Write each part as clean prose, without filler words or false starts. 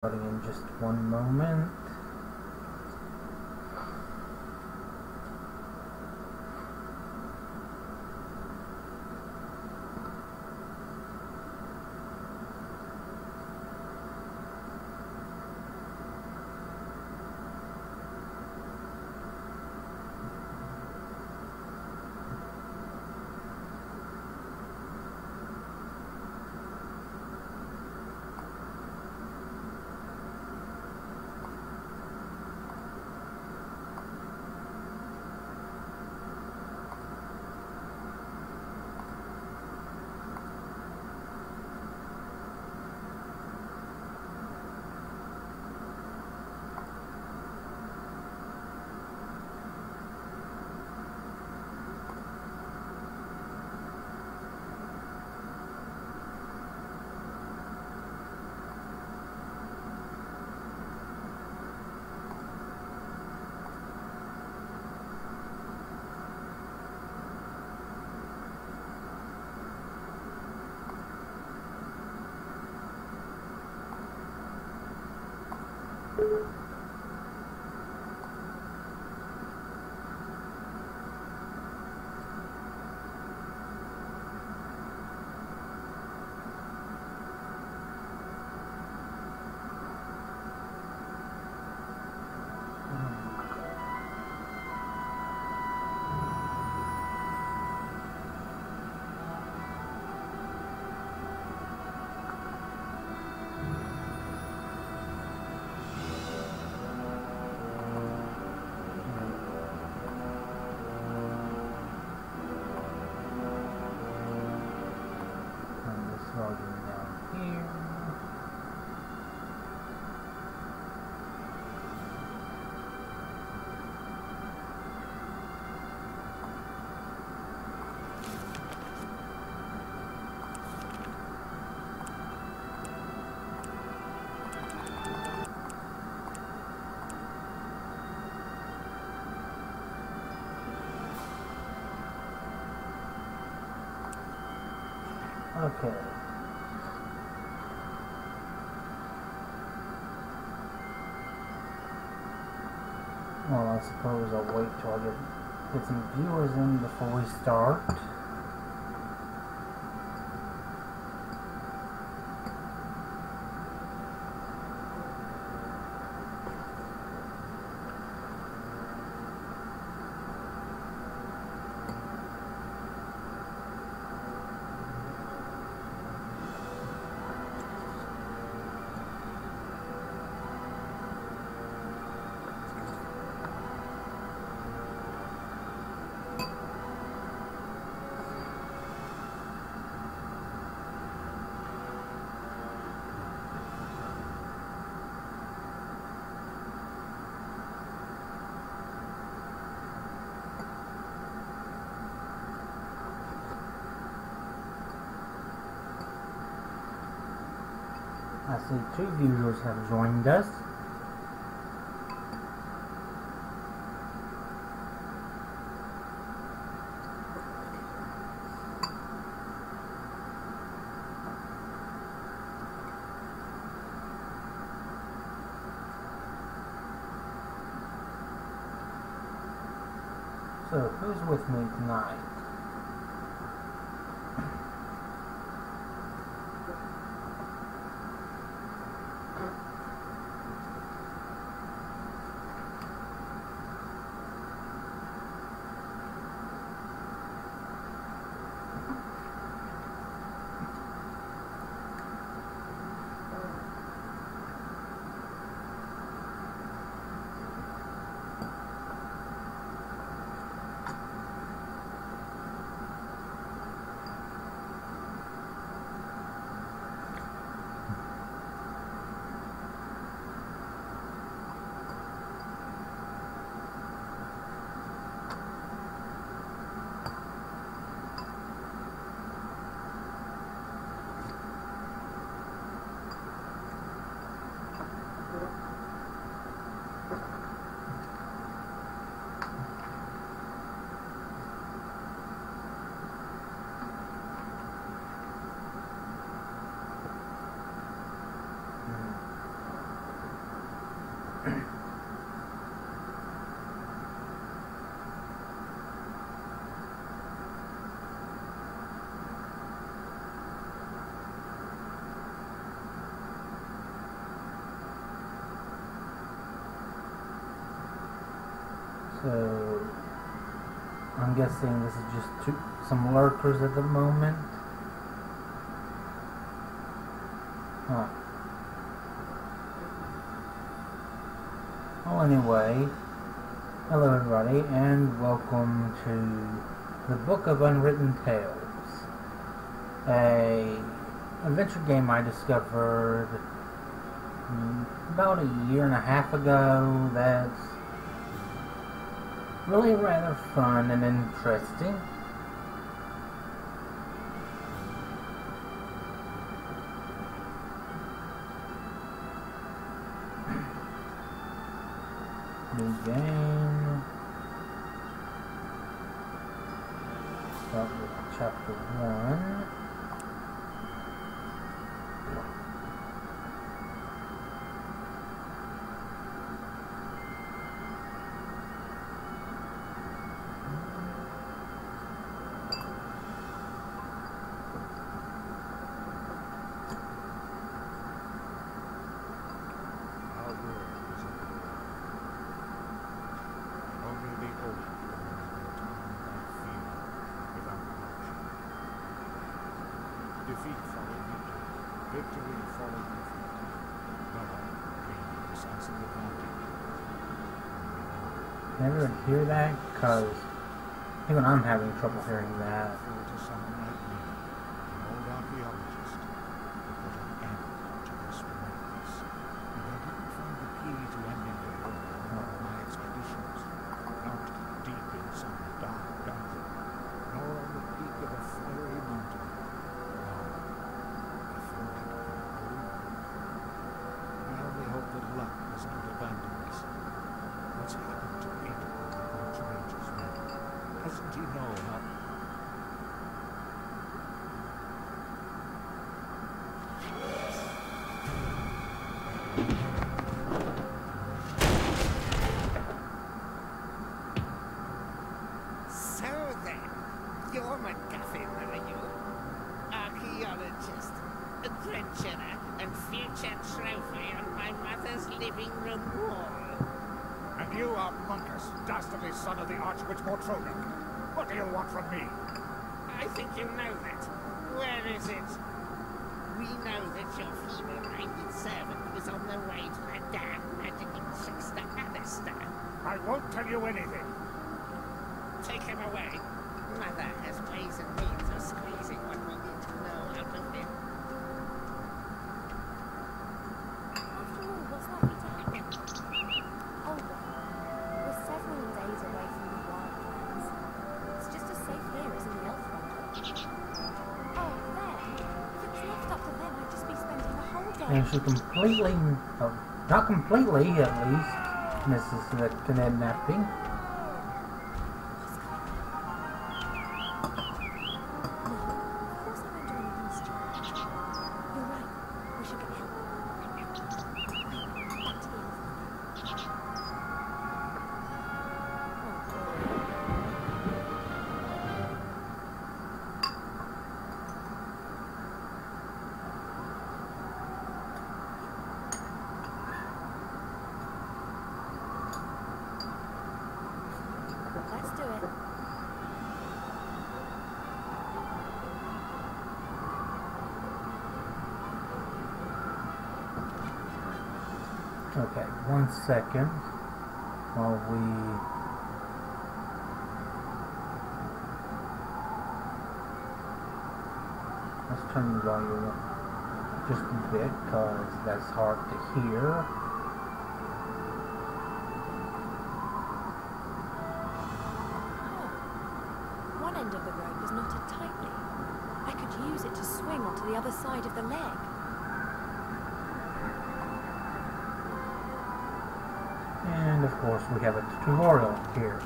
Starting in just one moment. Okay. Well, I suppose I'll wait till I get some viewers in before we start. I see 2 viewers have joined us. So, who's with me tonight? So, I'm guessing this is just some lurkers at the moment. Huh. Well, anyway, hello everybody, and welcome to the Book of Unwritten Tales, a adventure game I discovered about a year and a half ago that's really rather fun and interesting. New game. Start with chapter 1. Defeat followed victory. Victory followed defeat. No one gained decisive advantage. Never hear that? Because even I'm having trouble hearing that. To someone like me, an old archaeologist, to put an end to this madness. And I didn't find the key to ending the war on my expeditions, not deep in some dark dungeon, nor on the peak of a fiery mountain. I only hope that luck has not abandoned us. What's happened to Peter, our courageous man? Doesn't he know how... So then, you're MacGuffin, are you? Archaeologist, adventurer, and future trophy on my mother's living room wall. And you are Monkus, dastardly son of the Archwitch Mortronic. What do you want from me? I think you know that. Where is it? We know that your feeble-minded servant was on the way to the damn magical trickster Alistair. I won't tell you anything. Take him away. Mother has ways and means of squeezing what we need to know out of him. After all, what's likely to happen? Oh well, we're several days away from the wildlands. It's just as safe here as in the elf world. Oh, there. If it was left up to them, I'd just be spending the whole day. And she completely, not completely at least, misses the kidnapping. Let's do it. Okay, 1 second while we let's turn the volume up just a bit because that's hard to hear. One end of the rope is knotted tightly. I could use it to swing onto the other side of the leg. And of course we have a tutorial here.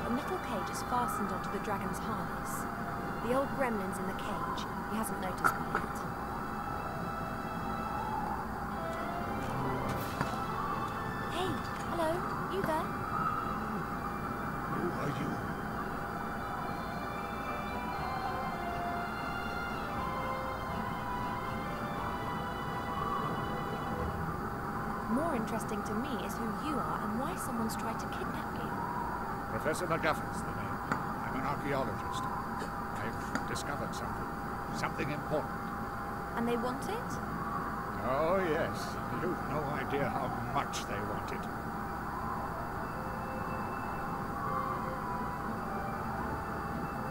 The metal cage is fastened onto the dragon's harness. The old gremlin's in the cage. He hasn't noticed me yet. Hey, hello, you there? Who are you? More interesting to me is who you are and why someone's tried to kidnap you. Professor MacGuffin's the name. I'm an archaeologist. I've discovered something. Something important. And they want it? Oh, yes. You've no idea how much they want it.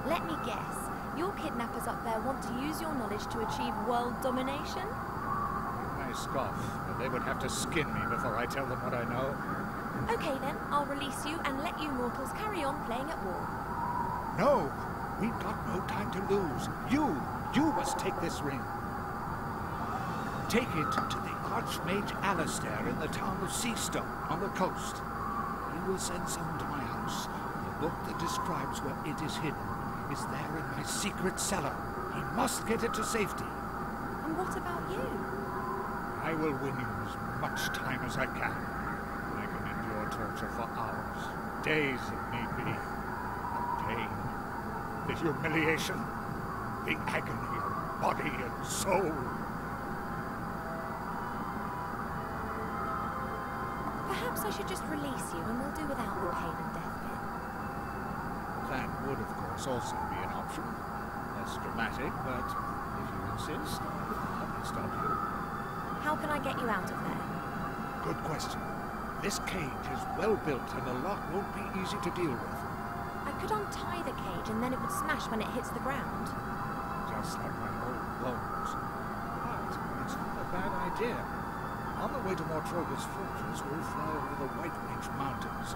Let me guess. Your kidnappers up there want to use your knowledge to achieve world domination? You may scoff, but they would have to skin me before I tell them what I know. Okay then, I'll release you and let you mortals carry on playing at war. No! We've got no time to lose. You must take this ring. Take it to the Archmage Alistair in the town of Seastone on the coast. He will send someone to my house. The book that describes where it is hidden is there in my secret cellar. He must get it to safety. And what about you? I will win you as much time as I can. I can endure torture for hours, days if need be. The pain, the humiliation, the agony of body and soul. Perhaps I should just release you and we'll do without the pain and death bit. That would, of course, also be an option. Less dramatic, but if you insist, I'll not stop you. How can I get you out of there? Good question. This cage is well built and the lock won't be easy to deal with. I could untie the cage and then it would smash when it hits the ground. Just like my old bones. But it's not a bad idea. On the way to Mortroga's fortress, we'll fly over the White Ridge Mountains.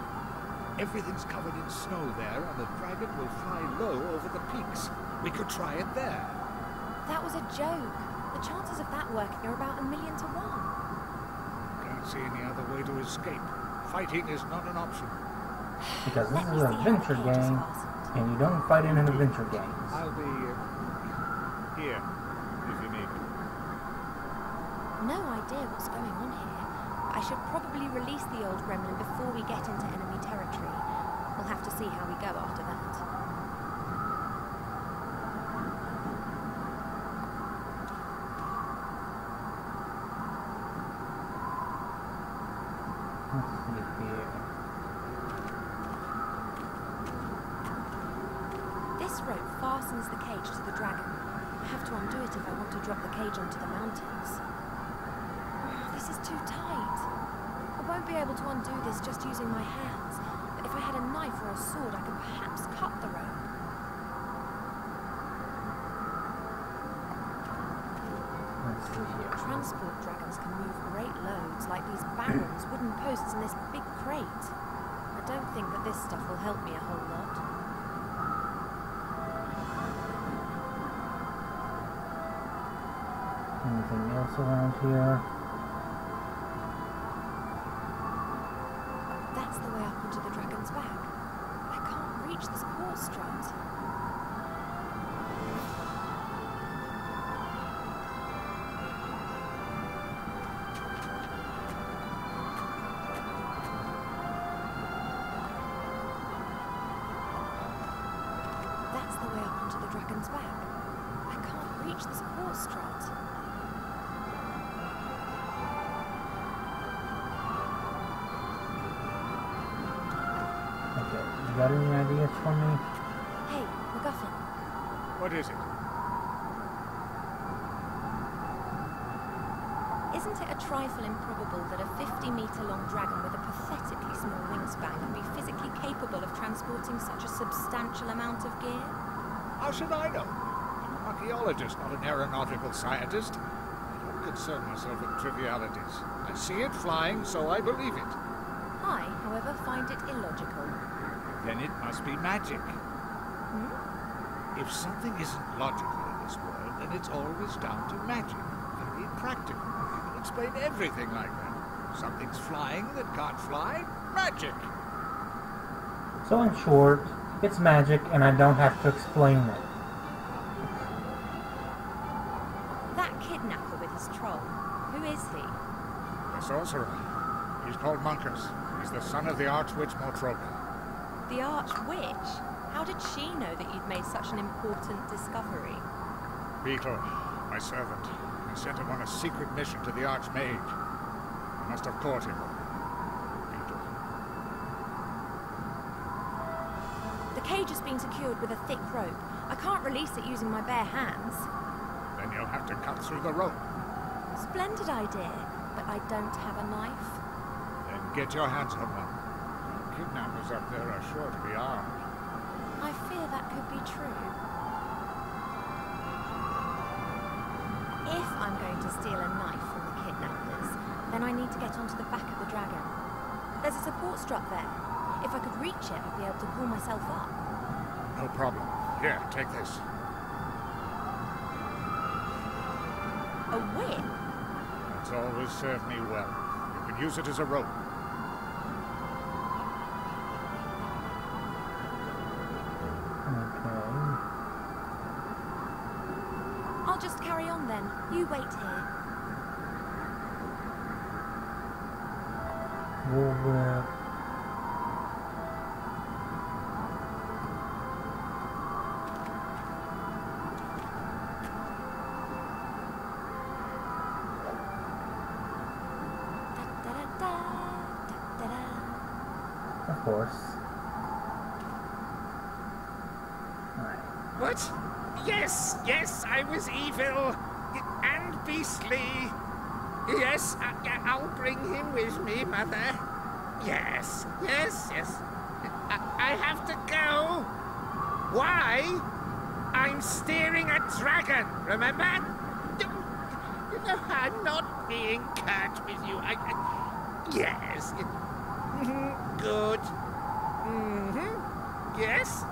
Everything's covered in snow there, and the dragon will fly low over the peaks. We could try it there. That was a joke. The chances of that working are about 1,000,000 to 1. Can't see any other way to escape. Fighting is not an option. Because this Let is me an see how the adventure cage is game, fastened. and you don't fight in an adventure game. I'll be here if you need me. No idea what's going on here. I should probably release the old gremlin before we get into enemy territory. We'll have to see how we go after that. Let's see here. This rope fastens the cage to the dragon. I have to undo it if I want to drop the cage onto the mountains. This is too tight. I won't be able to undo this just using my hands, but if I had a knife or a sword, I could perhaps cut the rope. Let's see here. Transport dragons can move great loads, like these barrels, wooden posts, and this big crate. I don't think that this stuff will help me a whole lot. Anything else around here? That's the way up onto the dragon's back. I can't reach the support strut. That's the way up onto the dragon's back. I can't reach the support strut. Okay, you got any ideas for me? Hey, MacGuffin. What is it? Isn't it a trifle improbable that a 50-meter-long dragon with a pathetically small wingspan can be physically capable of transporting such a substantial amount of gear? How should I know? I'm an archaeologist, not an aeronautical scientist. I don't concern myself with trivialities. I see it flying, so I believe it. I, however, find it illogical. Then it must be magic. Hmm? If something isn't logical in this world, then it's always down to magic. Very practical. You can explain everything like that. Something's flying that can't fly? Magic! So in short, it's magic and I don't have to explain it. kidnapper with his troll. Who is he? The sorcerer. He's called Muncus. He's the son of the Archwitch Mortroga. The Archwitch? How did she know that you'd made such an important discovery? Beetle, my servant. I sent him on a secret mission to the Archmage. I must have caught him. Beetle. The cage has been secured with a thick rope. I can't release it using my bare hands. Then you'll have to cut through the rope. Splendid idea, but I don't have a knife. Then get your hands on one. The kidnappers up there are sure to be armed. I fear that could be true. If I'm going to steal a knife from the kidnappers, then I need to get onto the back of the dragon. There's a support strap there. If I could reach it, I'd be able to pull myself up. No problem. Here, take this. A whip? It's always served me well. You can use it as a rope. Okay. I'll just carry on then. You wait here. Well, of course. Alright. What? Yes, yes, I was evil and beastly. Yes, I'll bring him with me, Mother. Yes, yes, yes. I have to go. Why? I'm steering a dragon, remember? You know, I'm not being curt with you. Yes. Good. Yes.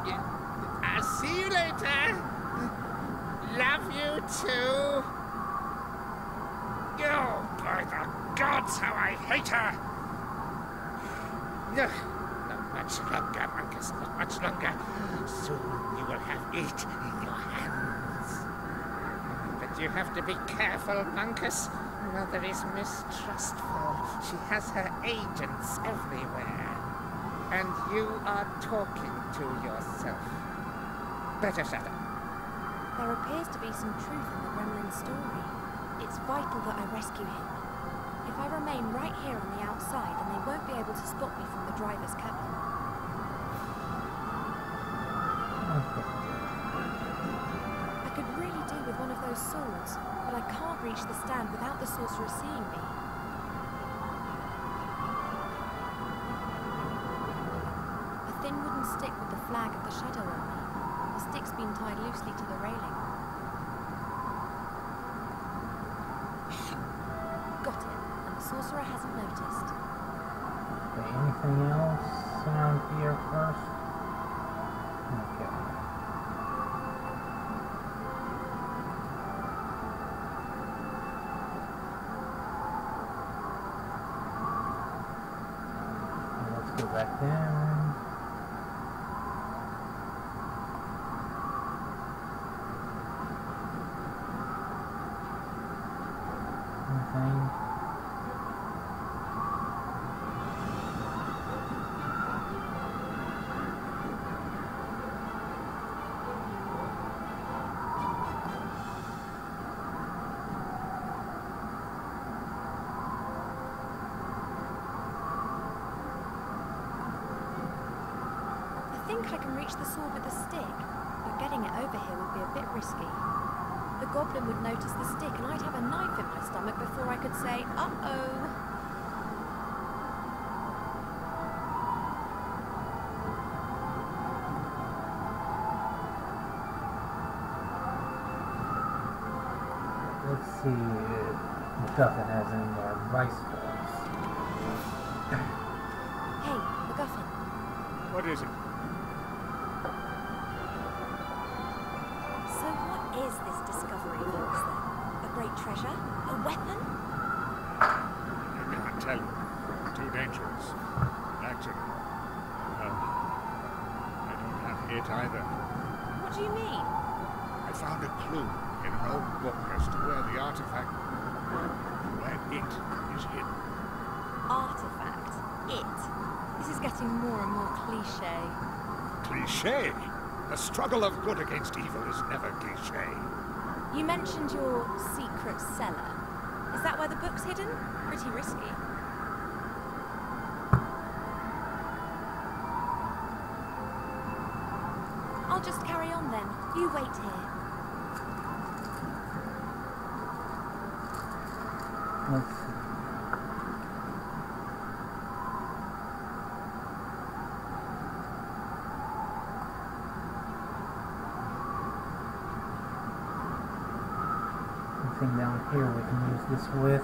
I'll see you later. Love you too. Oh, by the gods, how I hate her! No, not much longer, Marcus, not much longer. Soon you will have it in your hands. But you have to be careful, Marcus. Mother is mistrustful. She has her agents everywhere. And you are talking to yourself. Better shut up. There appears to be some truth in the gremlin story. It's vital that I rescue him. If I remain right here on the outside, then they won't be able to spot me from the driver's cabin. Okay. I could really do with one of those swords, but I can't reach the stand without the sorcerer seeing me. A thin wooden stick with the flag of the Shadow Army. The stick's been tied loosely to the railing. Got it, and the sorcerer hasn't noticed. Okay, anything else around here first? Okay. Let's go back down. Anything? I think I can reach the sword with the stick, but getting it over here would be a bit risky. The goblin would notice the stick and I'd have a knife in my stomach before I could say, uh-oh. Let's see if MacGuffin has any more advice for us. Hey, MacGuffin. What is it? So what is this discovery of yours then? A great treasure? A weapon? I can't tell you. Too dangerous. Actually, well, I don't have it either. What do you mean? I found a clue. in no book as to where the artifact, where it is hidden. Artifact. It. This is getting more and more cliché. Cliché? The struggle of good against evil is never cliché. You mentioned your secret cellar. Is that where the book's hidden? Pretty risky. I'll just carry on then. You wait here. Let's see. Anything down here we can use this with.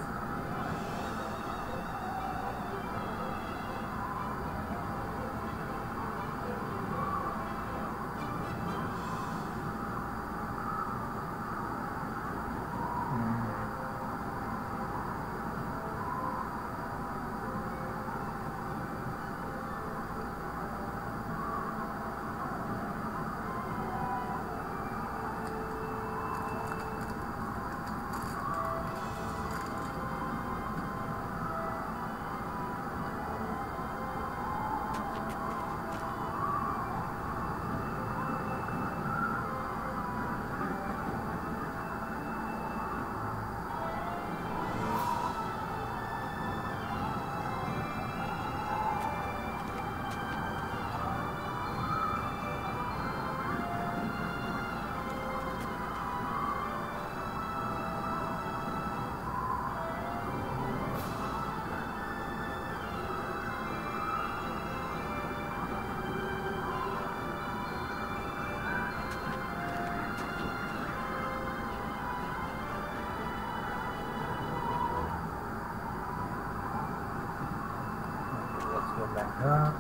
Go back up.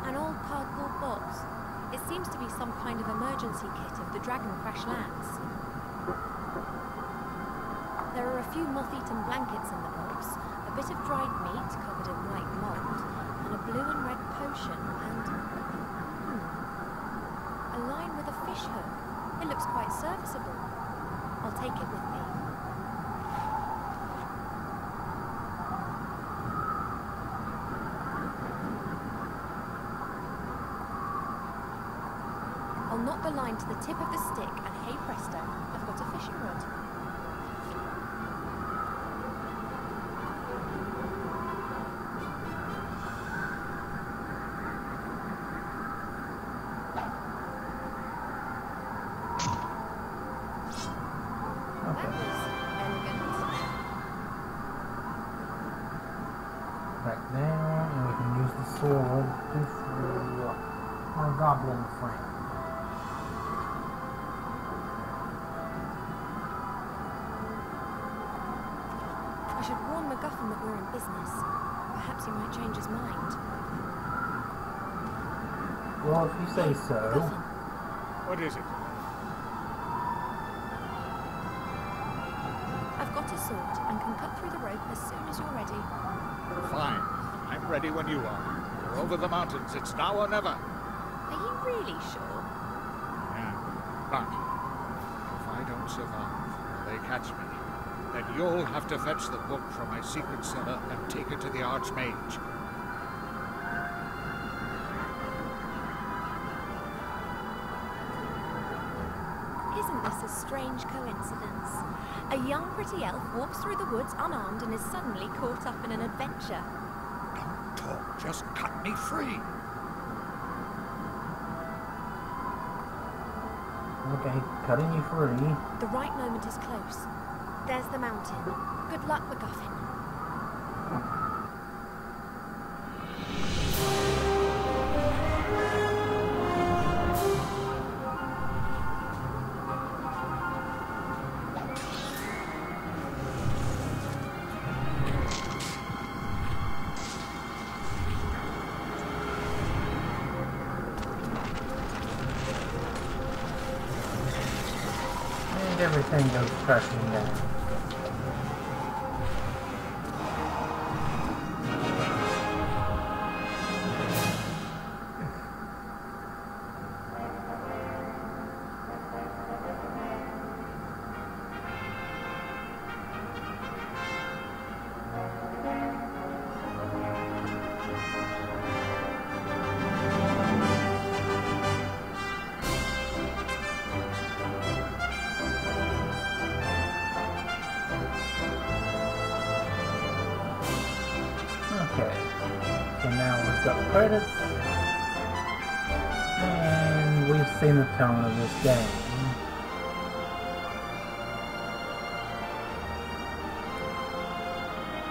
An old cardboard box. It seems to be some kind of emergency kit if the dragon crash lands. There are a few moth-eaten blankets in the box, a bit of dried meat covered in white mold, and a blue and red potion, and... a line with a fish hook. It looks quite serviceable. I'll take it with me. I'll knot the line to the tip of the stick, and hey presto, I've got a fishing rod. That was elegant. Back there, and we can use the sword to free our goblin friend. I should warn MacGuffin that we're in business. Perhaps he might change his mind. Well, if you say so. MacGuffin, What is it? I've got a sword and can cut through the rope as soon as you're ready. Fine. I'm ready when you are. We're over the mountains. It's now or never. Are you really sure? Yeah. But if I don't survive, or they catch me, then you'll have to fetch the book from my secret cellar and take it to the Archmage. Isn't this a strange coincidence? A young pretty elf walks through the woods unarmed and is suddenly caught up in an adventure. Don't talk. Just cut me free. Okay, cutting you free. The right moment is close. There's the mountain. Good luck, MacGuffin. And everything goes crashing down. got credits, and we've seen the tone of this game.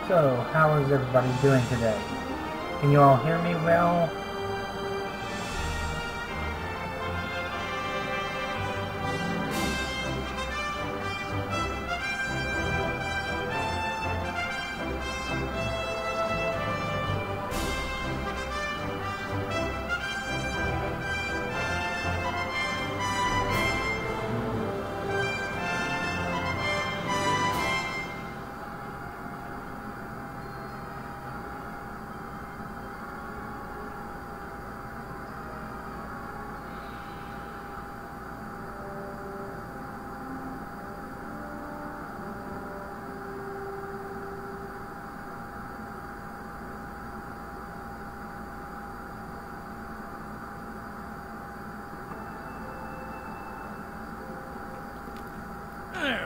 So, how is everybody doing today? Can you all hear me well?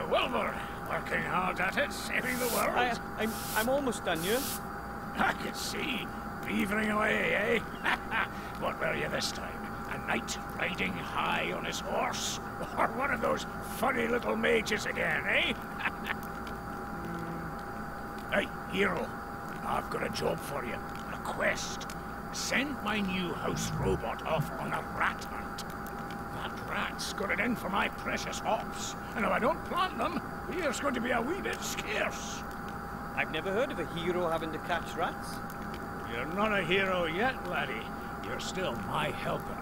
Well, we're working hard at it, saving the world. I'm almost done, you. I could see. Beavering away, eh? What were you this time? A knight riding high on his horse? Or one of those funny little mages again, eh? Hey, hero. I've got a job for you. A quest. Send my new house robot off on a rat hunt. That rat's got it in for my precious hops, and if I don't plant them, here's going to be a wee bit scarce. I've never heard of a hero having to catch rats. You're not a hero yet, laddie. You're still my helper.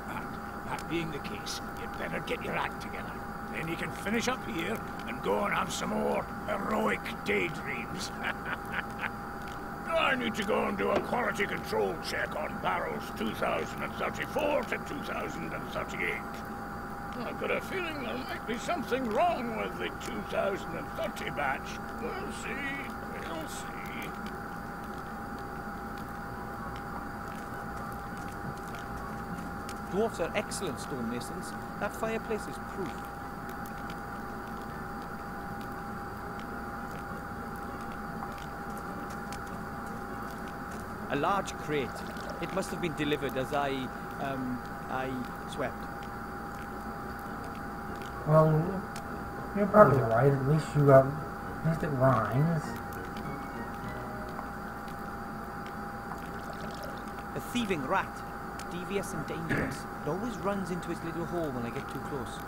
And that being the case, you'd better get your act together. Then you can finish up here and go and have some more heroic daydreams. I need to go and do a quality control check on barrels 2034 to 2038. I've got a feeling there might be something wrong with the 2030 batch. We'll see. We'll see. Dwarfs are excellent stonemasons. That fireplace is proof. A large crate. It must have been delivered as I swept. Well, you're probably right. At least it rhymes. A thieving rat. Devious and dangerous. It always runs into its little hole when I get too close.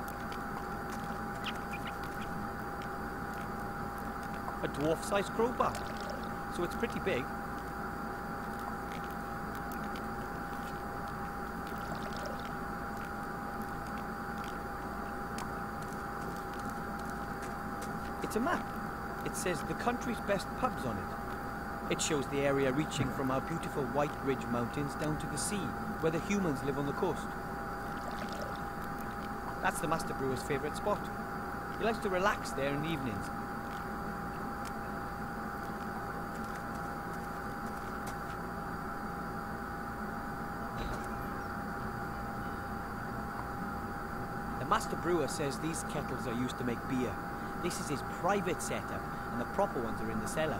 A dwarf-sized crowbar. So it's pretty big. It's a map. It says the country's best pubs on it. It shows the area reaching from our beautiful White Ridge Mountains down to the sea, where the humans live on the coast. That's the Master Brewer's favourite spot. He likes to relax there in the evenings. The Master Brewer says these kettles are used to make beer. This is his private setup, and the proper ones are in the cellar.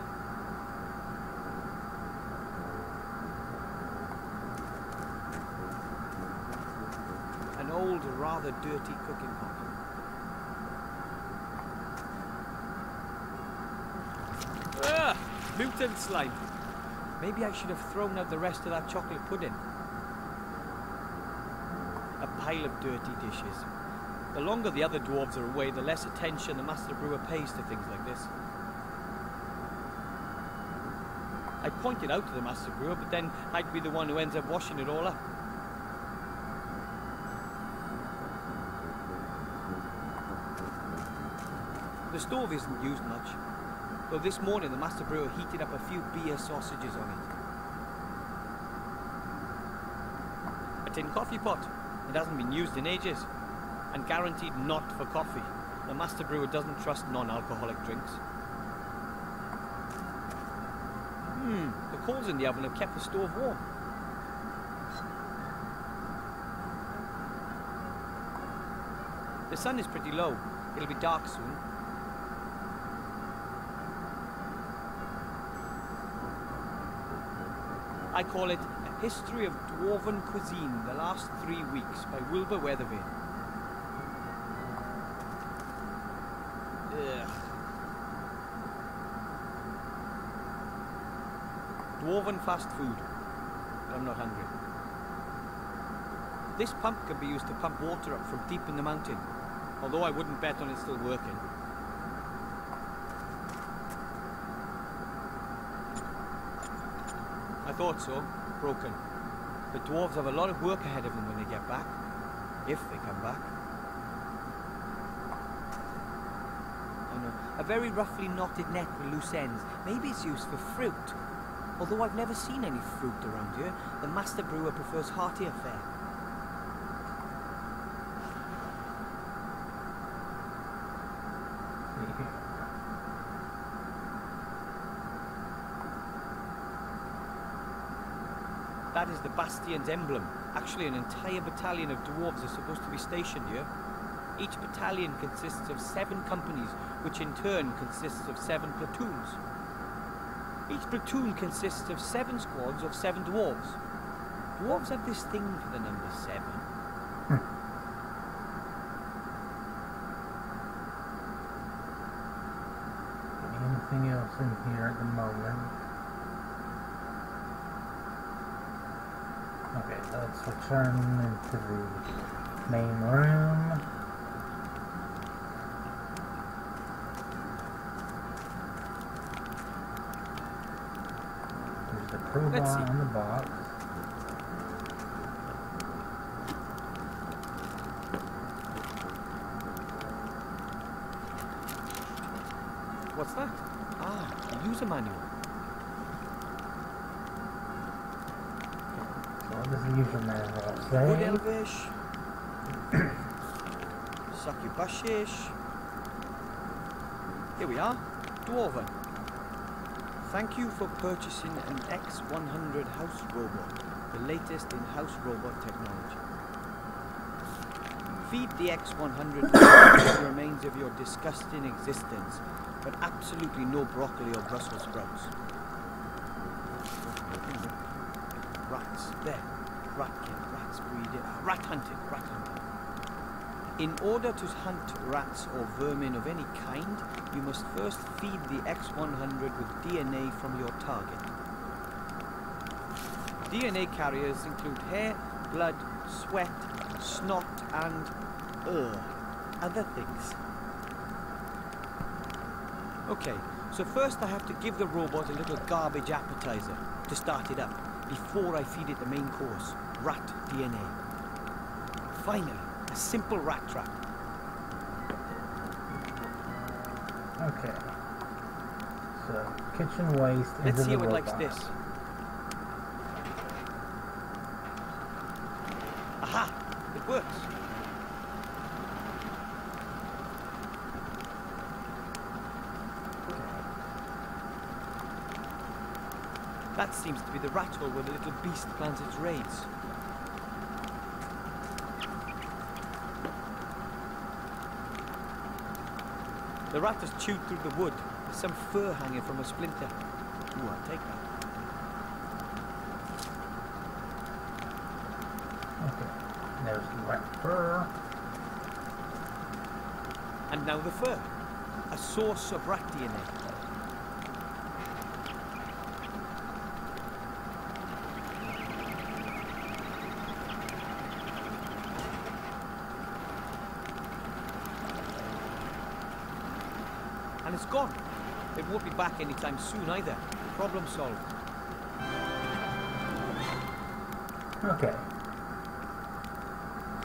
An old, rather dirty cooking pot. Ah! Mutant slime. Maybe I should have thrown out the rest of that chocolate pudding. A pile of dirty dishes. The longer the other dwarves are away, the less attention the Master Brewer pays to things like this. I pointed out to the Master Brewer, but then I'd be the one who ends up washing it all up. The stove isn't used much, though this morning the Master Brewer heated up a few beer sausages on it. A tin coffee pot. It hasn't been used in ages. And guaranteed not for coffee. The Master Brewer doesn't trust non-alcoholic drinks. The coals in the oven have kept the stove warm. The sun is pretty low. It'll be dark soon. I call it A History of Dwarven Cuisine, the Last 3 Weeks by Wilbur Weathervane. Ugh. Dwarven fast food. I'm not hungry. This pump can be used to pump water up from deep in the mountain, although I wouldn't bet on it still working. I thought so. Broken. The dwarves have a lot of work ahead of them when they get back. If they come back. Oh no. A very roughly knotted net with loose ends. Maybe it's used for fruit. Although I've never seen any fruit around here, the master brewer prefers heartier fare. That is the Bastion's emblem. Actually, an entire battalion of dwarves are supposed to be stationed here. Each battalion consists of 7 companies, which in turn consists of 7 platoons. Each platoon consists of 7 squads of 7 dwarves. Dwarves have this thing for the number 7. Anything else in here at the moment? Okay, let's return into the main room. There's the crowbar on the box. What's that? Ah, the user manual. So what does the user manual Good say? Elvish. Succubushish. Here we are. Dwarven. Thank you for purchasing an X100 house robot, the latest in house robot technology. Feed the X100 the remains of your disgusting existence, but absolutely no broccoli or Brussels sprouts. Rats. There. Rat kill. Rats breeding. Rat hunting. Rat hunting. In order to hunt rats or vermin of any kind, you must first feed the X100 with DNA from your target. DNA carriers include hair, blood, sweat, snot, and other things. Okay, so first I have to give the robot a little garbage appetizer to start it up before I feed it the main course, rat DNA. Finally, a simple rat trap. Okay. So, kitchen waste Let's into see the how it robot. likes this. Aha! It works. That seems to be the rat hole where the little beast plans its raids. The rat has chewed through the wood. There's some fur hanging from a splinter. Ooh, I'll take that. Okay. There's the rat fur. And now the fur. A source of rat DNA. And it's gone. It won't be back anytime soon either. Problem solved. Okay.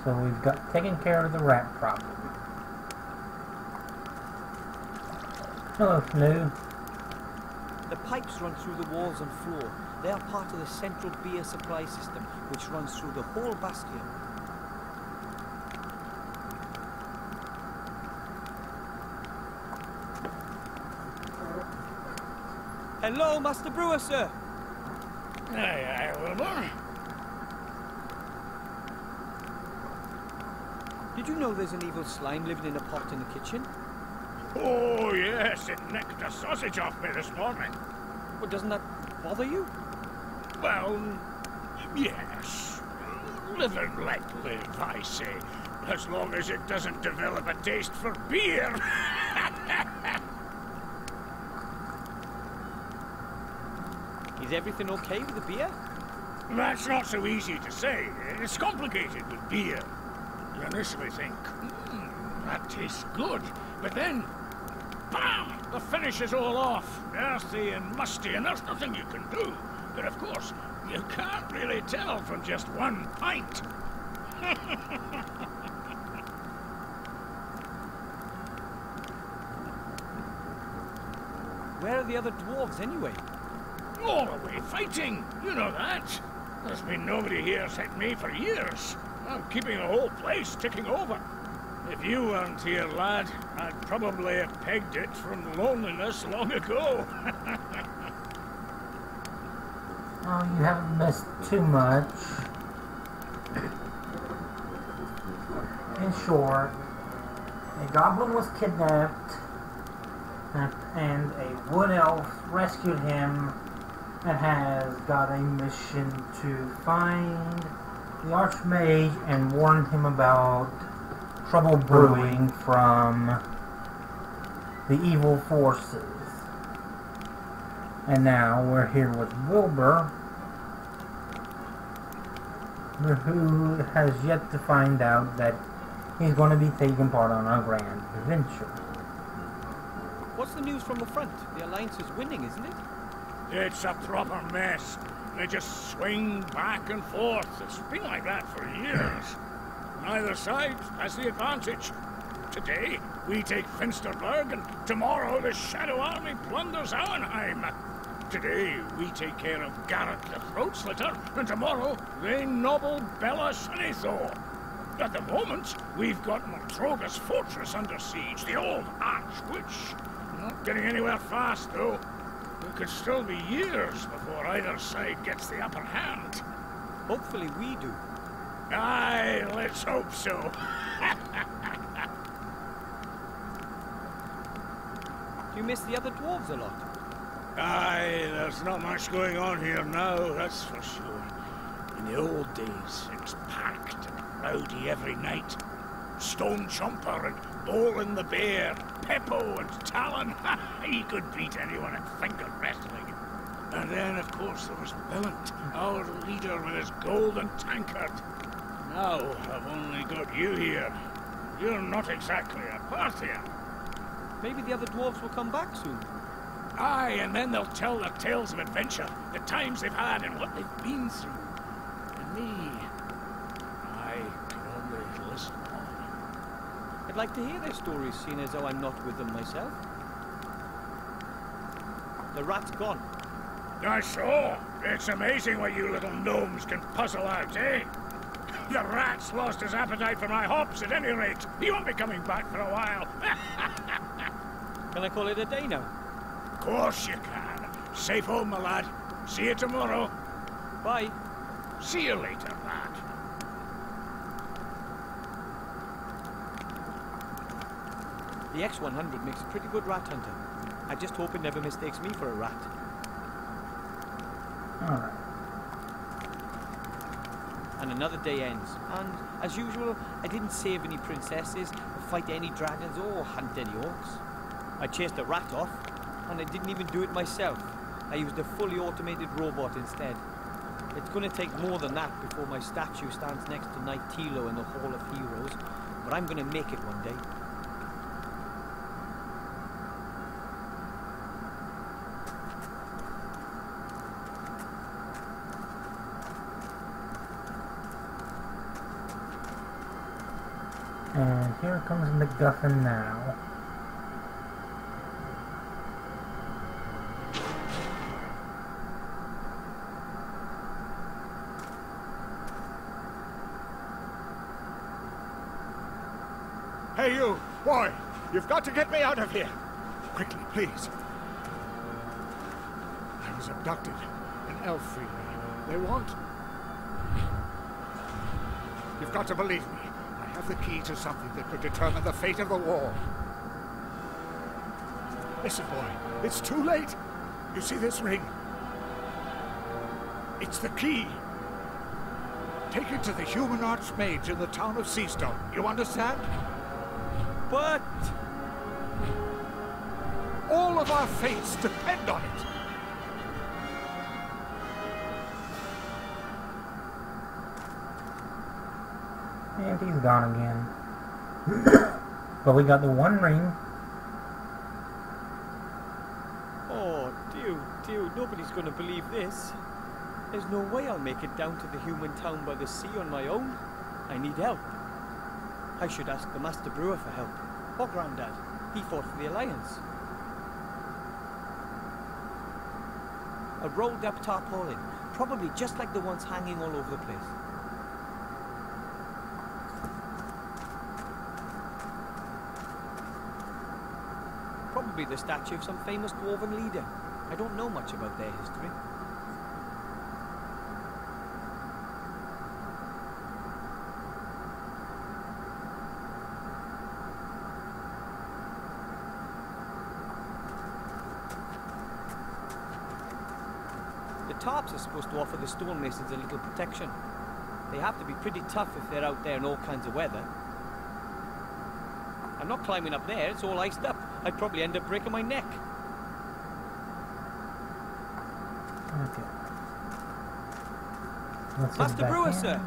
So we've got taken care of the rat problem. Hello, Snoo. The pipes run through the walls and floor. They are part of the central beer supply system, which runs through the whole bastion. Hello, Master Brewer, sir. Aye, aye, Wilbur. Did you know there's an evil slime living in a pot in the kitchen? Oh, yes, it nicked a sausage off me this morning. Well, doesn't that bother you? Well, yes. Live and let live, I say. As long as it doesn't develop a taste for beer. Is everything okay with the beer? That's not so easy to say. It's complicated with beer. You initially think, that tastes good. But then, bam! The finish is all off. Earthy and musty, and there's nothing you can do. But of course, you can't really tell from just one pint. Where are the other dwarves anyway? All away fighting, you know that. There's been nobody here except me for years. I'm keeping the whole place ticking over. If you weren't here, lad, I'd probably have pegged it from loneliness long ago. Oh, you haven't missed too much. In short, a goblin was kidnapped, and a wood elf rescued him and has got a mission to find the Archmage and warn him about trouble brewing from the evil forces. And now we're here with Wilbur, who has yet to find out that he's going to be taking part on a grand adventure. What's the news from the front? The Alliance is winning, isn't it? It's a proper mess. They just swing back and forth. It's been like that for years. Neither side has the advantage. Today, we take Finsterberg, and tomorrow the Shadow Army plunders Auenheim. Today, we take care of Garrett the Throat-Slitter, and tomorrow they nobble Bella Sunnythor. At the moment, we've got Mortroga's fortress under siege, the old Arch-Witch. Not getting anywhere fast, though. It could still be years before either side gets the upper hand. Hopefully we do. Aye, let's hope so. Do you miss the other dwarves a lot? Aye, there's not much going on here now, that's for sure. In the old days, it was packed and rowdy every night. Stone Chomper and Bolin the Bear, Peppo and Talon, he could beat anyone at finger wrestling. And then, of course, there was Willant, our leader with his golden tankard. Now I've only got you here. You're not exactly a partier. Maybe the other dwarves will come back soon. Aye, and then they'll tell their tales of adventure, the times they've had and what they've been through. And me, I can only listen on. I'd like to hear their stories, seeing as though I'm not with them myself. The rat's gone. I saw. It's amazing what you little gnomes can puzzle out, eh? The rat's lost his appetite for my hops at any rate. He won't be coming back for a while. Can I call it a day now? Of course you can. Safe home, my lad. See you tomorrow. Bye. See you later, lad. The X100 makes a pretty good rat hunter. I just hope it never mistakes me for a rat. Alright. And another day ends. And, as usual, I didn't save any princesses, fight any dragons, or hunt any orcs. I chased a rat off, and I didn't even do it myself. I used a fully automated robot instead. It's going to take more than that before my statue stands next to Knight Tilo in the Hall of Heroes, but I'm going to make it one day. And here comes MacGuffin now. Hey, you! Boy! You've got to get me out of here! Quickly, please. I was abducted. An elf freed me. They want... You've got to believe me. I have the key to something that could determine the fate of the war. Listen, boy. It's too late. You see this ring? It's the key. Take it to the human archmage in the town of Seastone. You understand? But... all of our fates depend on it. And he's gone again. But we got the one ring. Oh, dude, nobody's gonna believe this. There's no way I'll make it down to the human town by the sea on my own. I need help. I should ask the Master Brewer for help. Or Grandad. He fought for the Alliance. A rolled up tarpaulin. Probably just like the ones hanging all over the place. Probably the statue of some famous dwarven leader. I don't know much about their history. The tarps are supposed to offer the stonemasons a little protection. They have to be pretty tough if they're out there in all kinds of weather. I'm not climbing up there, it's all iced up. I'd probably end up breaking my neck. Okay. Let's Master head back Brewer, in. sir!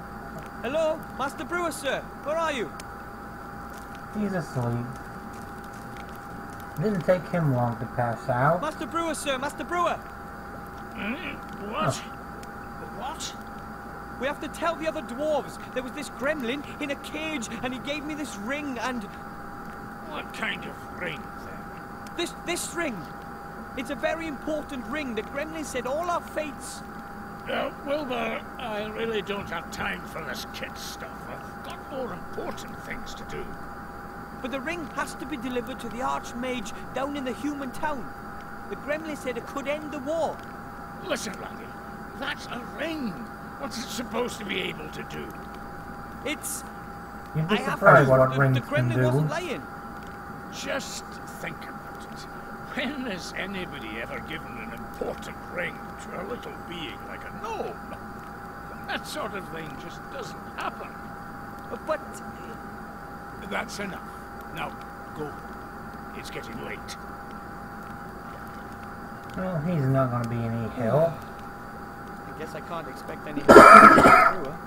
Hello? Master Brewer, sir! Where are you? He's asleep. Didn't take him long to pass out. Master Brewer, sir! Master Brewer! What? Oh. What? We have to tell the other dwarves. There was this gremlin in a cage and he gave me this ring and... What kind of ring, then? This ring! It's a very important ring. The gremlin said all our fates... Wilbur, I really don't have time for this kid stuff. I've got more important things to do. But the ring has to be delivered to the Archmage down in the human town. The gremlin said it could end the war. Listen, laddie, that's a ring. What's it supposed to be able to do? It's... You'd be I have surprised to. what The rings can gremlin do. wasn't lying. Just think about it. When has anybody ever given an important ring to a little being like a gnome? That sort of thing just doesn't happen. But... That's enough. Now, go. It's getting late. Well, he's not going to be any help. I guess I can't expect any help from Master Brewer.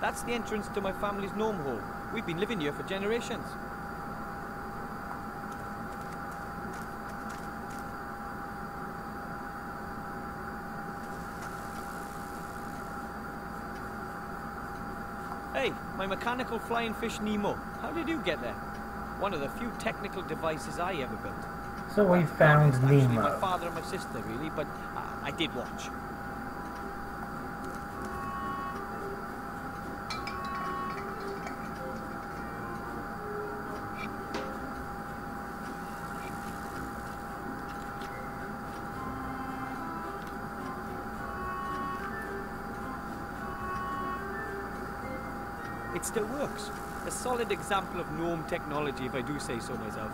That's the entrance to my family's gnome hole. We've been living here for generations. Hey, my mechanical flying fish Nemo. How did you get there? One of the few technical devices I ever built. So we found Actually, my Nemo. father and my sister, really, but I did watch. It still works. A solid example of gnome technology, if I do say so myself.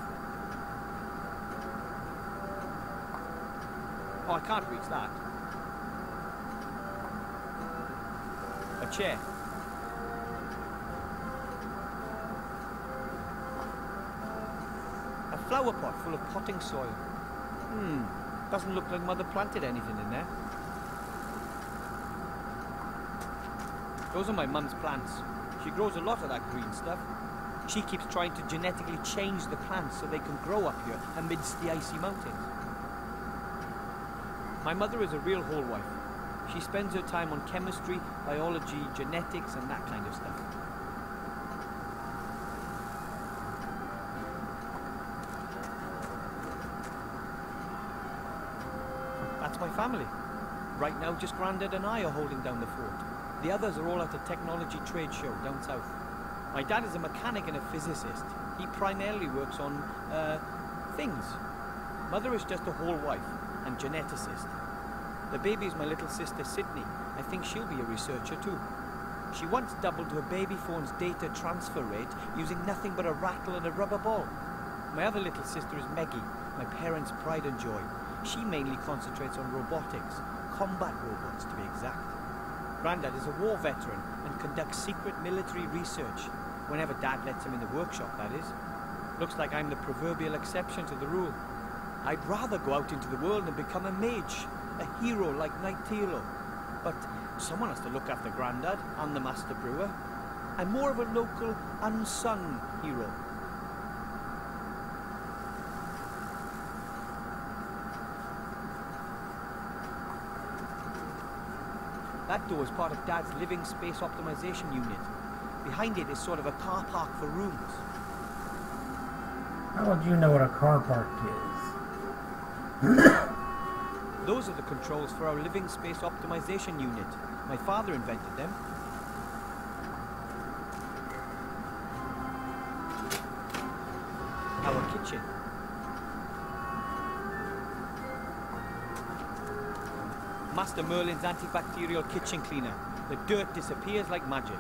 Oh, I can't reach that. A chair. A flower pot full of potting soil. Doesn't look like Mother planted anything in there. Those are my mum's plants. She grows a lot of that green stuff. She keeps trying to genetically change the plants so they can grow up here amidst the icy mountains. My mother is a real whole wife. She spends her time on chemistry, biology, genetics, and that kind of stuff. That's my family. Right now, just Grandad and I are holding down the fort. The others are all at a technology trade show down south. My dad is a mechanic and a physicist. He primarily works on, things. Mother is just a whole wife and geneticist. The baby is my little sister Sydney. I think she'll be a researcher too. She once doubled her baby phone's data transfer rate using nothing but a rattle and a rubber ball. My other little sister is Meggie, my parents' pride and joy. She mainly concentrates on robotics, combat robots to be exact. Grandad is a war veteran and conducts secret military research. Whenever Dad lets him in the workshop, that is. Looks like I'm the proverbial exception to the rule. I'd rather go out into the world and become a mage, a hero like Knight Tilo. But someone has to look after Grandad and the Master Brewer. I'm more of a local, unsung hero. That door is part of Dad's living space optimization unit. Behind it is sort of a car park for rooms. How would you know what a car park is? Those are the controls for our living space optimization unit. My father invented them. Our kitchen. Master Merlin's antibacterial kitchen cleaner. The dirt disappears like magic.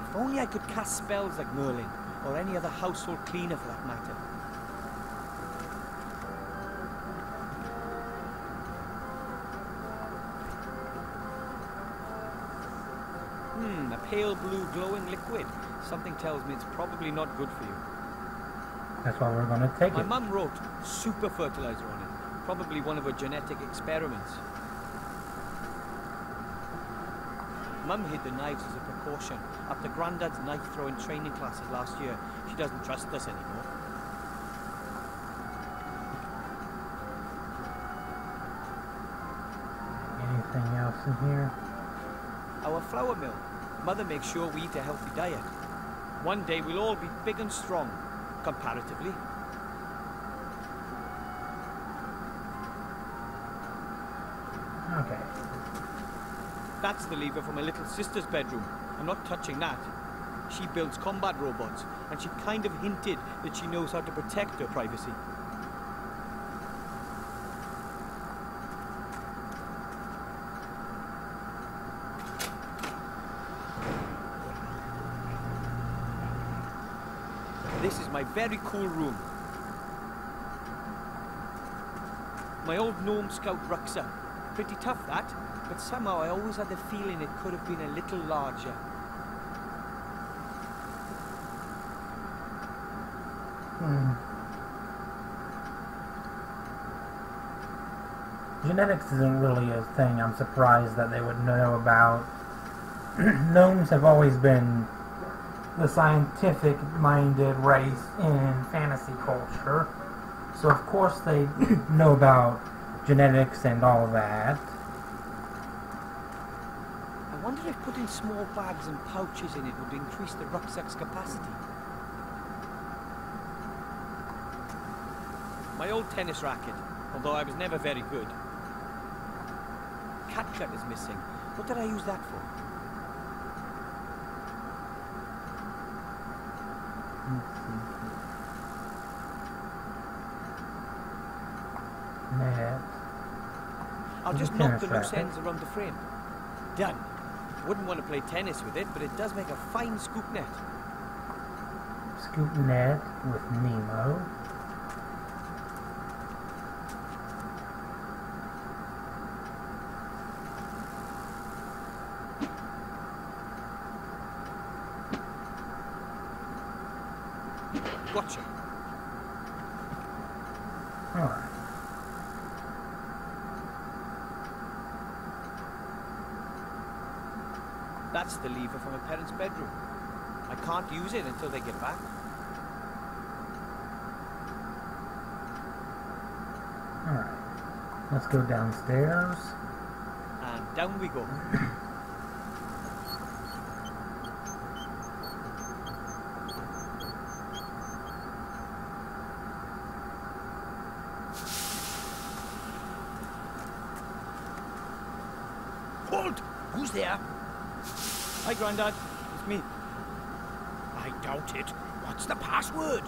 If only I could cast spells like Merlin, or any other household cleaner for that matter. A pale blue glowing liquid. Something tells me it's probably not good for you. That's why we're going to take My it. mum wrote super fertilizer on it. Probably one of her genetic experiments. Mum hid the knives as a precaution. After Grandad's knife-throwing training classes last year, she doesn't trust us anymore. Anything else in here? Our flour mill. Mother makes sure we eat a healthy diet. One day we'll all be big and strong, comparatively. Okay. That's the lever for my little sister's bedroom. I'm not touching that. She builds combat robots, and she kind of hinted that she knows how to protect her privacy. This is my very cool room. My old gnome scout rucksack. Pretty tough, that, but somehow I always had the feeling it could have been a little larger. Genetics isn't really a thing I'm surprised that they would know about. Gnomes have always been the scientific-minded race in fantasy culture, so of course they know about genetics and all of that. I wonder if putting small bags and pouches in it would increase the rucksack's capacity. My old tennis racket, although I was never very good. Catgut is missing. What did I use that for? Net. I'll just Tennis knock the loose racket. ends around the frame. Done. Wouldn't want to play tennis with it, but it does make a fine scoop net. Scoop net with Nemo. Gotcha. Alright. That's the lever for my parents' bedroom. I can't use it until they get back. Alright. Let's go downstairs. And down we go. Hold! Who's there? Hi, Grandad. It's me. I doubt it. What's the password?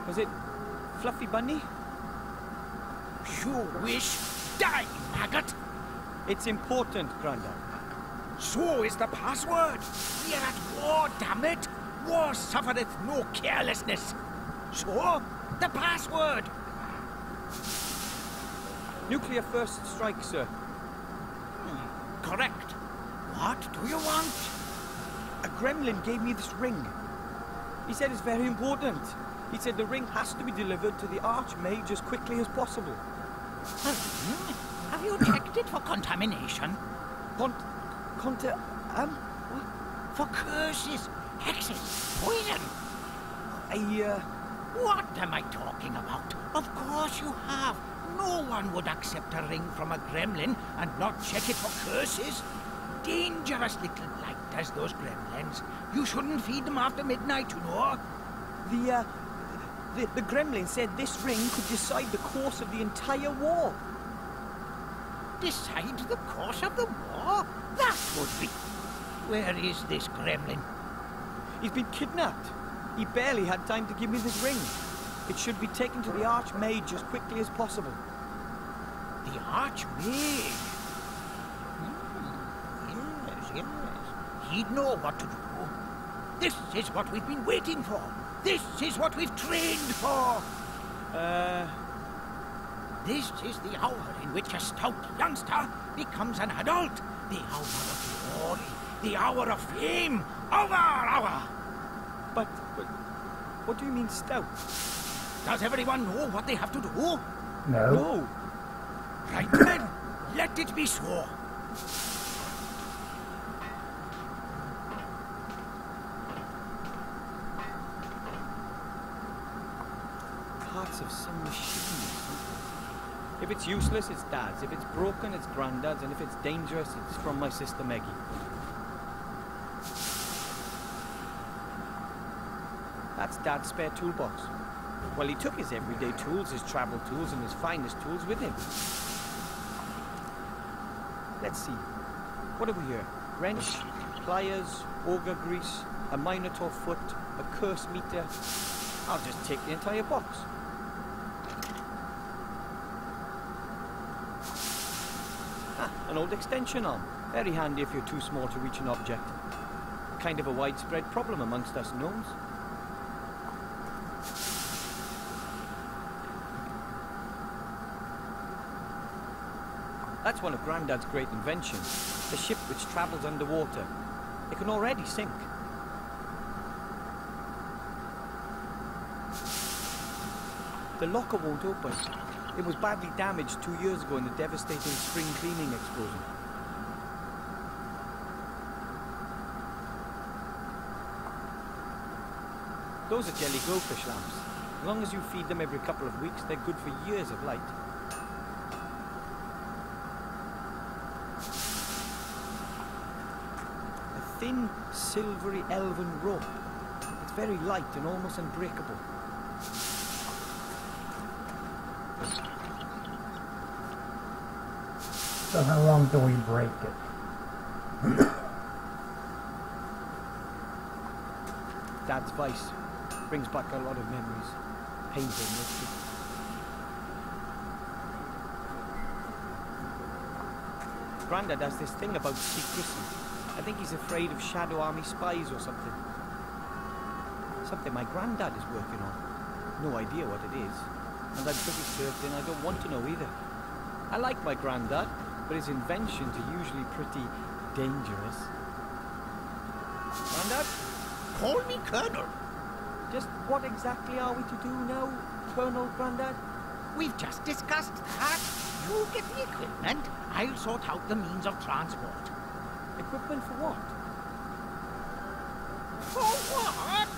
Was it Fluffy Bunny? you wish? Die, maggot! It's important, Grandad. So is the password. We are at war, damn it. War suffereth no carelessness. So, the password. Nuclear first strike, sir. Correct. What do you want? A gremlin gave me this ring. He said it's very important. He said the ring has to be delivered to the Archmage as quickly as possible. Have you checked it for contamination? What? For curses, hexes, poison. What am I talking about? Of course you have. No one would accept a ring from a gremlin and not check it for curses. Dangerous little blighters, those gremlins. You shouldn't feed them after midnight, you know. The gremlin said this ring could decide the course of the entire war. Decide the course of the war? That would be... Where is this gremlin? He's been kidnapped. He barely had time to give me this ring. It should be taken to the Archmage as quickly as possible. The Archmage? Yes. He'd know what to do. This is what we've been waiting for. This is what we've trained for. This is the hour in which a stout youngster becomes an adult. The hour of glory. The hour of fame. Our hour. But what do you mean stout? Does everyone know what they have to do? No. No. Right then, let it be so. Parts of some machine. If it's useless, it's Dad's. If it's broken, it's Grandad's. And if it's dangerous, it's from my sister Maggie. That's Dad's spare toolbox. Well, he took his everyday tools, his travel tools, and his finest tools with him. Let's see. What have we here? Wrench, pliers, auger grease, a minotaur foot, a curse meter. I'll just take the entire box. An old extension arm. Very handy if you're too small to reach an object. Kind of a widespread problem amongst us gnomes. That's one of Grandad's great inventions. A ship which travels underwater. It can already sink. The locker won't open. It was badly damaged 2 years ago in the devastating spring cleaning explosion. Those are jelly goldfish lamps. As long as you feed them every couple of weeks, they're good for years of light. A thin, silvery elven rope. It's very light and almost unbreakable. So how long do we break it? Dad's vice brings back a lot of memories. Painful mostly. Grandad has this thing about secrecy. I think he's afraid of Shadow Army spies or something. Something my granddad is working on. No idea what it is. And I'm pretty certain I don't want to know either. I like my granddad, but his inventions are usually pretty dangerous. Grandad? Call me Colonel. Just what exactly are we to do now, Colonel Grandad? We've just discussed that. You get the equipment, I'll sort out the means of transport. Equipment for what? For what?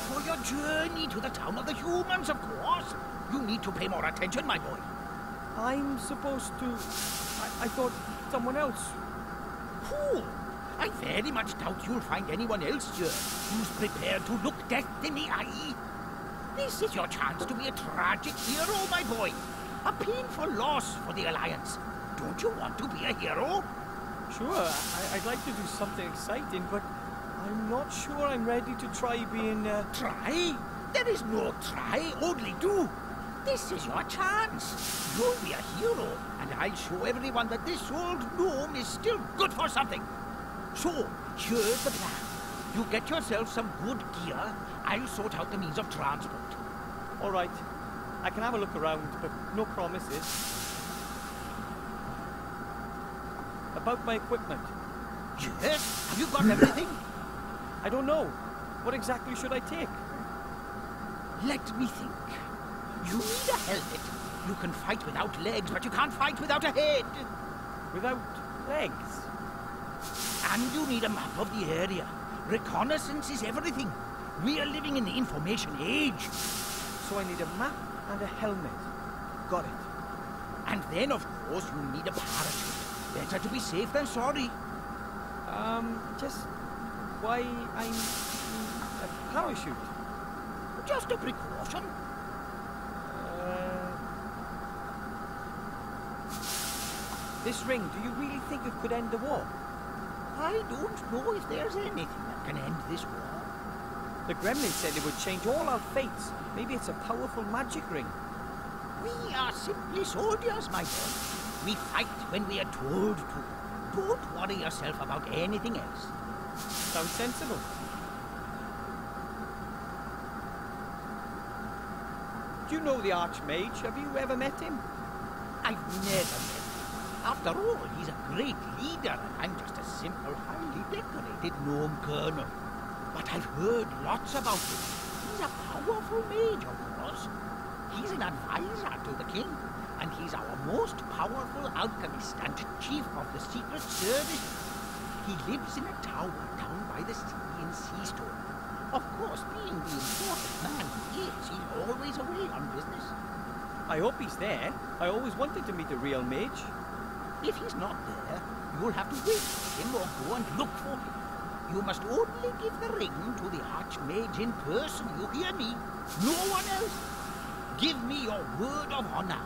For your journey to the town of the humans, of course. You need to pay more attention, my boy. I'm supposed to... I thought someone else. Who? I very much doubt you'll find anyone else here who's prepared to look death in the eye. This is your chance to be a tragic hero, my boy. A painful loss for the Alliance. Don't you want to be a hero? Sure, I'd like to do something exciting, but I'm not sure I'm ready to try being, Try? There is no try, only do. This is your chance. You'll be a hero, and I'll show everyone that this old gnome is still good for something. So, here's the plan. You get yourself some good gear, I'll sort out the means of transport. All right. I can have a look around, but no promises. About my equipment. Yes? Have you got everything? I don't know. What exactly should I take? Let me think. You need a helmet. You can fight without legs, but you can't fight without a head. Without legs? And you need a map of the area. Reconnaissance is everything. We are living in the information age. So I need a map and a helmet. Got it. And then, of course, you need a parachute. Better to be safe than sorry. Just why I'm a parachute? Just a precaution. This ring, do you really think it could end the war? I don't know if there's anything that can end this war. The gremlin said it would change all our fates. Maybe it's a powerful magic ring. We are simply soldiers, my boy. We fight when we are told to. Don't worry yourself about anything else. Sounds sensible. Do you know the Archmage? Have you ever met him? I've never met him. After all, he's a great leader, and I'm just a simple, highly decorated gnome colonel. But I've heard lots about him. He's a powerful mage, of course. He's an advisor to the king, and he's our most powerful alchemist and chief of the Secret Service. He lives in a tower down by the sea in Seastone. Of course, being the important man he is, he's always away on business. I hope he's there. I always wanted to meet a real mage. If he's not there, you'll have to wait for him or go and look for him. You must only give the ring to the Archmage in person, you hear me? No one else. Give me your word of honor.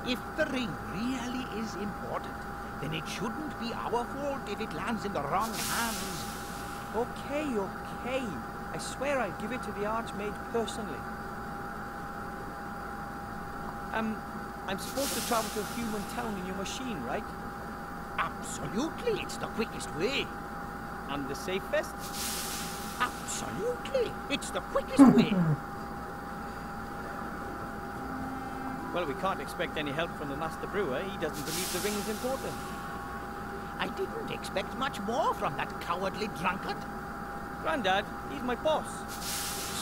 If the ring really is important, then it shouldn't be our fault if it lands in the wrong hands. Okay. I swear I'll give it to the Archmage personally. I'm supposed to travel to a human town in your machine, right? Absolutely, it's the quickest way. And the safest? Absolutely, it's the quickest way. Well, we can't expect any help from the Master Brewer. He doesn't believe the ring is important. I didn't expect much more from that cowardly drunkard. Grandad, he's my boss.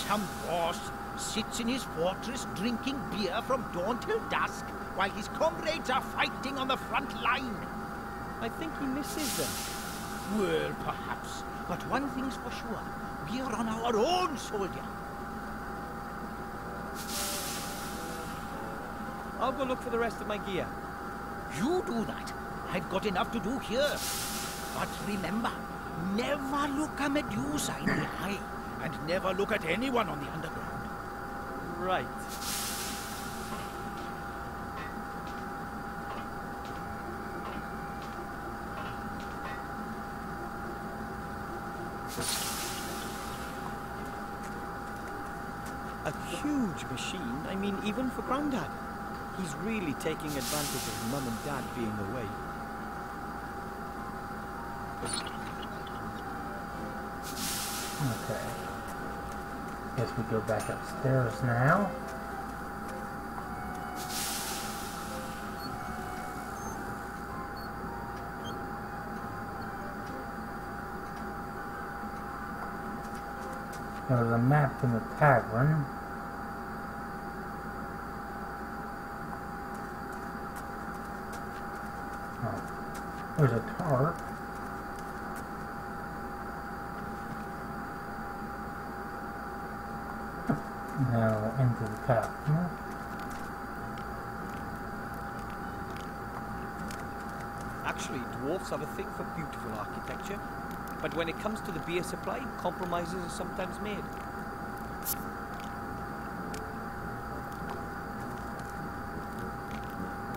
Some boss sits in his fortress drinking beer from dawn till dusk, while his comrades are fighting on the front line. I think he misses them. Well, perhaps. But one thing's for sure. We're on our own, soldier. I'll go look for the rest of my gear. You do that. I've got enough to do here. But remember, never look a Medusa in the eye. And never look at anyone on the underground. Right. A huge machine. I mean, even for Grandad. He's really taking advantage of Mum and Dad being away. Okay. Guess we go back upstairs now. There's a map in the tavern. Oh, there's a tarp. Now into the tavern. Actually, dwarfs have a thing for beautiful architecture. But when it comes to the beer supply, compromises are sometimes made.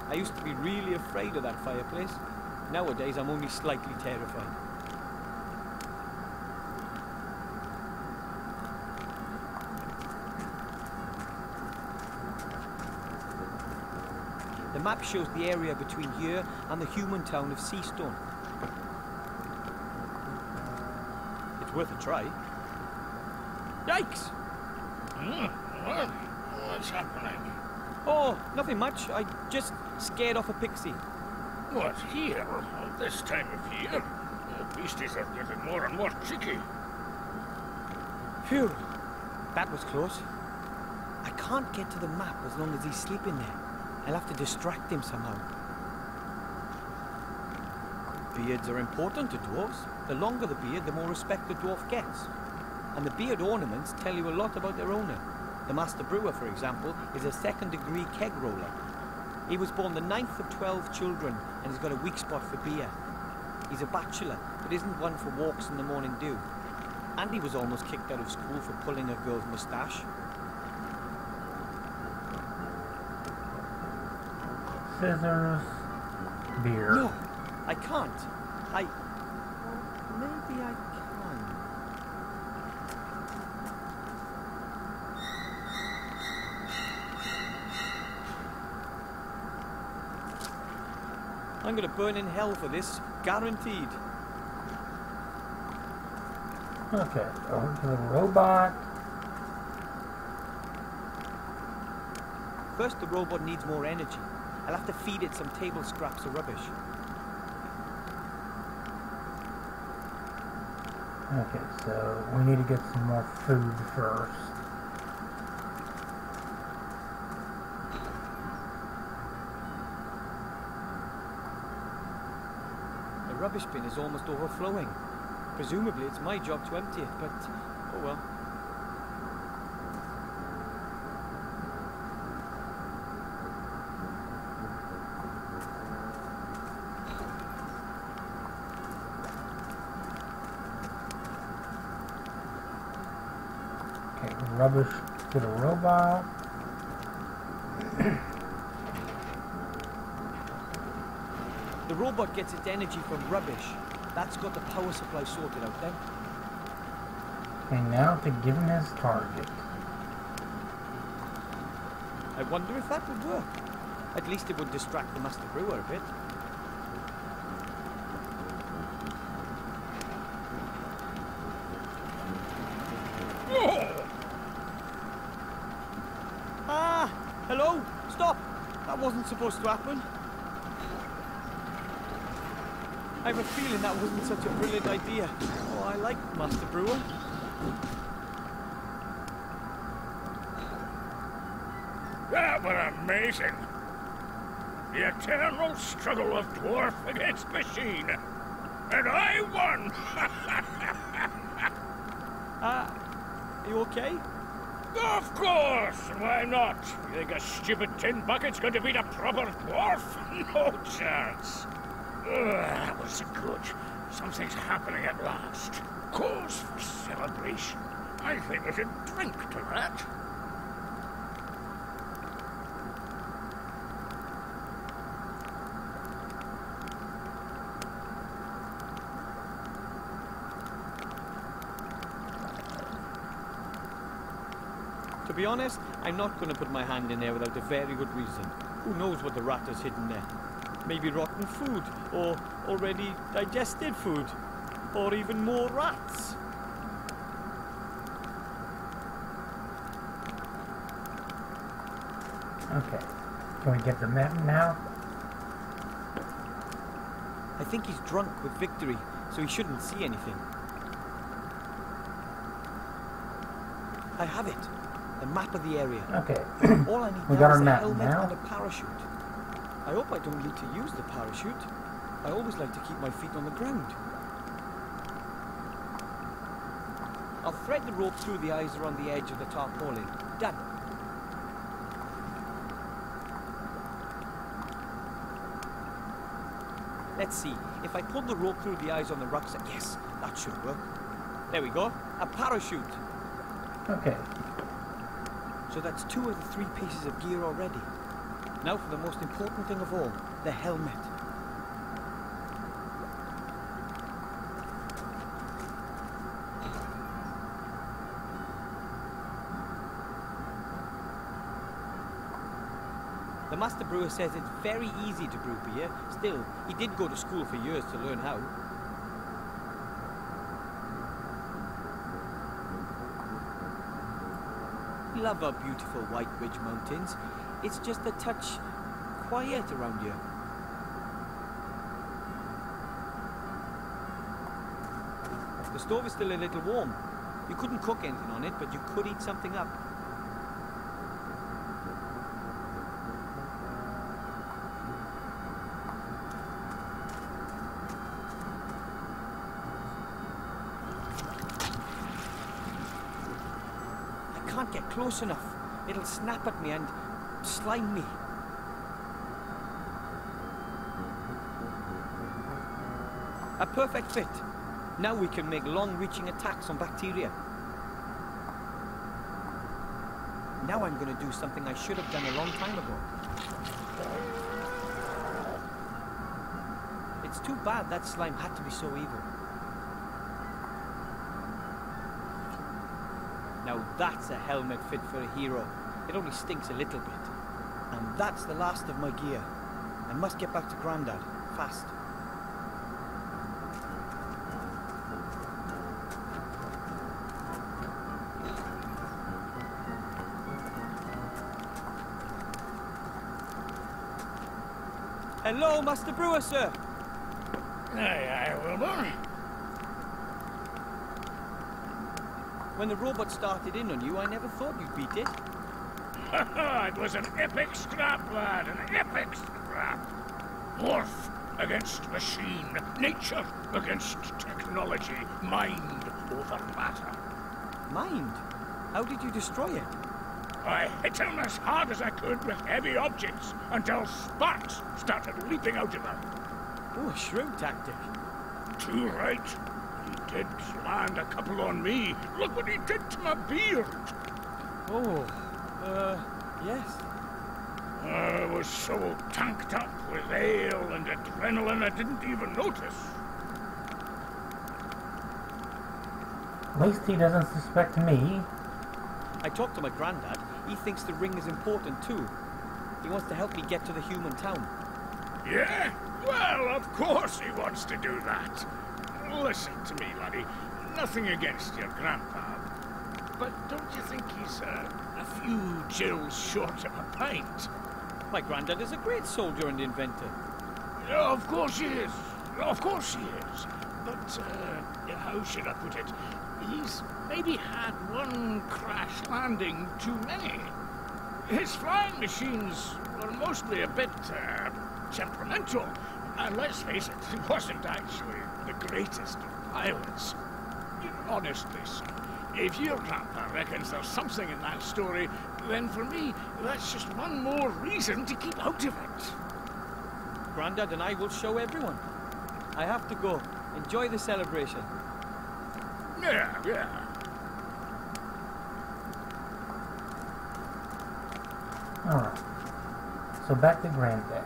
I used to be really afraid of that fireplace. Nowadays, I'm only slightly terrified. The map shows the area between here and the human town of Seastone. It's worth a try. Yikes! What? What's happening? Oh, nothing much. I just scared off a pixie. What, here? This time of year? The beasties are getting more and more cheeky. Phew, that was close. I can't get to the map as long as he's sleeping there. I'll have to distract him somehow. Beards are important to dwarves. The longer the beard, the more respect the dwarf gets. And the beard ornaments tell you a lot about their owner. The Master Brewer, for example, is a second-degree keg roller. He was born the 9th of 12 children, and he's got a weak spot for beer. He's a bachelor, but isn't one for walks in the morning dew. And he was almost kicked out of school for pulling a girl's moustache. Scissors. Beer. No, I can't. Well, maybe I can. I'm gonna burn in hell for this, guaranteed. Okay, over to the robot. First, the robot needs more energy. I'll have to feed it some table scraps of rubbish. Okay, so we need to get some more food first. The rubbish bin is almost overflowing. Presumably it's my job to empty it, but oh well. Okay, rubbish to the robot. The robot gets its energy from rubbish. That's got the power supply sorted out then. Okay, now to give him his target. I wonder if that would work. At least it would distract the Master Brewer a bit. Ah! Hello? Stop! That wasn't supposed to happen. I have a feeling that wasn't such a brilliant idea. Oh, I like Master Brewer. That was amazing. The eternal struggle of dwarf against machine. And I won! Are you okay? Of course! Why not? You think a stupid tin bucket's going to beat a proper dwarf? No chance. That was good. Something's happening at last. Cause for celebration. I think we should drink to that. To be honest, I'm not going to put my hand in there without a very good reason. Who knows what the rat has hidden there? Maybe rotten food, or already digested food, or even more rats. Okay, can we get the map now? I think he's drunk with victory, so he shouldn't see anything. I have it. The map of the area. Okay, All I need we now got is our a map helmet now. and a parachute. I hope I don't need to use the parachute. I always like to keep my feet on the ground. I'll thread the rope through the eyes around the edge of the tarpaulin. Done. Let's see. If I pull the rope through the eyes on the rucksack, yes, that should work. There we go. A parachute. Okay, So that's 2 of the 3 pieces of gear already. Now for the most important thing of all, the helmet. The The master brewer says it's very easy to brew beer. Still, he did go to school for years to learn how. Love our beautiful White Ridge Mountains. It's just a touch quiet around here. The stove is still a little warm. You couldn't cook anything on it, but you could eat something up. I can't get close enough. It'll snap at me and slime me. A perfect fit. Now we can make long-reaching attacks on bacteria. Now I'm going to do something I should have done a long time ago. It's too bad that slime had to be so evil. Now that's a helmet fit for a hero. It only stinks a little bit. And that's the last of my gear. I must get back to Grandad, fast. Hello, Master Brewer, sir. Aye, aye, Wilbur. When the robot started in on you, I never thought you'd beat it. It was an epic scrap, lad, an epic scrap. Morph against machine, nature against technology, mind over matter. Mind? How did you destroy it? I hit him as hard as I could with heavy objects until sparks started leaping out of them. Oh, a shrewd tactic. Too right. He did land a couple on me. Look what he did to my beard. Oh, yes. I was so tanked up with ale and adrenaline I didn't even notice. At least he doesn't suspect me. I talked to my granddad. He thinks the ring is important too. He wants to help me get to the human town. Yeah? Well, of course he wants to do that. Listen to me, laddie. Nothing against your grandpa. But don't you think he's a few gills short of a pint? My granddad is a great soldier and inventor. Of course he is. Of course he is. But, how should I put it? He's maybe had one crash landing too many. His flying machines were mostly a bit, temperamental. And let's face it, he wasn't actually the greatest of pilots. Honestly, son, if your grandpa reckons there's something in that story, then for me, that's just one more reason to keep out of it. Grandad and I will show everyone. I have to go. Enjoy the celebration. Yeah, yeah. Alright. So back to Granddad.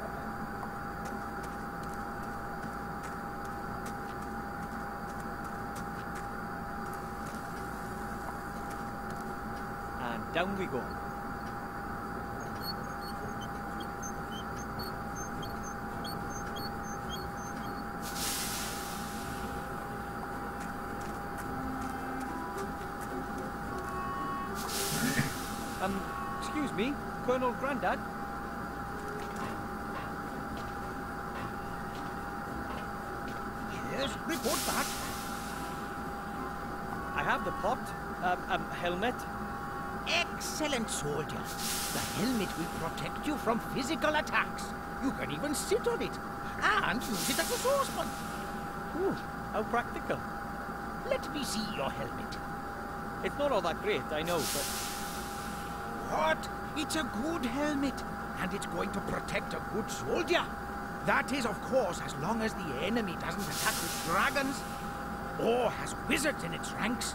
And down we go. Excuse me, Colonel Grandad? Yes, report back. I have the pot, helmet. Excellent, soldier. The helmet will protect you from physical attacks. You can even sit on it and use it as a saucepan. Ooh, how practical. Let me see your helmet. It's not all that great, I know, but... What? It's a good helmet, and it's going to protect a good soldier. That is, of course, as long as the enemy doesn't attack with dragons, or has wizards in its ranks,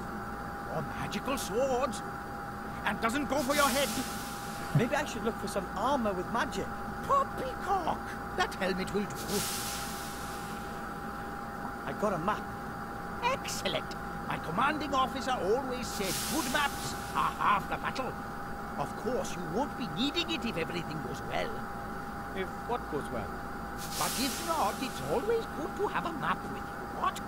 or magical swords, and doesn't go for your head. Maybe I should look for some armor with magic. Poppycock! That helmet will do. I got a map. Excellent. My commanding officer always said good maps are half the battle. Of course, you won't be needing it if everything goes well. If what goes well? But if not, it's always good to have a map with you. What?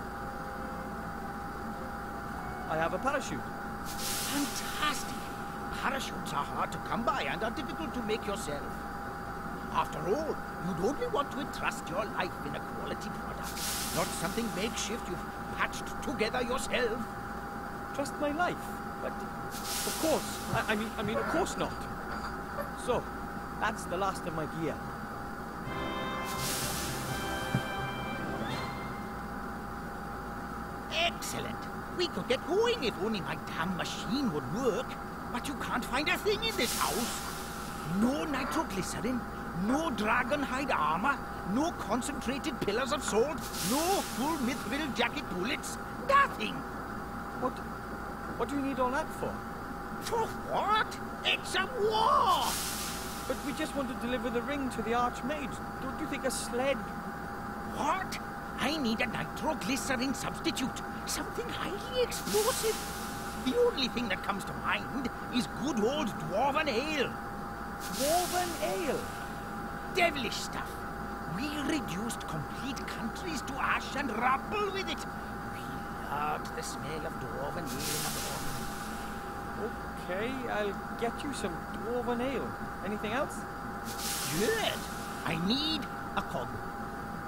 I have a parachute. Fantastic. Parachutes are hard to come by and are difficult to make yourself. After all, you'd only want to entrust your life in a quality product, not something makeshift you've patched together yourself. Trust my life? But of course. I mean, of course not. So, that's the last of my gear. Excellent. We could get going if only my damn machine would work. But you can't find a thing in this house. No nitroglycerin, no dragon hide armor, no concentrated pillars of salt, no full mithril jacket bullets. Nothing. What do you need all that for? For what? It's a war! But we just want to deliver the ring to the Archmage. Don't you think a sled... What? I need a nitroglycerin substitute. Something highly explosive. The only thing that comes to mind is good old dwarven ale. Dwarven ale? Devilish stuff. We reduced complete countries to ash and rubble with it. We loved the smell of dwarven ale in the morning. Okay, I'll get you some dwarven ale. Anything else? Good. I need a cog.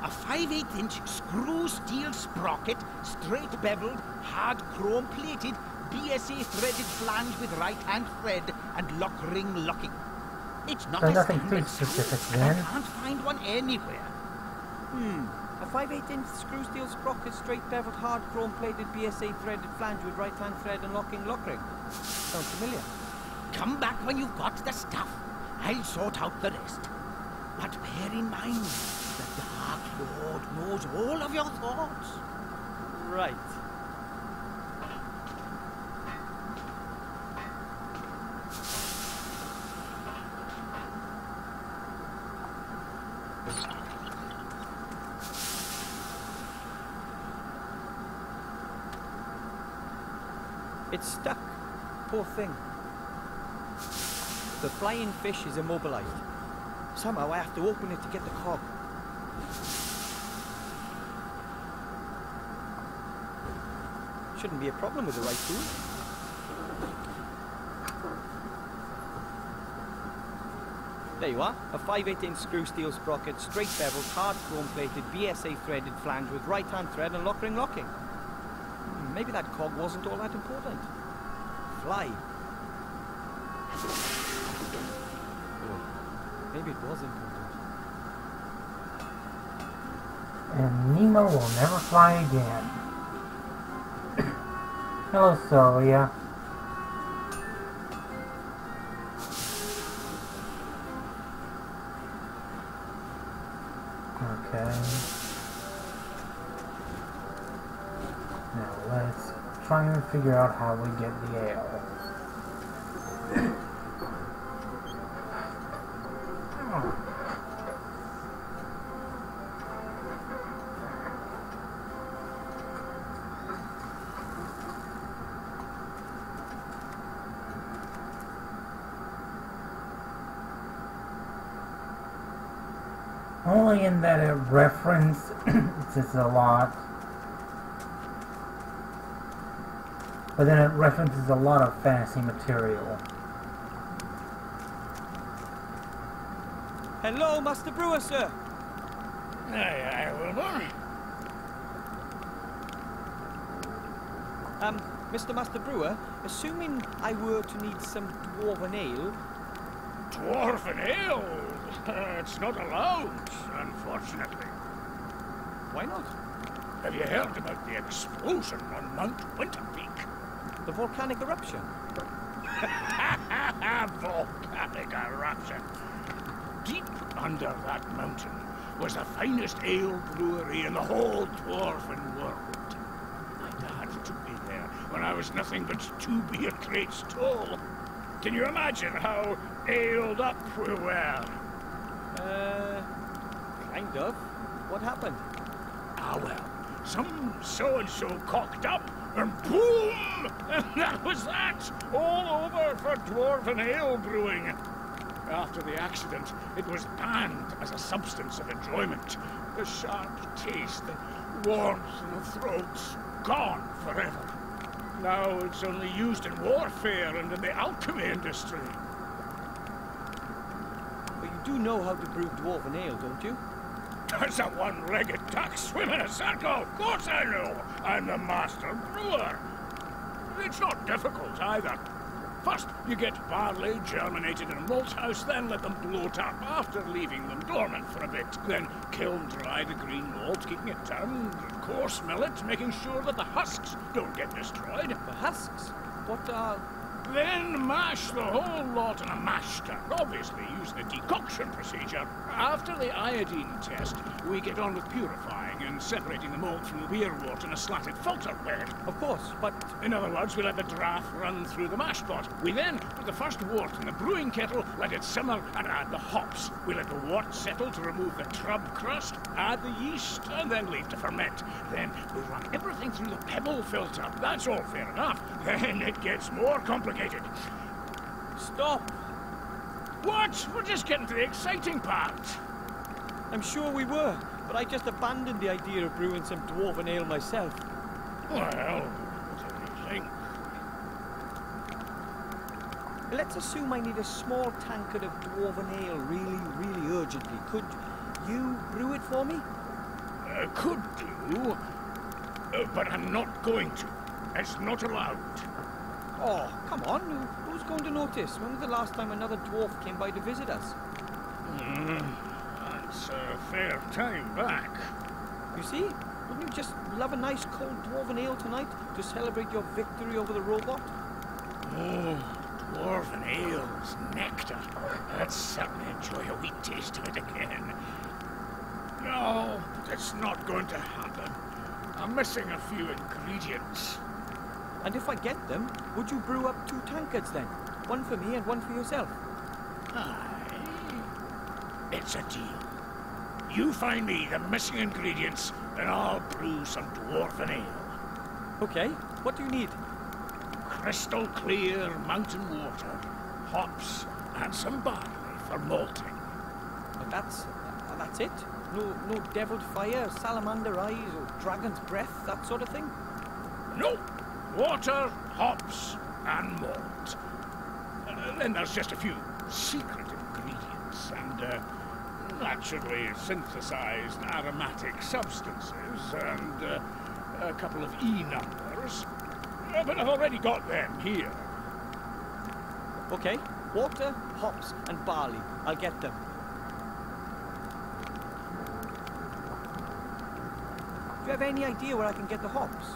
A 5/8-inch screw steel sprocket, straight beveled, hard chrome plated, BSA threaded flange with right-hand thread and lock ring locking. It's not So a nothing standard too screw. specific I then. can't find one anywhere. A 5/8-inch screw steel sprocket, straight beveled, hard chrome plated, BSA threaded flange with right-hand thread and locking lock ring. Sounds familiar. Come back when you've got the stuff. I'll sort out the rest. But bear in mind, the Dark Lord knows all of your thoughts. Right. It's stuck. Poor thing. The flying fish is immobilized. Somehow I have to open it to get the cog. Shouldn't be a problem with the right tool. There you are. A 5/8-inch screw steel sprocket, straight beveled, hard chrome plated, BSA threaded flange with right hand thread and lock ring locking. Maybe that cog wasn't all that important. Fly. Oh, maybe it was important. And Nemo will never fly again. Hello, Sylvia. Okay. Now let's try and figure out how we get the ale. Only in that it reference it's a lot. But then it references a lot of fantasy material. Hello, Master Brewer, sir. Aye, Wilbur. Mr. Master Brewer, assuming I were to need some dwarven ale... Dwarven ale? It's not allowed, unfortunately. Why not? Have you heard about the explosion on Mount Winterpeak? The volcanic eruption? Volcanic eruption. Deep under that mountain was the finest ale brewery in the whole dwarven world. My dad took me there when I was nothing but 2 beer crates tall. Can you imagine how aled up we were? Kind of. What happened? Ah, well, some so-and-so cocked up, and boom! And that was that! All over for dwarven ale brewing. After the accident, it was banned as a substance of enjoyment. The sharp taste, the warmth in the throats, gone forever. Now it's only used in warfare and in the alchemy industry. But you do know how to brew dwarven ale, don't you? As a one-legged duck swim in a circle, of course I know. I'm the master brewer. It's not difficult either. First, you get barley germinated in a malt house, then let them bloat up after leaving them dormant for a bit. Then kiln dry the green malt, keeping it down, coarse mill it, making sure that the husks don't get destroyed. The husks? What are... Then mash the whole lot in a mash tun, obviously using the decoction procedure. After the iodine test, we get on with purifying and separating the malt from the beer wort in a slatted filter bed. Of course, but... In other words, we let the draft run through the mash pot. We then put the first wort in the brewing kettle, let it simmer, and add the hops. We let the wort settle to remove the trub crust, add the yeast, and then leave to ferment. Then we run everything through the pebble filter. That's all fair enough. Then it gets more complicated. Stop! What? We're just getting to the exciting part. I'm sure we were, but I just abandoned the idea of brewing some dwarven ale myself. Well, what do you think? Let's assume I need a small tankard of dwarven ale really urgently. Could you brew it for me? Could do, but I'm not going to. It's not allowed. Oh, come on. Who's going to notice? When was the last time another dwarf came by to visit us? That's a fair time back. You see? Wouldn't you just love a nice cold dwarven ale tonight to celebrate your victory over the robot? Oh, dwarven ale's nectar. I'd certainly enjoy a wee taste of it again. No, it's not going to happen. I'm missing a few ingredients. And if I get them, would you brew up 2 tankards then? One for me and one for yourself. Aye. It's a deal. You find me the missing ingredients, and I'll brew some dwarven ale. Okay, what do you need? Crystal clear mountain water, hops, and some barley for malting. And that's it? No deviled fire, salamander eyes, or dragon's breath, that sort of thing? No. Water, hops, and malt. Then there's just a few secret ingredients and naturally synthesized aromatic substances and a couple of E numbers. But I've already got them here. Okay, water, hops, and barley. I'll get them. Do you have any idea where I can get the hops?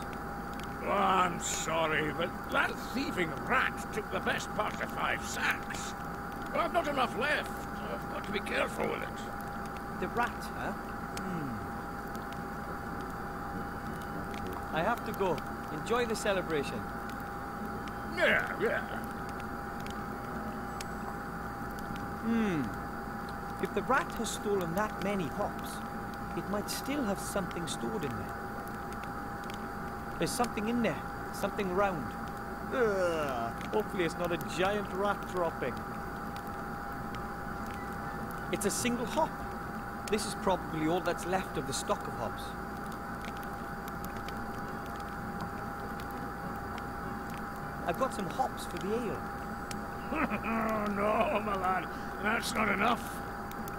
Oh, I'm sorry, but that thieving rat took the best part of 5 sacks. I've not enough left. I've got to be careful with it. The rat, huh? I have to go. Enjoy the celebration. Yeah. If the rat has stolen that many hops, it might still have something stored in there. There's something in there. Something round. Hopefully it's not a giant rat dropping. It's a single hop. This is probably all that's left of the stock of hops. I've got some hops for the ale. Oh, no, my lad. That's not enough.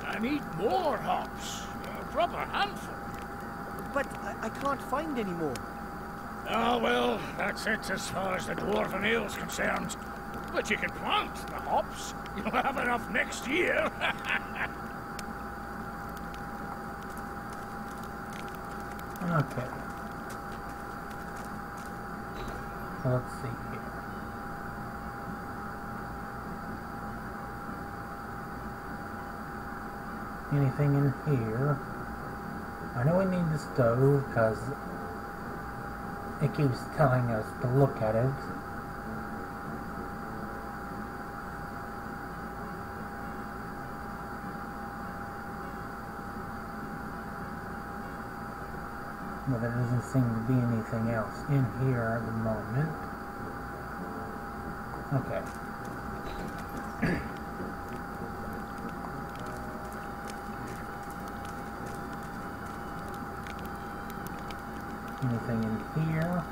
I need more hops. A proper handful. But I can't find any more. Oh, well, that's it as far as the dwarven ale's concerned. But you can plant the hops. You'll have enough next year. Okay. Let's see here. Anything in here? I know we need the stove because it keeps telling us to look at it. But there doesn't seem to be anything else in here at the moment. Okay. Anything in here?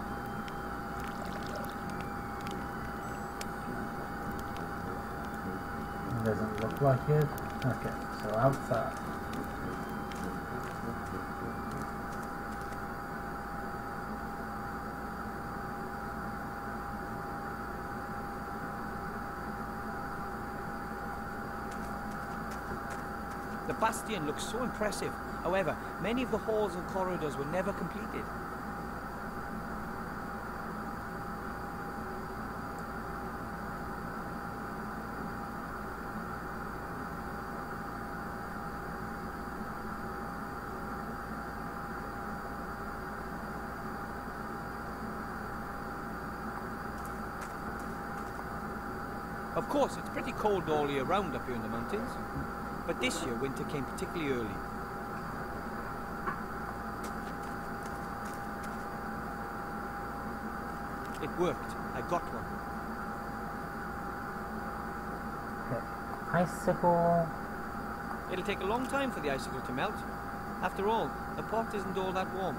Doesn't look like it. Okay, so outside. The bastion looks so impressive. However, many of the halls and corridors were never completed. Of course, it's pretty cold all year round up here in the mountains. But this year, winter came particularly early. It worked. I got one. Okay. Icicle. It'll take a long time for the icicle to melt. After all, the pot isn't all that warm.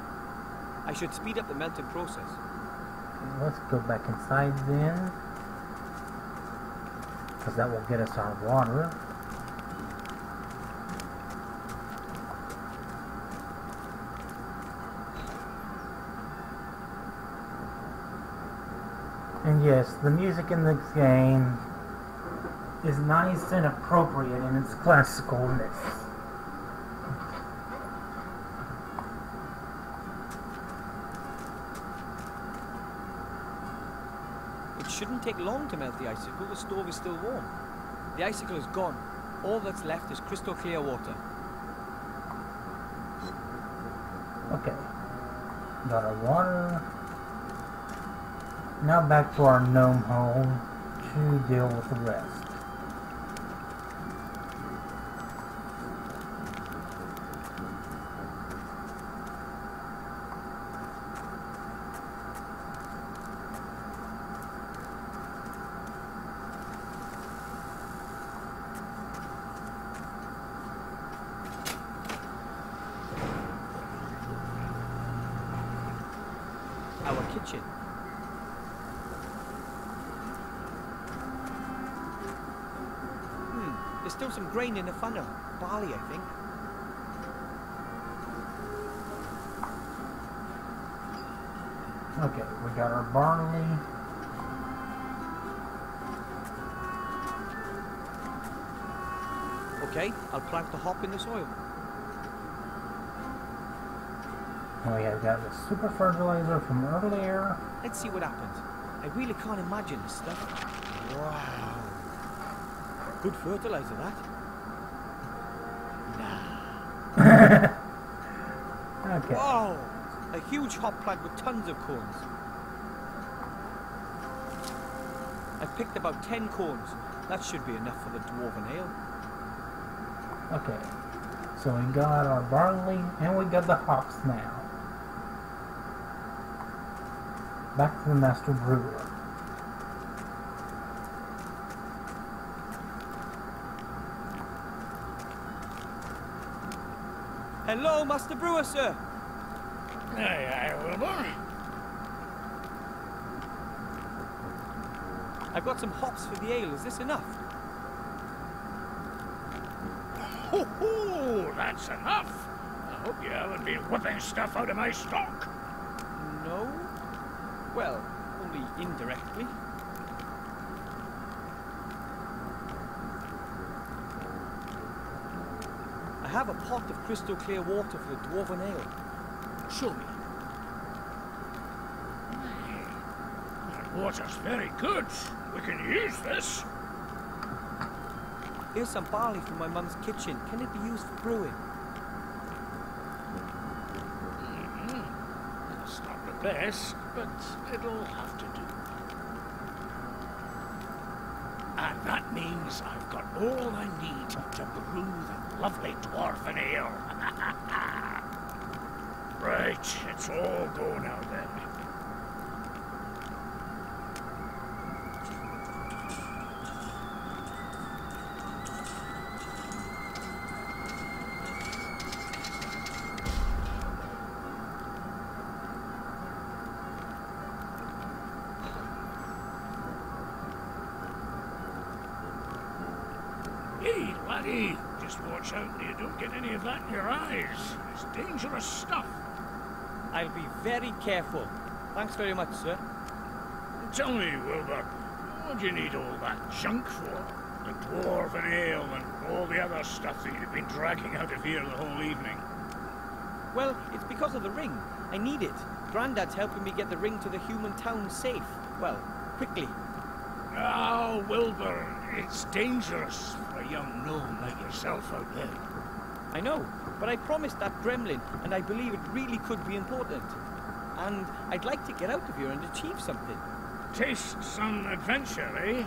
I should speed up the melting process. Let's go back inside then. Because that will get us our water. And yes, the music in this game is nice and appropriate in its classicalness. It shouldn't take long to melt the icicle. The stove is still warm. The icicle is gone. All that's left is crystal clear water. Okay. Got our water. Now back to our gnome home to deal with the rest. Our kitchen. There's still some grain in the funnel. Barley, I think. Okay, we got our barley. Okay, I'll plant the hop in the soil. And we have got the super fertilizer from earlier. Let's see what happens. I really can't imagine this stuff. Wow. Good fertilizer, that. Okay. Wow! A huge hop plant with tons of cones. I've picked about 10 cones. That should be enough for the dwarven ale. Okay. So we got our barley and we got the hops now. Back to the master brewer. Hello, Master Brewer, sir. Aye, aye, Wilbur. I've got some hops for the ale. Is this enough? Ho ho, that's enough. I hope you haven't been whipping stuff out of my stock. No. Well, only indirectly. I have a pot of crystal clear water for the dwarven ale. Show me. That water's very good. We can use this. Here's some barley from my mum's kitchen. Can it be used for brewing? It's not the best, but it'll have to do. And that means I've got all I need to brew the lovely dwarven ale. Right, it's all go now then. steady. Just watch out that you don't get any of that in your eyes. It's dangerous stuff. I'll be very careful. Thanks very much, sir. Tell me, Wilbur, what do you need all that junk for? The dwarven ale and all the other stuff that you've been dragging out of here the whole evening. Well, it's because of the ring. I need it. Grandad's helping me get the ring to the human town safe. Well, quickly. Oh, Wilbur, it's dangerous for a young gnome like yourself out there. I know, but I promised that gremlin, and I believe it really could be important. And I'd like to get out of here and achieve something. Taste some adventure, eh?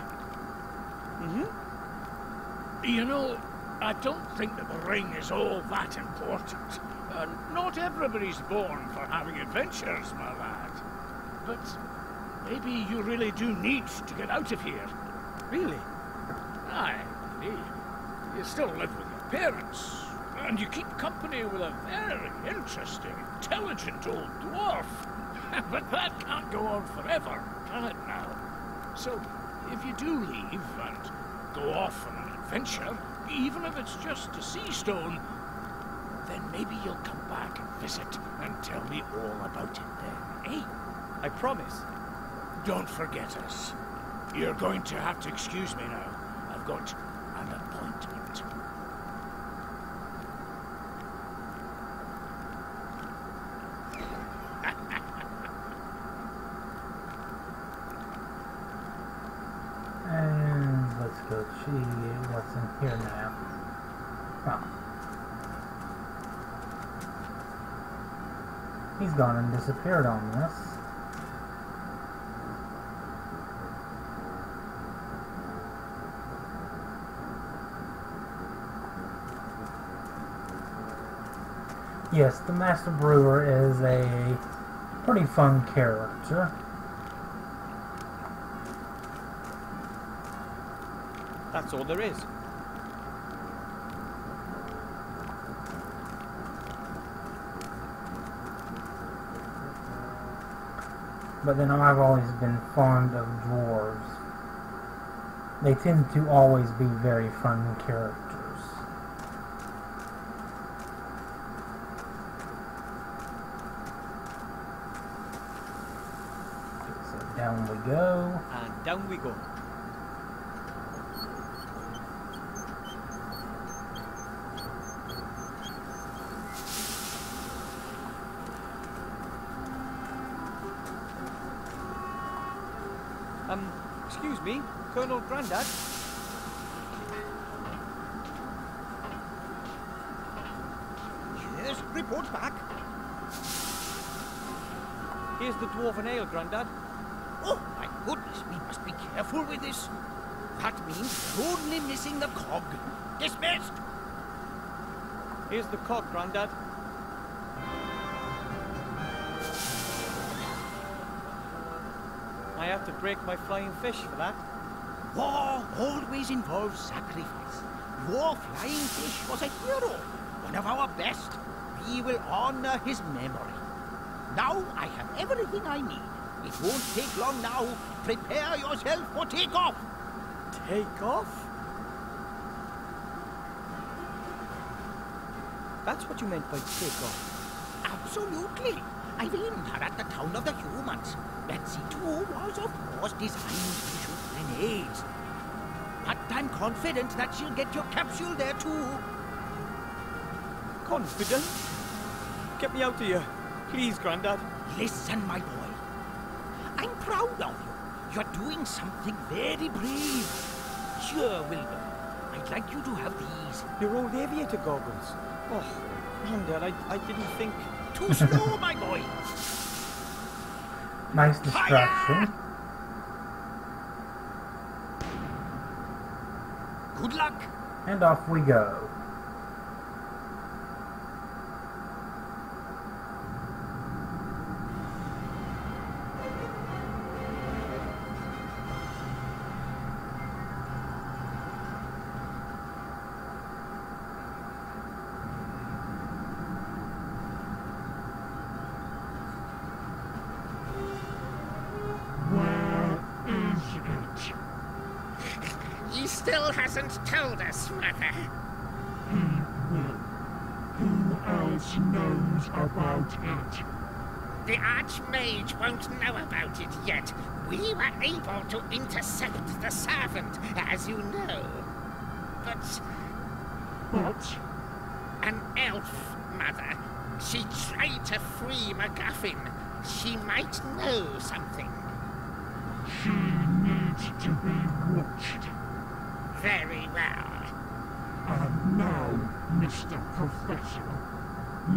Mm-hmm. You know, I don't think that the ring is all that important. Not everybody's born for having adventures, my lad. But maybe you really do need to get out of here. Really? Aye, indeed. You still live with your parents, and you keep company with a very interesting, intelligent old dwarf. But that can't go on forever, can it now? So, if you do leave and go off on an adventure, even if it's just a sea stone, then maybe you'll come back and visit and tell me all about it then, eh? I promise. Don't forget us. You're going to have to excuse me now. I've got an appointment. And let's go see what's in here now. Oh. He's gone and disappeared on this. Yes, the Master Brewer is a pretty fun character. That's all there is. But then I've always been fond of dwarves. They tend to always be very fun characters. So down we go. And down we go. Excuse me, Colonel Grandad? Yes, report back. Here's the dwarven ale, Grandad. Oh, my goodness, we must be careful with this. That means we're only missing the cog. Dismissed! Here's the cog, Grandad. I have to break my flying fish for that. War always involves sacrifice. Your flying fish was a hero, one of our best. We will honor his memory. Now I have everything I need. It won't take long now. Prepare yourself for takeoff. Take off? That's what you meant by take off. Absolutely. I've aimed her at the town of the humans. Betsy, too, was of course designed to shoot grenades. But I'm confident that she'll get your capsule there too. Confident? Get me out of here. Please, Grandad. Listen, my boy. I'm proud of you. You're doing something very brave. Sure, Wilbur. I'd like you to have these. Your old aviator goggles. Oh, Grandad, I didn't think... Too slow, my boy. Nice distraction. Good luck. And off we go. He still hasn't told us, Mother. else knows about it. The Archmage won't know about it yet. We were able to intercept the servant, as you know. But But an elf, Mother. She tried to free MacGuffin. She might know something. she needs to be watched. Very well. And now, Mr. Professor,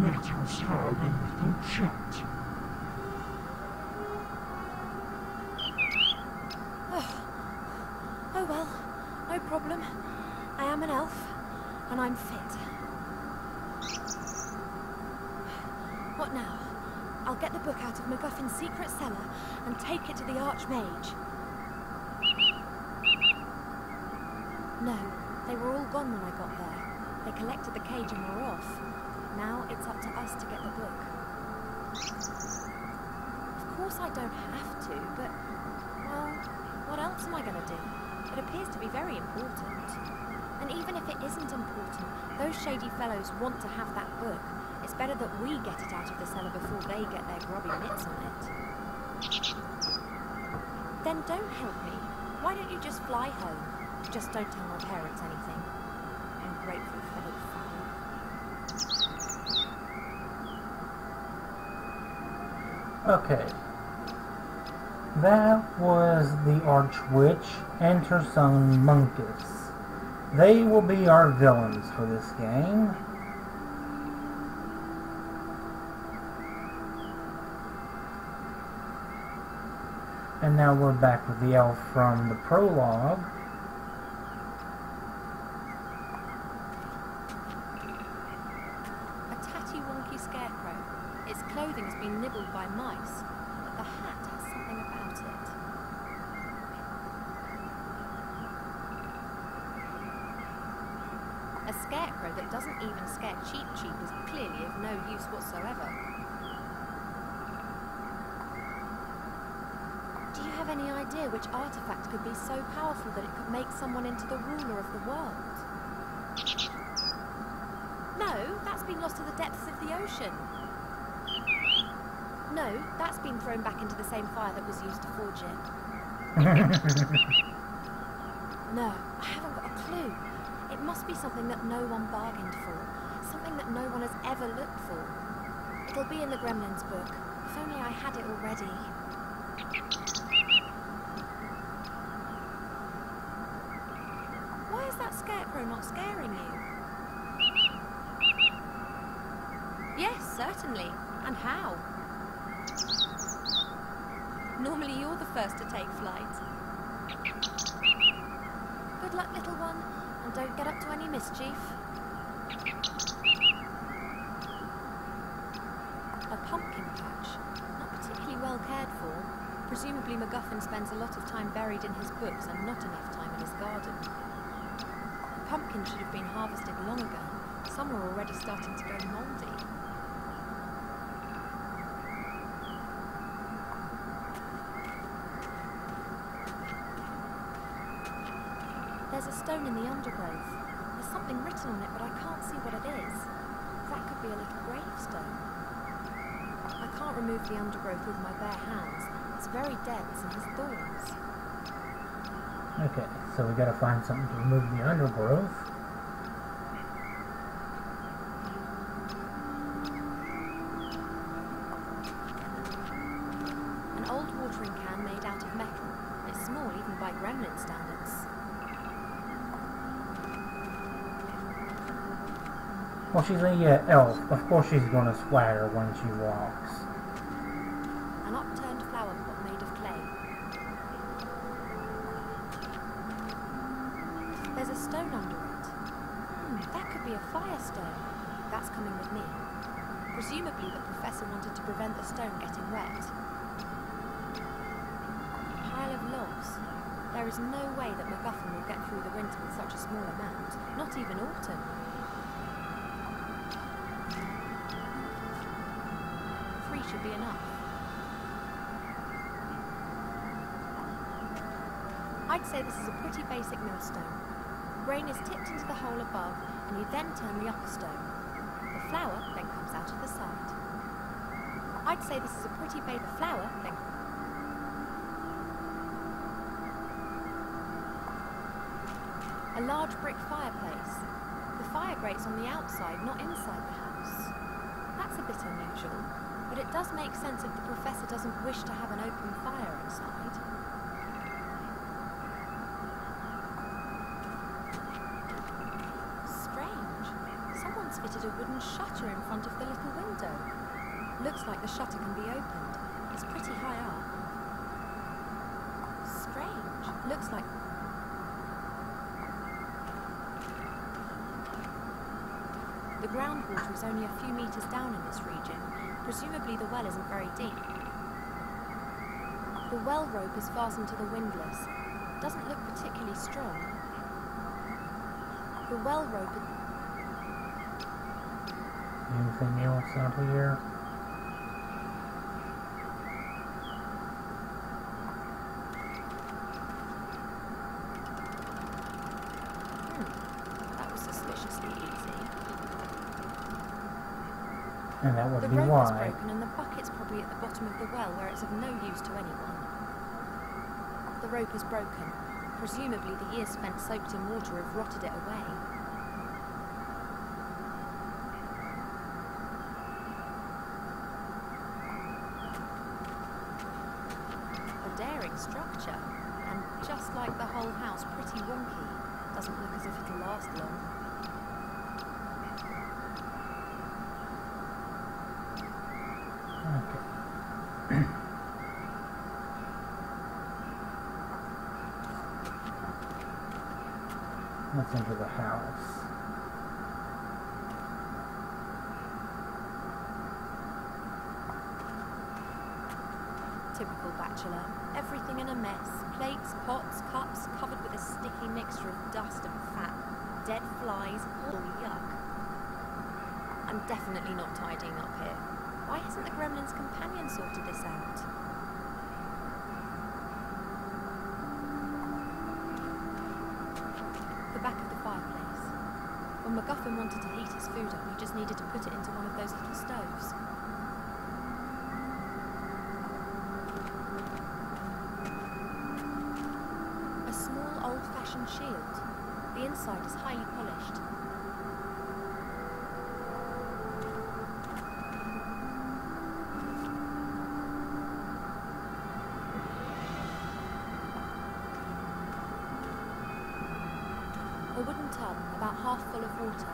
let us have a little chat. Oh well, no problem. I am an elf, and I'm fit. What now? I'll get the book out of MacGuffin's secret cellar and take it to the Archmage. No, they were all gone when I got there. They collected the cage and were off. Now it's up to us to get the book. Of course I don't have to, but, well, what else am I going to do? It appears to be very important. And even if it isn't important, those shady fellows want to have that book. It's better that we get it out of the cellar before they get their grubby mitts on it. Then don't help me. Why don't you just fly home? Just don't tell my parents anything. Ungrateful fellow fowl. Okay. That was the Archwitch and her son Munkus. They will be our villains for this game. And now we're back with the elf from the prologue. A tatty wonky scarecrow. Its clothing has been nibbled by mice, but the hat has something about it. A scarecrow that doesn't even scare Cheap Cheap is clearly of no use whatsoever. Do you have any idea which artifact could be so powerful that it could make someone into the ruler of the world? No, that's been lost to the depths of the ocean. No, that's been thrown back into the same fire that was used to forge it. No, I haven't got a clue. It must be something that no one bargained for. Something that no one has ever looked for. It'll be in the Gremlins book. If only I had it already. Why is that scarecrow not scaring you? Yes, certainly. And how? Normally you're the first to take flight. Good luck, little one, and don't get up to any mischief. A pumpkin patch. Not particularly well cared for. Presumably MacGuffin spends a lot of time buried in his books and not enough time in his garden. The pumpkin should have been harvested long ago. Some are already starting to go mouldy. There's a stone in the undergrowth. There's something written on it, but I can't see what it is. That could be a little gravestone. I can't remove the undergrowth with my bare hands. It's very dense and has thorns. Okay, so we gotta find something to remove the undergrowth. An old watering can made out of metal. It's small even by gremlin standards. Well, she's a elf. Of course she's gonna swagger when she walks. An upturned flower pot made of clay. There's a stone under it. That could be a firestone. That's coming with me. Presumably the professor wanted to prevent the stone getting wet. A pile of logs. There is no way that MacGuffin will get through the winter with such a small amount. Not even autumn. 3 should be enough. I'd say this is a pretty basic millstone. The grain is tipped into the hole above, and you then turn the upper stone. The flour then comes out I'd say this is a pretty baby flower. A large brick fireplace. The fire grates on the outside, not inside the house. That's a bit unusual, but it does make sense if the professor doesn't wish to have an open fire inside. Strange. Someone's fitted a wooden shutter in front of the little window. Looks like the shutter can be opened. It's pretty high up. Strange. Looks like... The groundwater is only a few meters down in this region. Presumably the well isn't very deep. The well rope is fastened to the windlass. Doesn't look particularly strong. The well rope... Anything else out here? That was suspiciously easy. And that would The be rope why. is broken and the bucket's probably at the bottom of the well where it's of no use to anyone. The rope is broken. Presumably the years spent soaked in water have rotted it away. A daring structure, and just like the whole house, pretty wonky. Doesn't look as if it'll last long. Okay. Let's enter the house. Typical bachelor. Everything in a mess. Plates, pots, cups, covered with a sticky mixture of dust and fat. Dead flies. Oh, yuck. I'm definitely not tidying up here. Why hasn't the gremlin's companion sorted this out? The back of the fireplace. When MacGuffin wanted to heat his food up, he just needed to put it into one of those little stoves. A small old-fashioned shield. The inside is highly polished. A wooden tub, about half full of water.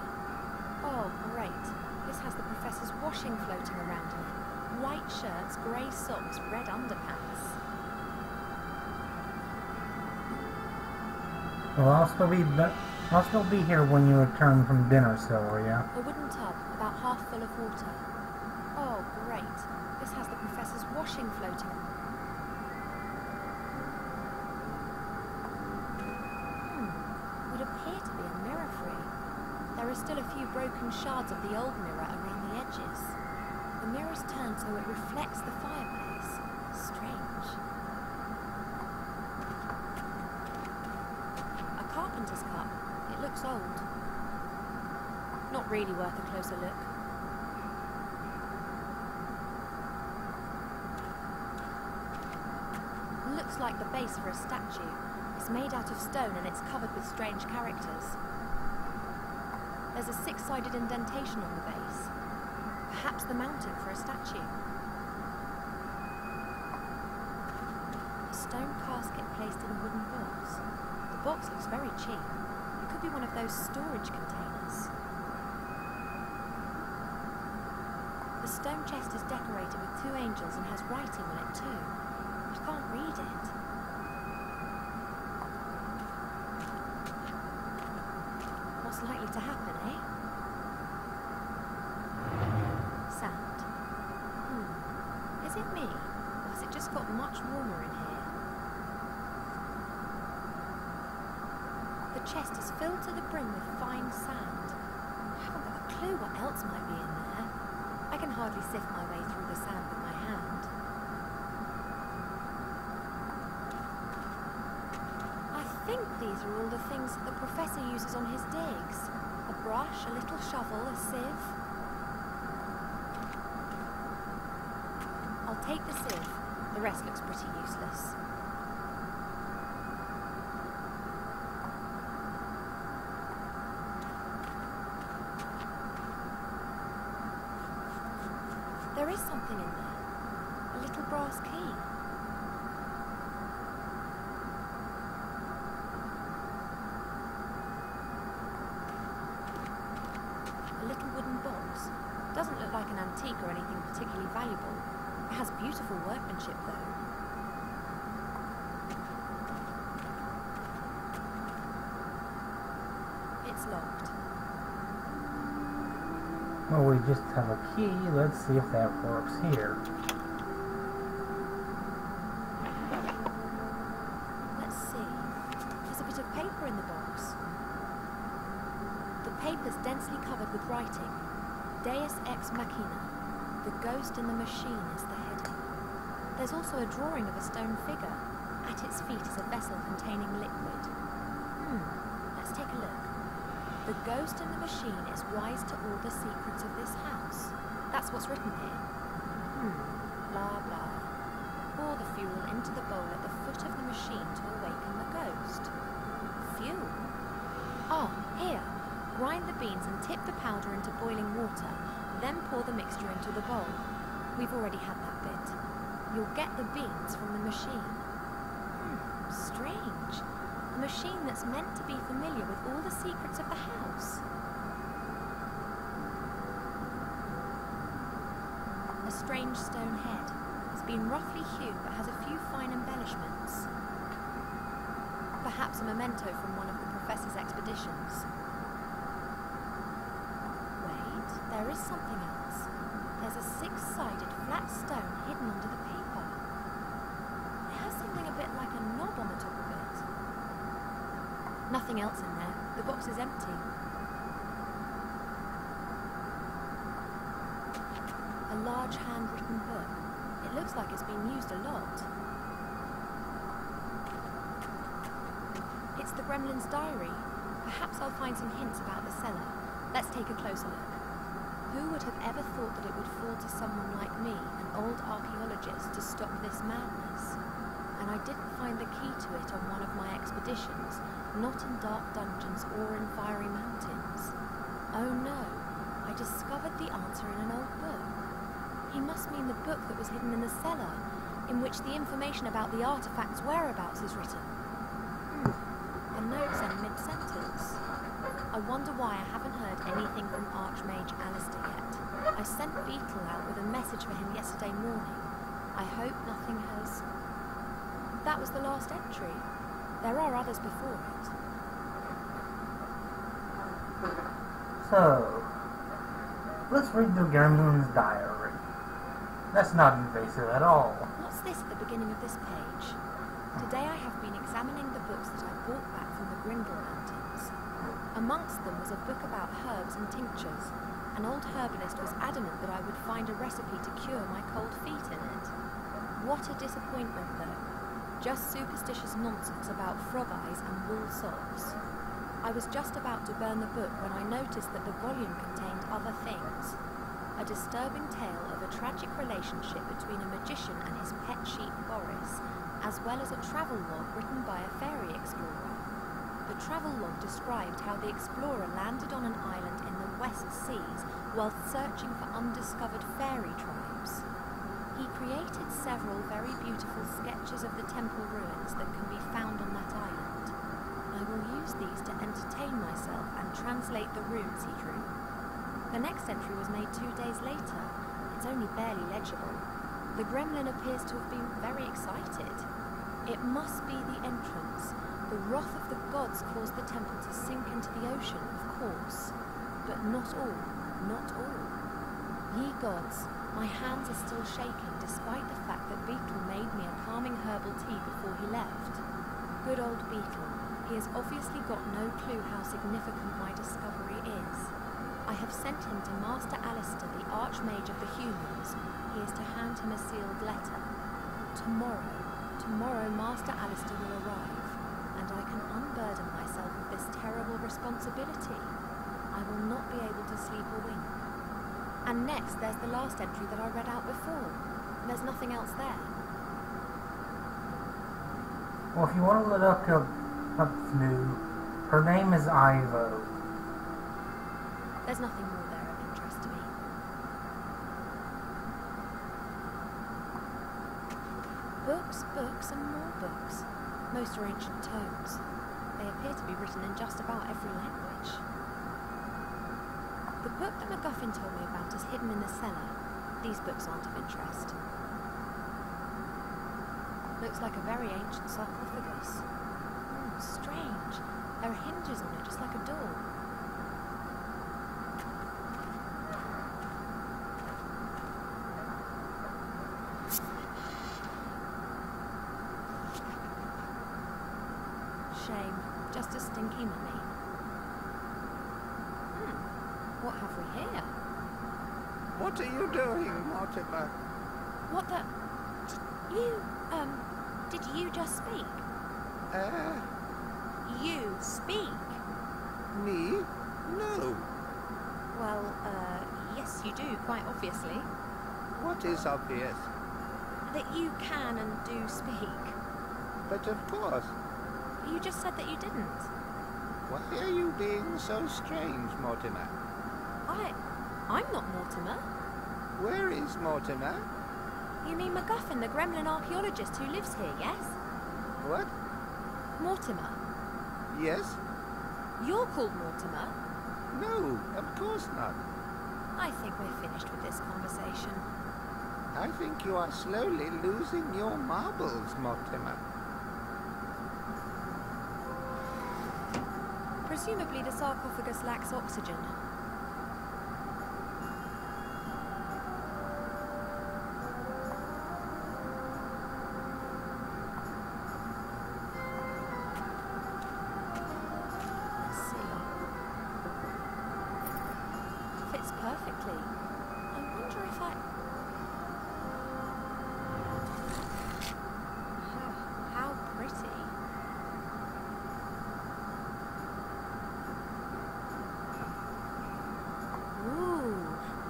Oh, great. This has the professor's washing floating around in it. White shirts, grey socks, red underpants. Well, I'll still be here when you return from dinner, Sylvia. A wooden tub, about half full of water. Oh, great. This has the professor's washing floating. Would appear to be a mirror frame. There are still a few broken shards of the old mirror around the edges. The mirror's turned so it reflects the fireplace. Strange. A carpenter's cup. It looks old. Not really worth a closer look. Looks like the base for a statue. It's made out of stone and it's covered with strange characters. There's a six-sided indentation on the base. Perhaps the mounting for a statue. A stone casket placed in a wooden box. The box looks very cheap. It could be one of those storage containers. The stone chest is decorated with two angels and has writing on it too. I can't read it. What's likely to happen, eh? Sound. Is it me? Or has it just got much warmer in here? The chest is filled to the brim with fine sand. I haven't got a clue what else might be in there. I can hardly sift my way through the sand with my hand. I think these are all the things that the professor uses on his digs. A brush, a little shovel, a sieve. Take the sieve. The rest looks pretty useless. There is something in there. A little brass key. A little wooden box. Doesn't look like an antique or anything particularly valuable. It has beautiful workmanship though. It's locked. Well, we just have a key. Let's see if that works here. Let's see. There's a bit of paper in the box. The paper's densely covered with writing. Deus ex machina. The ghost in the machine is the heading. There's also a drawing of a stone figure. At its feet is a vessel containing liquid. Let's take a look. The ghost in the machine is wise to all the secrets of this house. That's what's written here. Blah blah. Pour the fuel into the bowl at the foot of the machine to awaken the ghost. Fuel? Ah, here. Grind the beans and tip the powder into boiling water. Then pour the mixture into the bowl. We've already had that bit. You'll get the beans from the machine. Strange. A machine that's meant to be familiar with all the secrets of the house. A strange stone head. It's been roughly hewn but has a few fine embellishments. Perhaps a memento from one of the Professor's expeditions. Wait, there is something else. There's a six-sided flat stone hidden under the paper. It has something a bit like a knob on the top of it. Nothing else in there. The box is empty. A large handwritten book. It looks like it's been used a lot. It's the Gremlin's diary. Perhaps I'll find some hints about the cellar. Let's take a closer look. Who would have ever thought that it would fall to someone like me, an old archaeologist, to stop this madness? And I didn't find the key to it on one of my expeditions, not in dark dungeons or in fiery mountains. Oh no, I discovered the answer in an old book. He must mean the book that was hidden in the cellar, in which the information about the artifact's whereabouts is written. The notes end mid-sentence. I wonder why I haven't heard anything from Archmage Alistair yet. I sent Beetle out with a message for him yesterday morning. I hope nothing has... That was the last entry. There are others before it. So, let's read the Gremlin's diary. That's not invasive at all. What's this at the beginning of this page? Today I have been examining the books that I brought back from the Grindle Mountains. Amongst them was a book about herbs and tinctures. An old herbalist was adamant that I would find a recipe to cure my cold feet in it. What a disappointment, though. Just superstitious nonsense about frog eyes and wool socks. I was just about to burn the book when I noticed that the volume contained other things. A disturbing tale of a tragic relationship between a magician and his pet sheep Boris, as well as a travel log written by a fairy explorer. The travel log described how the explorer landed on an island in the West Seas while searching for undiscovered fairy tribes. He created several very beautiful sketches of the temple ruins that can be found on that island. I will use these to entertain myself and translate the runes he drew. The next entry was made 2 days later. It's only barely legible. The gremlin appears to have been very excited. It must be the entrance. The wrath of the gods caused the temple to sink into the ocean, of course. But not all, not all. Ye gods, my hands are still shaking despite the fact that Beetle made me a calming herbal tea before he left. Good old Beetle. He has obviously got no clue how significant my discovery is. I have sent him to Master Alistair, the Archmage of the Humans. He is to hand him a sealed letter. Tomorrow Master Alistair will arrive, and I can unburden myself of this terrible responsibility. I will not be able to sleep a wink. And next there's the last entry that I read out before. And there's nothing else there. Well, if you want to look up new, her name is Ivo. There's nothing more there of interest to me. Books, books, and more books. Most are ancient tomes. They appear to be written in just about every language. The book that MacGuffin told me about is hidden in the cellar. These books aren't of interest. Looks like a very ancient sarcophagus. Strange. There are hinges on it, just like a door. Shame. Just a stinky mummy. What have we here? What are you doing, Mortimer? What the... Did you just speak? You speak? Me? No. Well, yes you do, quite obviously. What is obvious? That you can and do speak. But of course. You just said that you didn't. Why are you being so strange, Mortimer? I'm not Mortimer. Where is Mortimer? You mean MacGuffin, the gremlin archaeologist who lives here, yes? What? Mortimer. Yes? You're called Mortimer? No, of course not. I think we're finished with this conversation. I think you are slowly losing your marbles, Mortimer. Presumably the sarcophagus lacks oxygen. Let's see. Fits perfectly. I wonder if How pretty.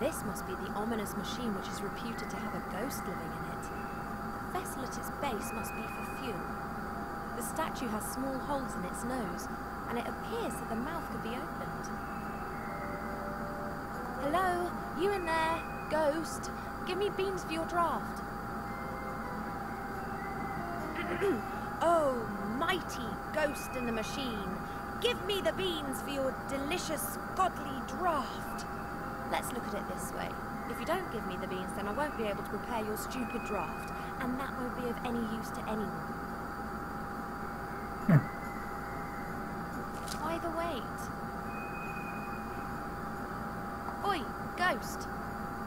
This must be the ominous machine which is reputed to have a ghost living in it. The vessel at its base must be for fuel. The statue has small holes in its nose, and it appears that the mouth could be opened. Hello? You in there? Ghost? Give me beans for your draft. Oh, mighty ghost in the machine, give me the beans for your delicious, godly draft. Let's look at it this way. If you don't give me the beans, then I won't be able to prepare your stupid draft, and that won't be of any use to anyone. Why the wait? Oi, ghost!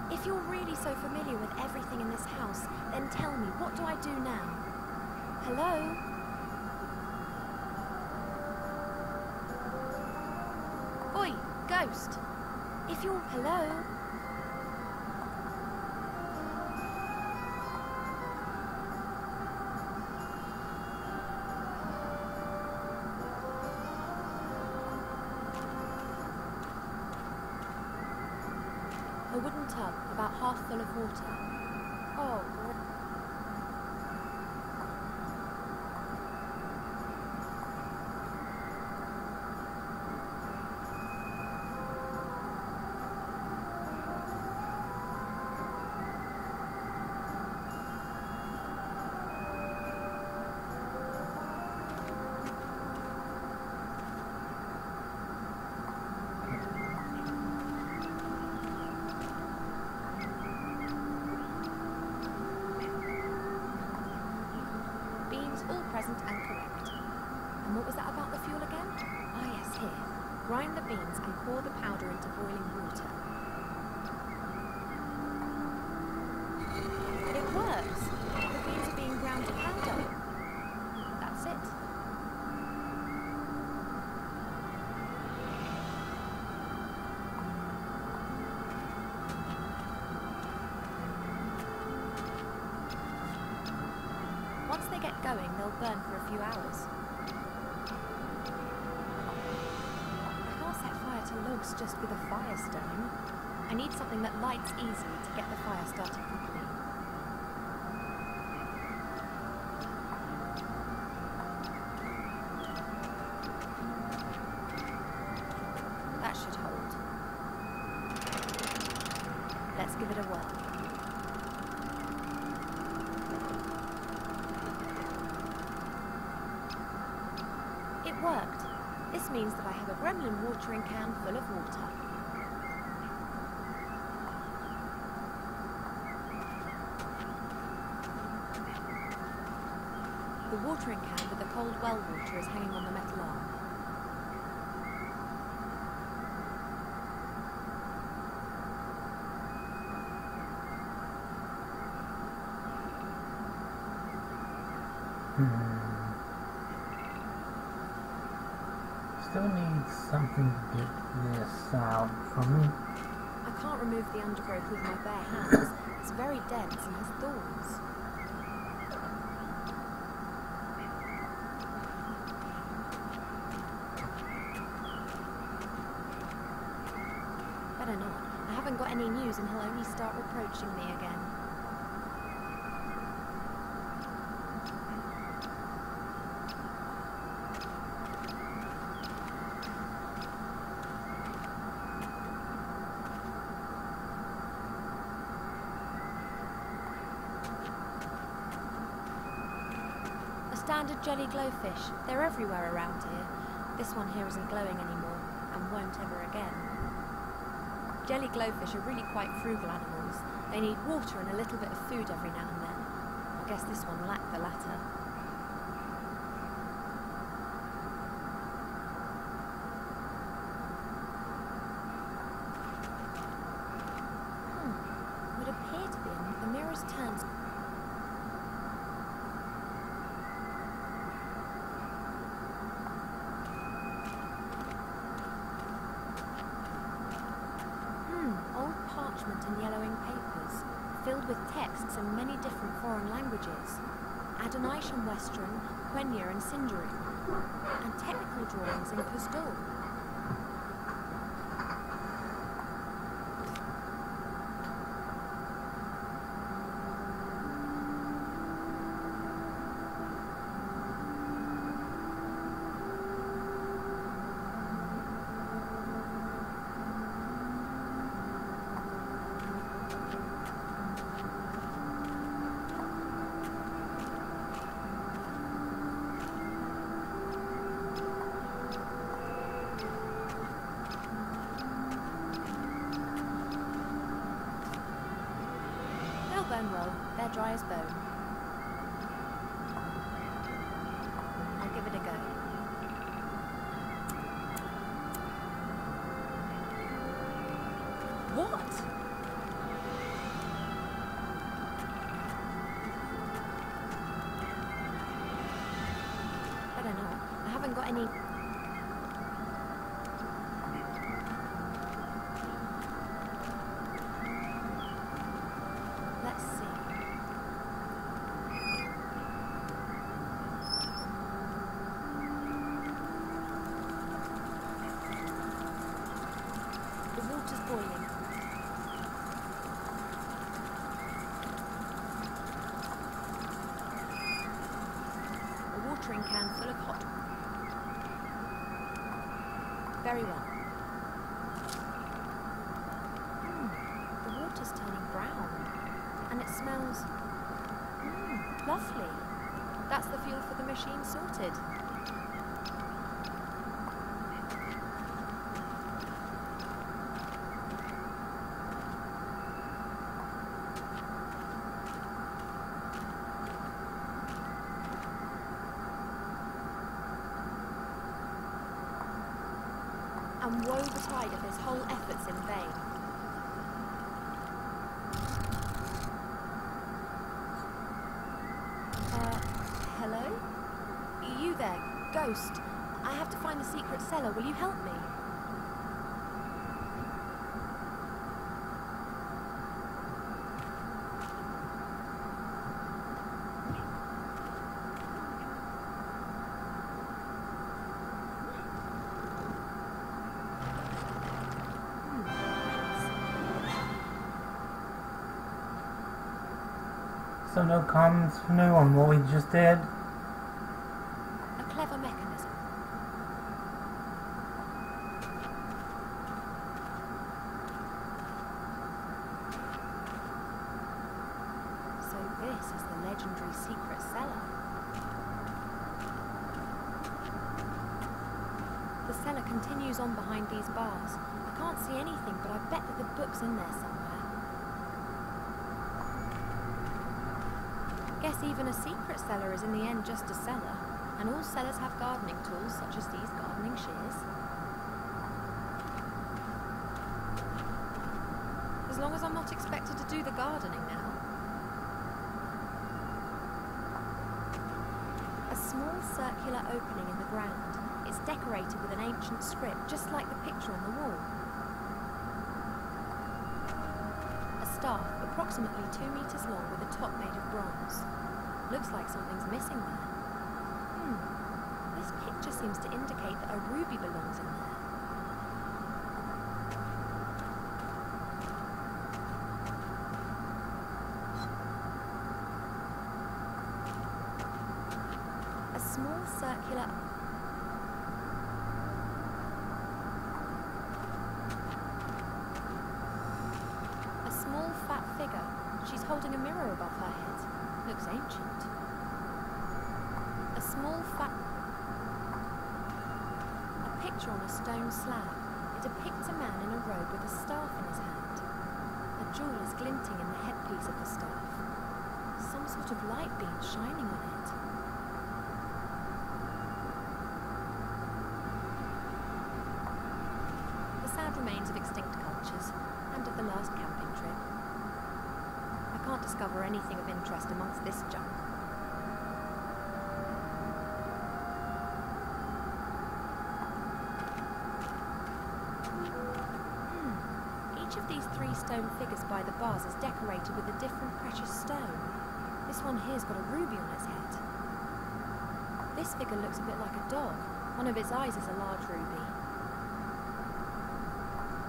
If you're really so familiar with everything in this house, then tell me, what do I do now? Hello? Oi, ghost! If you're... Hello? A wooden tub, about half full of water. Oh, great. Present and correct. And what was that about the fuel again? Ah, yes, here. Grind the beans and pour the powder into boiling water. It works! The beans are being ground to powder. That's it. Once they get going, they'll burn for a few hours. I can't set fire to logs just with a firestone. I need something that lights easily to get the fire started properly. worked. This means that I have a gremlin watering can full of water. The watering can with the cold well water is hanging on the metal arm. Still need something to get this out from me. I can't remove the undergrowth with my bare hands. It's very dense and has thorns. Better not. I haven't got any news and he'll only start reproaching me again. Standard jelly glowfish. They're everywhere around here. This one here isn't glowing anymore, and won't ever again. Jelly glowfish are really quite frugal animals. They need water and a little bit of food every now and then. I guess this one lacked the latter. Would appear to be the mirror's turns. Old parchment and yellowing papers, filled with texts in many different foreign languages. Adonisham Western, Quenya and Sindarin, and technical drawings in Khuzdul. Bone roll, they're dry as bone. I'll give it a go. What? I don't know. I haven't got any... Let's see. The water's boiling. A watering can full of hot. Very well. The water's turning brown. And it smells lovely. That's the fuel for the machine sorted. And woe betide if his whole efforts in vain. Hello? You there, ghost. I have to find the secret cellar. Will you help me? So no comments from you on what we just did? A clever mechanism. So this is the legendary secret cellar. The cellar continues on behind these bars. I can't see anything, but I bet that the book's in there somewhere. Guess even a secret cellar is in the end just a cellar, and all cellars have gardening tools such as these gardening shears. As long as I'm not expected to do the gardening now. A small circular opening in the ground. It's decorated with an ancient script, just like the picture on the wall. A staff, approximately 2 meters long with a top made of bronze. Looks like something's missing there. This picture seems to indicate that a ruby belongs in there. A small circular... A small fat figure. She's holding a mirror above her head. Looks ancient. A small fat... A picture on a stone slab. It depicts a man in a robe with a staff in his hand. A jewel is glinting in the headpiece of the staff. Some sort of light beam shining on it. The sad remains of extinct cultures, and of the last camping trip. I can't discover anything of interest amongst this junk. Each of these 3 stone figures by the bars is decorated with a different precious stone. This one here's got a ruby on its head. This figure looks a bit like a dog. One of its eyes is a large ruby.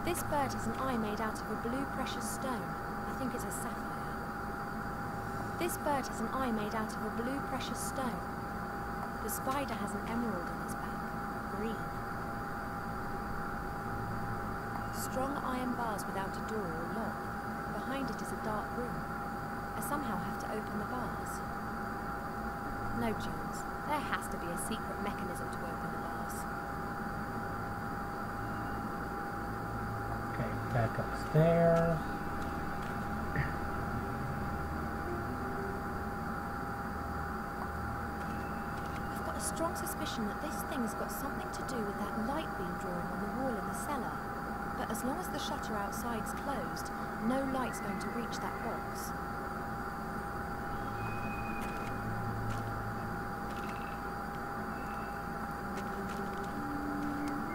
This bird has an eye made out of a blue precious stone. I think it's a sapphire. This bird has an eye made out of a blue precious stone. The spider has an emerald on its back. Green. Strong iron bars without a door or lock. Behind it is a dark room. I somehow have to open the bars. No chance. There has to be a secret mechanism to open the bars. Okay, back upstairs. I've got a strong suspicion that this thing's got something to do with that light beam drawing on the wall in the cellar. But as long as the shutter outside's closed, no light's going to reach that box.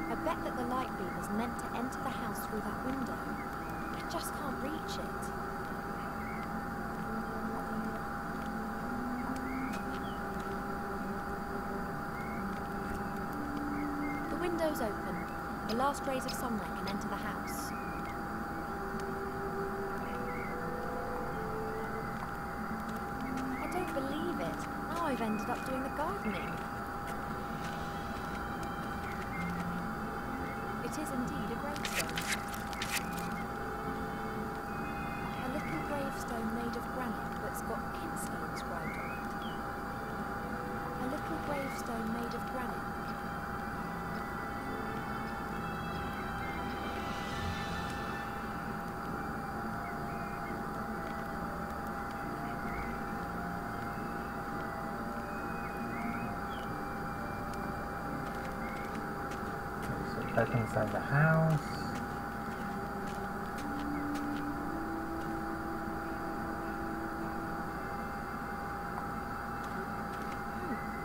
I bet that the light beam is meant to enter the house through that window. I just can't reach it. The window's open. The last rays of sunlight can enter the house. I don't believe it. Now I've ended up doing the gardening. It is indeed a gravestone. A little gravestone made of granite that's got Kinsley inscribed on it. A little gravestone made of granite. Back inside the house.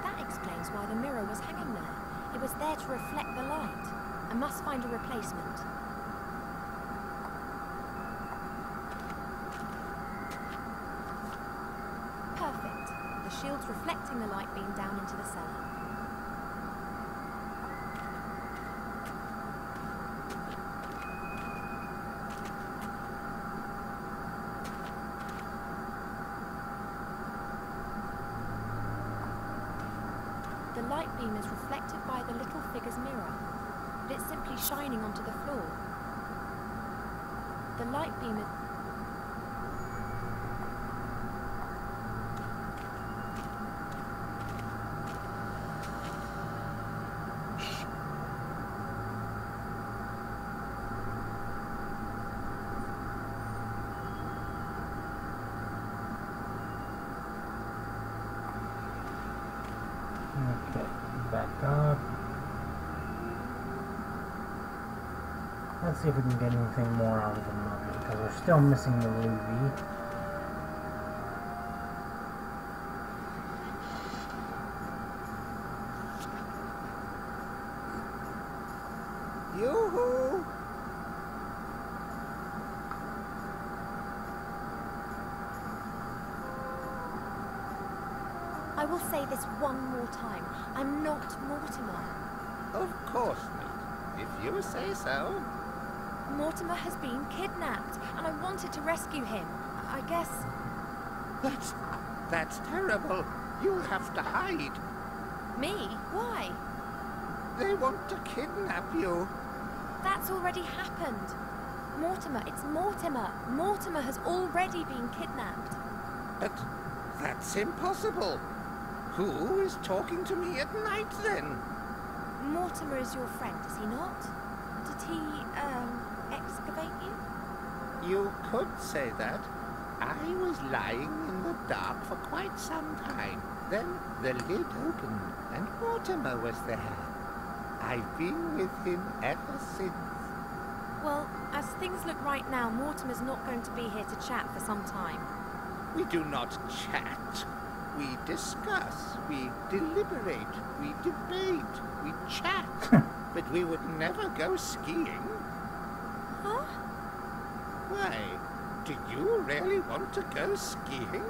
That explains why the mirror was hanging there. It was there to reflect the light. I must find a replacement. Perfect. The shield's reflecting the light beam down into the cellar. The light beam is reflected by the little figure's mirror, but it's simply shining onto the floor. The light beam is... Let's see if we can get anything more out of the mummy, because we're still missing the ruby. Yoo-hoo! I will say this one more time. I'm not Mortimer. Of course not, if you say so. Mortimer has been kidnapped, and I wanted to rescue him. I guess... That's terrible. You'll have to hide. Me? Why? They want to kidnap you. That's already happened. Mortimer, it's Mortimer. Mortimer has already been kidnapped. But that's impossible. Who is talking to me at night then? Mortimer is your friend, is he not? Did he, excavate you? You could say that. I was lying in the dark for quite some time. Then the lid opened and Mortimer was there. I've been with him ever since. Well, as things look right now, Mortimer's not going to be here to chat for some time. We do not chat. We discuss, we deliberate, we debate, we chat. But we would never go skiing. Huh? Why? Do you really want to go skiing?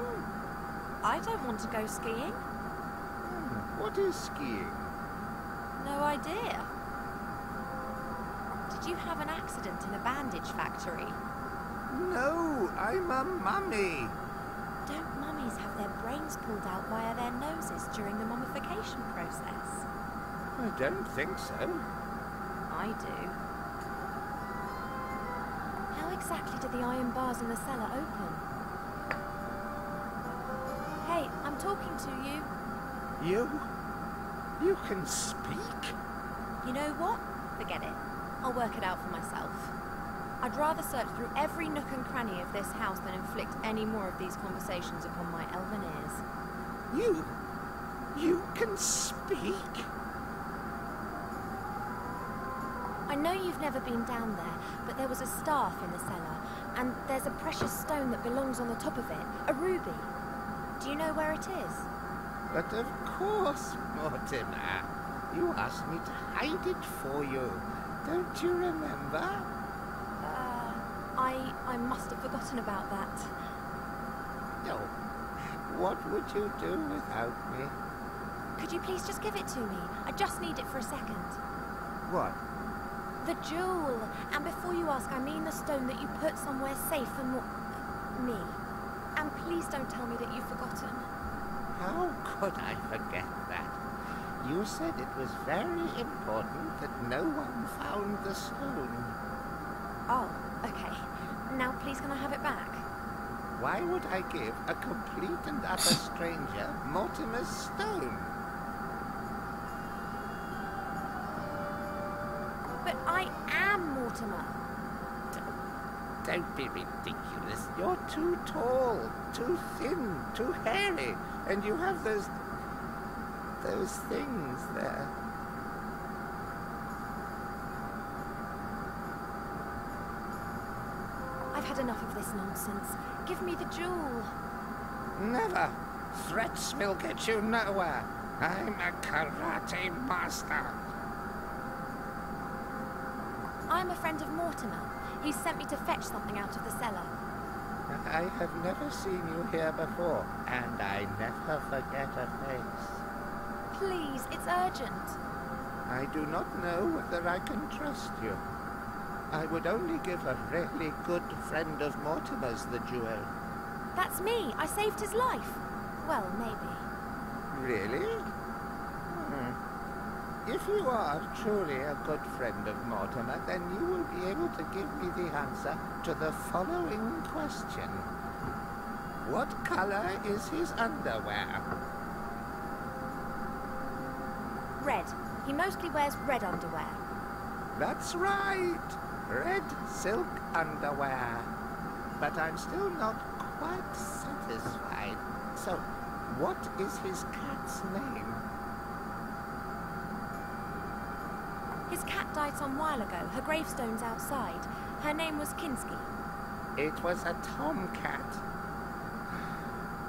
I don't want to go skiing. What is skiing? No idea. Did you have an accident in a bandage factory? No, I'm a mummy. Don't mummies have their brains pulled out via their noses during the mummification process? I don't think so. I do. How exactly do the iron bars in the cellar open? Hey, I'm talking to you. You can speak? You know what? Forget it. I'll work it out for myself. I'd rather search through every nook and cranny of this house than inflict any more of these conversations upon my elven ears. You can speak? I know you've never been down there, but there was a staff in the cellar, and there's a precious stone that belongs on the top of it, a ruby. Do you know where it is? But of course, Mortimer. You asked me to hide it for you. Don't you remember? I must have forgotten about that. No. What would you do without me? Could you please just give it to me? I just need it for a second. What? The jewel. And before you ask, I mean the stone that you put somewhere safe for me. And please don't tell me that you've forgotten. How could I forget that? You said it was very important that no one found the stone. Oh, okay. Now please can I have it back? Why would I give a complete and utter stranger Mortimer's stone? But I am Mortimer. Don't be ridiculous. You're too tall, too thin, too hairy, and you have those things there. I've had enough of this nonsense. Give me the jewel. Never. Threats will get you nowhere. I'm a karate master. I'm a friend of Mortimer. He sent me to fetch something out of the cellar. I have never seen you here before, and I never forget a face. Please, it's urgent. I do not know whether I can trust you. I would only give a really good friend of Mortimer's the jewel. That's me. I saved his life. Well, maybe. Really? If you are truly a good friend of Mortimer, then you will be able to give me the answer to the following question. What color is his underwear? Red. He mostly wears red underwear. That's right. Red silk underwear. But I'm still not quite satisfied. So, what is his cat's name? His cat died some while ago. Her gravestone's outside. Her name was Kinski. It was a tomcat.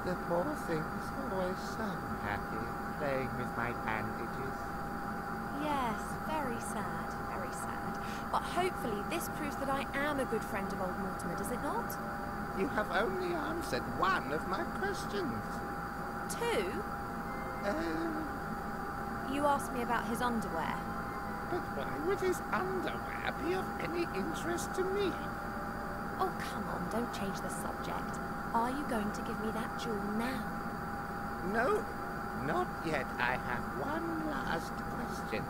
The poor thing was always so happy playing with my bandages. Yes, very sad, very sad. But hopefully this proves that I am a good friend of old Mortimer, does it not? You have only answered one of my questions. 2? You asked me about his underwear. But why would his underwear be of any interest to me? Oh, come on, don't change the subject. Are you going to give me that jewel now? No, not yet. I have one last question.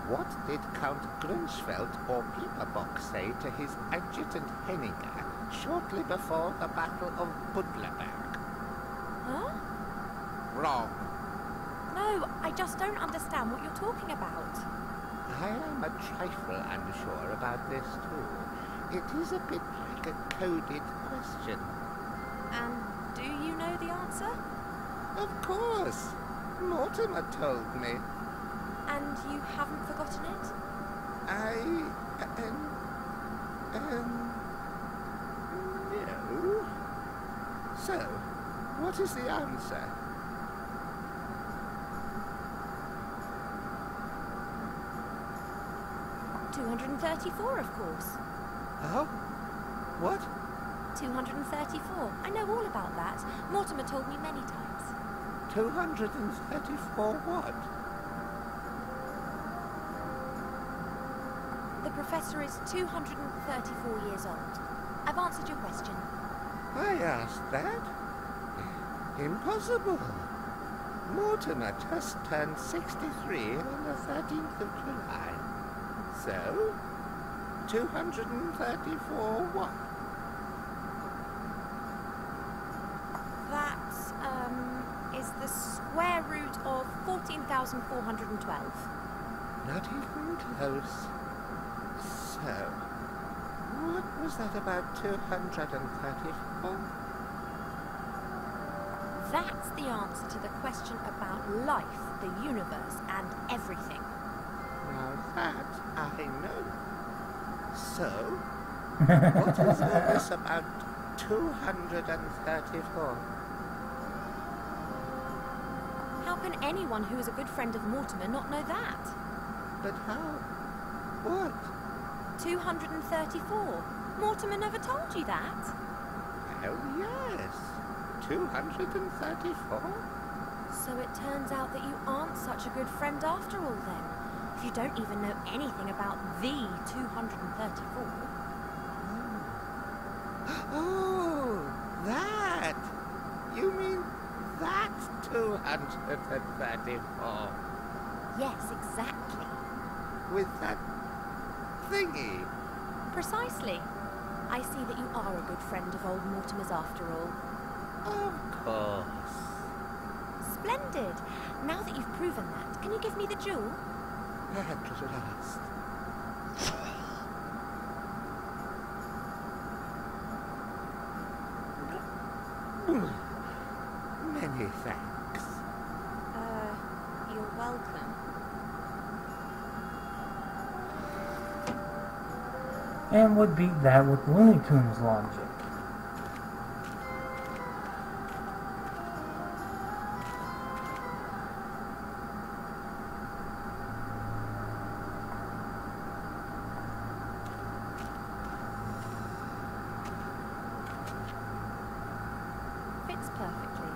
What did Count Grunschfeld or Pieperbock say to his adjutant Henninger shortly before the Battle of Budlerberg? Huh? Wrong. No, I just don't understand what you're talking about. I am a trifle unsure about this too. It is a bit like a coded question. And do you know the answer? Of course. Mortimer told me. And you haven't forgotten it? No. So, what is the answer? $234, of course. Oh? What? 234. I know all about that. Mortimer told me many times. 234 what? The professor is 234 years old. I've answered your question. I asked that. Impossible. Mortimer just turned 63 on the 13th of July. So, 234 what? That, is the square root of 14,412. Not even close. So, what was that about 234? That's the answer to the question about life, the universe, and everything. Now that I know. So, what is all this about 234? How can anyone who is a good friend of Mortimer not know that? But how? What? 234. Mortimer never told you that. Well, yes. 234? So it turns out that you aren't such a good friend after all then. If you don't even know anything about the 234. Oh, that! You mean that 234? Yes, exactly. With that thingy? Precisely. I see that you are a good friend of old Mortimer's after all. Of course. Splendid. Now that you've proven that, can you give me the jewel? At last. Many thanks. You're welcome. And would beat that with Looney Tunes logic. Fits perfectly.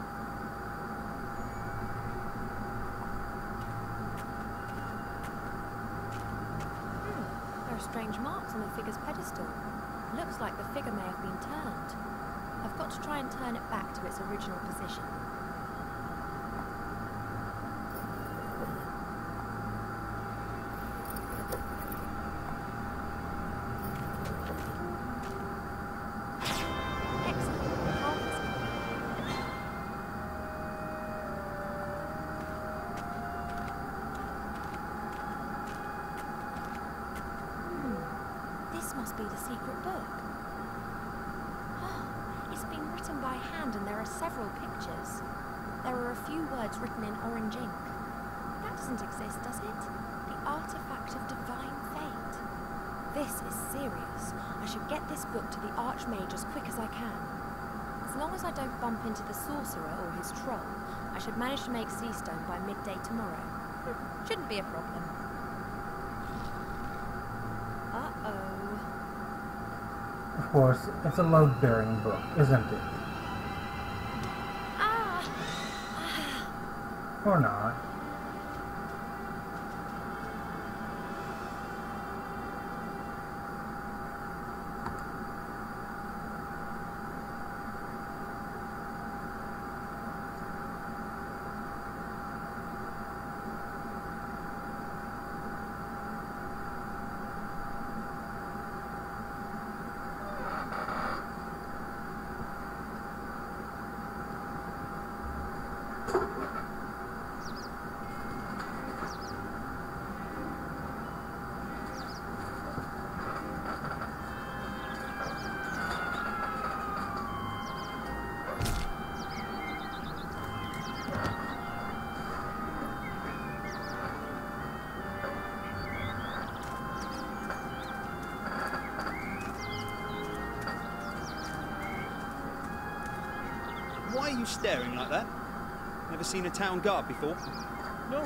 There are strange marks on the figure's pedestal. Looks like the figure may have been turned. I've got to try and turn it back to its original position. Excellent. Half is complete. This must be the secret book. Oh, it's been written by hand and there are several pictures. There are a few words written in orange ink. That doesn't exist, does it? The artifact of divine fate. This is serious. I should get this book to the Archmage as quick as I can. As long as I don't bump into the sorcerer or his troll, I should manage to make Seastone by midday tomorrow. Shouldn't be a problem. Uh-oh. Of course, it's a load-bearing book, isn't it? Ah! Or not. Why are you staring like that? Never seen a town guard before? No.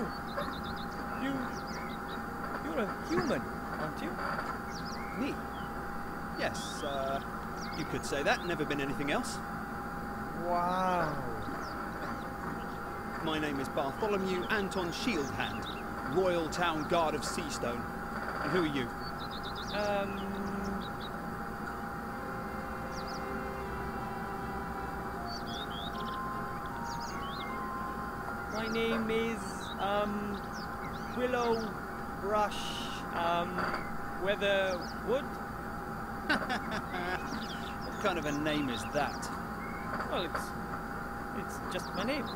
You're a human, aren't you? Me? Yes, you could say that. Never been anything else. Wow. My name is Bartholomew Anton Shieldhand, Royal Town Guard of Seastone. And who are you? My name is, Willow Brush, Weatherwood? What kind of a name is that? Well, it's just my name.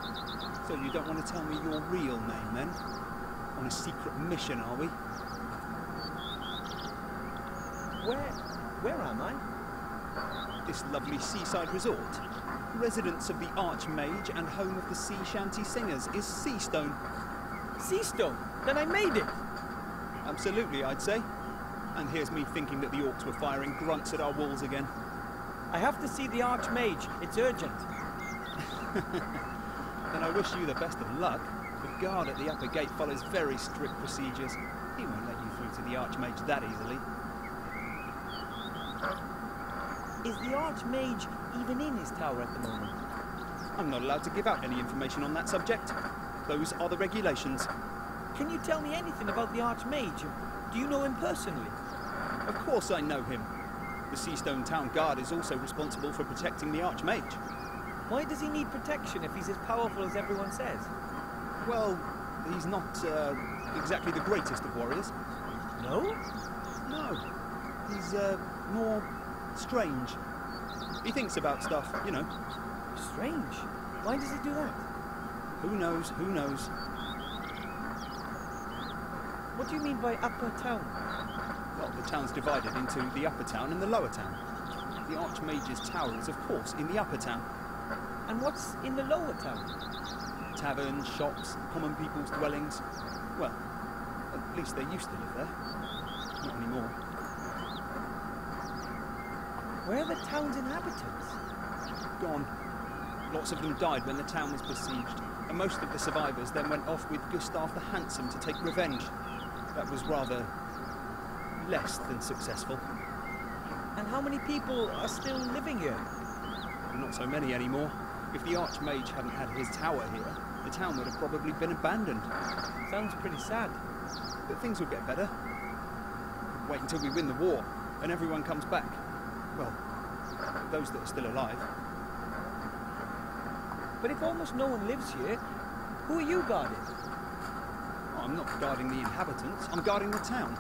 So you don't want to tell me your real name, then? On a secret mission, are we? Where am I? This lovely seaside resort. Residence of the Archmage and home of the sea shanty singers is Seastone. Seastone? Then I made it! Absolutely, I'd say. And here's me thinking that the orcs were firing grunts at our walls again. I have to see the Archmage. It's urgent. Then I wish you the best of luck. The guard at the upper gate follows very strict procedures. He won't let you through to the Archmage that easily. Is the Archmage even in his tower at the moment? I'm not allowed to give out any information on that subject. Those are the regulations. Can you tell me anything about the Archmage? Do you know him personally? Of course I know him. The Seastone Town Guard is also responsible for protecting the Archmage. Why does he need protection if he's as powerful as everyone says? Well, he's not exactly the greatest of warriors. No? No. He's more strange. He thinks about stuff, you know. Strange. Why does he do that? Who knows? Who knows? What do you mean by upper town? Well, the town's divided into the upper town and the lower town. The Archmage's tower is, of course, in the upper town. And what's in the lower town? Taverns, shops, common people's dwellings. Well, at least they used to live there. Not anymore. Where are the town's inhabitants? Gone. Lots of them died when the town was besieged, and most of the survivors then went off with Gustav the Handsome to take revenge. That was rather less than successful. And how many people are still living here? Not so many anymore. If the Archmage hadn't had his tower here, the town would have probably been abandoned. Sounds pretty sad. But things will get better. Wait until we win the war, and everyone comes back. Well, those that are still alive. But if almost no one lives here, who are you guarding? I'm not guarding the inhabitants, I'm guarding the town.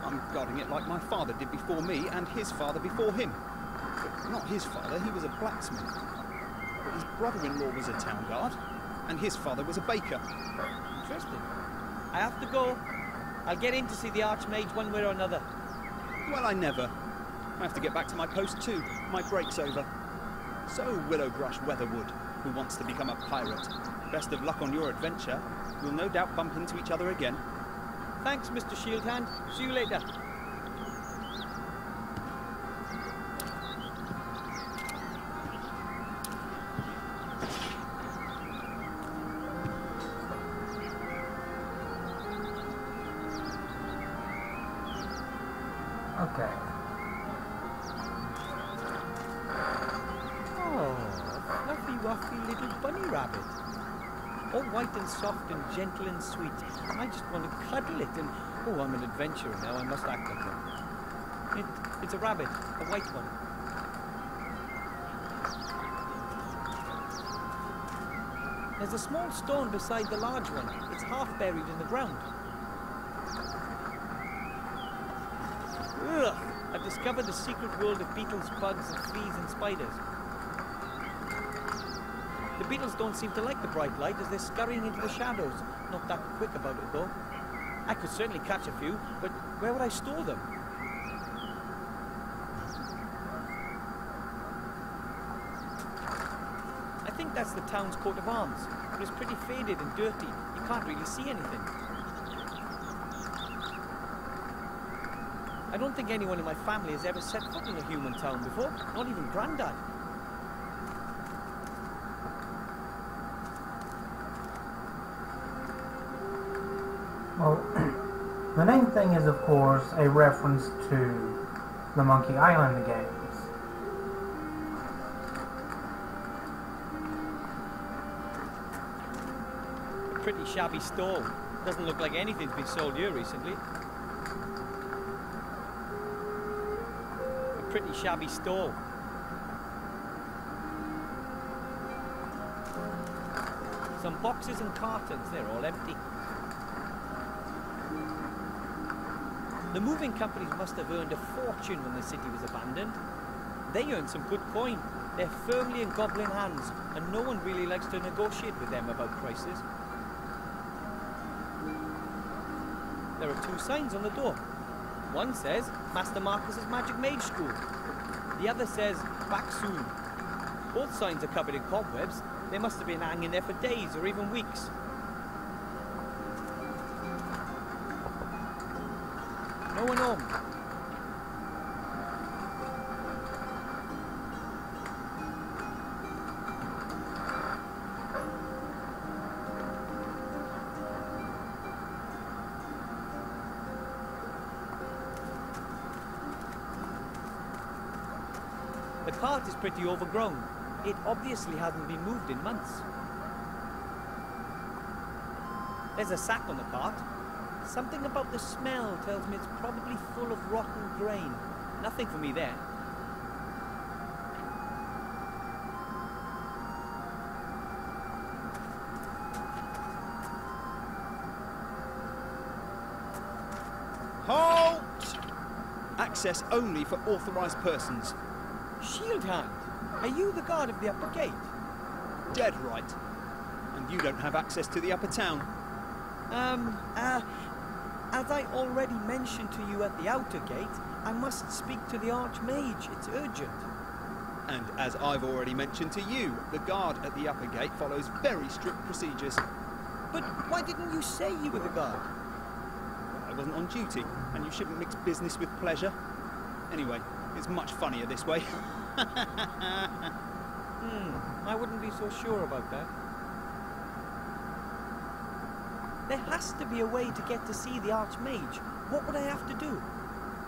I'm guarding it like my father did before me and his father before him. But not his father, he was a blacksmith. But his brother-in-law was a town guard, and his father was a baker. Interesting. I have to go. I'll get in to see the Archmage one way or another. Well, I never. I have to get back to my post too. My break's over. So, Willowbrush Weatherwood, who wants to become a pirate, best of luck on your adventure. We'll no doubt bump into each other again. Thanks, Mr. Shieldhand. See you later. Okay. Oh, fluffy wuffy little bunny rabbit. All white and soft and gentle and sweet. I just want to cuddle it and... Oh, I'm an adventurer now. I must act like one. It's a rabbit, a white one. There's a small stone beside the large one. It's half buried in the ground. Ugh! I've discovered the secret world of beetles, bugs, and fleas and spiders. The beetles don't seem to like the bright light as they're scurrying into the shadows. Not that quick about it, though. I could certainly catch a few, but where would I store them? I think that's the town's coat of arms, but it's pretty faded and dirty. You can't really see anything. I don't think anyone in my family has ever set foot in a human town before, not even Grandad. Well, the main thing is, of course, a reference to the Monkey Island games. A pretty shabby stall. Doesn't look like anything's been sold here recently. A pretty shabby stall. Some boxes and cartons, they're all empty. The moving companies must have earned a fortune when the city was abandoned. They earned some good coin. They're firmly in goblin hands, and no one really likes to negotiate with them about prices. There are two signs on the door. One says, Master Marcus's Magic Mage School. The other says, back soon. Both signs are covered in cobwebs. They must have been hanging there for days or even weeks. No one home. The cart is pretty overgrown. It obviously hasn't been moved in months. There's a sack on the cart. Something about the smell tells me it's probably full of rotten grain. Nothing for me there. Halt! Access only for authorized persons. Shieldhand, are you the guard of the upper gate? Dead right. And you don't have access to the upper town. As I already mentioned to you at the outer gate, I must speak to the Archmage. It's urgent. And as I've already mentioned to you, the guard at the upper gate follows very strict procedures. But why didn't you say you were the guard? I wasn't on duty, and you shouldn't mix business with pleasure. Anyway, it's much funnier this way. I wouldn't be so sure about that. There has to be a way to get to see the Archmage. What would I have to do?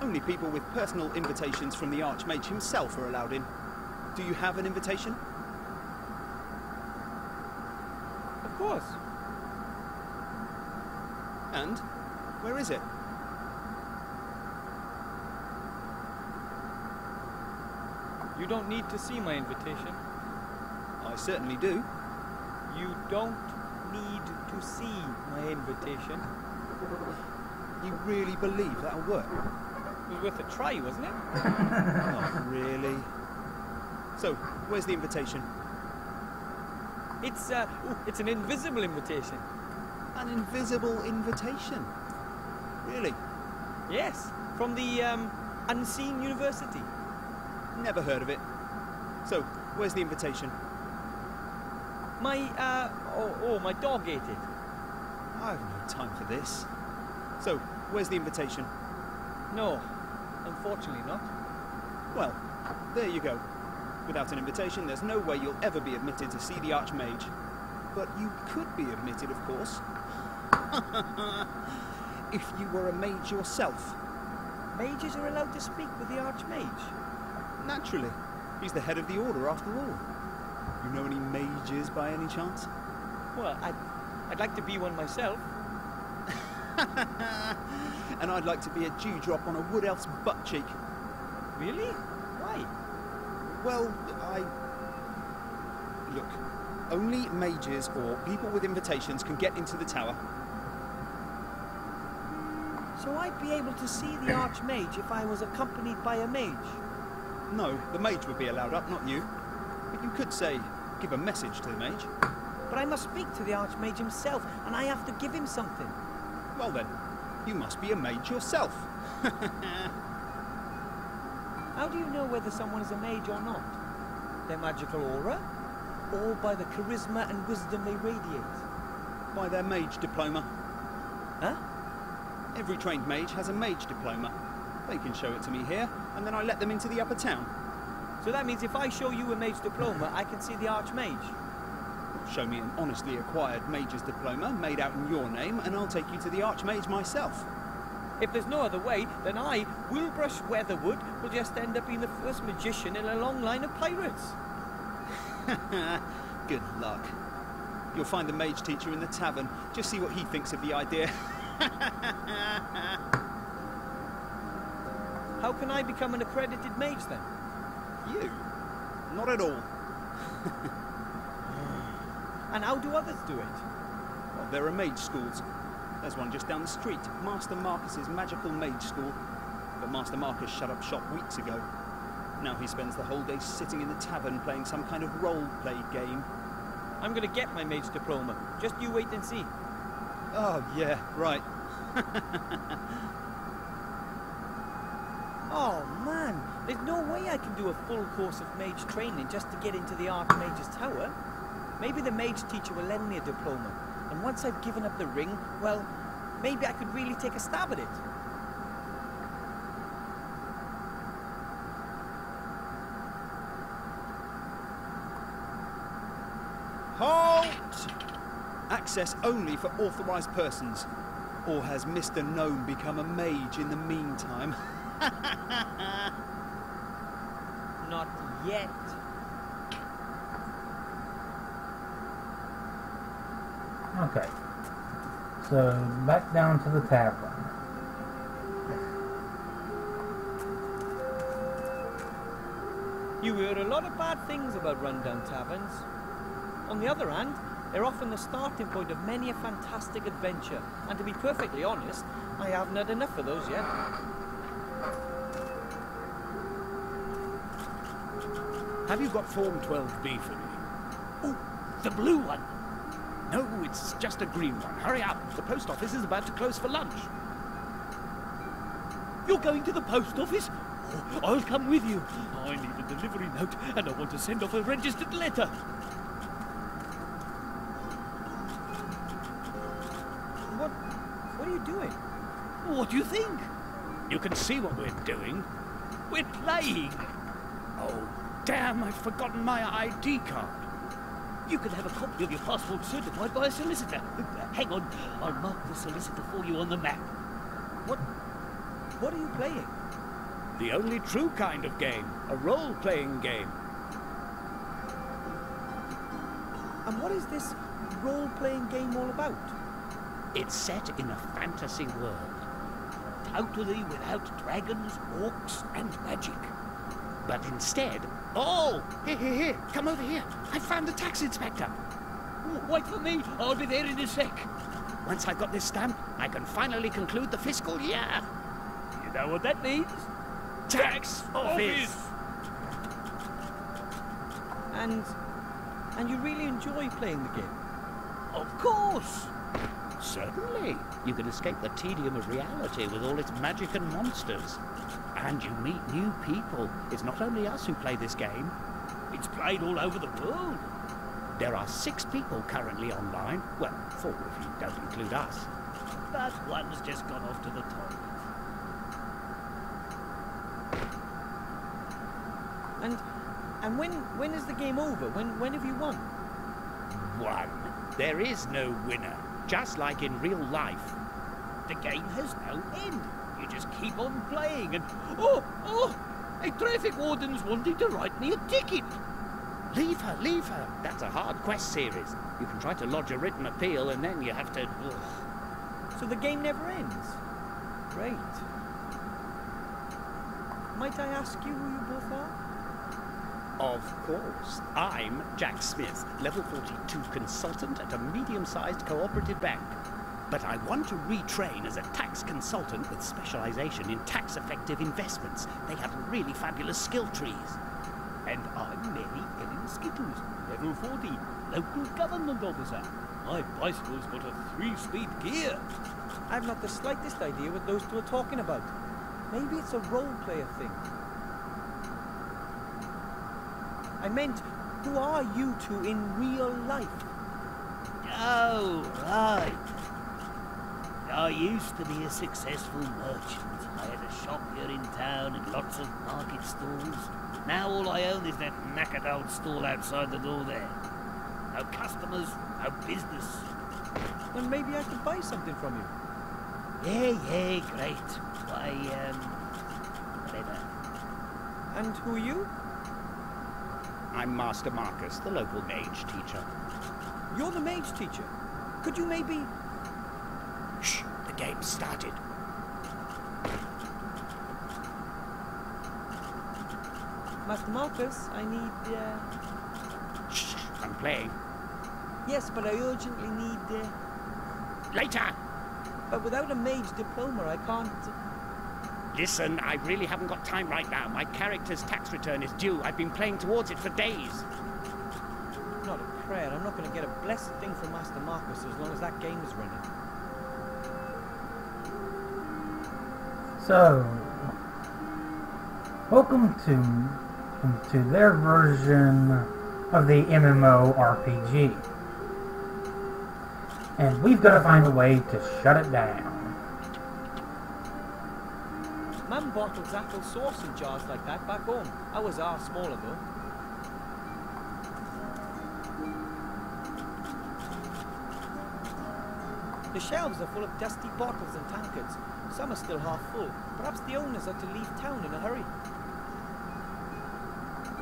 Only people with personal invitations from the Archmage himself are allowed in. Do you have an invitation? Of course. And? Where is it? You don't need to see my invitation. I certainly do. You don't need to see my invitation. You really believe that'll work? It was worth a try, wasn't it? Not really. So, where's the invitation? It's an invisible invitation. An invisible invitation? Really? Yes, from the Unseen University. Never heard of it. So, where's the invitation? My my dog ate it. I've no time for this. So, where's the invitation? No, unfortunately not. Well, there you go. Without an invitation, there's no way you'll ever be admitted to see the Archmage. But you could be admitted, of course. If you were a mage yourself. Mages are allowed to speak with the Archmage. Naturally. He's the head of the Order, after all. You know any mages by any chance? Well, I'd like to be one myself. And I'd like to be a dewdrop on a wood elf's butt cheek. Really? Why? Well, Look, only mages or people with invitations can get into the tower. So I'd be able to see the Archmage if I was accompanied by a mage? No, the mage would be allowed up, not you. But you could say, give a message to the mage. But I must speak to the Archmage himself, and I have to give him something. Well then, you must be a mage yourself. How do you know whether someone is a mage or not? Their magical aura? Or by the charisma and wisdom they radiate? By their mage diploma. Huh? Every trained mage has a mage diploma. They can show it to me here, and then I let them into the upper town. So that means if I show you a mage diploma, I can see the Archmage? Show me an honestly acquired mage's diploma made out in your name, and I'll take you to the Archmage myself. If there's no other way, then I, Wilbrush Weatherwood, will just end up being the first magician in a long line of pirates. Good luck. You'll find the mage teacher in the tavern. Just see what he thinks of the idea. How can I become an accredited mage then? You? Not at all. And how do others do it? Well, there are mage schools. There's one just down the street, Master Marcus's magical mage school. But Master Marcus shut up shop weeks ago. Now he spends the whole day sitting in the tavern playing some kind of role-play game. I'm gonna get my mage diploma. Just you wait and see. Oh, yeah, right. Oh man, there's no way I can do a full course of mage training just to get into the Archmage's tower. Maybe the mage teacher will lend me a diploma, and once I've given up the ring, well, maybe I could really take a stab at it. Halt! Access only for authorized persons. Or has Mr. Gnome become a mage in the meantime? Not yet. Okay. So, back down to the tavern. You hear a lot of bad things about rundown taverns. On the other hand, they're often the starting point of many a fantastic adventure, and to be perfectly honest, I haven't had enough of those yet. Have you got Form 12B for me? Oh, the blue one. No, it's just a green one. Hurry up. The post office is about to close for lunch. You're going to the post office? Oh, I'll come with you. I need a delivery note, and I want to send off a registered letter. What are you doing? What do you think? You can see what we're doing. We're playing. Oh, damn, I've forgotten my ID card. You can have a copy of your passport certified by a solicitor. Hang on, I'll mark the solicitor for you on the map. What are you playing? The only true kind of game, a role-playing game. And what is this role-playing game all about? It's set in a fantasy world, totally without dragons, orcs, and magic. But instead... Oh! Here, come over here. I found the tax inspector. Wait for me, I'll be there in a sec. Once I've got this stamp, I can finally conclude the fiscal year. You know what that means? Tax office! And you really enjoy playing the game? Of course! Certainly. You can escape the tedium of reality with all its magic and monsters. And you meet new people. It's not only us who play this game. It's played all over the world. There are 6 people currently online. Well, 4 if you don't include us. But one's just gone off to the toilet. And when is the game over? When have you won? Won. There is no winner. Just like in real life. The game has no end. You just keep on playing and... Oh! A traffic warden's wanting to write me a ticket. Leave her. That's a hard quest series. You can try to lodge a written appeal and then you have to... Ugh. So the game never ends? Great. Might I ask you who you both are? Of course. I'm Jack Smith, level 42 consultant at a medium-sized cooperative bank. But I want to retrain as a tax consultant with specialization in tax-effective investments. They have really fabulous skill trees. And I'm Mary Ellen Skittles, level 40, local government officer. My bicycle's got a 3-speed gear. I've not the slightest idea what those two are talking about. Maybe it's a role-player thing. I meant, who are you two in real life? Oh, right. I used to be a successful merchant. I had a shop here in town and lots of market stalls. Now all I own is that knackered old stall outside the door there. No customers, no business. Then maybe I could buy something from you. Yeah, great. Why, whatever. And who are you? I'm Master Marcus, the local mage teacher. You're the mage teacher. Could you maybe... Shh, the game started. Master Marcus, I need, Shh, I'm playing. Yes, but I urgently need, Later! But without a mage diploma, I can't... Listen, I really haven't got time right now. My character's tax return is due. I've been playing towards it for days. Not a prayer. I'm not going to get a blessed thing from Master Marcus as long as that game is running. So, welcome to their version of the MMORPG. And we've got to find a way to shut it down. Mum bottles apple sauce in jars like that back home. Ours are smaller though. The shelves are full of dusty bottles and tankards. Some are still half full. Perhaps the owners are to leave town in a hurry.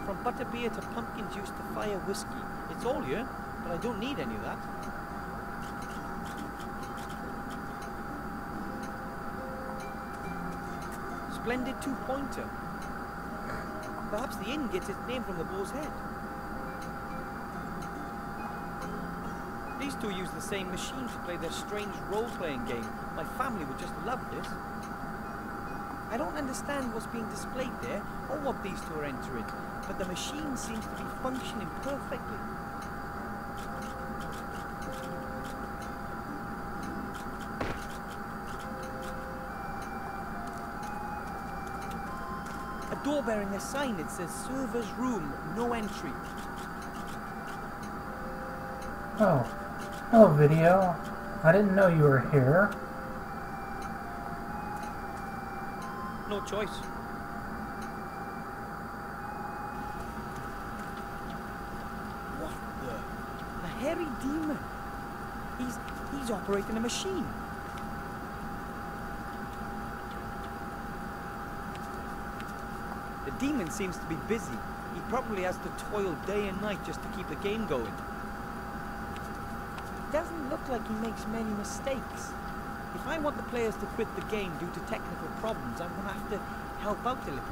From butterbeer to pumpkin juice to fire whiskey. It's all here, but I don't need any of that. Splendid 2-pointer. Perhaps the inn gets its name from the bull's head. These two use the same machine to play their strange role-playing game. My family would just love this. I don't understand what's being displayed there, or what these two are entering, but the machine seems to be functioning perfectly. A door bearing a sign that says server's room, no entry. Oh, hello video. I didn't know you were here. No choice. What the? A hairy demon. He's operating a machine. The demon seems to be busy. He probably has to toil day and night just to keep the game going. Doesn't look like he makes many mistakes. If I want the players to quit the game due to technical problems, I'm going to have to help out a little.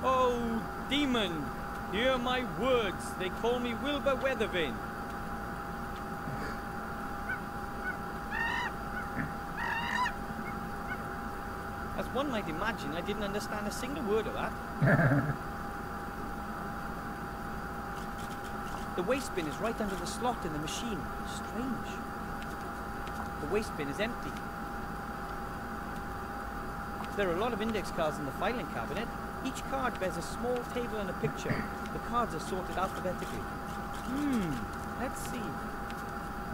Oh, demon, hear my words. They call me Wilbur Weathervane. As one might imagine, I didn't understand a single word of that. The waste bin is right under the slot in the machine. Strange. The waste bin is empty. There are a lot of index cards in the filing cabinet. Each card bears a small table and a picture. The cards are sorted alphabetically. Let's see.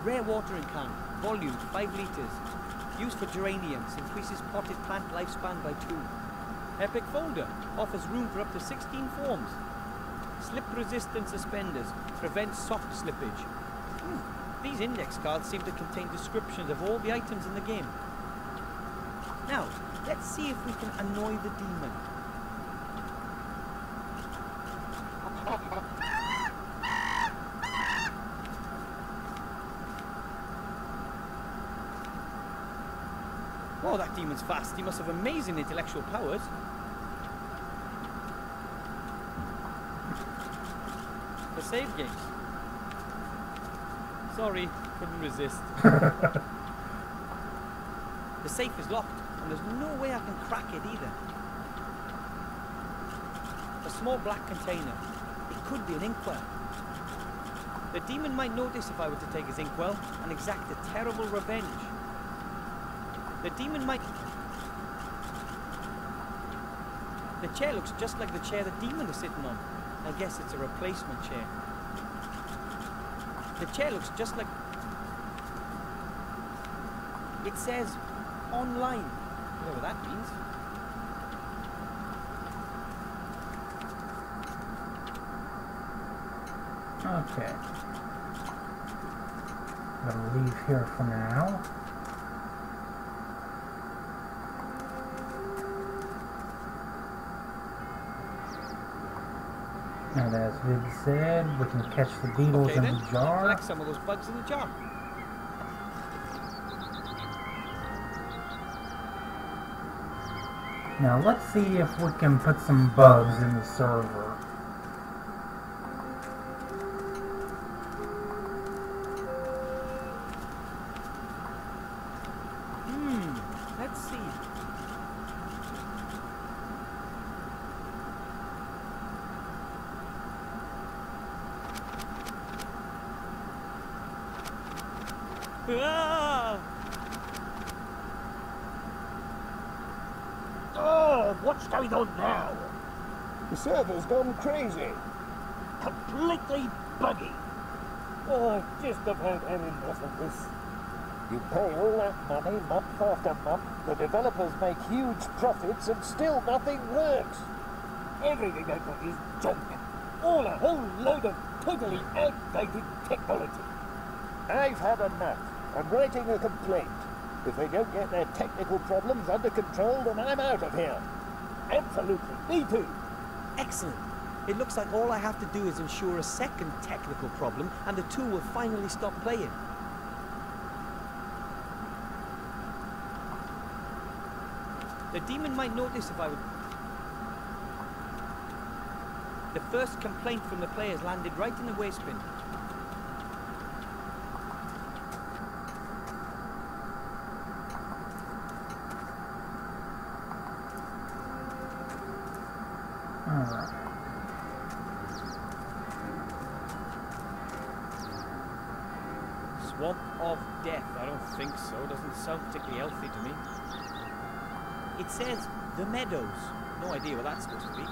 Rare watering can, volume 5 litres. Used for geraniums, increases potted plant lifespan by 2. Epic folder, offers room for up to 16 forms. Slip-resistant suspenders, prevents soft slippage. These index cards seem to contain descriptions of all the items in the game. Now, let's see if we can annoy the demon. Oh, that demon's fast. He must have amazing intellectual powers. For save games. Sorry, couldn't resist. The safe is locked, and there's no way I can crack it either. A small black container. It could be an inkwell. The demon might notice if I were to take his inkwell and exact a terrible revenge. The demon might... The chair looks just like the chair the demon is sitting on. I guess it's a replacement chair. The chair looks just like... It says online. Whatever that means. Okay. Gonna leave here for now. And as Viv said, we can catch the beetles in the jar. Collect some of those bugs in the jar. Now let's see if we can put some bugs in the server. Let's see. Ah! Oh, what's going on now? The server's gone crazy. Completely buggy. Oh, I've just about had enough of this. You pay all that money month after month, the developers make huge profits, and still nothing works. Everything they've got is junk. All a whole load of totally outdated technology. I've had enough. I'm writing a complaint. If they don't get their technical problems under control, then I'm out of here. Absolutely. Me too. Excellent. It looks like all I have to do is ensure a second technical problem, and the two will finally stop playing. The demon might notice if I would... The first complaint from the players landed right in the waste bin. Alright. Swamp of Death. I don't think so. Doesn't sound particularly healthy to me. It says The Meadows. No idea what that's supposed to be.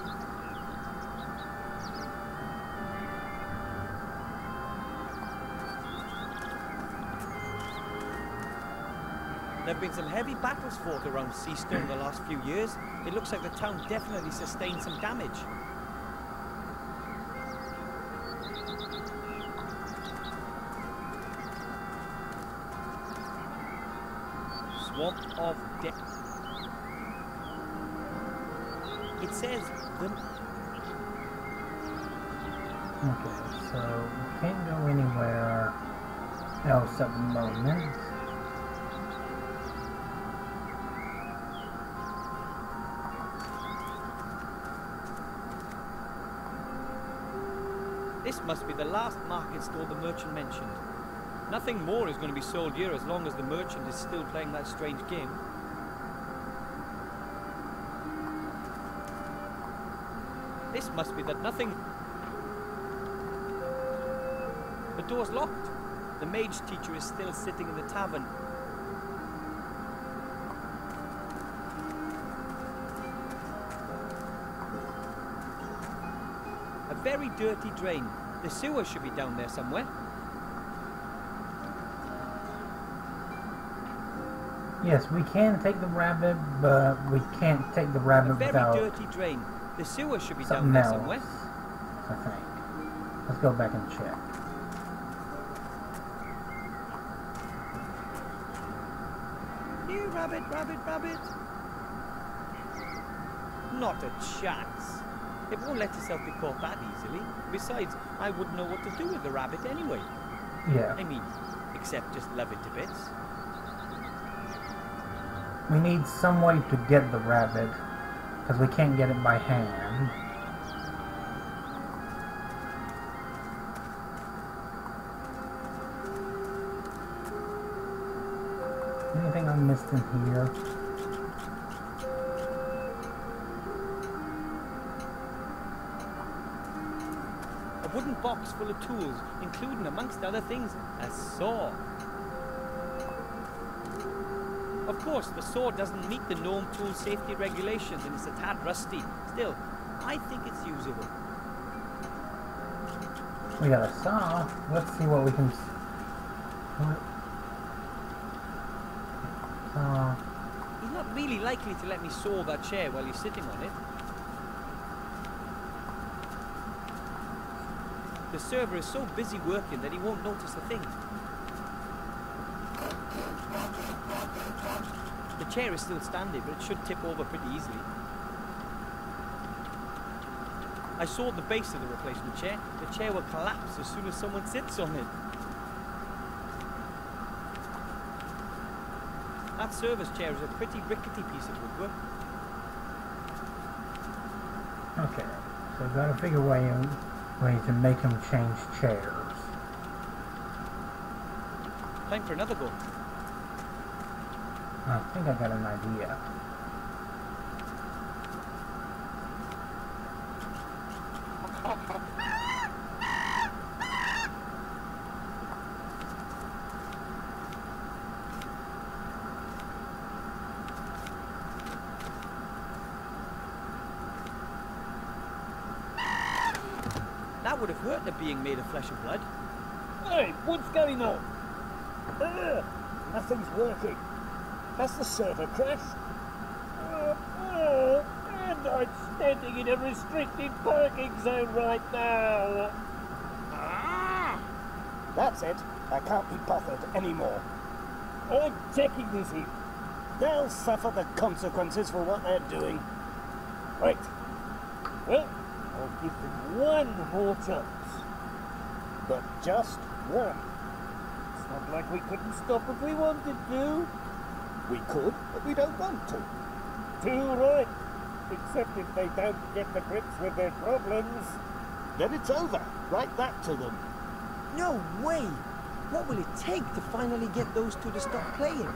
There have been some heavy battles fought around Seastone in the last few years. It looks like the town definitely sustained some damage. Swamp of Death. It says the... Okay, so we can't go anywhere else at the moment. This must be the last market store the merchant mentioned. Nothing more is going to be sold here as long as the merchant is still playing that strange game. This must be that nothing... The door's locked. The mage teacher is still sitting in the tavern. very dirty drain. The sewer should be down there somewhere. Yes, we can take the rabbit, but we can't take the rabbit A very without dirty drain. The sewer should be down something there else, somewhere. I think. Let's go back and check. New rabbit, rabbit, rabbit. Not a chance. It won't let itself be caught that easily. Besides, I wouldn't know what to do with the rabbit anyway. Yeah. I mean, except just love it to bits. We need some way to get the rabbit, because we can't get it by hand. Anything I missed in here? A wooden box full of tools, including, amongst other things, a saw. Of course, the saw doesn't meet the gnome tool safety regulations and it's a tad rusty. Still, I think it's usable. We got a saw. Let's see what we can... What? Saw. He's not really likely to let me saw that chair while he's sitting on it. The server is so busy working that he won't notice a thing. The chair is still standing, but it should tip over pretty easily. I sawed the base of the replacement chair. The chair will collapse as soon as someone sits on it. That server's chair is a pretty rickety piece of woodwork. Okay, so we've got to figure a way to make him change chairs. Time for another go. I think I got an idea. That would have hurt the being made of flesh and blood. Hey, what's going on? Nothing's working. Has the server crashed? And I'm standing in a restricted parking zone right now. That's it. I can't be bothered anymore. I'm taking this in. They'll suffer the consequences for what they're doing. Right. Well, I'll give them one more chance. But just one. It's not like we couldn't stop if we wanted to. We could, but we don't want to. Too right. Except if they don't get to grips with their problems. Then it's over. Write that to them. No way! What will it take to finally get those two to stop playing?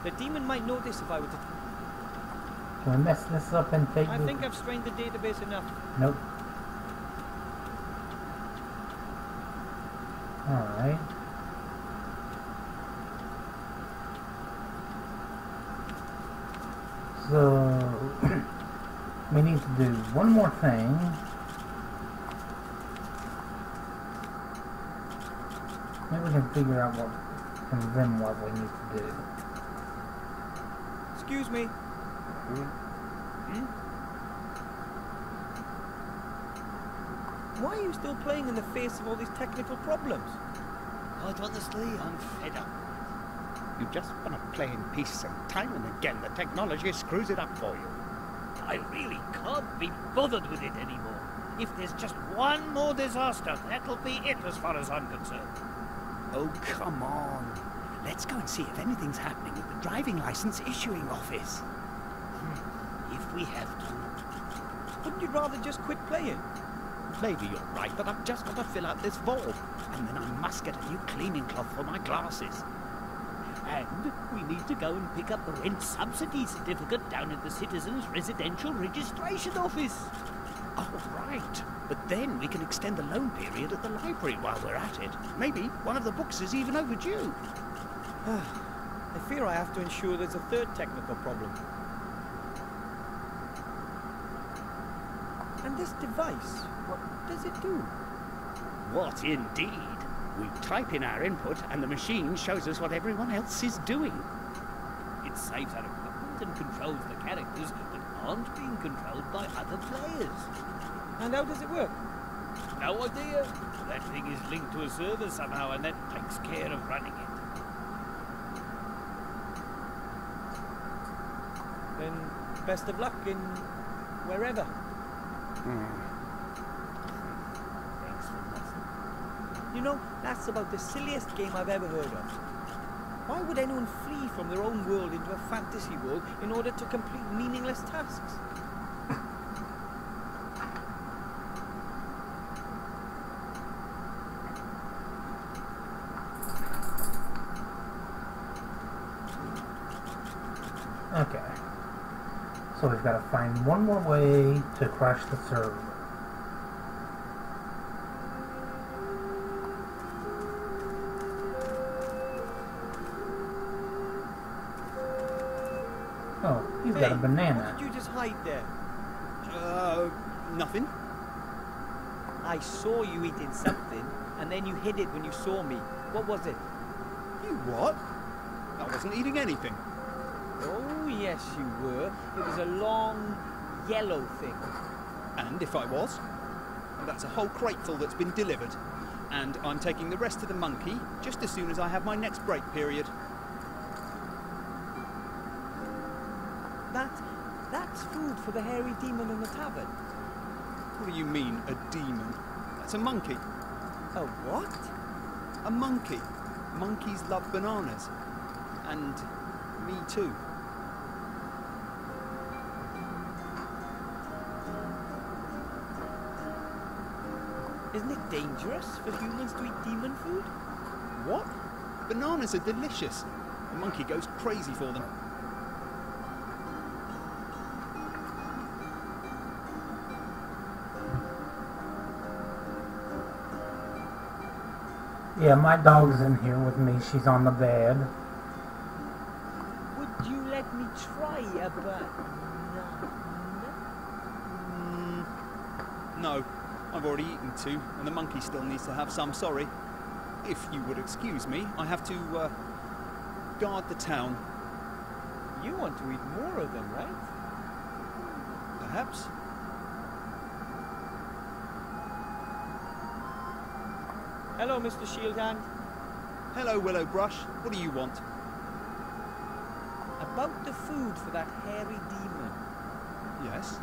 The demon might notice if I were to... Can we mess this up and take I think I've strained the database enough. Nope. Alright. So... we need to do one more thing. Maybe we can figure out what from them what we need to do. Excuse me. Why are you still playing in the face of all these technical problems? Quite honestly, I'm fed up. You just want to play in peace, and time and again the technology screws it up for you. I really can't be bothered with it anymore. If there's just one more disaster, that'll be it as far as I'm concerned. Oh, come on. Let's go and see if anything's happening with the driving license issuing office. If we have to. Wouldn't you rather just quit playing? Maybe you're right, but I've just got to fill out this form. And then I must get a new cleaning cloth for my glasses. And we need to go and pick up the rent subsidy certificate down at the Citizens Residential Registration Office. Oh, right. But then we can extend the loan period at the library while we're at it. Maybe one of the books is even overdue. I fear I have to ensure there's a third technical problem. And this device, what does it do? What indeed? We type in our input and the machine shows us what everyone else is doing. It saves our equipment and controls the characters that aren't being controlled by other players. And how does it work? No idea. That thing is linked to a server somehow and that takes care of running it. Then best of luck in wherever. Thanks for nothing. You know, that's about the silliest game I've ever heard of. Why would anyone flee from their own world into a fantasy world in order to complete meaningless tasks? Okay. So we've got to find one more way to crash the server. Oh, he's got a banana. What did you just hide there? Nothing. I saw you eating something, and then you hid it when you saw me. What was it? You what? I wasn't eating anything. Oh, yes, you were. It was a long, yellow thing. And if I was, that's a whole crateful that's been delivered. And I'm taking the rest to the monkey just as soon as I have my next break period. That's food for the hairy demon in the tavern. What do you mean, a demon? That's a monkey. A what? A monkey. Monkeys love bananas. And me too. Isn't it dangerous for humans to eat demon food? What? Bananas are delicious. A monkey goes crazy for them. Yeah, my dog's in here with me. She's on the bed. Would you let me try a banana? No, I've already eaten two, and the monkey still needs to have some, sorry. If you would excuse me, I have to, guard the town. You want to eat more of them, right? Perhaps. Hello, Mr. Shield Hand. Hello, Willow Brush. What do you want? About the food for that hairy demon. Yes?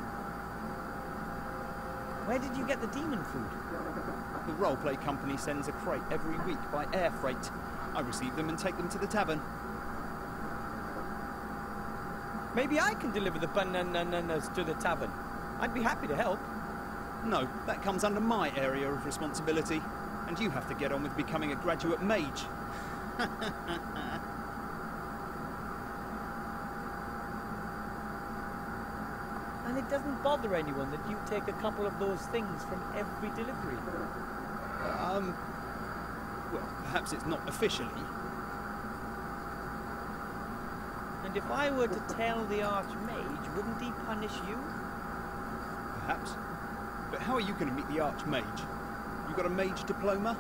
Where did you get the demon food? The roleplay company sends a crate every week by air freight. I receive them and take them to the tavern. Maybe I can deliver the bananas to the tavern. I'd be happy to help. No, that comes under my area of responsibility. And you have to get on with becoming a graduate mage. And it doesn't bother anyone that you take a couple of those things from every delivery. Well, perhaps it's not officially. And if I were to tell the Archmage, wouldn't he punish you? Perhaps. But how are you going to meet the Archmage? You got a mage diploma?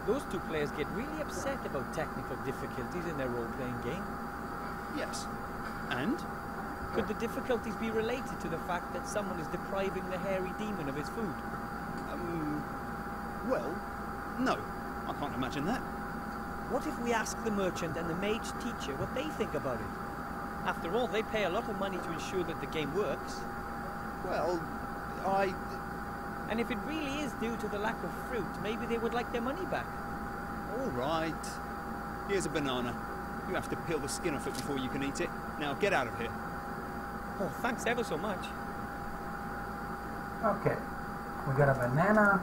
Those two players get really upset about technical difficulties in their role-playing game. Yes. And? Could the difficulties be related to the fact that someone is depriving the hairy demon of his food? Well, no. I can't imagine that. What if we ask the merchant and the mage teacher what they think about it? After all, they pay a lot of money to ensure that the game works. Well, And if it really is due to the lack of fruit, maybe they would like their money back. All right. Here's a banana. You have to peel the skin off it before you can eat it. Now get out of here. Oh, thanks ever so much. Okay. We got a banana.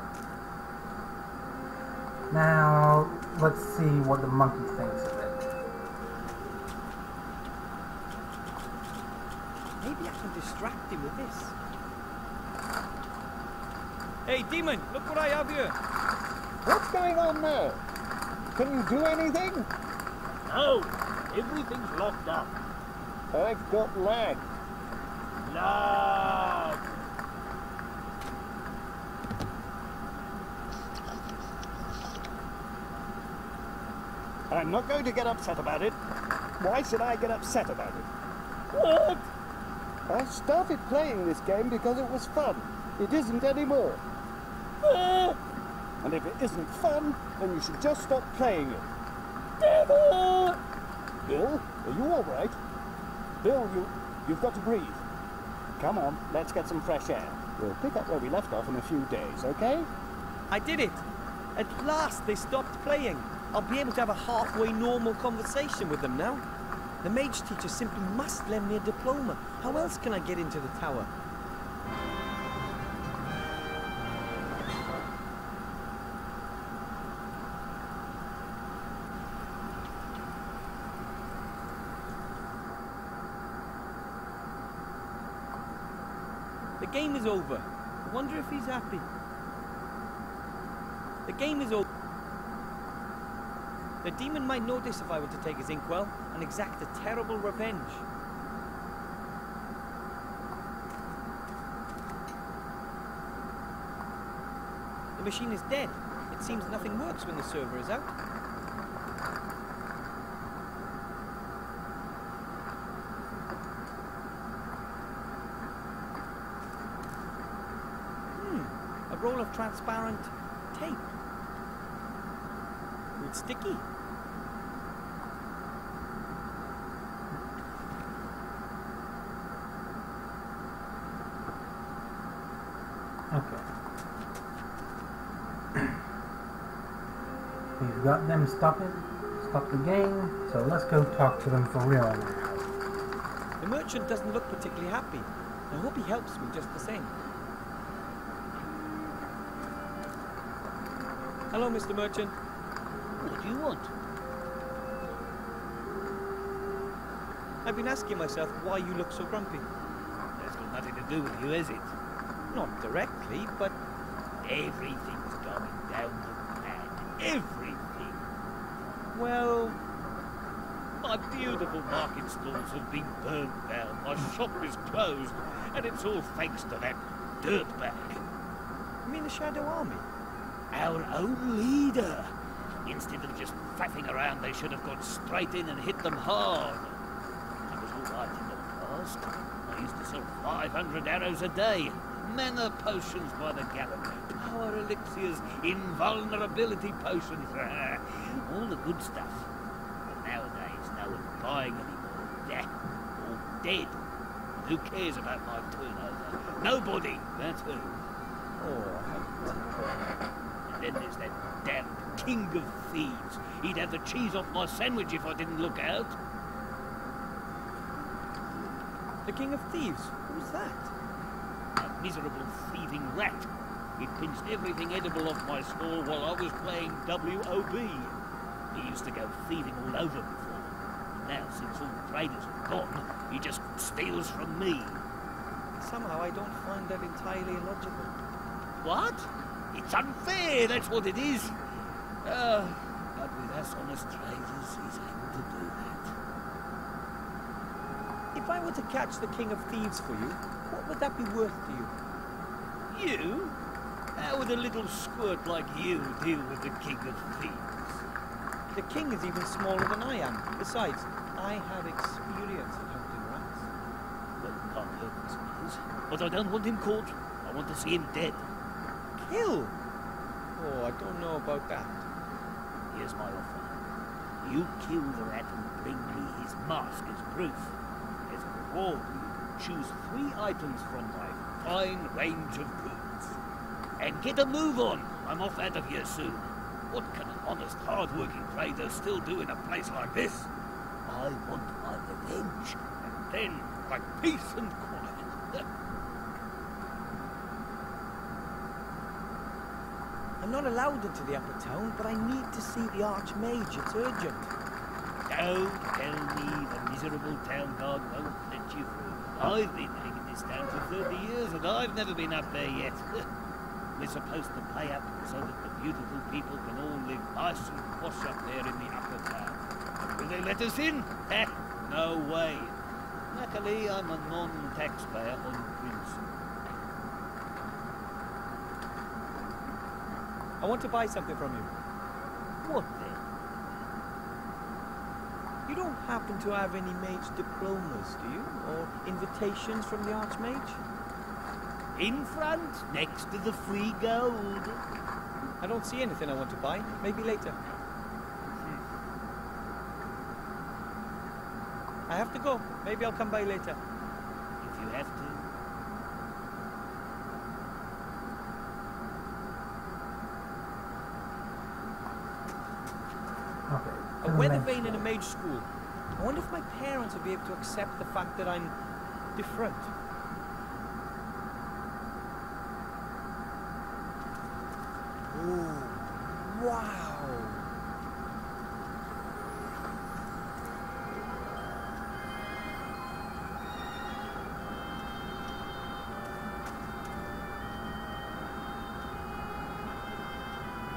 Now, let's see what the monkey thinks of it. Maybe I can distract him with this. Hey, Demon, look what I have here. What's going on now? Can you do anything? No, everything's locked up. I've got lag. Lag. I'm not going to get upset about it. Why should I get upset about it? What? I started playing this game because it was fun. It isn't anymore. And if it isn't fun, then you should just stop playing it. Devil! Bill, are you all right? Bill, you've got to breathe. Come on, let's get some fresh air. We'll pick up where we left off in a few days, okay? I did it. At last they stopped playing. I'll be able to have a halfway normal conversation with them now. The mage teacher simply must lend me a diploma. How else can I get into the tower? The game is over. I wonder if he's happy. The game is over. The demon might notice if I were to take his inkwell and exact a terrible revenge. The machine is dead. It seems nothing works when the server is out. A roll of transparent tape. It's sticky. Okay. We've got them stop the game, so let's go talk to them for real now. The merchant doesn't look particularly happy. I hope he helps me just the same. Hello, Mr. Merchant. What do you want? I've been asking myself why you look so grumpy. That's got nothing to do with you, is it? Not directly, but Everything's going down the pan. Everything. well, My beautiful market stalls have been burnt down. My shop is closed. And it's all thanks to that dirtbag. you mean the Shadow Army? Our own leader. Instead of just faffing around, they should have gone straight in and hit them hard. It was all right in the past. I used to sell 500 arrows a day. Mana potions by the gallon. Power elixirs, invulnerability potions. All the good stuff. But nowadays, no one's buying anymore. All dead. Who cares about my turnover? Nobody, that's who. And then there's that damn king of thieves. He'd have the cheese off my sandwich if I didn't look out. The King of Thieves? Who's that? A miserable thieving rat. He pinched everything edible off my stall while I was playing WOB. He used to go thieving all over before. Now, since all the traders are gone, he just steals from me. Somehow I don't find that entirely illogical. What? It's unfair, that's what it is. But with us honest traders, he's able to do that. If I were to catch the King of Thieves for you, what would that be worth to you? You? How would a little squirt like you deal with the King of Thieves? The king is even smaller than I am. Besides, I have experience at hunting rats. Well, can't hurt, I suppose. But I don't want him caught. I want to see him dead. Kill? Oh, I don't know about that. Here's my offer. You kill the rat and bring me his mask as proof. As a reward, you can choose 3 items from my fine range of goods. And get a move on. I'm off out of here soon. What can an honest, hard-working trader still do in a place like this? I want my revenge. And then, like peace and quiet. I'm not allowed into the upper town, but I need to see the Archmage. It's urgent. Don't tell me the miserable town guard won't let you through. I've been living in this town for 30 years and I've never been up there yet. We're supposed to pay up so that the beautiful people can all live nice and posh up there in the upper town. Will they let us in? Heh, no way. Luckily, I'm a non-taxpayer on principle. I want to buy something from you. What then? You don't happen to have any mage diplomas, do you? Or invitations from the Archmage? In front, next to the free gold. I don't see anything I want to buy. Maybe later. I have to go. Maybe I'll come by later. If you have to. Okay. A weather vane in a mage school. I wonder if my parents will be able to accept the fact that I'm different. Ooh, wow.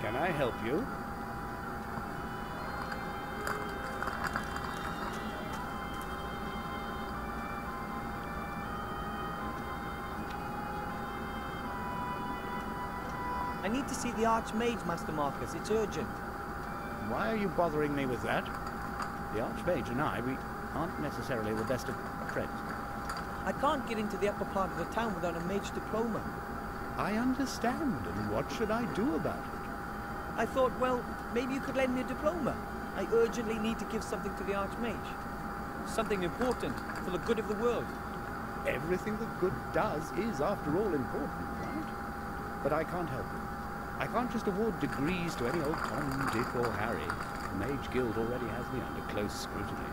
Can I help you? I need to see the Archmage, Master Marcus. It's urgent. Why are you bothering me with that? The Archmage and we aren't necessarily the best of friends. I can't get into the upper part of the town without a mage diploma. I understand, and what should I do about it? I thought, well, maybe you could lend me a diploma. I urgently need to give something to the Archmage. Something important for the good of the world. Everything that good does is, after all, important, right? But I can't help it. I can't just award degrees to any old Tom, Dick, or Harry. The Mage Guild already has me under close scrutiny.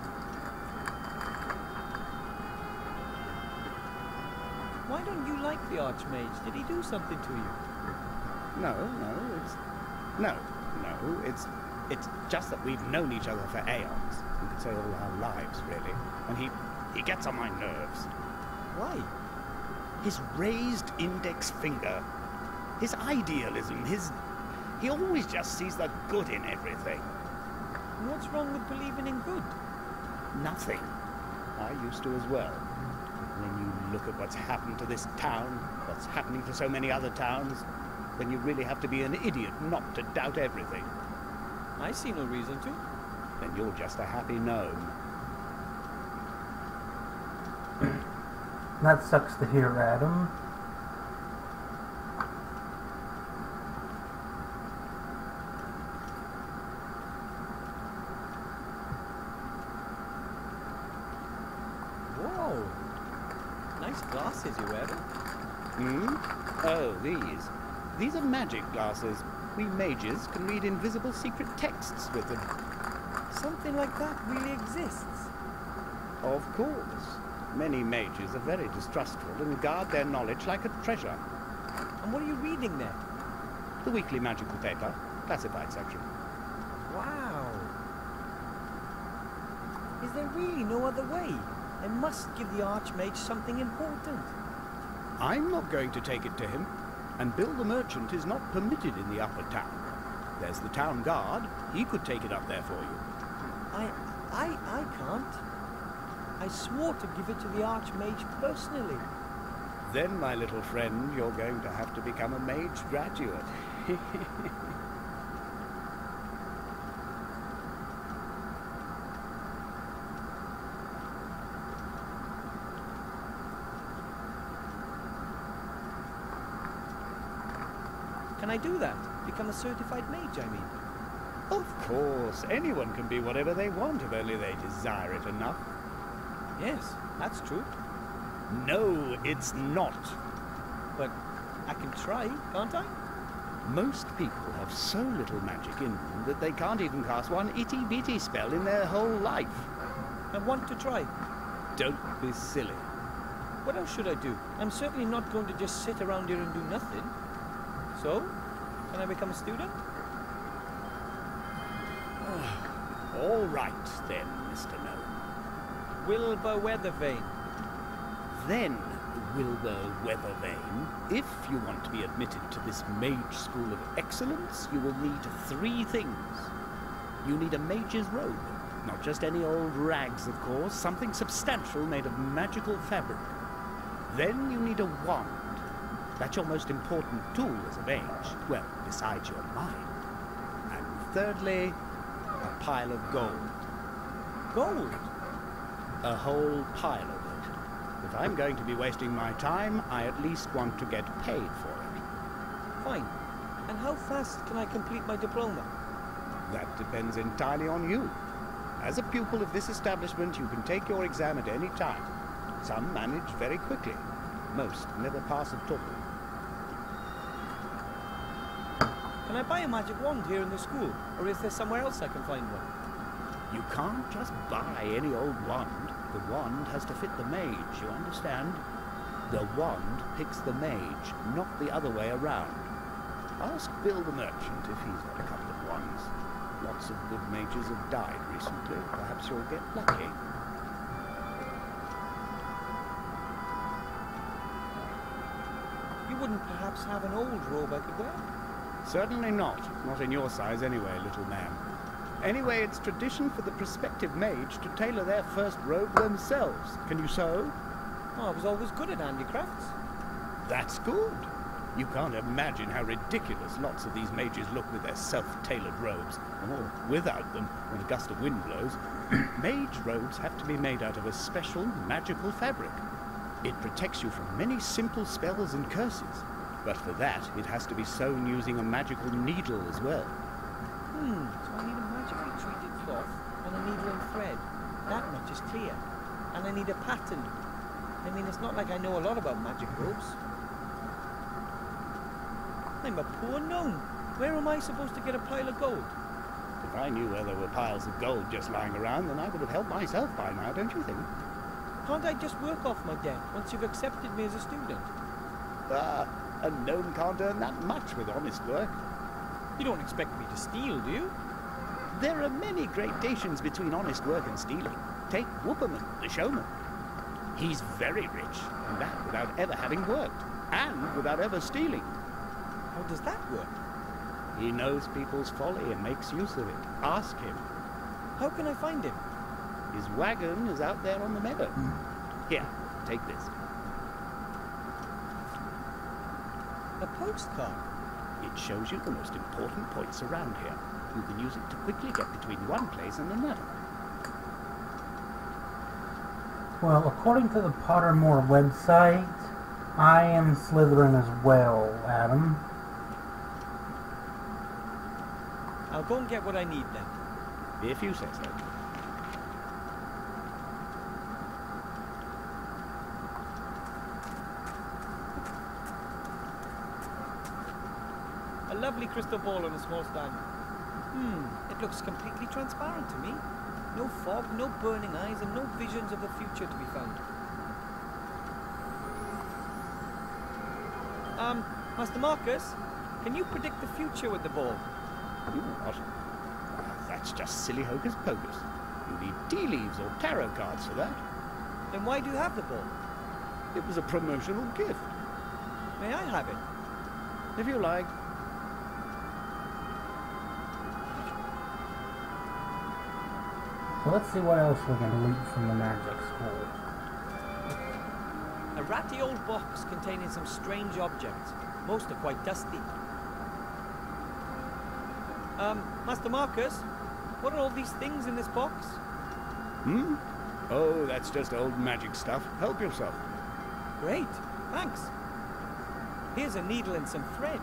Why don't you like the Archmage? Did he do something to you? It's just that we've known each other for aeons. You could say all our lives, really. And he gets on my nerves. Why? His raised index finger. His idealism, he always just sees the good in everything. What's wrong with believing in good? Nothing. I used to as well. When you look at what's happened to this town, what's happening to so many other towns, then you really have to be an idiot not to doubt everything. I see no reason to. Then you're just a happy gnome. That sucks to hear, Adam. Whoa. Nice glasses you're wearing. Oh, these. These are magic glasses. We mages can read invisible secret texts with them. Something like that really exists. Of course. Many mages are very distrustful and guard their knowledge like a treasure. And what are you reading there? The weekly magical paper, classified section. Wow. Is there really no other way? I must give the Archmage something important. I'm not going to take it to him, and Bill the Merchant is not permitted in the upper town. There's the town guard. He could take it up there for you. I can't. I swore to give it to the Archmage personally. Then, my little friend, you're going to have to become a mage graduate. Can I do that? Become a certified mage, I mean. Of course, anyone can be whatever they want if only they desire it enough. Yes, that's true. No, it's not. But I can try, can't I? Most people have so little magic in them that they can't even cast one itty-bitty spell in their whole life. I want to try. Don't be silly. What else should I do? I'm certainly not going to just sit around here and do nothing. So, can I become a student? All right, then, Mr. Gnome. Wilbur Weathervane. Then, Wilbur Weathervane, if you want to be admitted to this Mage School of Excellence, you will need 3 things. You need a mage's robe. Not just any old rags, of course, something substantial made of magical fabric. Then you need a wand. That's your most important tool as a mage, well, besides your mind. And thirdly, a pile of gold. Gold? A whole pile of it. If I'm going to be wasting my time, I at least want to get paid for it. Fine. And how fast can I complete my diploma? That depends entirely on you. As a pupil of this establishment, you can take your exam at any time. Some manage very quickly. Most never pass at all. Can I buy a magic wand here in the school? Or is there somewhere else I can find one? You can't just buy any old wand. The wand has to fit the mage, you understand? The wand picks the mage, not the other way around. Ask Bill the merchant if he's got a couple of wands. Lots of good mages have died recently. Perhaps you'll get lucky. You wouldn't perhaps have an old robe I could wear? Certainly not. Not in your size anyway, little man. Anyway, it's tradition for the prospective mage to tailor their first robe themselves. Can you sew? Oh, I was always good at handicrafts. That's good. You can't imagine how ridiculous lots of these mages look with their self-tailored robes, or without them when a gust of wind blows. Mage robes have to be made out of a special magical fabric. It protects you from many simple spells and curses, but for that it has to be sewn using a magical needle as well. So I need a magically treated cloth and a needle and thread. That much is clear. And I need a pattern. I mean, it's not like I know a lot about magic robes. I'm a poor gnome. Where am I supposed to get a pile of gold? If I knew where there were piles of gold just lying around, then I would have helped myself by now, don't you think? Can't I just work off my debt once you've accepted me as a student? A gnome can't earn that much with honest work. You don't expect me to steal, do you? There are many gradations between honest work and stealing. Take Whooperman, the showman. He's very rich, and that without ever having worked, and without ever stealing. How does that work? He knows people's folly and makes use of it. Ask him. How can I find him? His wagon is out there on the meadow. Here, take this. A postcard? It shows you the most important points around here. You can use it to quickly get between one place and another. Well, according to the Pottermore website, I am Slytherin as well, Adam. I'll go and get what I need then. If you say so. A lovely crystal ball on a small stand. It looks completely transparent to me. No fog, no burning eyes, and no visions of the future to be found. Master Marcus, can you predict the future with the ball? You what? That's just silly hocus pocus. You need tea leaves or tarot cards for that. Then why do you have the ball? It was a promotional gift. May I have it? If you like. So let's see what else we can loot from the magic school. A ratty old box containing some strange objects. Most are quite dusty. Master Marcus, what are all these things in this box? Oh, that's just old magic stuff. Help yourself. Great, thanks. Here's a needle and some thread.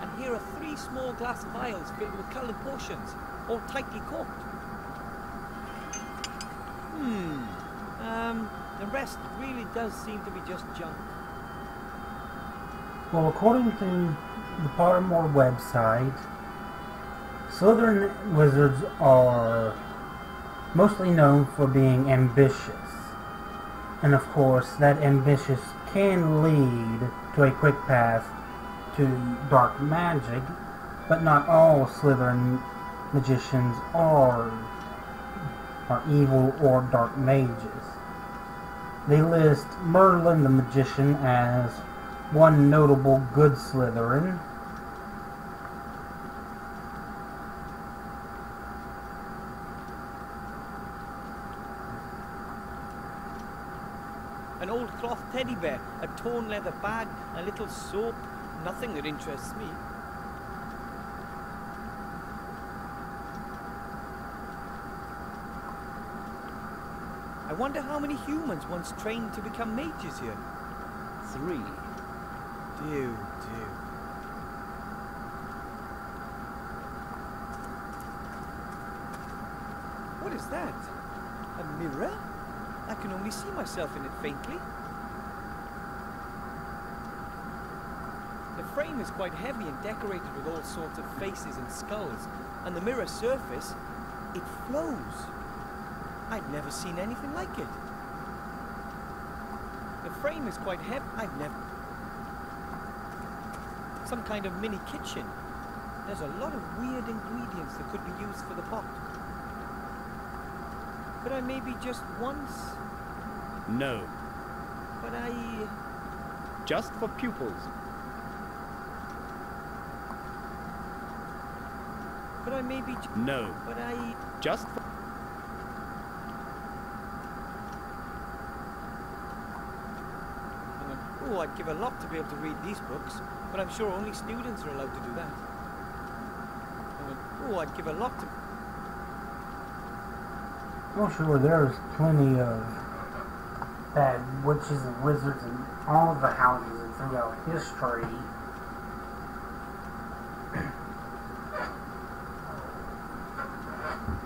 And here are 3 small glass vials filled with coloured potions, all tightly corked. The rest really does seem to be just junk. Well, according to the Pottermore website, Slytherin wizards are mostly known for being ambitious. And of course, that ambitious can lead to a quick path to dark magic, but not all Slytherin magicians are evil or dark mages. They list Merlin the magician as one notable good Slytherin. An old cloth teddy bear, a torn leather bag, a little soap. Nothing that interests me. I wonder how many humans once trained to become mages here. 3. Dear. What is that? A mirror? I can only see myself in it faintly. The frame is quite heavy and decorated with all sorts of faces and skulls, and the mirror surface, it flows. I've never seen anything like it. The frame is quite heavy. Some kind of mini kitchen. There's a lot of weird ingredients that could be used for the pot. Could I maybe just once? No. But I... Just for pupils. Could I maybe... No. But I... Just for... Oh, I'd give a lot to be able to read these books, but I'm sure only students are allowed to do that. Oh, I'd give a lot to... Well, sure, there's plenty of bad witches and wizards in all of the houses and throughout history.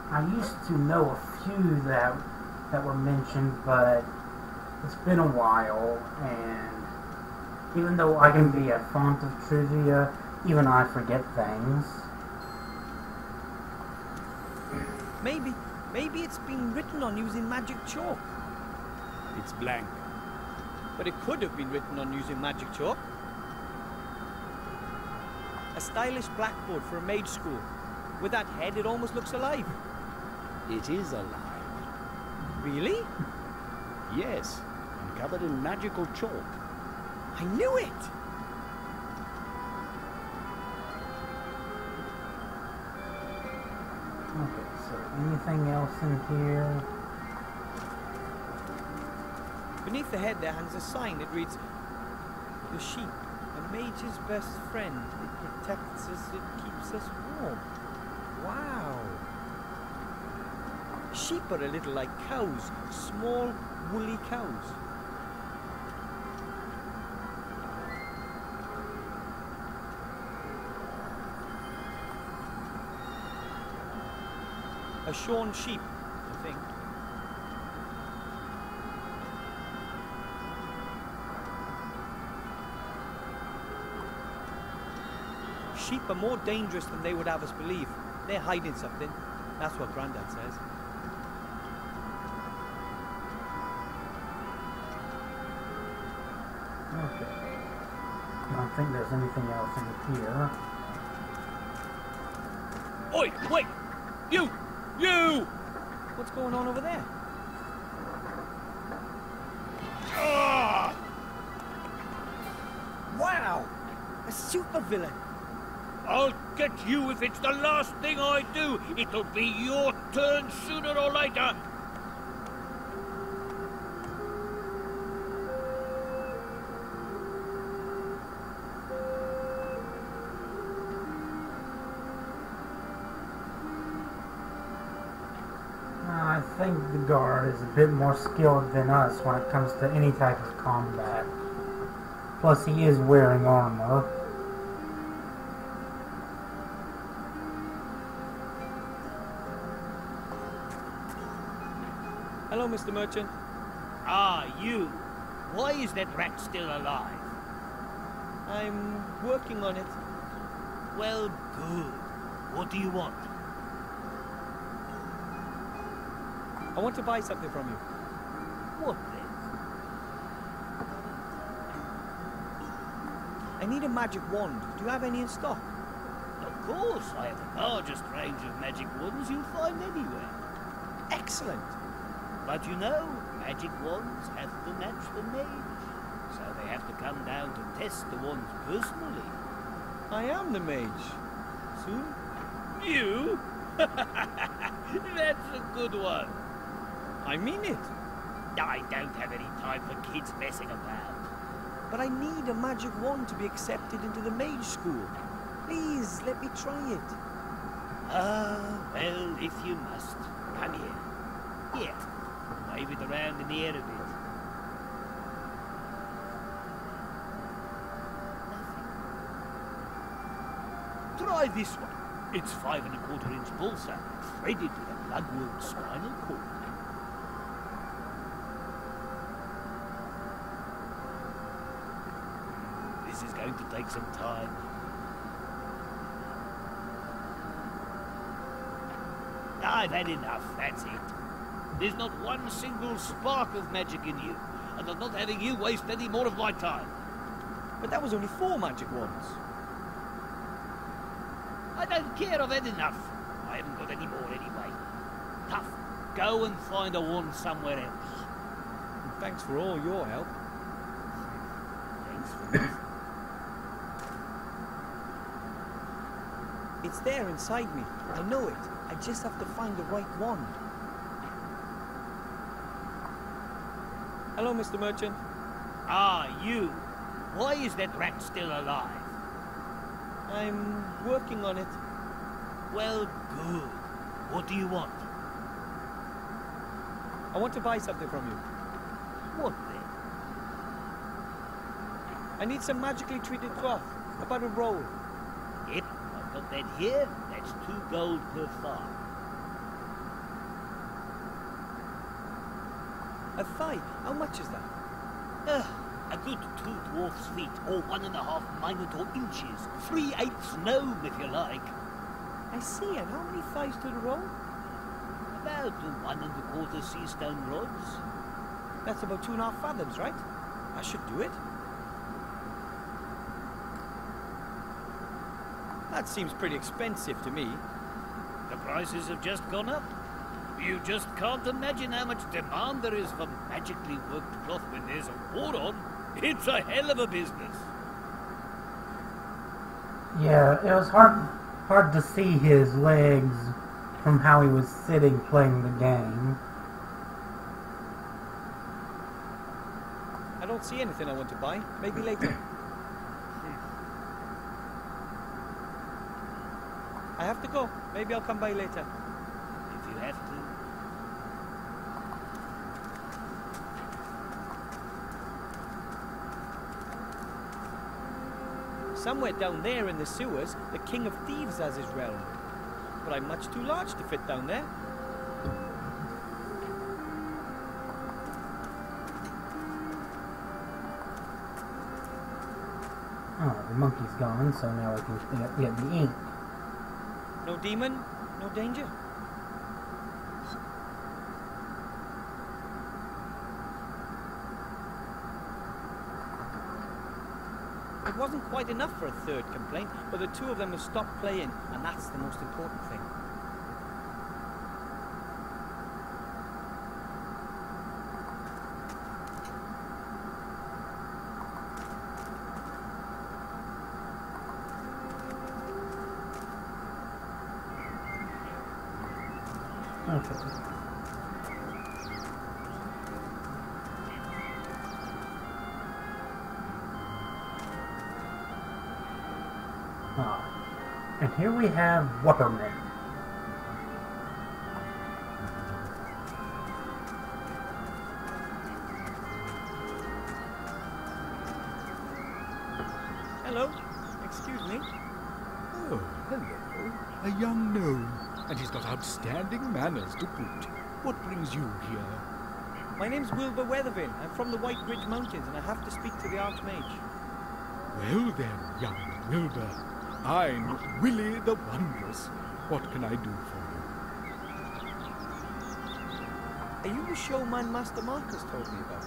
I used to know a few that were mentioned, but it's been a while, and even though I can be a font of trivia, even I forget things. Maybe it's been written on using magic chalk. It's blank. But it could have been written on using magic chalk. A stylish blackboard for a mage school. With that head, it almost looks alive. It is alive. Really? Yes, and covered in magical chalk. I knew it! Okay, so anything else in here? Beneath the head there hangs a sign. It reads, "The sheep, a mage's best friend. It protects us, it keeps us warm." Wow! Sheep are a little like cows, small, woolly cows. A shorn sheep, I think. Sheep are more dangerous than they would have us believe. They're hiding something. That's what Grandad says. Okay. I don't think there's anything else in here. Oi, wait! You! What's going on over there? Ah! Wow! A supervillain! I'll get you if it's the last thing I do. It'll be your turn sooner or later. I think the guard is a bit more skilled than us when it comes to any type of combat. Plus, he is wearing armor. Hello, Mr. Merchant. Ah, you. Why is that rat still alive? I'm working on it. Well, good. What do you want? I want to buy something from you. What then? I need a magic wand. Do you have any in stock? course, I have the largest range of magic wands you'll find anywhere. Excellent. But you know, magic wands have to match the mage, so they have to come down to test the wands personally. I am the mage. Soon? You? That's a good one. I mean it. I don't have any time for kids messing about. But I need a magic wand to be accepted into the mage school. Please, let me try it. Well, if you must, come here. Here, wave it around in the air a bit. Try this one. It's 5 1/4 inch balsa, threaded with a bloodworm spinal cord. This is going to take some time. I've had enough, that's it. There's not one single spark of magic in you, and I'm not having you waste any more of my time. But that was only 4 magic wands. I don't care, I've had enough. I haven't got any more anyway. Tough. Go and find a wand somewhere else. And thanks for all your help. Thanks for this. It's there inside me. I know it. I just have to find the right wand. Hello, Mr. Merchant. Ah, you. Why is that rat still alive? I'm working on it. Well, good. What do you want? I want to buy something from you. What then? I need some magically treated cloth. About a roll. Yep, I've got that here. That's 2 gold per thigh. A thigh? How much is that? A good 2 dwarf's feet, or 1.5 minotaur inches. 3/8 gnome, if you like. I see. And how many thighs to the roll? About 1 1/4 sea stone rods. That's about 2.5 fathoms, right? I should do it. That seems pretty expensive to me. The prices have just gone up. You just can't imagine how much demand there is for magically worked cloth when there's a war on. It's a hell of a business. Yeah, it was hard to see his legs from how he was sitting playing the game. I don't see anything I want to buy. Maybe later. I have to go. Maybe I'll come by later. If you have to. Somewhere down there in the sewers, the King of Thieves has his realm. But I'm much too large to fit down there. Oh, the monkey's gone, so now I can get the ink. No demon, no danger. It wasn't quite enough for a third complaint, but the 2 of them have stopped playing, and that's the most important thing. Okay. Ah, and here we have Waterman. Hello, excuse me. Oh, hello. A young gnome. And he's got outstanding manners to boot. What brings you here? My name's Wilbur Weathervin. I'm from the White Ridge Mountains, and I have to speak to the Archmage. Well then, young Wilbur. I'm Willie the Wondrous. What can I do for Are you the showman Master Marcus told me about?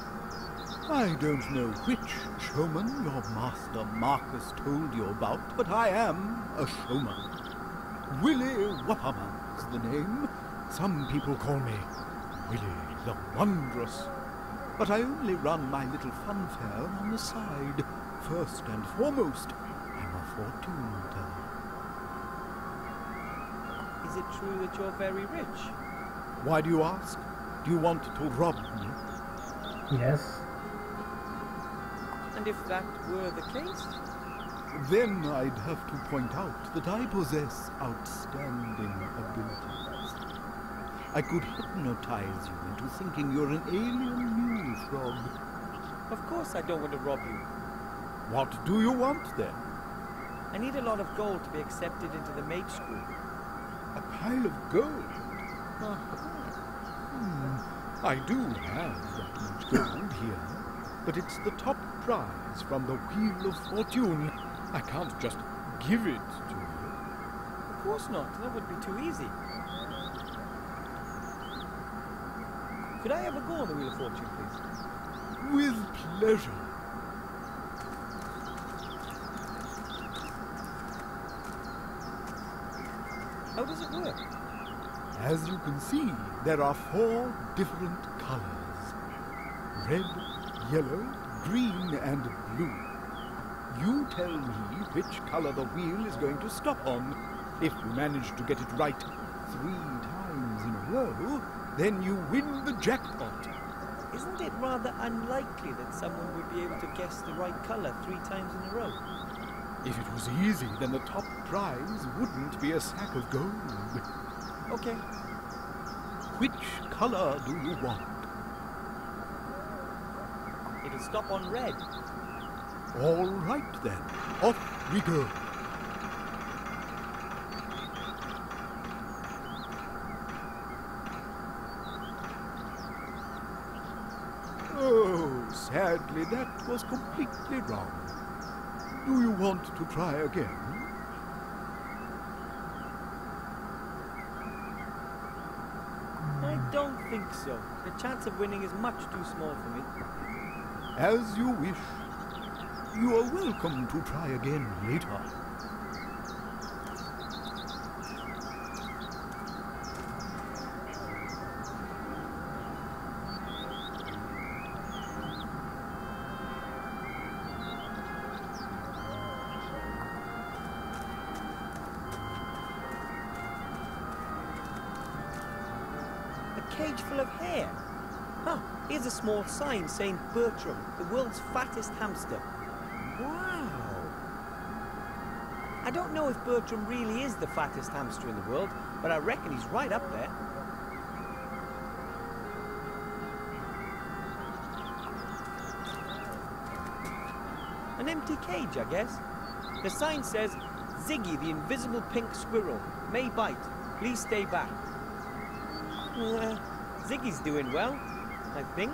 you? I don't know which showman your master Marcus told you about, but I am a showman. Willie Whopperman's the name. Some people call me Willie the Wondrous. But I only run my little funfair on the side. First and foremost, I'm a fortune teller. Is it true that you're very rich? Why do you ask? Do you want to rob me? Yes. And if that were the case? Then I'd have to point out that I possess outstanding abilities. I could hypnotize you into thinking you're an alien mule frog. Of course I don't want to rob you. What do you want then? I need a lot of gold to be accepted into the mage school. A pile of gold? I do have that much gold here, but it's the top prize from the Wheel of Fortune. I can't just give it to you. Of course not. That would be too easy. Could I have a go on the Wheel of Fortune, please? With pleasure. How does it work? As you can see, there are 4 different colors. Red, yellow, green, and blue. You tell me which color the wheel is going to stop on. If you manage to get it right 3 times in a row, then you win the jackpot. Isn't it rather unlikely that someone would be able to guess the right color 3 times in a row? If it was easy, then the top prize wouldn't be a sack of gold. Okay. Which color do you want? It'll stop on red. All right then, off we go. Oh, sadly, that was completely wrong. Do you want to try again? I don't think so. The chance of winning is much too small for me. As you wish. You are welcome to try again later. Cage full of hair. Huh, here's a small sign saying Bertram, the world's fattest hamster. Wow. I don't know if Bertram really is the fattest hamster in the world, but I reckon he's right up there. An empty cage, I guess. The sign says, Ziggy, the invisible pink squirrel, may bite. Please stay back. Ziggy's doing well, I think.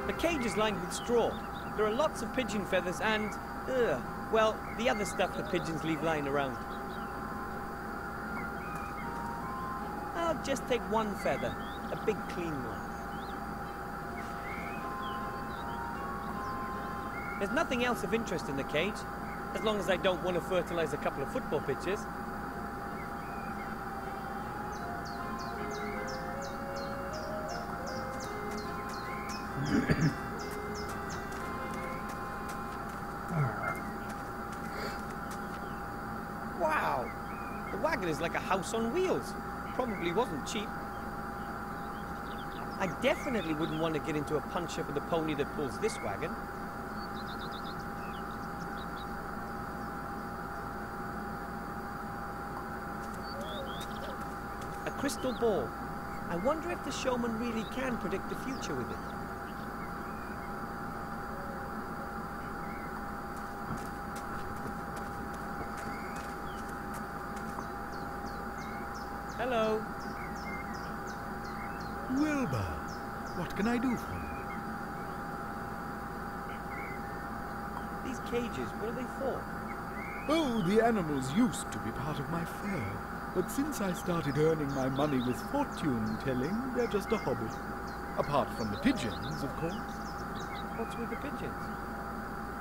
The cage is lined with straw. There are lots of pigeon feathers and, well, the other stuff the pigeons leave lying around. I'll just take one feather, a big clean one. There's nothing else of interest in the cage, as long as I don't want to fertilize a couple of football pitches. Wow! The wagon is like a house on wheels. Probably wasn't cheap. I definitely wouldn't want to get into a punch-up with the pony that pulls this wagon. A crystal ball. I wonder if the showman really can predict the future with it. Hello. Wilbur, what can I do for you? These cages, what are they for? Oh, the animals used to be part of my fare, but since I started earning my money with fortune-telling, they're just a hobby. Apart from the pigeons, of course. What's with the pigeons?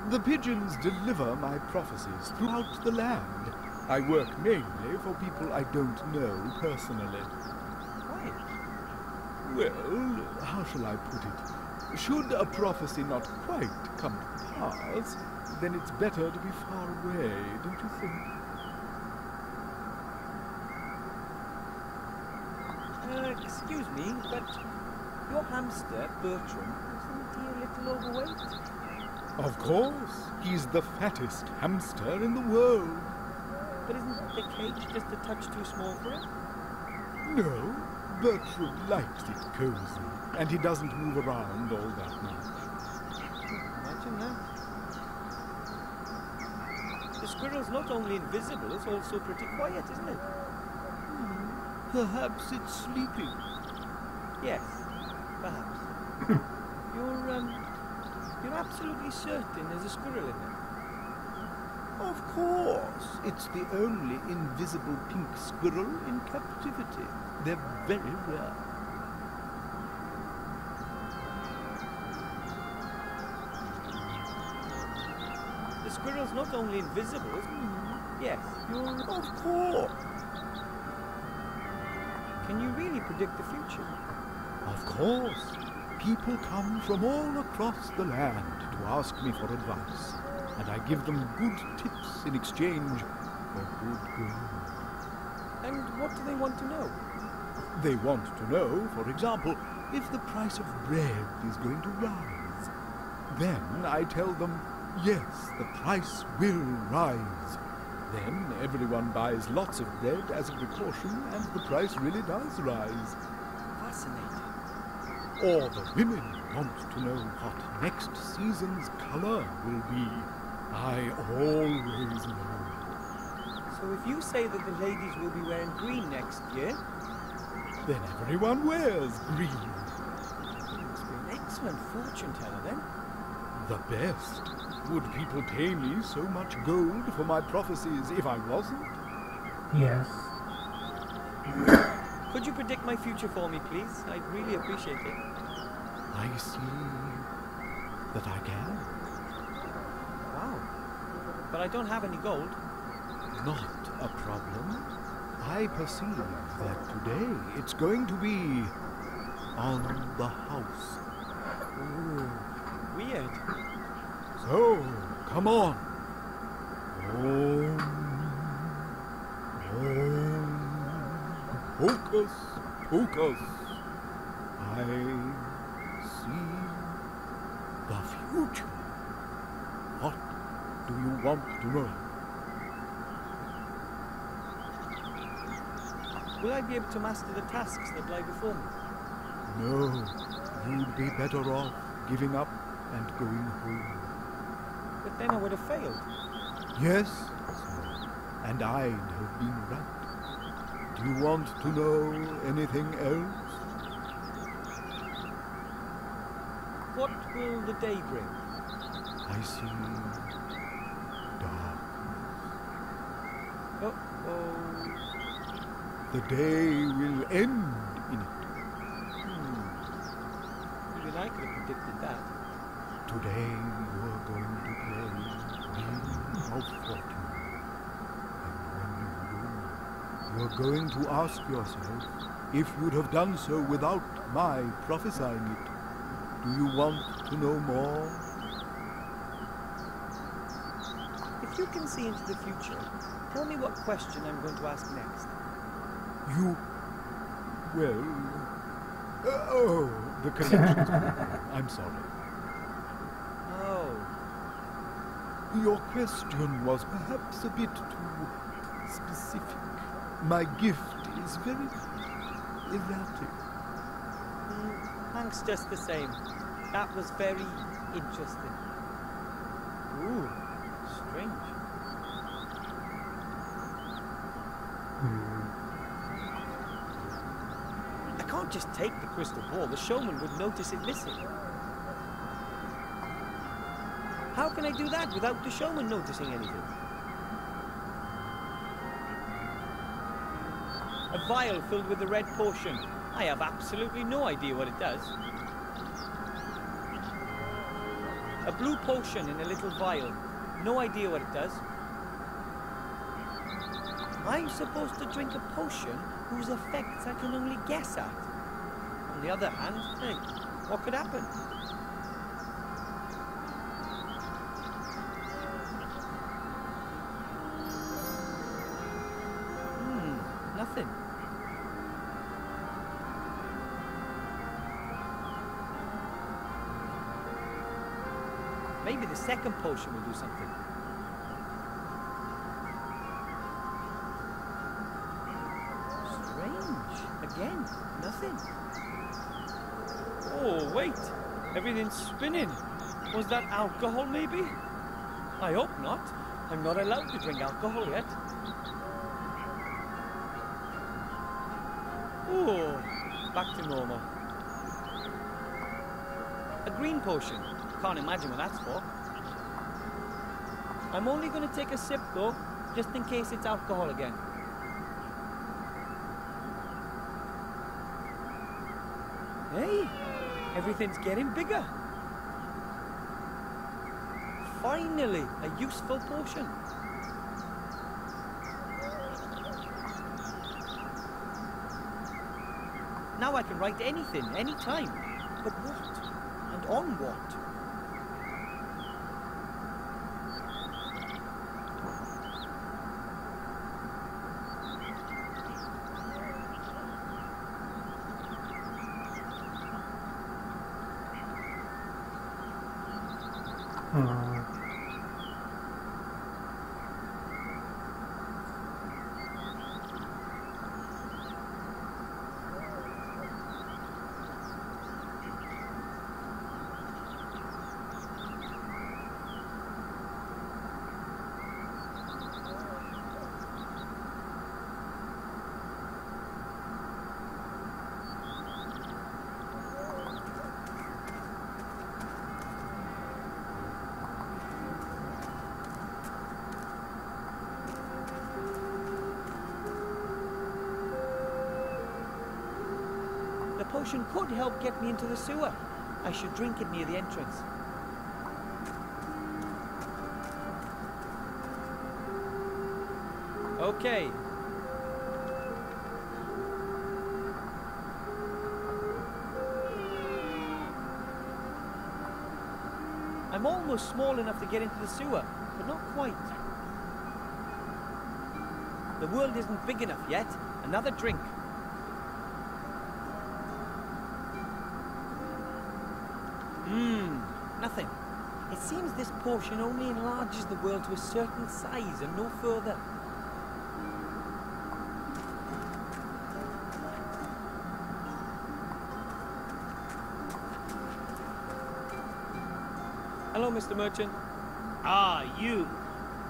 The pigeons deliver my prophecies throughout the land. I work mainly for people I don't know personally. Why? Well, how shall I put it? Should a prophecy not quite come to pass, then it's better to be far away, don't you think? Excuse me, but your hamster, Bertram, isn't he a little overweight? Of course. He's the fattest hamster in the world. But isn't the cage just a touch too small for him? No, Bertram likes it cozy, and he doesn't move around all that much. Imagine that. The squirrel's not only invisible, it's also pretty quiet, isn't it? Perhaps it's sleeping. Yes, perhaps. You're absolutely certain there's a squirrel in there? Of course. It's the only invisible pink squirrel in captivity. They're very rare. The squirrel's not only invisible, isn't it? Yes, you're... Of course. Can you really predict the future? Of course. People come from all across the land to ask me for advice, and I give them good tips in exchange for good gold. And what do they want to know? They want to know, for example, if the price of bread is going to rise. Then I tell them, yes, the price will rise. Then everyone buys lots of bread as a precaution, and the price really does rise. Fascinating. Or the women want to know what next season's color will be. I always know it. So if you say that the ladies will be wearing green next year, then everyone wears green. You must be an excellent fortune teller then. The best. Would people pay me so much gold for my prophecies if I wasn't? Yes. Could you predict my future for me, please? I'd really appreciate it. I see that I can. Wow. But I don't have any gold. Not a problem. I perceive that today it's going to be on the house. Ooh, weird. So, come on. Hocus pocus. I see the future. What do you want to know? Will I be able to master the tasks that lie before me? No, you'd be better off giving up and going home. But then I would have failed. Yes, sir, and I'd have been right. Do you want to know anything else? What will the day bring? I see dark. Uh-oh. The day will end in it. Even I could have predicted that. Today you are going to play Wheel of Fortune. And when you are going to ask yourself if you'd have done so without my prophesying it. Do you want to know more? If you can see into the future, tell me what question I'm going to ask next. You... well... oh, the connection's I'm sorry. Oh. Your question was perhaps a bit too specific. My gift is very erratic. Thanks just the same. That was very interesting. Ooh, strange. I can't just take the crystal ball. The showman would notice it missing. How can I do that without the showman noticing anything? A vial filled with the red potion. I have absolutely no idea what it does. A blue potion in a little vial. No idea what it does. I'm supposed to drink a potion whose effects I can only guess at. On the other hand, hey, what could happen? Nothing. Maybe the second potion will do something. Strange. Again, nothing. Oh, wait. Everything's spinning. Was that alcohol, maybe? I hope not. I'm not allowed to drink alcohol yet. Oh, back to normal. A green potion. Can't imagine what that's for. I'm only going to take a sip, though, just in case it's alcohol again. Hey, everything's getting bigger. Finally, a useful potion. Now I can write anything, anytime. But what? And on what? The potion could help get me into the sewer. I should drink it near the entrance. Okay. I'm almost small enough to get into the sewer, but not quite. The world isn't big enough yet. Another drink. Nothing. It seems this potion only enlarges the world to a certain size and no further. Hello, Mr. Merchant. Ah, you.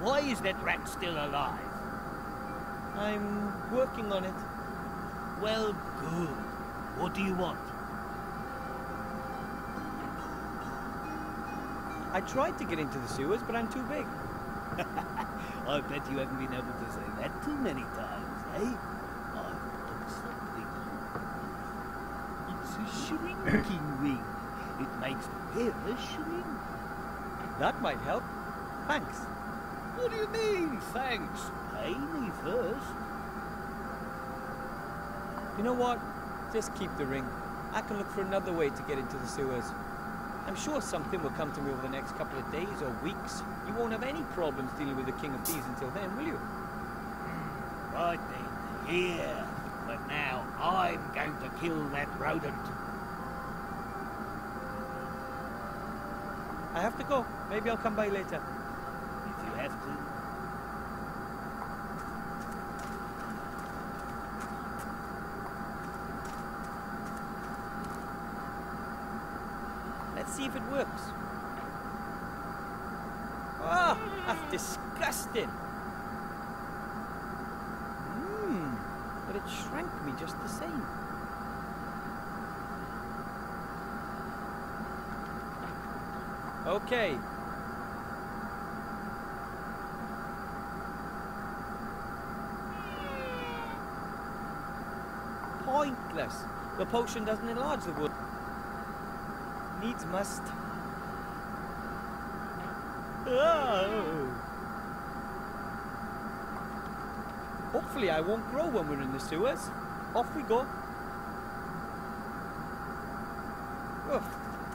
Why is that rat still alive? I'm working on it. Well, good. What do you want? I tried to get into the sewers, but I'm too big. I bet you haven't been able to say that too many times, eh? I've got something. It's a shrinking ring. It makes the wearer shrink. That might help. Thanks. What do you mean, thanks? Pay me first. You know what? Just keep the ring. I can look for another way to get into the sewers. I'm sure something will come to me over the next couple of days or weeks. You won't have any problems dealing with the King of Thieves until then, will you? Right then, here. But now I'm going to kill that rodent. I have to go. Maybe I'll come by later. If you have to. Let's see if it works. Ah, that's disgusting. But it shrank me just the same. Okay. Pointless. The potion doesn't enlarge the wood. Needs must. Oh. Hopefully I won't grow when we're in the sewers. Off we go. Oof,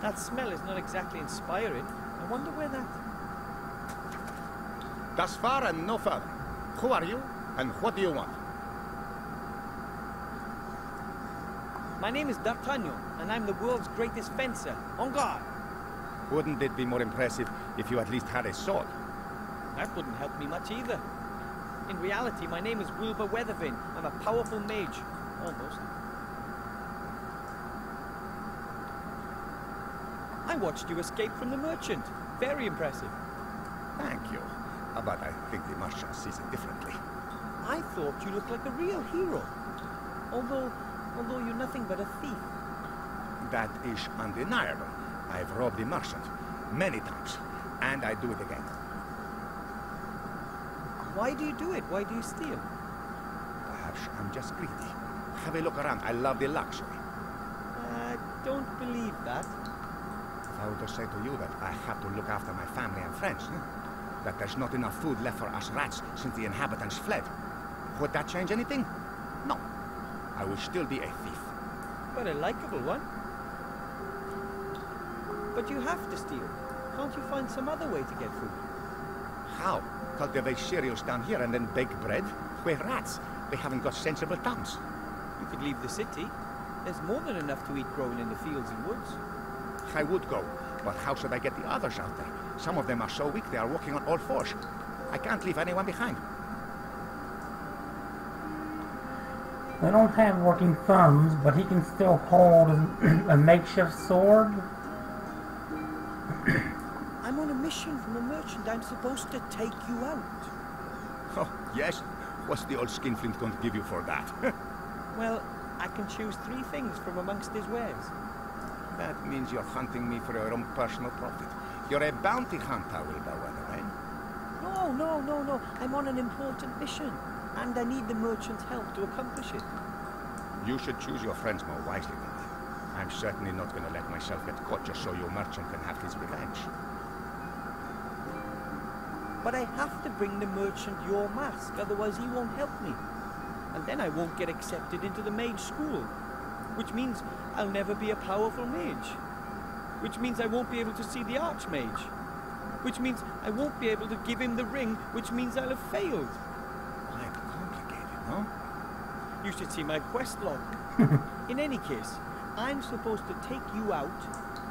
that smell is not exactly inspiring. I wonder where that... Thus far and no further. Who are you, and what do you want? My name is D'Artagnan, and I'm the world's greatest fencer. En garde! Wouldn't it be more impressive if you at least had a sword? That wouldn't help me much either. In reality, my name is Wilbur Weathervane. I'm a powerful mage. Almost. I watched you escape from the merchant. Very impressive. Thank you. But I think the merchant sees it differently. I thought you looked like a real hero. Although you're nothing but a thief. That is undeniable. I've robbed the merchant many times, and I do it again. Why do you do it? Why do you steal? Perhaps I'm just greedy. Have a look around. I love the luxury. I don't believe that. If I were to say to you that I have to look after my family and friends, that there's not enough food left for us rats since the inhabitants fled, would that change anything? No. I would still be a thief. But a likable one. But you have to steal. Can't you find some other way to get food? How? Cultivate cereals down here and then bake bread? We're rats. We haven't got sensible tongues. You could leave the city. There's more than enough to eat growing in the fields and woods. I would go, but how should I get the others out there? Some of them are so weak they are walking on all fours. I can't leave anyone behind. They don't have working thumbs, but he can still hold a makeshift sword. I'm on a mission from a merchant. I'm supposed to take you out. Oh, yes? What's the old skinflint going to give you for that? Well, I can choose 3 things from amongst his wares. That means you're hunting me for your own personal profit. You're a bounty hunter, Wilbur Weathervane. No. I'm on an important mission. And I need the merchant's help to accomplish it. You should choose your friends more wisely than that. I'm certainly not going to let myself get caught just so your merchant can have his revenge. But I have to bring the merchant your mask, otherwise he won't help me. And then I won't get accepted into the mage school. Which means I'll never be a powerful mage. Which means I won't be able to see the archmage. Which means I won't be able to give him the ring, which means I'll have failed. Quite complicated, no? You should see my quest log. In any case, I'm supposed to take you out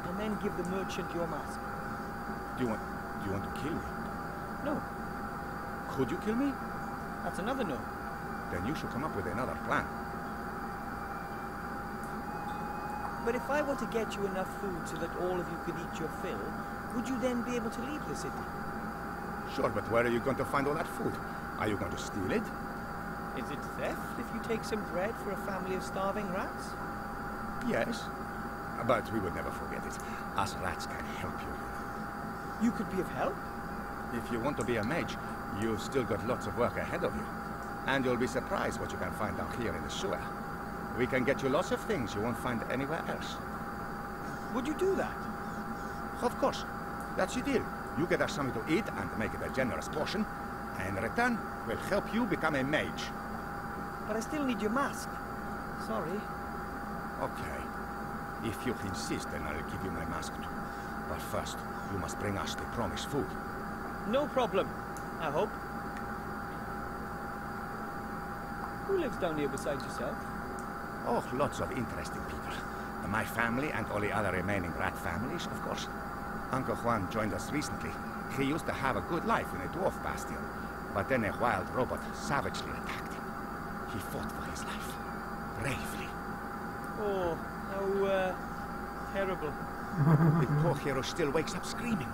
and then give the merchant your mask. Do you want to kill me? No. Could you kill me? That's another no. Then you should come up with another plan. But if I were to get you enough food so that all of you could eat your fill, would you then be able to leave the city? Sure, but where are you going to find all that food? Are you going to steal it? Is it theft if you take some bread for a family of starving rats? Yes. But we would never forget it. Us rats can help you. You could be of help? If you want to be a mage, you've still got lots of work ahead of you. And you'll be surprised what you can find out here in the sewer. We can get you lots of things you won't find anywhere else. Would you do that? Of course. That's the deal. You get us something to eat and make it a generous portion. And in return, we'll help you become a mage. But I still need your mask. Sorry. Okay. If you insist, then I'll give you my mask too. But first, you must bring us the promised food. No problem, I hope. Who lives down here besides yourself? Oh, lots of interesting people. My family and all the other remaining rat families, of course. Uncle Juan joined us recently. He used to have a good life in a dwarf bastion, but then a wild robot savagely attacked him. He fought for his life. Bravely. Oh, how, terrible. The poor hero still wakes up screaming.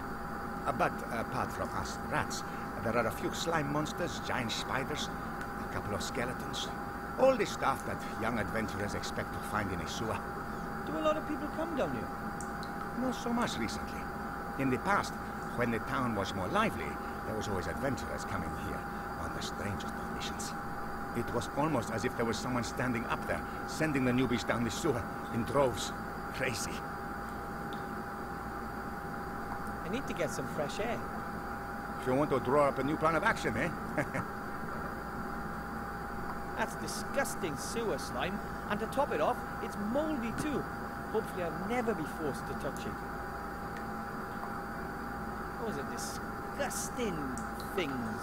But apart from us rats, there are a few slime monsters, giant spiders, a couple of skeletons. All the stuff that young adventurers expect to find in a sewer. Do a lot of people come down here? Not so much recently. In the past, when the town was more lively, there was always adventurers coming here on the strangest of missions. It was almost as if there was someone standing up there, sending the newbies down the sewer in droves. Crazy. I need to get some fresh air. you want to draw up a new plan of action, eh? That's disgusting sewer slime, and to top it off, it's mouldy too. Hopefully I'll never be forced to touch it. Those are disgusting things.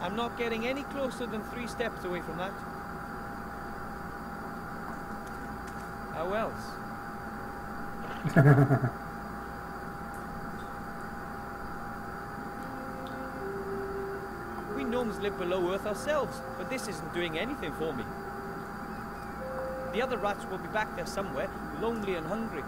I'm not getting any closer than 3 steps away from that. How else? We gnomes live below Earth ourselves, but this isn't doing anything for me. The other rats will be back there somewhere, lonely and hungry.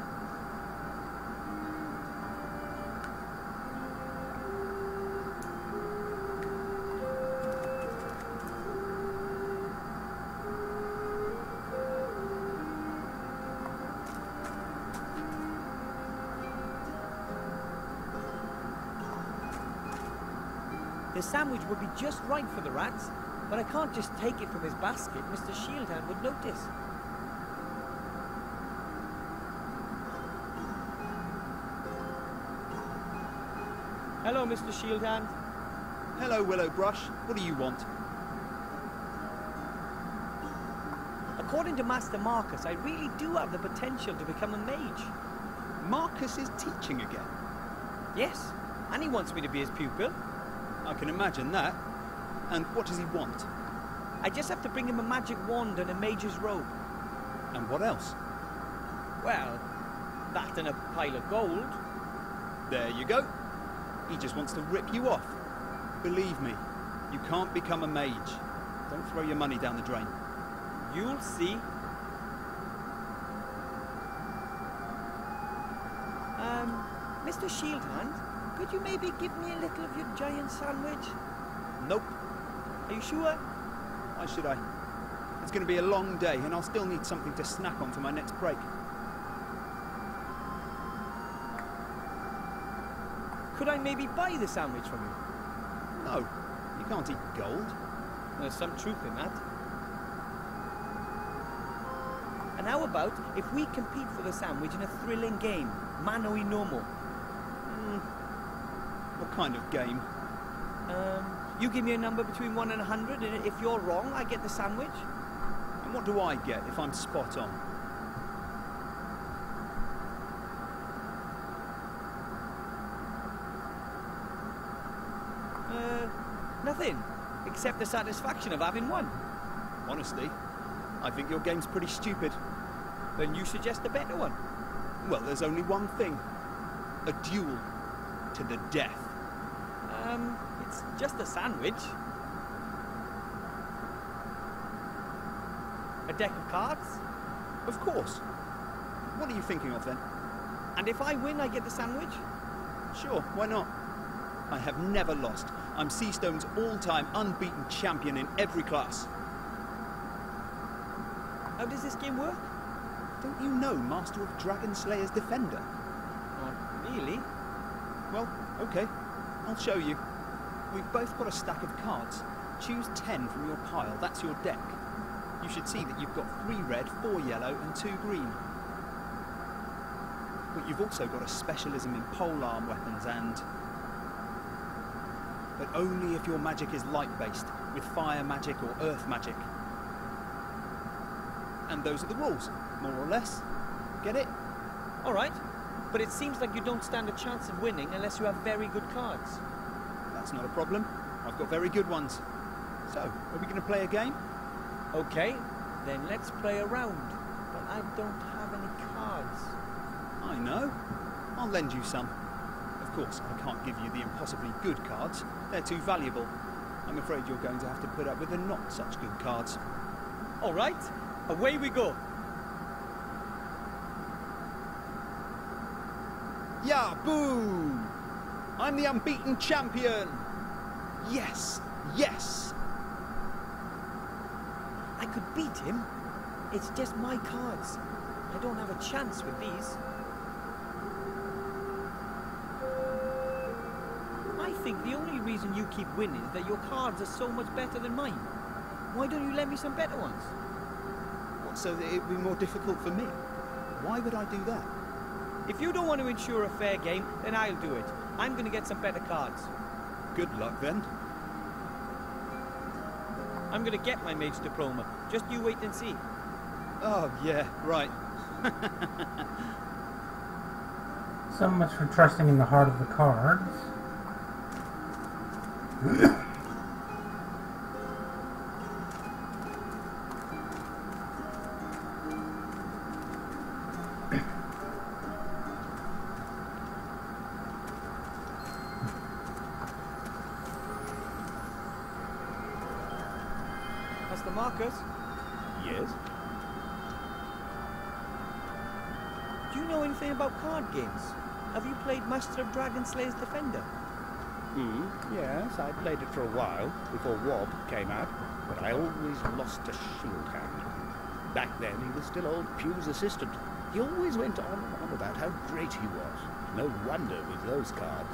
The sandwich would be just right for the rats, but I can't just take it from his basket. Mr. Shieldhand would notice. Hello, Mr. Shieldhand. Hello, Willowbrush. What do you want? According to Master Marcus, I really do have the potential to become a mage. Marcus is teaching again? Yes, and he wants me to be his pupil. I can imagine that. And what does he want? I just have to bring him a magic wand and a mage's robe. And what else? Well, that and a pile of gold. There you go. He just wants to rip you off. Believe me, you can't become a mage. Don't throw your money down the drain. You'll see. Mr. Shieldhand, could you maybe give me a little of your giant sandwich? Nope. Are you sure? Why should I? It's going to be a long day, and I'll still need something to snack on for my next break. Could I maybe buy the sandwich from you? No, you can't eat gold. There's some truth in that. And how about if we compete for the sandwich in a thrilling game, mano y nomo? What kind of game? You give me a number between 1 and 100, and if you're wrong, I get the sandwich. And what do I get if I'm spot on? Nothing, except the satisfaction of having won. Honestly, I think your game's pretty stupid. Then you suggest a better one. Well, there's only one thing. A duel. To the death. It's just a sandwich. A deck of cards? Of course. What are you thinking of then? And if I win, I get the sandwich? Sure, why not? I have never lost. I'm Seastone's all-time unbeaten champion in every class. How does this game work? Don't you know Master of Dragon Slayer's Defender? Not really. Well, okay. I'll show you. We've both got a stack of cards. Choose 10 from your pile. That's your deck. You should see that you've got 3 red, 4 yellow and 2 green. But you've also got a specialism in polearm weapons and... But only if your magic is light-based, with fire magic or earth magic. And those are the rules, more or less. Get it? All right. But it seems like you don't stand a chance of winning unless you have very good cards. That's not a problem. I've got very good ones. So, are we going to play a game? Okay, then let's play a round. But I don't have any cards. I know. I'll lend you some. Of course, I can't give you the impossibly good cards. They're too valuable. I'm afraid you're going to have to put up with the not such good cards. All right, away we go. Yeah, boo! I'm the unbeaten champion! Yes, yes! I could beat him. It's just my cards. I don't have a chance with these. I think the only reason you keep winning is that your cards are so much better than mine. Why don't you lend me some better ones? What, so that it would be more difficult for me? Why would I do that? If you don't want to ensure a fair game, then I'll do it. I'm going to get some better cards. Good luck then. I'm gonna get my mage's diploma. Just you wait and see. Oh, yeah, right. So much for trusting in the heart of the cards. Master Marcus, Yes? do you know anything about card games? Have you played Master of Dragon Slayer's Defender? Yes, I played it for a while, before Wob came out, but I always lost to Shield Hand. Back then, he was still old Pew's assistant. He always went on and on about how great he was. No wonder with those cards.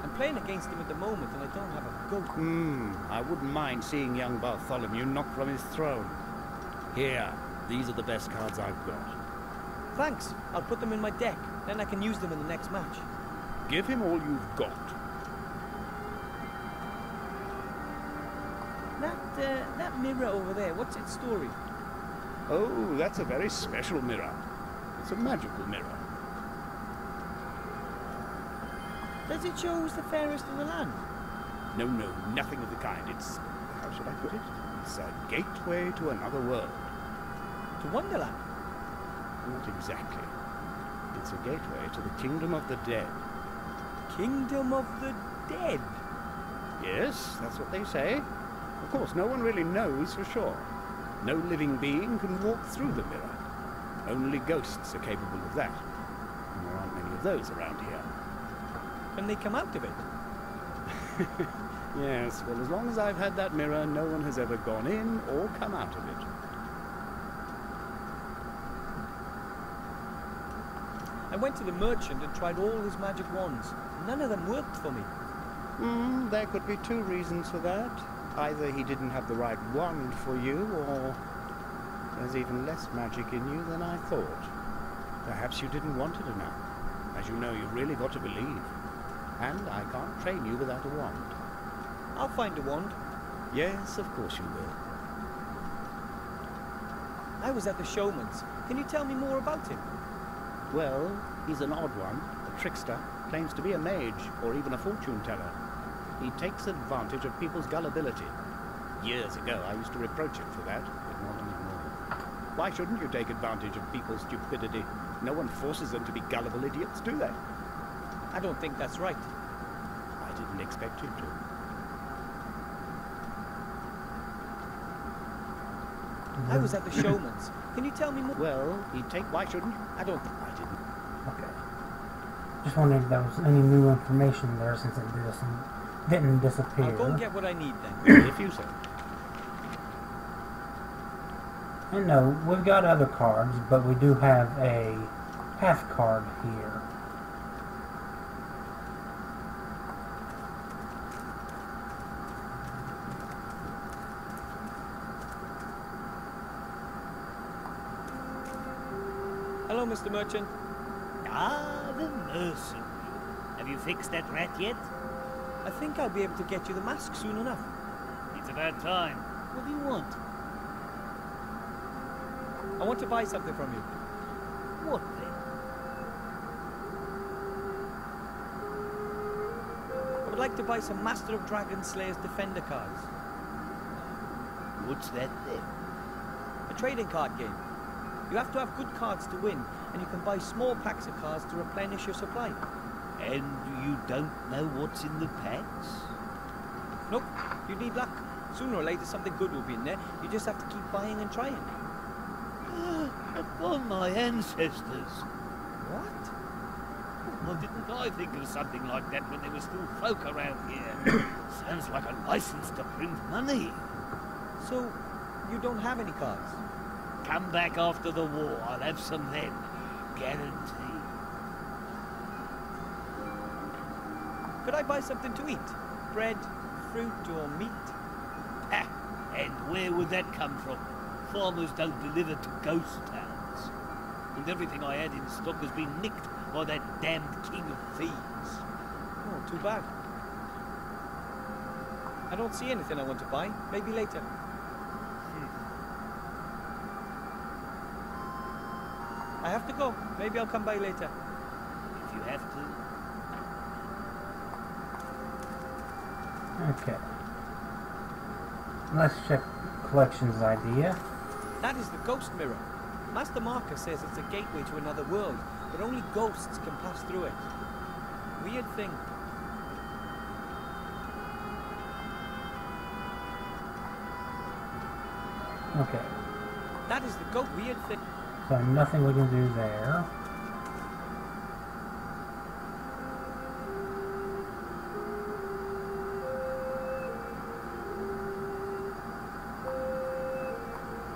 I'm playing against him at the moment and I don't have a goat. I wouldn't mind seeing young Bartholomew knocked from his throne. Here, these are the best cards I've got. Thanks. I'll put them in my deck. Then I can use them in the next match. Give him all you've got. That mirror over there, what's its story? Oh, that's a very special mirror. It's a magical mirror. Does it show who's the fairest in the land? No, nothing of the kind. It's, how should I put it? It's a gateway to another world. To Wonderland? Not exactly. It's a gateway to the kingdom of the dead. Kingdom of the Dead? Yes, that's what they say. Of course, no one really knows for sure. No living being can walk through the mirror. Only ghosts are capable of that. And there aren't many of those around here. Can they come out of it? Yes, well, as long as I've had that mirror, no one has ever gone in or come out of it. I went to the merchant and tried all his magic wands. None of them worked for me. There could be two reasons for that. Either he didn't have the right wand for you, or there's even less magic in you than I thought. Perhaps you didn't want it enough. As you know, you've really got to believe. And I can't train you without a wand. I'll find a wand. Yes, of course you will. I was at the showman's. Can you tell me more about him? Well, he's an odd one, a trickster, claims to be a mage, or even a fortune teller. He takes advantage of people's gullibility. Years ago, I used to reproach him for that, but not anymore. Why shouldn't you take advantage of people's stupidity? No one forces them to be gullible idiots, do they? I don't think that's right. I didn't expect you to. I was at the showman's. Can you tell me more? Well, why shouldn't you? I didn't. Okay. Just wondering if there was any new information there since it didn't disappear. I'll go and get what I need then. If you say. And no, we've got other cards, but we do have a half card here. Hello, Mr. Merchant. Ah, the mercenary. Have you fixed that rat yet? I think I'll be able to get you the mask soon enough. It's about time. What do you want? I want to buy something from you. What then? I would like to buy some Master of Dragon Slayer's Defender cards. What's that then? A trading card game. You have to have good cards to win, and you can buy small packs of cards to replenish your supply. And you don't know what's in the packs? Nope, you need luck. Sooner or later something good will be in there. You just have to keep buying and trying. Upon my ancestors. What? Why didn't I think of something like that when there were still folk around here? Sounds like a license to print money. So, you don't have any cards? Come back after the war. I'll have some then. Guaranteed. Could I buy something to eat? Bread, fruit, or meat? Ha! And where would that come from? Farmers don't deliver to ghost towns. And everything I had in stock has been nicked by that damned king of thieves. Oh, too bad. I don't see anything I want to buy. Maybe later. I have to go. Maybe I'll come by later. If you have to. Okay. Let's check collections idea. That is the ghost mirror. Master Marcus says it's a gateway to another world, but only ghosts can pass through it. Weird thing. Okay. That is the weird thing. So nothing we can do there.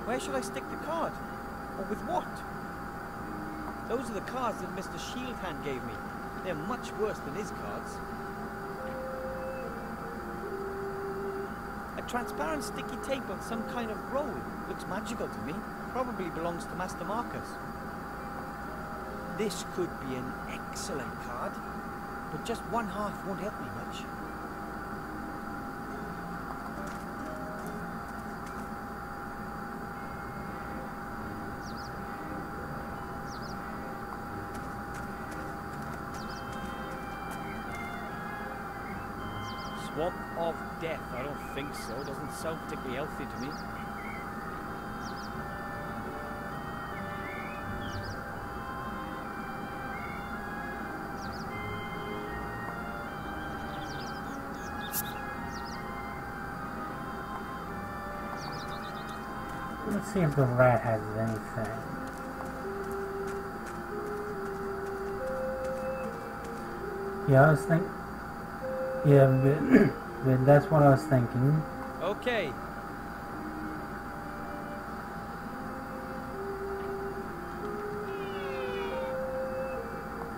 Where should I stick the card? Or with what? Those are the cards that Mr. Shieldhand gave me. They're much worse than his cards. A transparent sticky tape on some kind of roll. Looks magical to me. Probably belongs to Master Marcus. This could be an excellent card, but just one half won't help me much. Swamp of Death. I don't think so. Doesn't sound particularly healthy to me. Let's see if the rat has anything. Yeah, I was thinking. Yeah, but that's what I was thinking. Okay.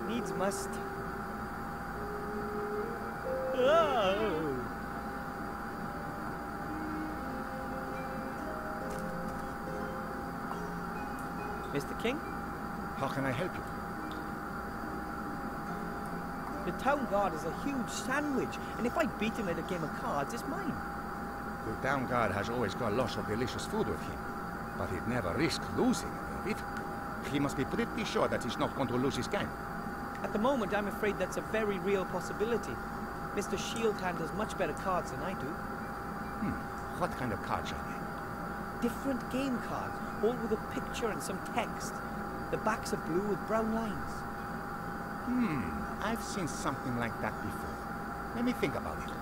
Needs must. Oh. Mr. King? How can I help you? The town guard is a huge sandwich, and if I beat him at a game of cards, it's mine. The town guard has always got lots of delicious food with him, but he'd never risk losing any of it. He must be pretty sure that he's not going to lose his game. At the moment, I'm afraid that's a very real possibility. Mr. Shieldhand has much better cards than I do. What kind of cards are they? Different game cards, all with a picture and some text. The backs are blue with brown lines. I've seen something like that before. Let me think about it.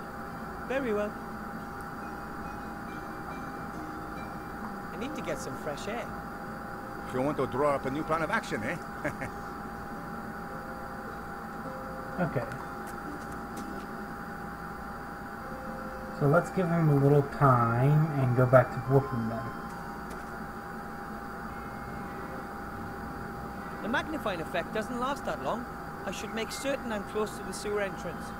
Very well. I need to get some fresh air. You want to draw up a new plan of action, eh? Okay. So let's give him a little time and go back to whooping them. The magnifying effect doesn't last that long. I should make certain I'm close to the sewer entrance.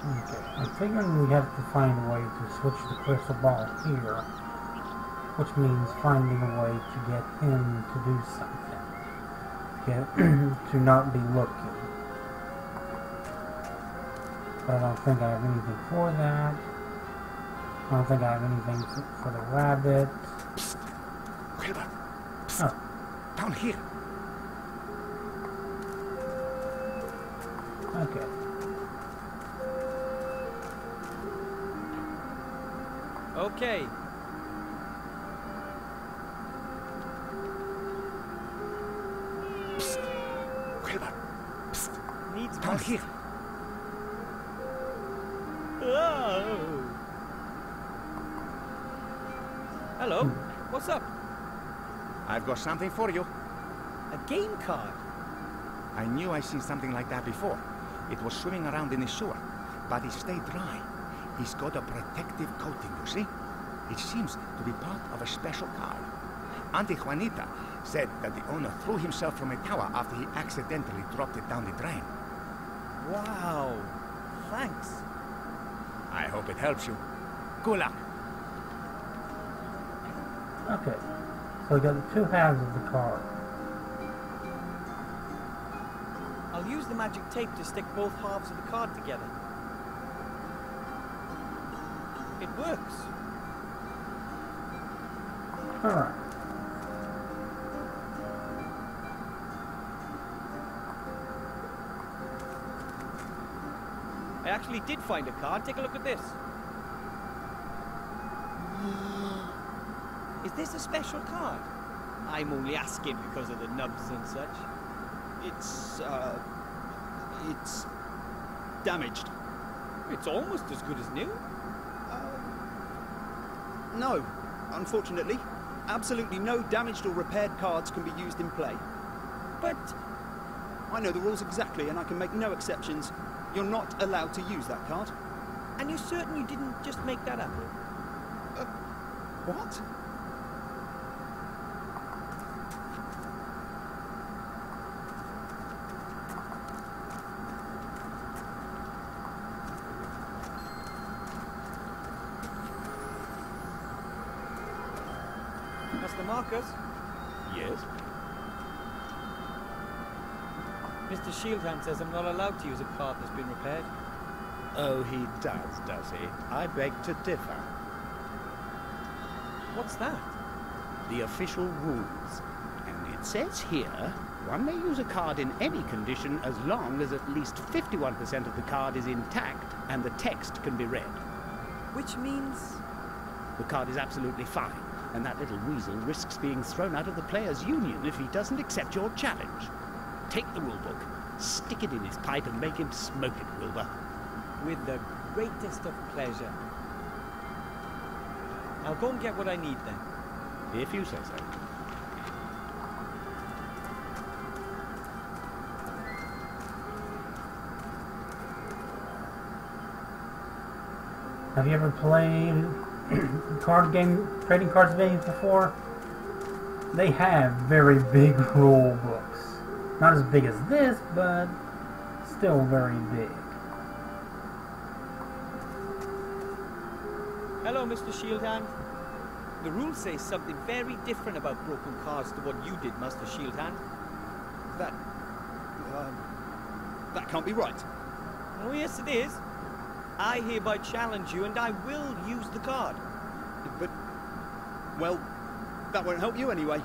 Okay, I'm figuring we have to find a way to switch the crystal ball here, which means finding a way to get him to do something, to not be looking. But I don't think I have anything for that. I don't think I have anything for the rabbit. Psst. Wilbur. Psst. Oh. Down here. Okay. Okay. Psst. Wilbur. Psst. Needs Come must. here. Oh. Hello. What's up? I've got something for you. A game card? I knew I seen something like that before. It was swimming around in the sewer, but it stayed dry. He's got a protective coating, you see? It seems to be part of a special card. Auntie Juanita said that the owner threw himself from a tower after he accidentally dropped it down the drain. Wow. Thanks. I hope it helps you. Good luck. Okay, so we got the two halves of the card. I'll use the magic tape to stick both halves of the card together. It works. Alright. I actually did find a card. Take a look at this. Is this a special card? I'm only asking because of the nubs and such. It's damaged. It's almost as good as new. No, unfortunately. Absolutely no damaged or repaired cards can be used in play. But I know the rules exactly, and I can make no exceptions. You're not allowed to use that card. And you're certain you didn't just make that up? What? Mr. Marcus? Yes? Mr. Shieldhand says I'm not allowed to use a card that's been repaired. Oh, he does he? I beg to differ. What's that? The official rules. And it says here, one may use a card in any condition as long as at least 51% of the card is intact and the text can be read. Which means... The card is absolutely fine, and that little weasel risks being thrown out of the Players' Union if he doesn't accept your challenge. Take the rulebook, stick it in his pipe and make him smoke it, Wilbur. With the greatest of pleasure. I'll go and get what I need then. If you say so. Have you ever played trading cards games before? They have very big rule books. Not as big as this, but still very big. Hello, Mr. Shieldhand. The rules say something very different about broken cards to what you did, Master Shieldhand. That can't be right. Oh, yes, it is. I hereby challenge you, and I will use the card. But, well, that won't help you anyway.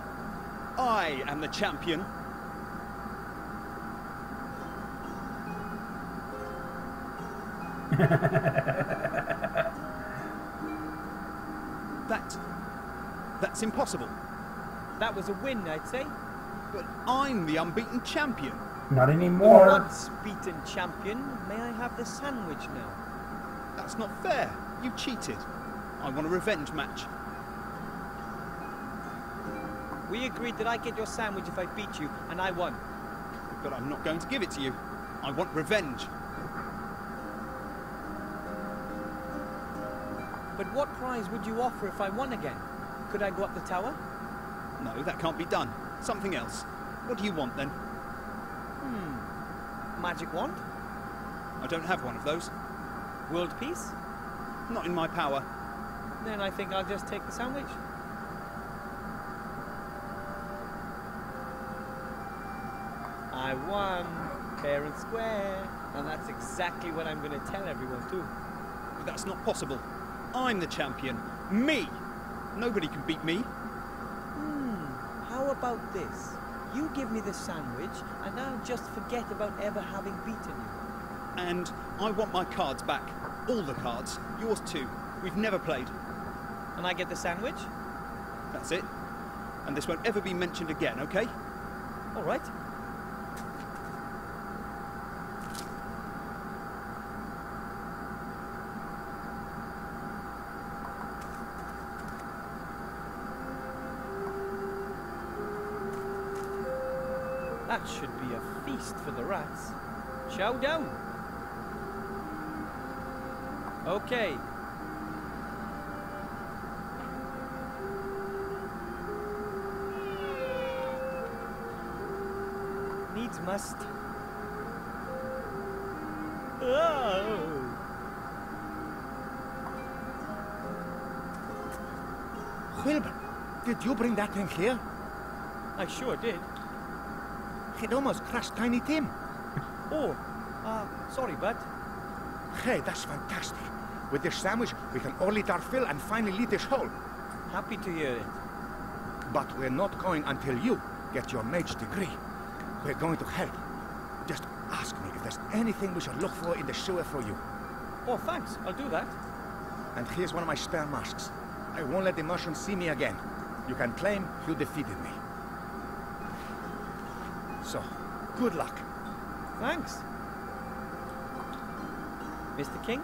I am the champion. That's impossible. That was a win, I'd say. But I'm the unbeaten champion. Not anymore. Once beaten champion, may I have the sandwich now? That's not fair. You cheated. I want a revenge match. We agreed that I get your sandwich if I beat you, and I won. But I'm not going to give it to you. I want revenge. But what prize would you offer if I won again? Could I go up the tower? No, that can't be done. Something else. What do you want then? Magic wand? I don't have one of those. World peace? Not in my power. Then I think I'll just take the sandwich. I won, fair and square, and that's exactly what I'm going to tell everyone too. But that's not possible. I'm the champion. Me! Nobody can beat me. How about this? You give me the sandwich, and I'll just forget about ever having beaten you. And I want my cards back. All the cards. Yours too. We've never played. And I get the sandwich? That's it. And this won't ever be mentioned again, okay? All right. That should be a feast for the rats. Chow down. Okay. Needs must. Oh. Wilbur, did you bring that thing here? I sure did. It almost crushed Tiny Tim. Oh, sorry, bud. Hey, that's fantastic. With this sandwich, we can all eat our fill and finally leave this hole. Happy to hear it. But we're not going until you get your mage degree. We're going to help. Just ask me if there's anything we should look for in the sewer for you. Oh, thanks. I'll do that. And here's one of my spare masks. I won't let the Martians see me again. You can claim you defeated me. So, good luck. Thanks. Mr. King?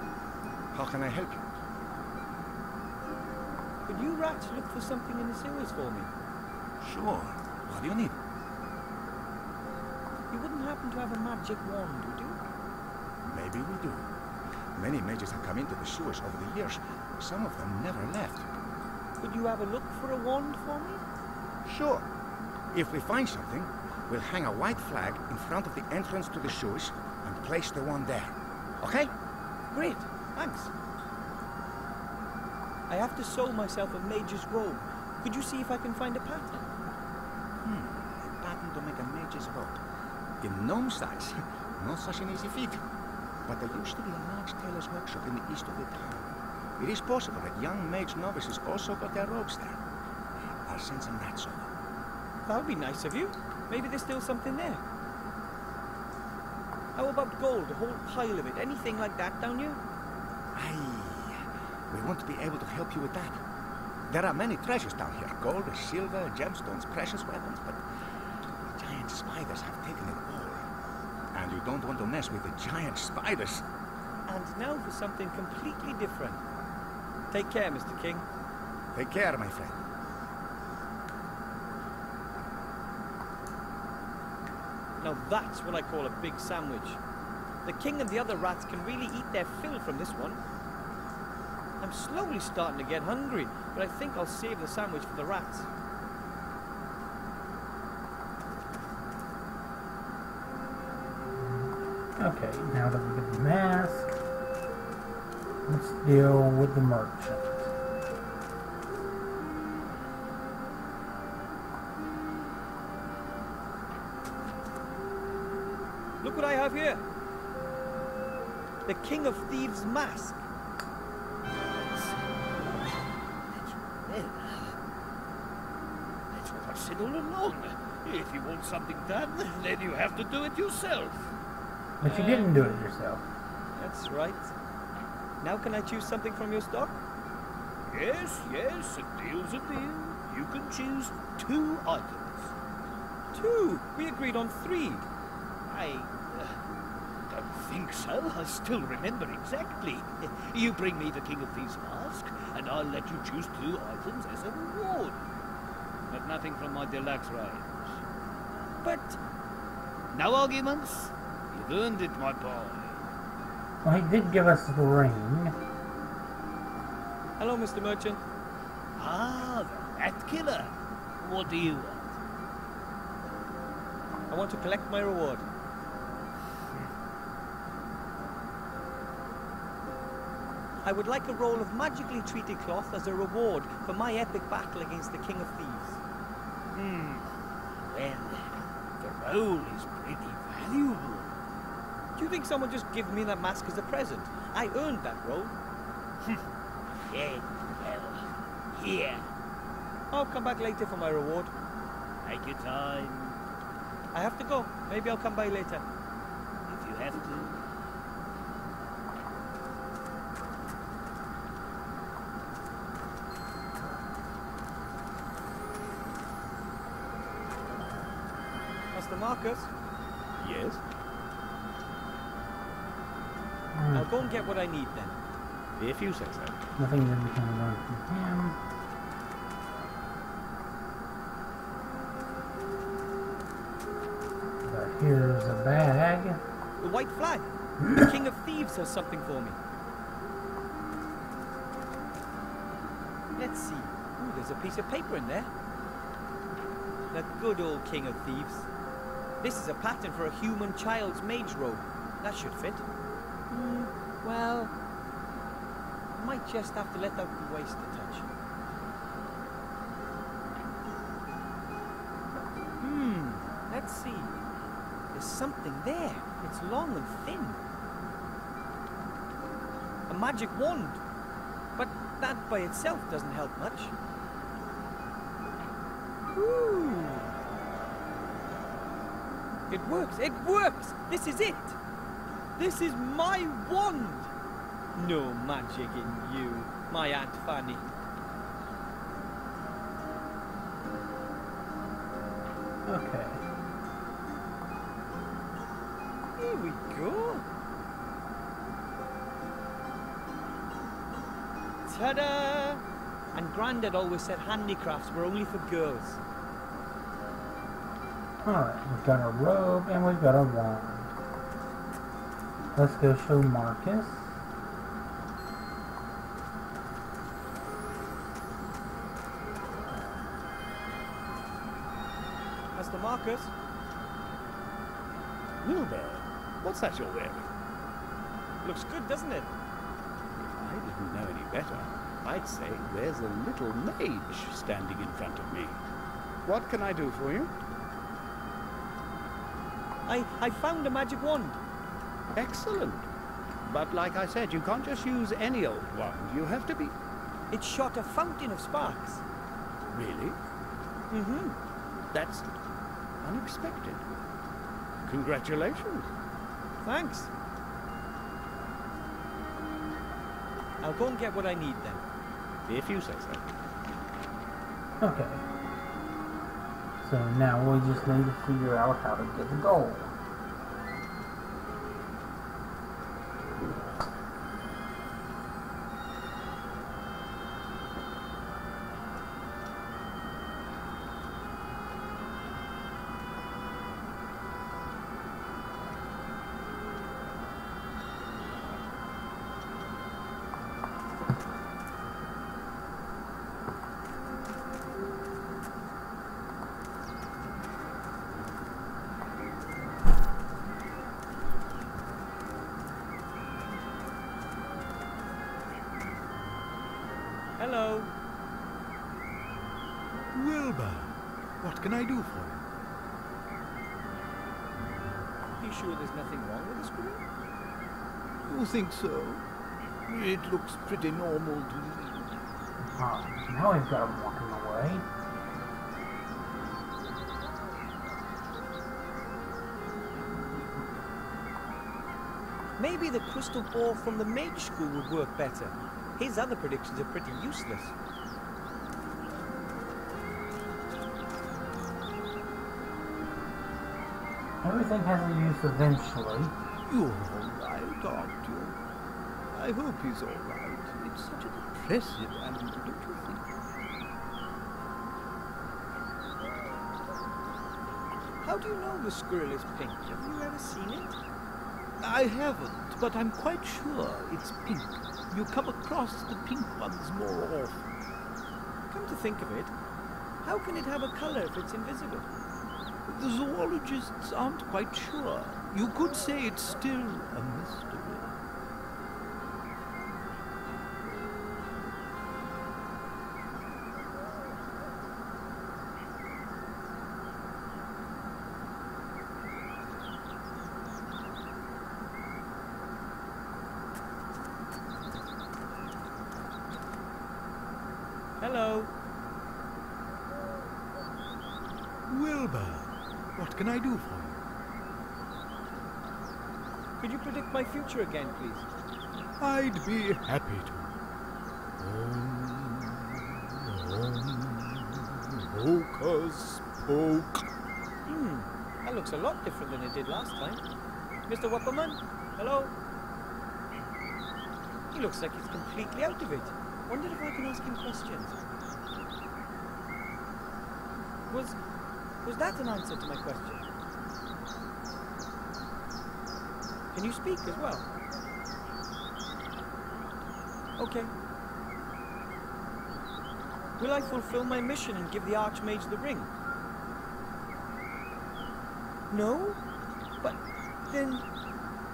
How can I help you? Could you rats look for something in the sewers for me? Sure. What do you need? You wouldn't happen to have a magic wand, would you? Maybe we do. Many mages have come into the sewers over the years. Some of them never left. Could you have a look for a wand for me? Sure. If we find something, we'll hang a white flag in front of the entrance to the sewers and place the wand there. Okay? Great. Thanks. I have to sew myself a mage's robe. Could you see if I can find a pattern? A pattern to make a mage's robe. In gnome size, not such an easy feat. But there used to be a large tailor's workshop in the east of the town. It is possible that young mage novices also got their robes there. I'll send some rats over. That would be nice of you. Maybe there's still something there. How about gold, a whole pile of it? Anything like that down here? We won't be able to help you with that. There are many treasures down here. Gold, silver, gemstones, precious weapons, but the giant spiders have taken it all. And you don't want to mess with the giant spiders. And now for something completely different. Take care, Mr. King. Take care, my friend. Now that's what I call a big sandwich. The king and the other rats can really eat their fill from this one. I'm slowly starting to get hungry, but I think I'll save the sandwich for the rats. Okay, now that we get the mask, let's deal with the merchant. Look what I have here. The King of Thieves' mask. That's what I've said all along. If you want something done, then you have to do it yourself. But you didn't do it yourself. That's right. Now can I choose something from your stock? Yes, a deal's a deal. You can choose 2 items. 2? We agreed on 3. I don't think so. I still remember exactly. You bring me the King of Thieves' mask, and I'll let you choose 2 items as a reward. But nothing from my deluxe range. But... no arguments. You've earned it, my boy. Well, he did give us the ring. Hello, Mr. Merchant. Ah, the Rat Killer. What do you want? I want to collect my reward. I would like a roll of magically treated cloth as a reward for my epic battle against the King of Thieves. Well, the roll is pretty valuable. Do you think someone just gave me that mask as a present? I earned that roll. Yeah, well, here. I'll come back later for my reward. Take your time. I have to go. Maybe I'll come by later. If you have to. Master Marcus? Yes? I'll go and get what I need then. If you say so. Nothing that we can learn from him. But here's a bag. The white flag. The King of Thieves has something for me. Let's see. Ooh, there's a piece of paper in there. The good old King of Thieves. This is a pattern for a human child's mage robe. That should fit. Well, I might just have to let out the waist a touch. Let's see. There's something there. It's long and thin. A magic wand. But that by itself doesn't help much. Ooh. It works! It works! This is it! This is my wand! No magic in you, my Aunt Fanny. Okay. Here we go. Ta-da! And Grandad always said handicrafts were only for girls. Alright, we've got a robe and we've got a wand. Let's go show Marcus. Master Marcus? Wilbur, what's that you're wearing? Looks good, doesn't it? If I didn't know any better, I'd say there's a little mage standing in front of me. What can I do for you? I found a magic wand. Excellent. But like I said, you can't just use any old wand. You have to be... It shot a fountain of sparks. Really? Mm-hmm. That's unexpected. Congratulations. Thanks. I'll go and get what I need then. If you say so. Okay. So now we just need to figure out how to get the gold. Hello. Wilbur, what can I do for you? You sure there's nothing wrong with the screen? You think so? It looks pretty normal to me. Alright, now we've got him walking away. Maybe the crystal ball from the mage school would work better. His other predictions are pretty useless. Everything has a use eventually. You're all right, aren't you? I hope he's all right. It's such an impressive animal, don't you think? How do you know the squirrel is pink? Have you ever seen it? I haven't, but I'm quite sure it's pink. You come across the pink ones more often. Come to think of it, how can it have a color if it's invisible? The zoologists aren't quite sure. You could say it's still a mystery. Hello. Wilbur, what can I do for you? Could you predict my future again, please? I'd be happy to. Hocus poke. That looks a lot different than it did last time. Mr. Wupperman? Hello? He looks like he's completely out of it. Wondered if I can ask him questions. Was that an answer to my question? Can you speak as well? Okay. Will I fulfill my mission and give the Archmage the ring? No? But then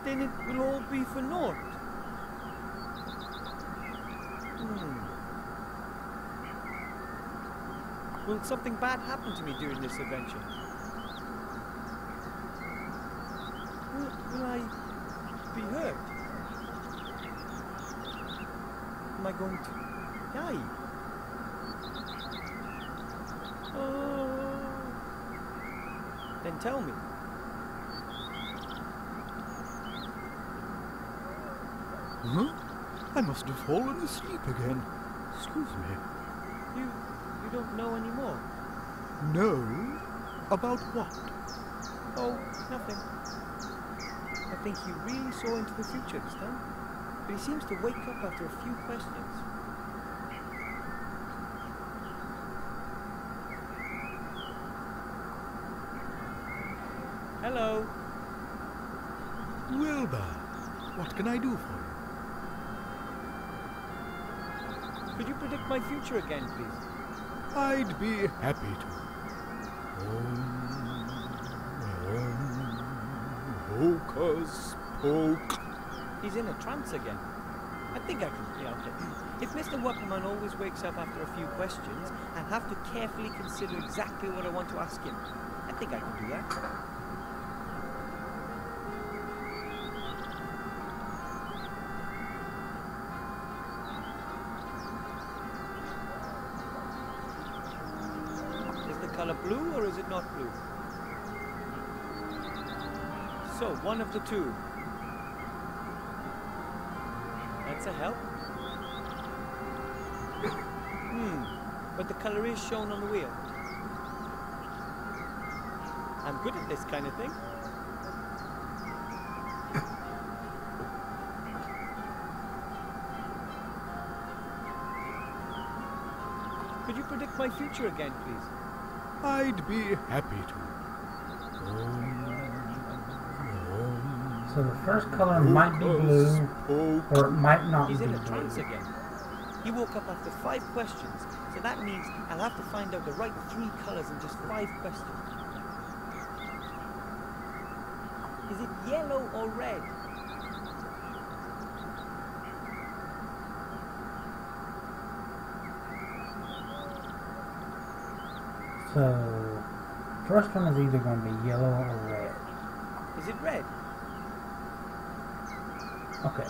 it will all be for naught. Will something bad happen to me during this adventure? Will I be hurt? Am I going to die? Oh. Then tell me. Huh? I must have fallen asleep again. Excuse me. You don't know anymore? No? About what? Oh, nothing. I think he really saw into the future this time. But he seems to wake up after a few questions. Hello. Wilbur, what can I do for you? Could you predict my future again, please? I'd be happy to. Hocus poke. He's in a trance again. I think I can... Yeah, okay. If Mr. Wupperman always wakes up after a few questions, I'll have to carefully consider exactly what I want to ask him. I think I can do that. Is the color blue or is it not blue? So, one of the two. That's a help. But the color is shown on the wheel. I'm good at this kind of thing. Could you predict my future again, please? I'd be happy to. So the first color might be blue, or it might not be He's in blue. a trance again. He woke up after 5 questions, so that means I'll have to find out the right 3 colors in just 5 questions. Is it yellow or red? So, first one is either going to be yellow or red. Is it red? Okay.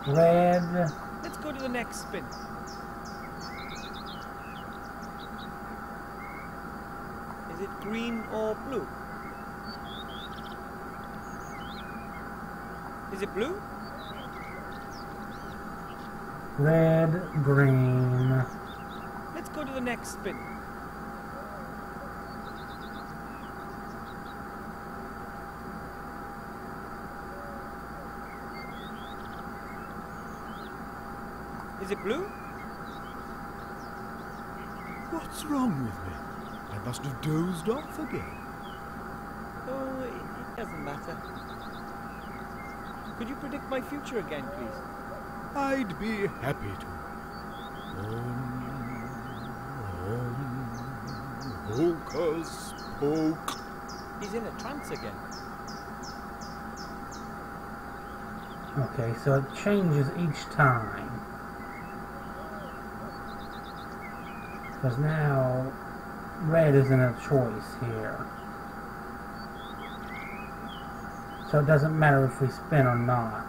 Red. Let's go to the next spin. Is it green or blue? Is it blue? Red, green. Let's go to the next spin. Is it blue? What's wrong with me? I must have dozed off again. Oh, it doesn't matter. Could you predict my future again, please? I'd be happy to. Hocus poke. He's in a trance again. Okay, so it changes each time. Because now red isn't a choice here. So it doesn't matter if we spin or not.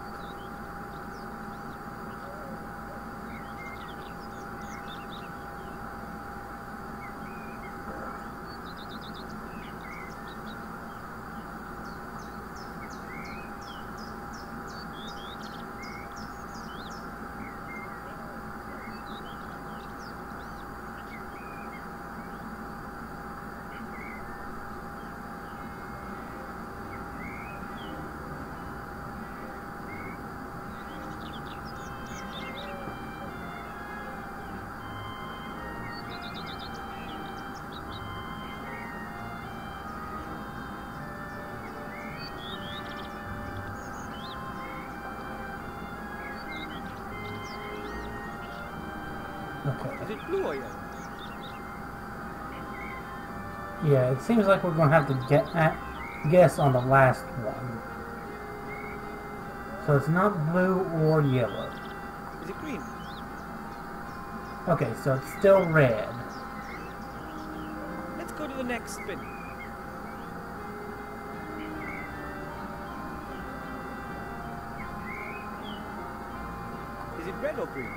Okay. Is it blue or yellow? Yeah, it seems like we're going to have to guess on the last one. So it's not blue or yellow. Is it green? Okay, so it's still red. Let's go to the next spin. Is it red or green?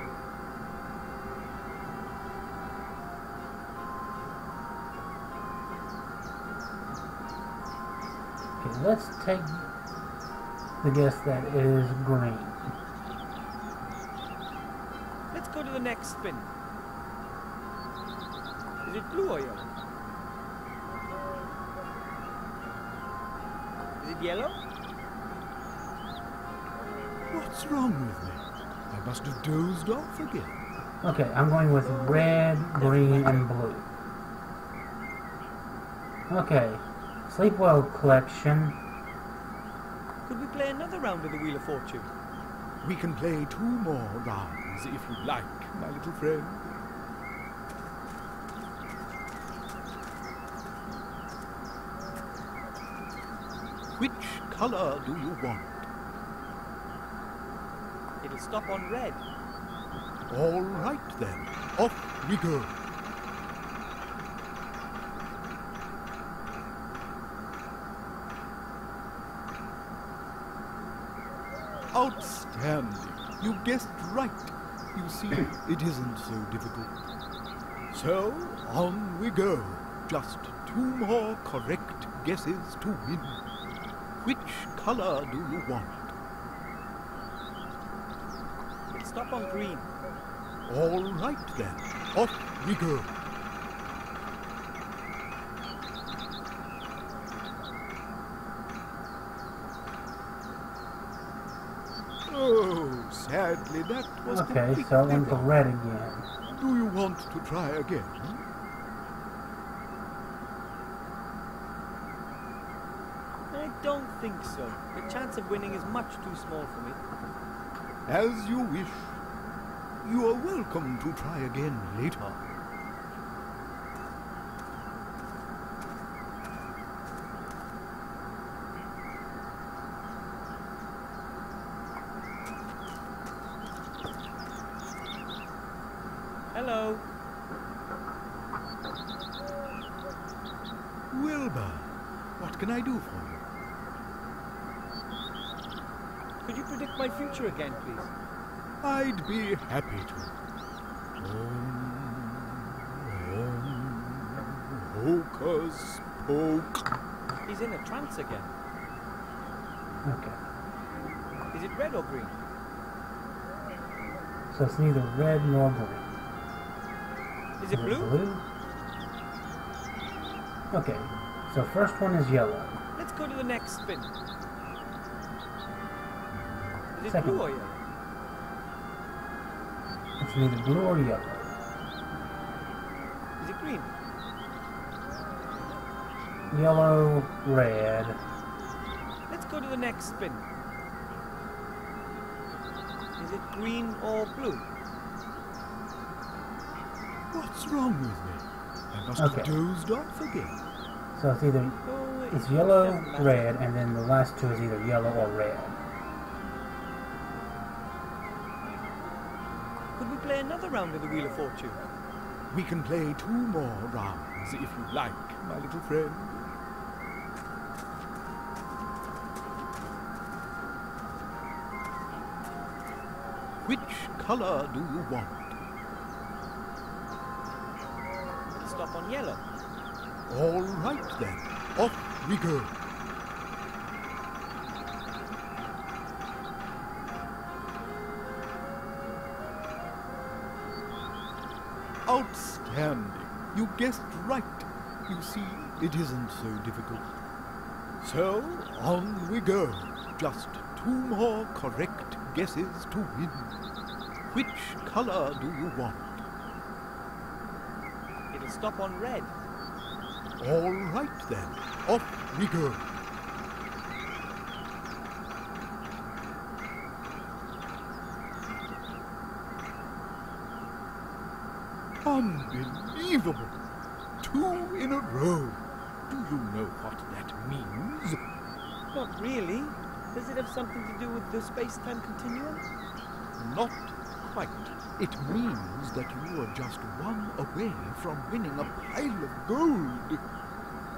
Okay, let's take the guess that it is green. Let's go to the next spin. Is it blue or yellow? Is it yellow? What's wrong with me? I must have dozed off again. Okay, I'm going with red, green, and blue. Okay, sleep well, collection. Could we play another round of the Wheel of Fortune? We can play 2 more rounds if you like, my little friend. Which color do you want? It'll stop on red. All right then, off we go. Outstanding. You guessed right. You see, it isn't so difficult. So, on we go. Just 2 more correct guesses to win. Which color do you want? It'll stop on green. All right then, off we go. Oh, sadly that was Okay, completely so I went to wrong. red again. Do you want to try again? I don't think so. The chance of winning is much too small for me. As you wish. You are welcome to try again later. Hello. Wilbur, what can I do for you? Could you predict my future again, please? I'd be happy to. Hocus poke. He's in a trance again. Okay, Is it red or green? so it's neither red nor green. Is it blue? Okay, so first one is yellow. Let's go to the next spin. Is it Second blue or one. yellow? It's neither blue or yellow. Is it green? Yellow, red. Let's go to the next spin. Is it green or blue? What's wrong with me? I must Okay. have dozed off again. So it's either Oh, it's yellow, doesn't matter. red, and then the last two is either yellow or red. Could we play another round of the Wheel of Fortune? We can play 2 more rounds if you like, my little friend. Which color do you want? It'll stop on yellow. All right then, off we go. Outstanding. You guessed right. You see, it isn't so difficult. So, on we go. Just 2 more correct guesses to win. Which color do you want? It'll stop on red. All right then, off we go. Unbelievable! 2 in a row. Do you know what that means? Not really. Does it have something to do with the space-time continuum? Not quite. It means that you are just 1 away from winning a pile of gold.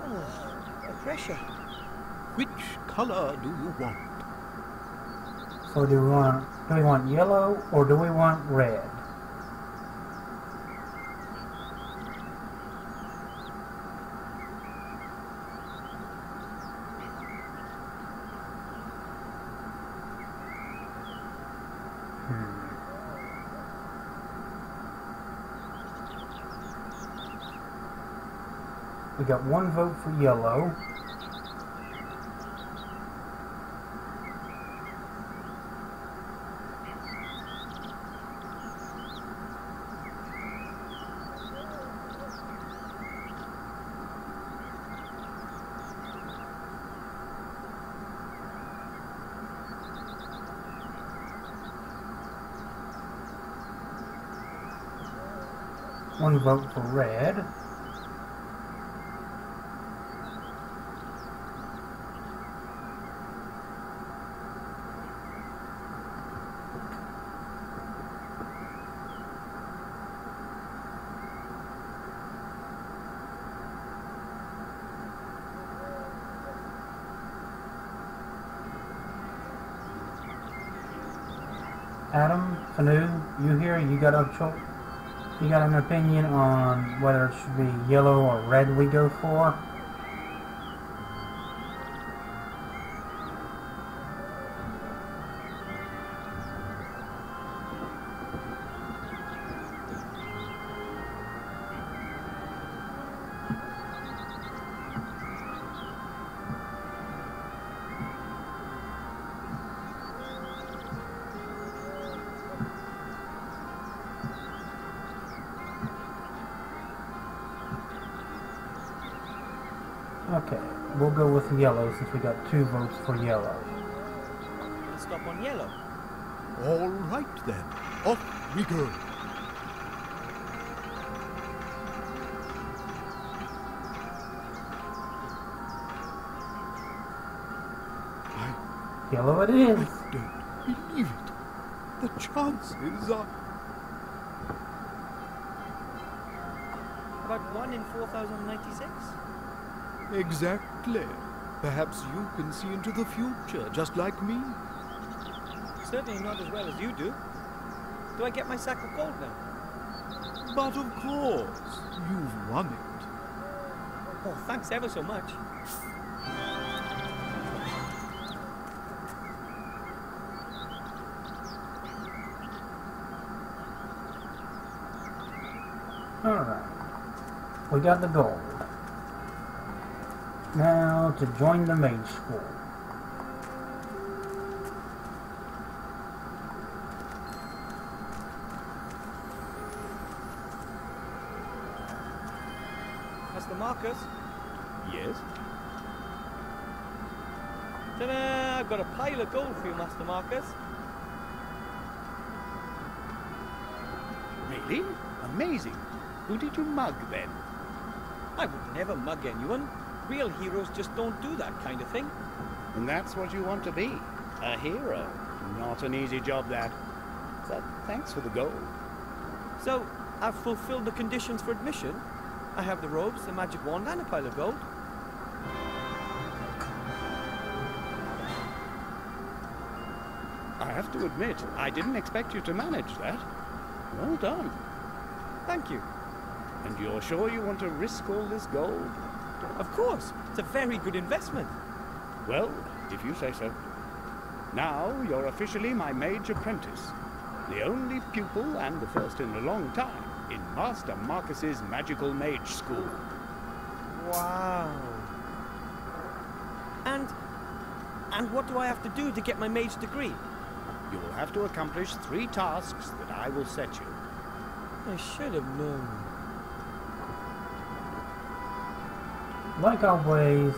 Oh, the pressure. Which color do you want? So do we want yellow or do we want red? We got 1 vote for yellow. One vote for red. Adam, Canoe, you here? You got an opinion on whether it should be yellow or red we go for? Okay, we'll go with yellow since we got 2 votes for yellow. Let's stop on yellow. All right then, off we go. Yellow it is. I don't believe it. The chances are... About 1 in 4,096? Exactly. Perhaps you can see into the future, just like me. Certainly not as well as you do. Do I get my sack of gold now? But of course, you've won it. Oh, thanks ever so much. Alright. We got the gold. Now to join the mage school. Master Marcus? Yes? Ta-da! I've got a pile of gold for you, Master Marcus. Really? Amazing. Who did you mug then? I would never mug anyone. Real heroes just don't do that kind of thing. And that's what you want to be. A hero. Not an easy job, that. But thanks for the gold. So, I've fulfilled the conditions for admission. I have the robes, the magic wand, and a pile of gold. I have to admit, I didn't expect you to manage that. Well done. Thank you. And you're sure you want to risk all this gold? Of course. It's a very good investment. Well, if you say so. Now you're officially my mage apprentice. The only pupil, and the first in a long time, in Master Marcus's magical mage school. Wow. And what do I have to do to get my mage degree? You'll have to accomplish 3 tasks that I will set you. I should have known. Like always,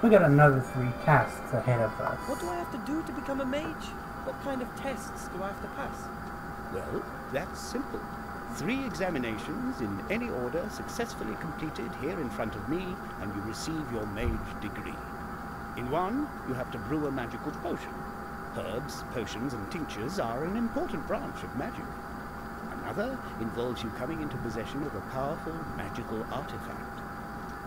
we got another 3 tasks ahead of us. What do I have to do to become a mage? What kind of tests do I have to pass? Well, that's simple. 3 examinations in any order successfully completed here in front of me, and you receive your mage degree. In one, you have to brew a magical potion. Herbs, potions, and tinctures are an important branch of magic. Another involves you coming into possession of a powerful magical artifact.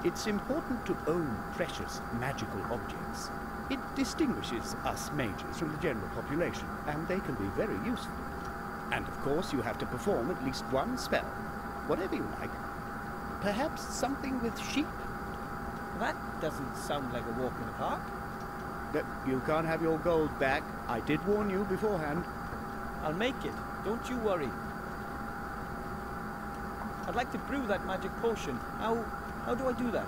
It's important to own precious magical objects. It distinguishes us mages from the general population, and they can be very useful. And of course, you have to perform at least one spell, whatever you like. Perhaps something with sheep? That doesn't sound like a walk in the park. But you can't have your gold back. I did warn you beforehand. I'll make it. Don't you worry. I'd like to brew that magic potion. How do I do that?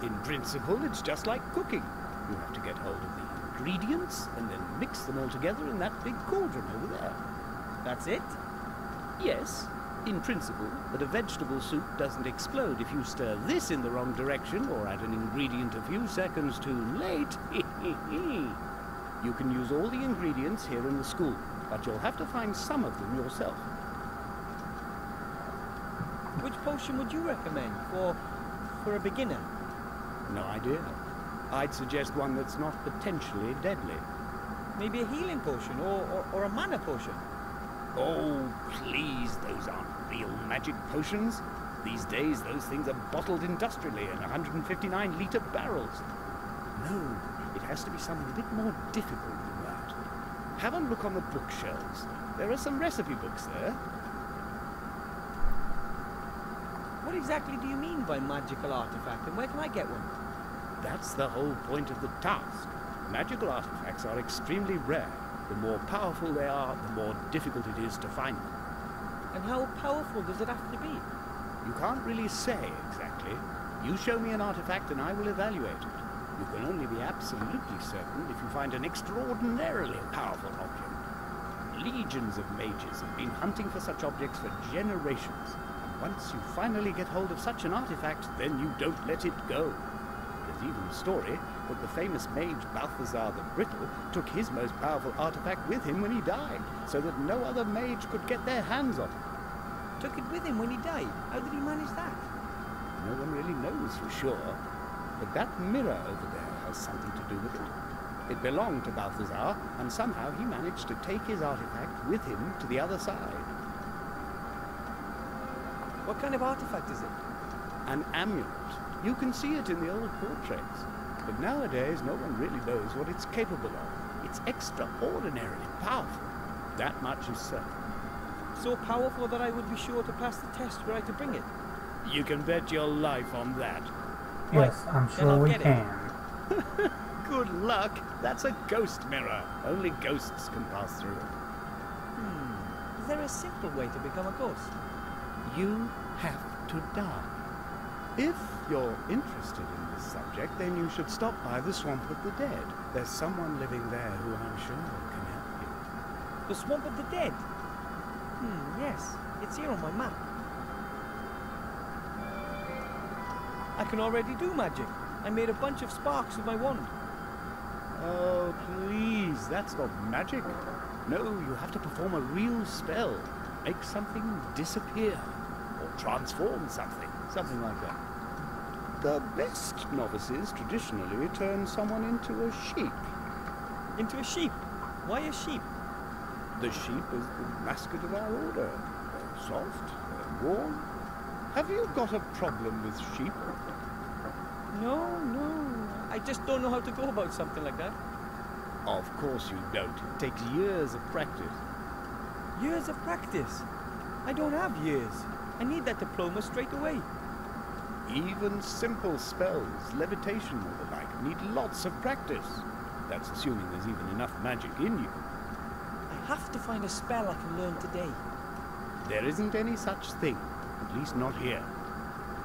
In principle, it's just like cooking. You have to get hold of the ingredients and then mix them all together in that big cauldron over there. That's it? Yes, in principle, but a vegetable soup doesn't explode if you stir this in the wrong direction or add an ingredient a few seconds too late. You can use all the ingredients here in the school, but you'll have to find some of them yourself. Which potion would you recommend for a beginner? No idea. I'd suggest one that's not potentially deadly. Maybe a healing potion or a mana potion. Oh, please, those aren't real magic potions. These days, those things are bottled industrially in 159-litre barrels. No, it has to be something a bit more difficult than that. Have a look on the bookshelves. There are some recipe books there. What exactly do you mean by magical artifact, and where can I get one? That's the whole point of the task. Magical artifacts are extremely rare. The more powerful they are, the more difficult it is to find them. And how powerful does it have to be? You can't really say exactly. You show me an artifact and I will evaluate it. You can only be absolutely certain if you find an extraordinarily powerful object. Legions of mages have been hunting for such objects for generations. And once you finally get hold of such an artifact, then you don't let it go. There's even a story that the famous mage Balthazar the Brittle took his most powerful artifact with him when he died, so that no other mage could get their hands on it. Took it with him when he died? How did he manage that? No one really knows for sure, but that mirror over there has something to do with it. It belonged to Balthazar, and somehow he managed to take his artifact with him to the other side. What kind of artifact is it? An amulet. You can see it in the old portraits. But nowadays, no one really knows what it's capable of. It's extraordinarily powerful. That much is certain. So powerful that I would be sure to pass the test were I to bring it? You can bet your life on that. Yes, I'm sure we can. Good luck. That's a ghost mirror. Only ghosts can pass through it. Is there a simple way to become a ghost? You have to die. If you're interested in this subject, then you should stop by the Swamp of the Dead. There's someone living there who I'm sure can help you. The Swamp of the Dead? Yes. It's here on my map. I can already do magic. I made a bunch of sparks with my wand. Oh, please, that's not magic. No, you have to perform a real spell. Make something disappear. Or transform something. Something like that. The best novices traditionally turn someone into a sheep. Into a sheep? Why a sheep? The sheep is the mascot of our order. They're soft, they're warm. Have you got a problem with sheep? No. I just don't know how to go about something like that. Of course you don't. It takes years of practice. Years of practice? I don't have years. I need that diploma straight away. Even simple spells, levitation or the like, need lots of practice. That's assuming there's even enough magic in you. I have to find a spell I can learn today. There isn't any such thing, at least not here.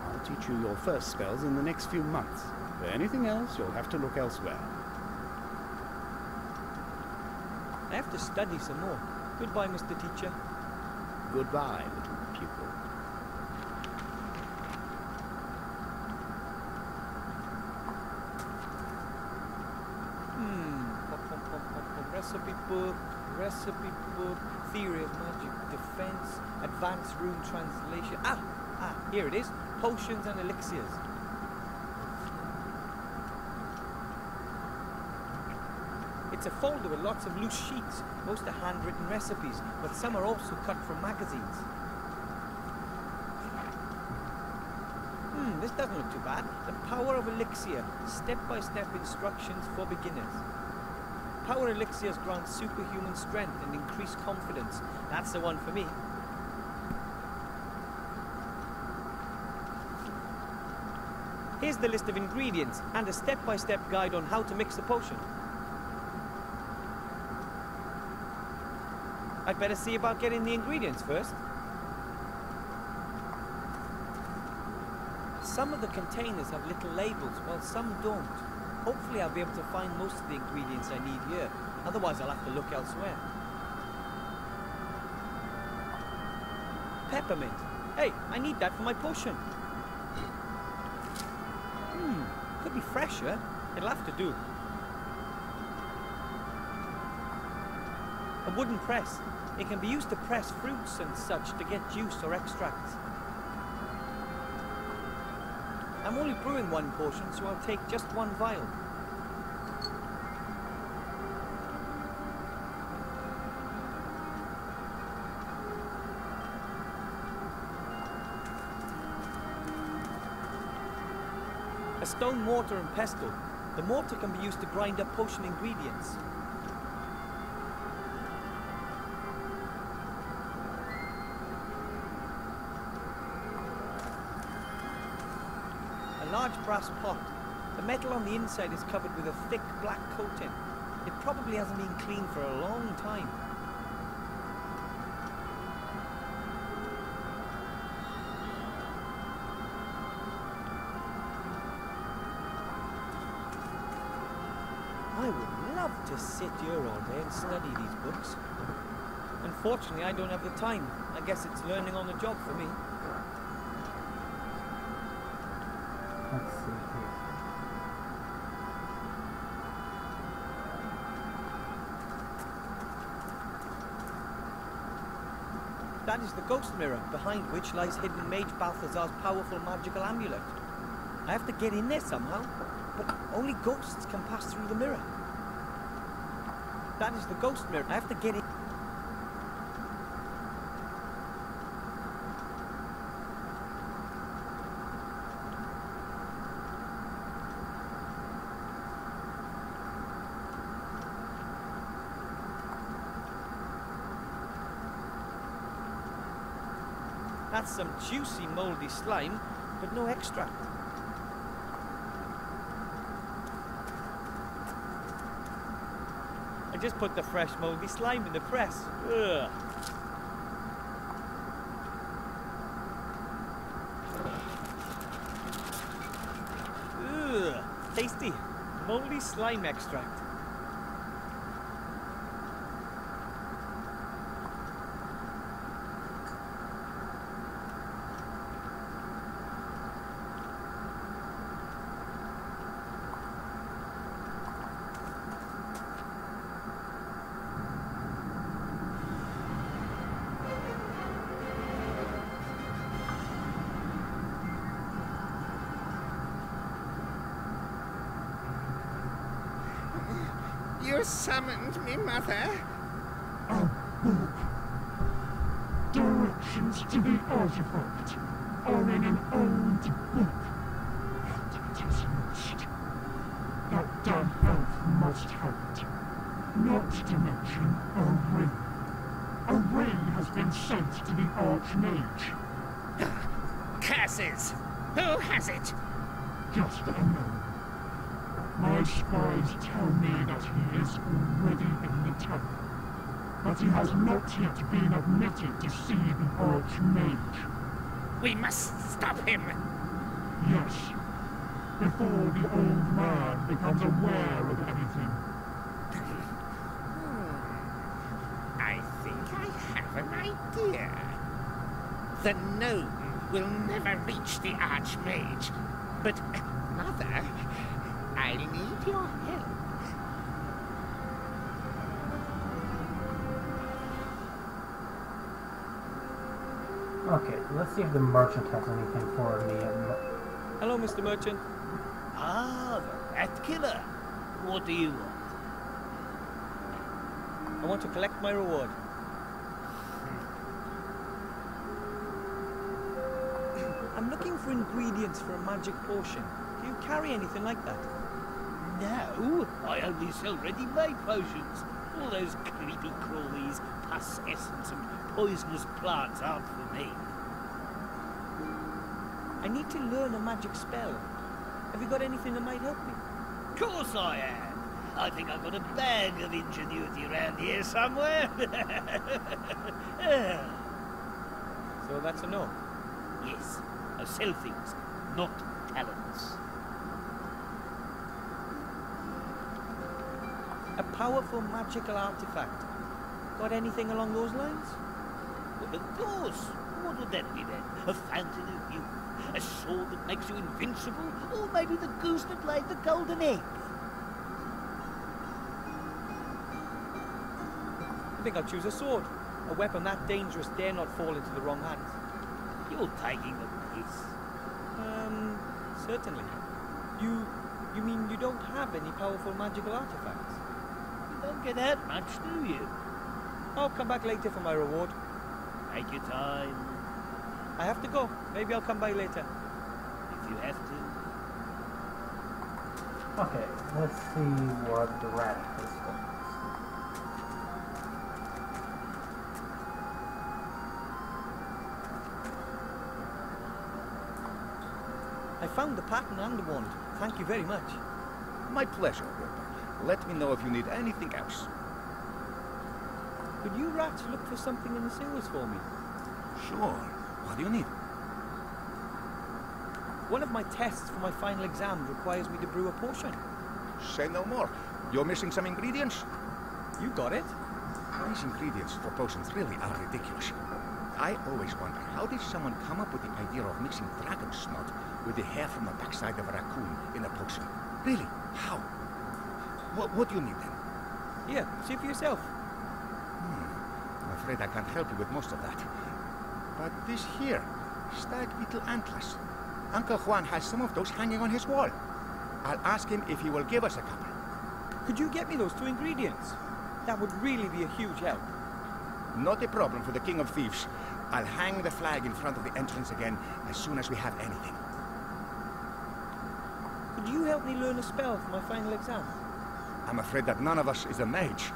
I'll teach you your first spells in the next few months. For anything else, you'll have to look elsewhere. I have to study some more. Goodbye, Mr. Teacher. Goodbye, little pupil. Recipe book, Theory of magic, defense, advanced rune translation. Here it is. Potions and elixirs. It's a folder with lots of loose sheets. Most are handwritten recipes, but some are also cut from magazines. This doesn't look too bad. The Power of Elixir. Step-by-step instructions for beginners. Power elixirs grant superhuman strength and increased confidence. That's the one for me. Here's the list of ingredients and a step-by-step guide on how to mix the potion. I'd better see about getting the ingredients first. Some of the containers have little labels, while some don't. Hopefully I'll be able to find most of the ingredients I need here. Otherwise I'll have to look elsewhere. Peppermint. Hey, I need that for my potion. Could be fresher. It'll have to do. A wooden press. It can be used to press fruits and such to get juice or extracts. I'm only brewing one potion, so I'll take just one vial. A stone mortar and pestle. The mortar can be used to grind up potion ingredients. A large brass pot. The metal on the inside is covered with a thick black coating. It probably hasn't been cleaned for a long time. I would love to sit here all day and study these books. Unfortunately, I don't have the time. I guess it's learning on the job for me. Let's see here. That is the ghost mirror, behind which lies hidden Mage Balthazar's powerful magical amulet. I have to get in there somehow, but only ghosts can pass through the mirror. That is the ghost mirror. I have to get in. That's some juicy mouldy slime, but no extract. I just put the fresh mouldy slime in the press. Ugh. Ugh. Tasty. Mouldy slime extract. You summoned me, Mother? A book. Directions to the artifact are in an old book. And it is lost. That damn elf must have it. Not to mention a ring. A ring has been sent to the Archmage. Curses! Who has it? Just unknown. My spies tell me that he is already in the temple, but he has not yet been admitted to see the Archmage. We must stop him! Yes, before the old man becomes aware of anything. I think I have an idea. The gnome will never reach the Archmage, but, Mother, I need your help. Okay, let's see if the merchant has anything for me. Hello, Mr. Merchant. Ah, the rat killer. What do you want? I want to collect my reward. I'm looking for ingredients for a magic potion. Do you carry anything like that? No, I only sell ready-made potions. All those creepy crawlies, pus essence and poisonous plants aren't for me. I need to learn a magic spell. Have you got anything that might help me? Of course I am. I think I've got a bag of ingenuity around here somewhere. So that's a no? Yes, I sell things, not talents. A powerful magical artifact. Got anything along those lines? Well, of course. What would that be then? A fountain of youth? A sword that makes you invincible? Or maybe the goose that laid the golden egg? I think I'll choose a sword. A weapon that dangerous dare not fall into the wrong hands. You're taking the piss. Certainly. You mean you don't have any powerful magical artifacts? You don't get out much, do you? I'll come back later for my reward. Take your time. I have to go. Maybe I'll come by later. If you have to. Okay, let's see what the rat has for us. I found the pattern and the wand. Thank you very much. My pleasure, Wilbur. Let me know if you need anything else. Could you rats look for something in the sewers for me? Sure. What do you need? One of my tests for my final exam requires me to brew a potion. Say no more. You're missing some ingredients? You got it. These ingredients for potions really are ridiculous. I always wonder, how did someone come up with the idea of mixing dragon snot with the hair from the backside of a raccoon in a potion? Really? How? What do you need then? Here, see for yourself. I'm afraid I can't help you with most of that. But this here, stag beetle antlers. Uncle Juan has some of those hanging on his wall. I'll ask him if he will give us a couple. Could you get me those 2 ingredients? That would really be a huge help. Not a problem for the King of Thieves. I'll hang the flag in front of the entrance again as soon as we have anything. Could you help me learn a spell for my final exam? I'm afraid that none of us is a mage.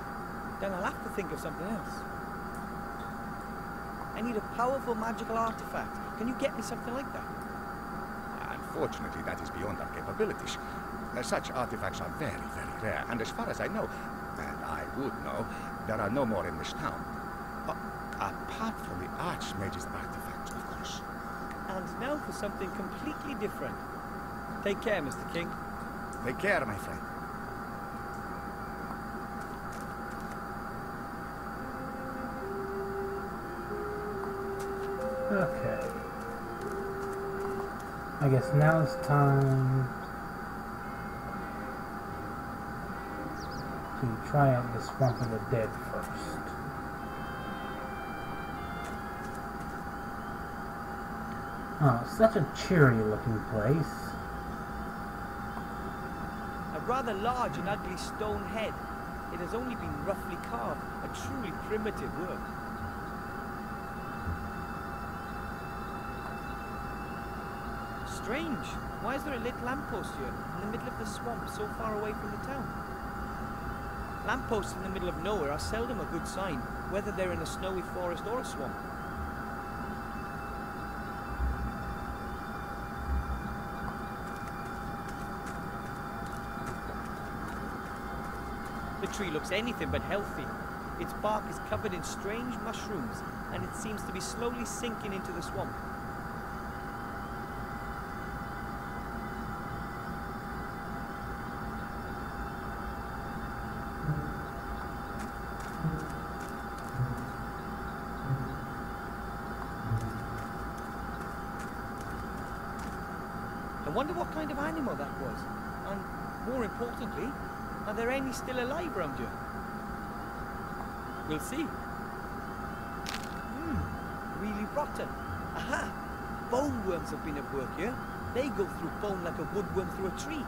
Then I'll have to think of something else. I need a powerful magical artifact. Can you get me something like that? Unfortunately, that is beyond our capabilities. Such artifacts are very, very rare, and as far as I know, and I would know, there are no more in this town. Apart from the Archmage's artifacts, of course. And now for something completely different. Take care, Mr. King. Take care, my friend. Okay. I guess now it's time to try out the Swamp of the Dead first. Oh, such a cheery looking place. A rather large and ugly stone head. It has only been roughly carved, a truly primitive work. Strange. Why is there a lit lamppost here, in the middle of the swamp, so far away from the town? Lampposts in the middle of nowhere are seldom a good sign, whether they're in a snowy forest or a swamp. The tree looks anything but healthy. Its bark is covered in strange mushrooms, and it seems to be slowly sinking into the swamp. I wonder what kind of animal that was, and more importantly, are there any still alive around here? We'll see. Really rotten. Aha! Bone worms have been at work here. They go through bone like a woodworm through a tree.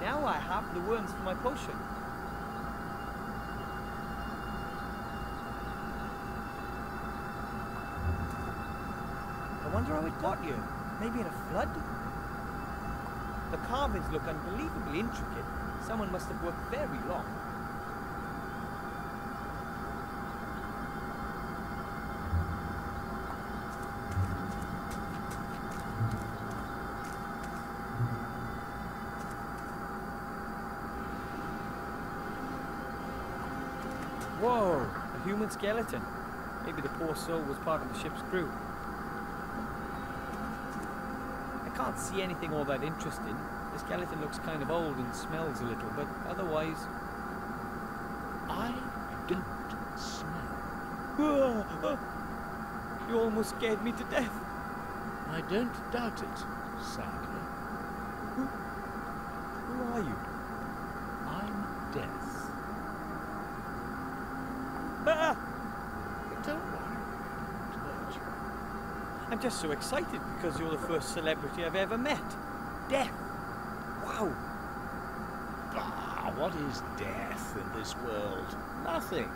Now I have the worms for my potion. I wonder how it got here. Maybe in a flood? The carvings look unbelievably intricate. Someone must have worked very long. Whoa, a human skeleton. Maybe the poor soul was part of the ship's crew. I can't see anything all that interesting. The skeleton looks kind of old and smells a little, but otherwise... I don't smell. You almost scared me to death. I don't doubt it, sadly. Who are you? I'm Death. Ah! Don't worry. Don't you? I'm just so excited because you're the first celebrity I've ever met. Death. Wow. Bah, what is death in this world? Nothing.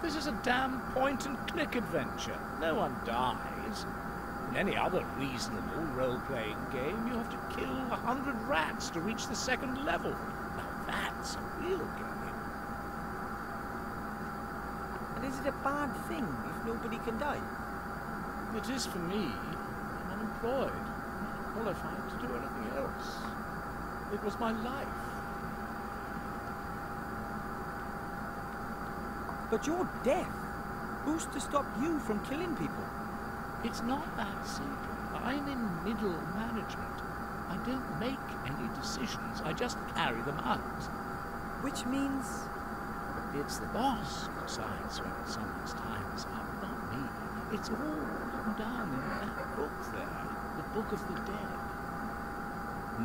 This is a damn point-and-click adventure. No one dies. In any other reasonable role-playing game, you have to kill 100 rats to reach the second level. Now that's a real game. And is it a bad thing if nobody can die? It is for me. I'm unemployed. Not qualified to do anything else. It was my life. But you're deaf. Who's to stop you from killing people? It's not that simple. I'm in middle management. I don't make any decisions. I just carry them out. Which means... It's the boss who decides when someone's time is up, not me. It's all written down in that book there, the Book of the Dead.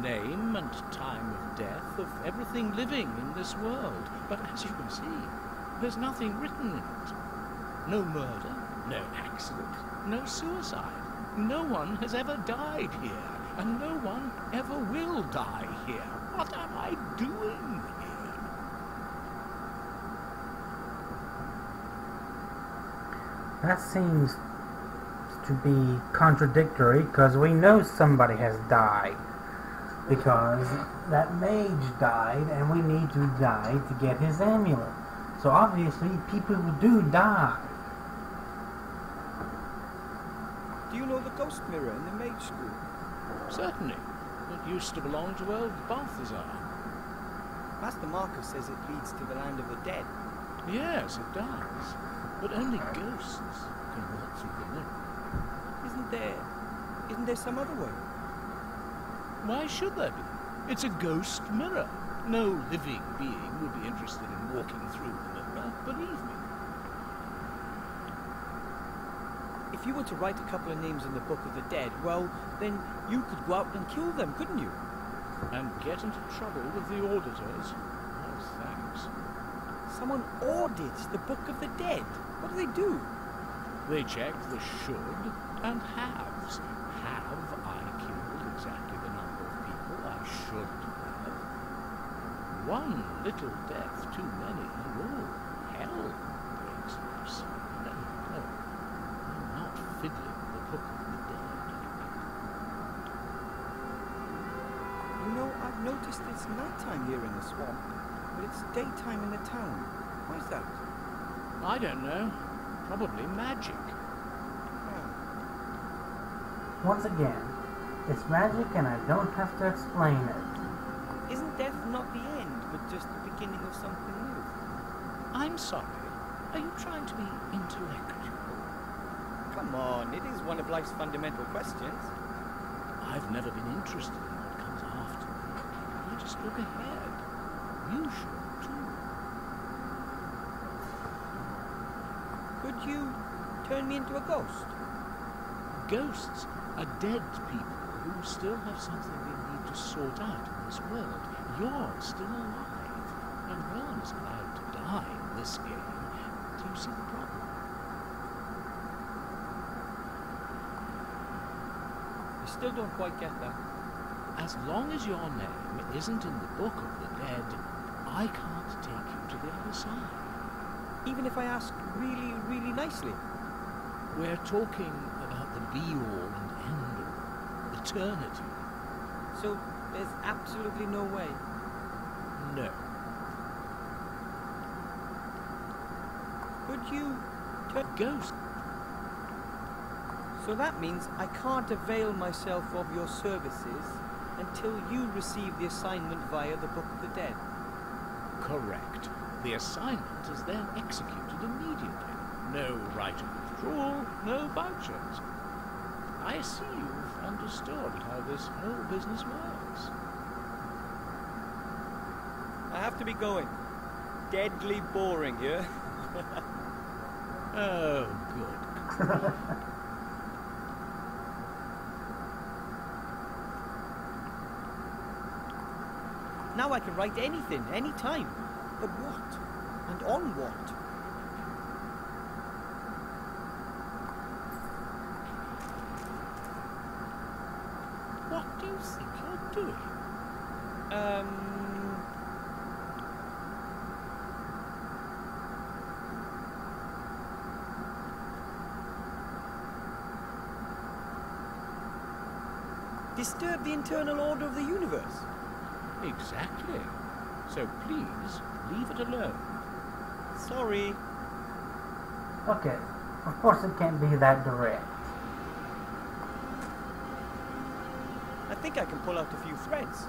Name and time of death of everything living in this world. But as you can see, there's nothing written in it. No murder, no accident, no suicide. No one has ever died here, and no one ever will die here. What am I doing here? That seems to be contradictory, because we know somebody has died. Because that mage died, and we need to die to get his amulet. So obviously, people do die. Do you know the ghost mirror in the mage school? Certainly. It used to belong to old Balthazar. Master Marcus says it leads to the land of the dead. Yes, it does. But only ghosts can walk through the mirror. Isn't there some other way? Why should there be? It's a ghost mirror. No living being would be interested in walking through the mirror, believe me. If you were to write a couple of names in the Book of the Dead, well, then you could go out and kill them, couldn't you? And get into trouble with the auditors. Oh, thanks. Someone audits the Book of the Dead. What do they do? They check the should and haves. Have I killed exactly the number of people I should have? One little death too many, and all hell breaks loose. No, I'm not fiddling with the Book of the Dead. You know, I've noticed it's nighttime here in the swamp, but it's daytime in the town. Why's that? I don't know. Probably magic. Once again, it's magic and I don't have to explain it. Isn't death not the end, but just the beginning of something new? I'm sorry. Are you trying to be intellectual? Come on, it is one of life's fundamental questions. I've never been interested in what comes after me. I just look ahead. You should, too. Could you turn me into a ghost? Ghosts are dead people who still have something they need to sort out in this world. You're still alive, and no one's allowed to die in this game. Do you see the problem? still don't quite get that. As long as your name isn't in the Book of the Dead, I can't take you to the other side. Even if I ask really, really nicely. We're talking about the be-all and end-all, eternity. So there's absolutely no way. No. Could you Ghost. So that means I can't avail myself of your services until you receive the assignment via the Book of the Dead. Correct. The assignment is then executed immediately. No right of withdrawal, no vouchers. I see you've understood how this whole business works. I have to be going. Deadly boring here. Oh, good. Now I can write anything, anytime. But what? And on what? What do you think you're doing? Disturb the internal order of the universe. Exactly. So please, leave it alone. Sorry. Okay. Of course it can't be that direct. I think I can pull out a few threads.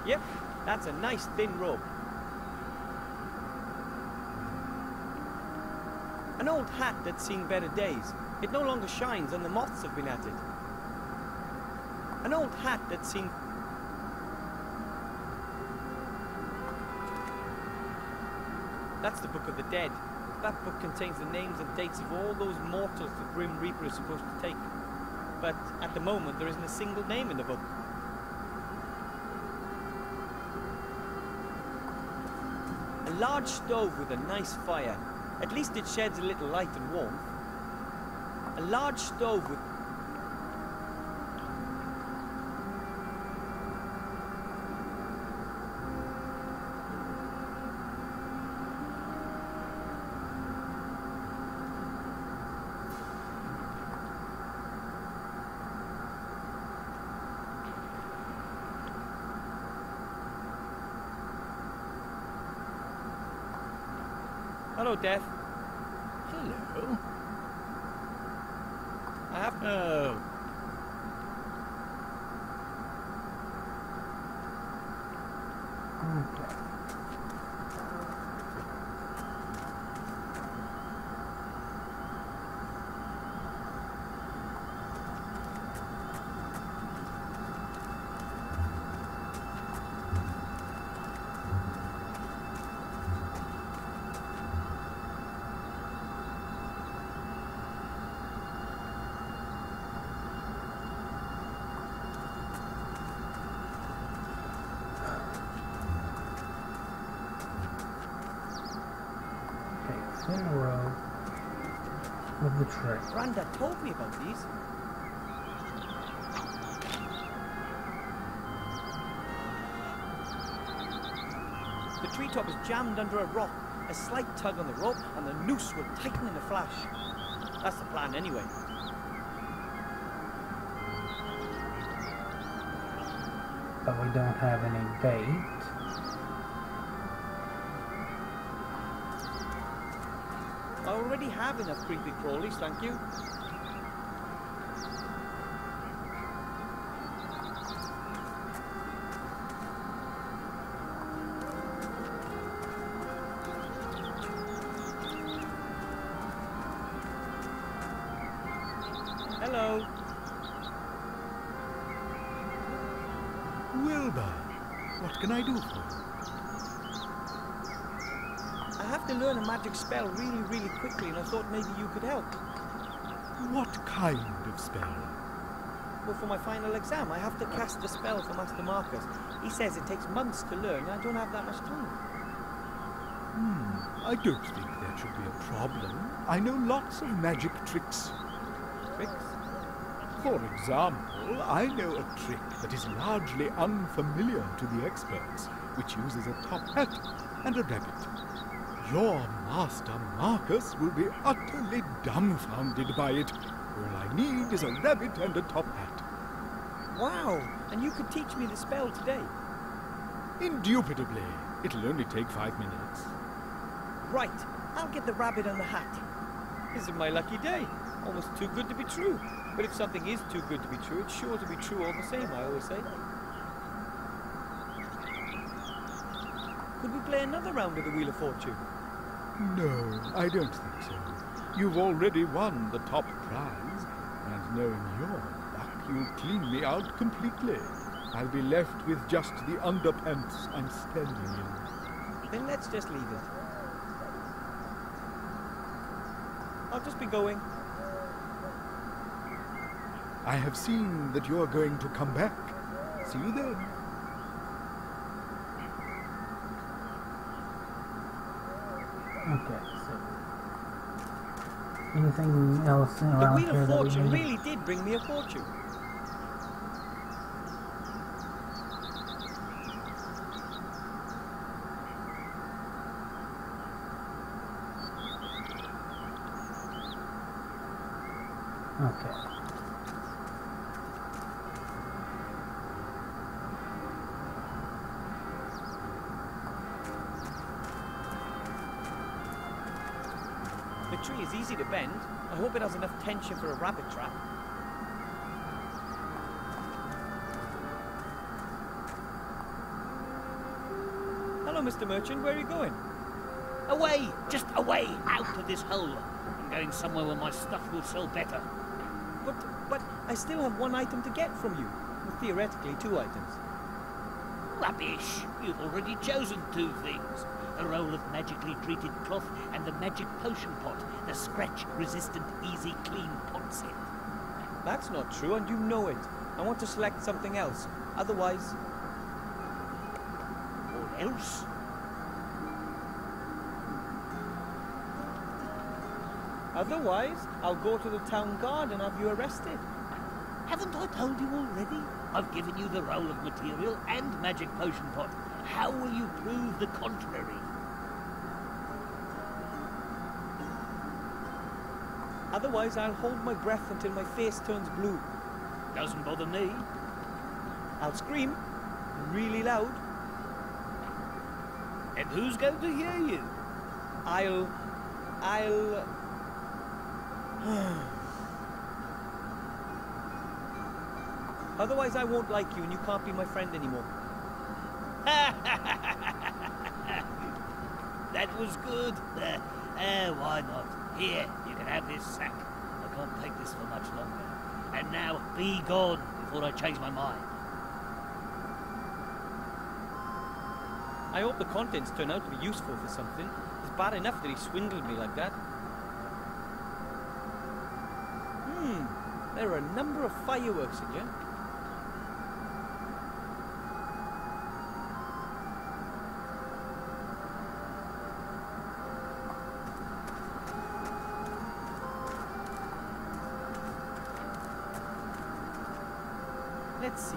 Yep, that's a nice thin rope. An old hat that's seen better days. It no longer shines and the moths have been at it. An old hat that's seen... That's the Book of the Dead. That book contains the names and dates of all those mortals the Grim Reaper is supposed to take. But at the moment, there isn't a single name in the book. A large stove with a nice fire. At least it sheds a little light and warmth. A large stove with... Hello, Death. Hello. I have... Oh. Okay. Thin row of the tree. Randa told me about these. The treetop is jammed under a rock. A slight tug on the rope and the noose will tighten in a flash. That's the plan anyway. But we don't have any bait. I already have enough creepy crawlies, thank you. Hello. Wilbur, what can I do for you? I have to learn a magic spell really, really quickly, and I thought maybe you could help. What kind of spell? Well, for my final exam, I have to cast a spell for Master Marcus. He says it takes months to learn, and I don't have that much time. I don't think that should be a problem. I know lots of magic tricks. Tricks? For example, I know a trick that is largely unfamiliar to the experts, which uses a top hat and a rabbit. Your master Marcus will be utterly dumbfounded by it. All I need is a rabbit and a top hat. Wow, and you could teach me the spell today? Indubitably. It'll only take 5 minutes. Right, I'll get the rabbit and the hat. This is my lucky day. Almost too good to be true. But if something is too good to be true, it's sure to be true all the same, I always say. Could we play another round of the Wheel of Fortune? No, I don't think so. You've already won the top prize, and knowing your luck, you'll clean me out completely. I'll be left with just the underpants I'm standing in. Then let's just leave it. I'll just be going. I have seen that you're going to come back. See you then. Okay, so anything else around The Wheel here of that we Fortune need? really did bring me a fortune. Okay. The tree is easy to bend. I hope it has enough tension for a rabbit trap. Hello, Mr. Merchant. Where are you going? Away! Just away! Out of this hole! I'm going somewhere where my stuff will sell better. But I still have one item to get from you. Well, theoretically, 2 items. Rubbish! You've already chosen 2 things. The roll of magically treated cloth and the magic potion pot. The scratch-resistant, easy, clean pot set. That's not true, and you know it. I want to select something else. Otherwise... Or else? Otherwise, I'll go to the town guard and have you arrested. Haven't I told you already? I've given you the roll of material and magic potion pot. How will you prove the contrary? Otherwise, I'll hold my breath until my face turns blue. Doesn't bother me. I'll scream really loud. And who's going to hear you? I'll... Otherwise, I won't like you and you can't be my friend anymore. That was good. Why not? Here, you can have this sack. I can't take this for much longer. And now, be gone before I change my mind. I hope the contents turn out to be useful for something. It's bad enough that he swindled me like that. There are a number of fireworks in here. Let's see.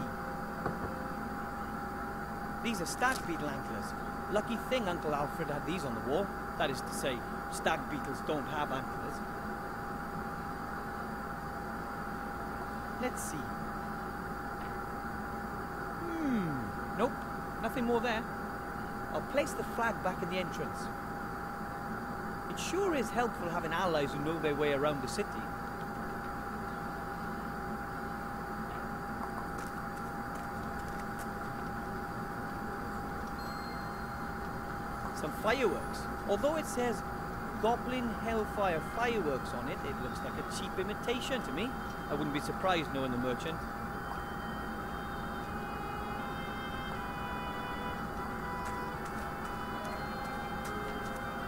These are stag beetle antlers. Lucky thing Uncle Alfred had these on the wall. That is to say, stag beetles don't have antlers. Let's see. Nope, nothing more there. I'll place the flag back in the entrance. It sure is helpful having allies who know their way around the city. Some fireworks. Although it says Goblin Hellfire Fireworks on it, it looks like a cheap imitation to me. I wouldn't be surprised knowing the merchant.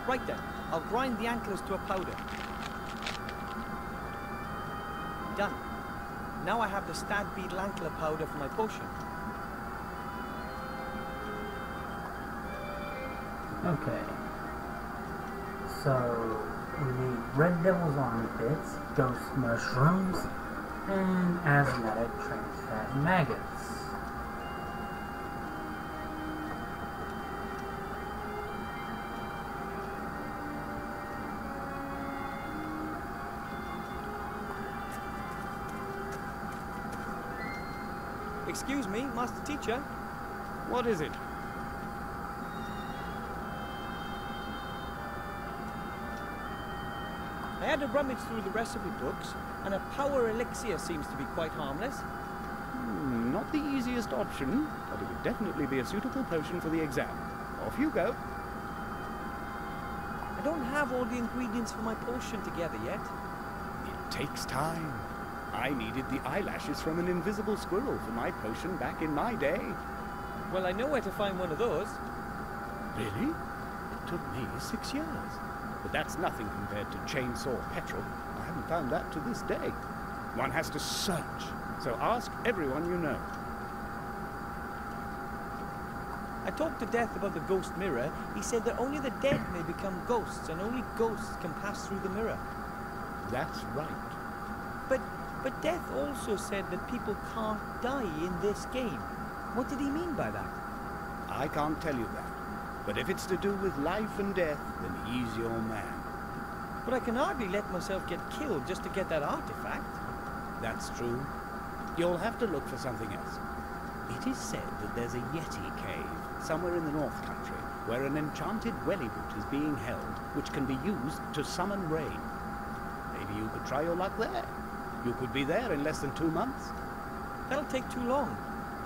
Right then, I'll grind the antlers to a powder. Done. Now I have the stag beetle antler powder for my potion. Okay. So, we need red devil's armpits, ghost mushrooms, and asthmatic trans fat maggots. Excuse me, Master Teacher. What is it? I had to rummage through the recipe books, and a power elixir seems to be quite harmless. Not the easiest option, but it would definitely be a suitable potion for the exam. Off you go. I don't have all the ingredients for my potion together yet. It takes time. I needed the eyelashes from an invisible squirrel for my potion back in my day. Well, I know where to find one of those. Really? It took me 6 years. But that's nothing compared to chainsaw petrol. I haven't found that to this day. One has to search. So ask everyone you know. I talked to Death about the ghost mirror. He said that only the dead may become ghosts, and only ghosts can pass through the mirror. That's right. But Death also said that people can't die in this game. What did he mean by that? I can't tell you that. But if it's to do with life and death, then he's your man. But I can hardly let myself get killed just to get that artifact. That's true. You'll have to look for something else. It is said that there's a Yeti cave somewhere in the North Country where an enchanted welly boot is being held, which can be used to summon rain. Maybe you could try your luck there. You could be there in less than 2 months. That'll take too long.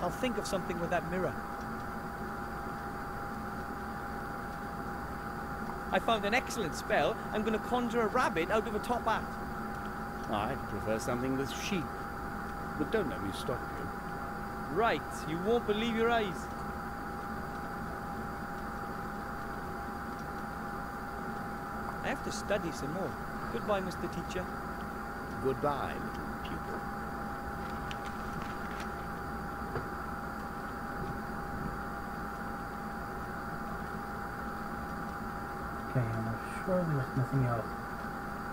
I'll think of something with that mirror. I found an excellent spell. I'm going to conjure a rabbit out of a top hat. I prefer something with sheep. But don't let me stop you. Right, you won't believe your eyes. I have to study some more. Goodbye, Mr. Teacher. Goodbye, little pupil. Okay, I'm sure there's nothing else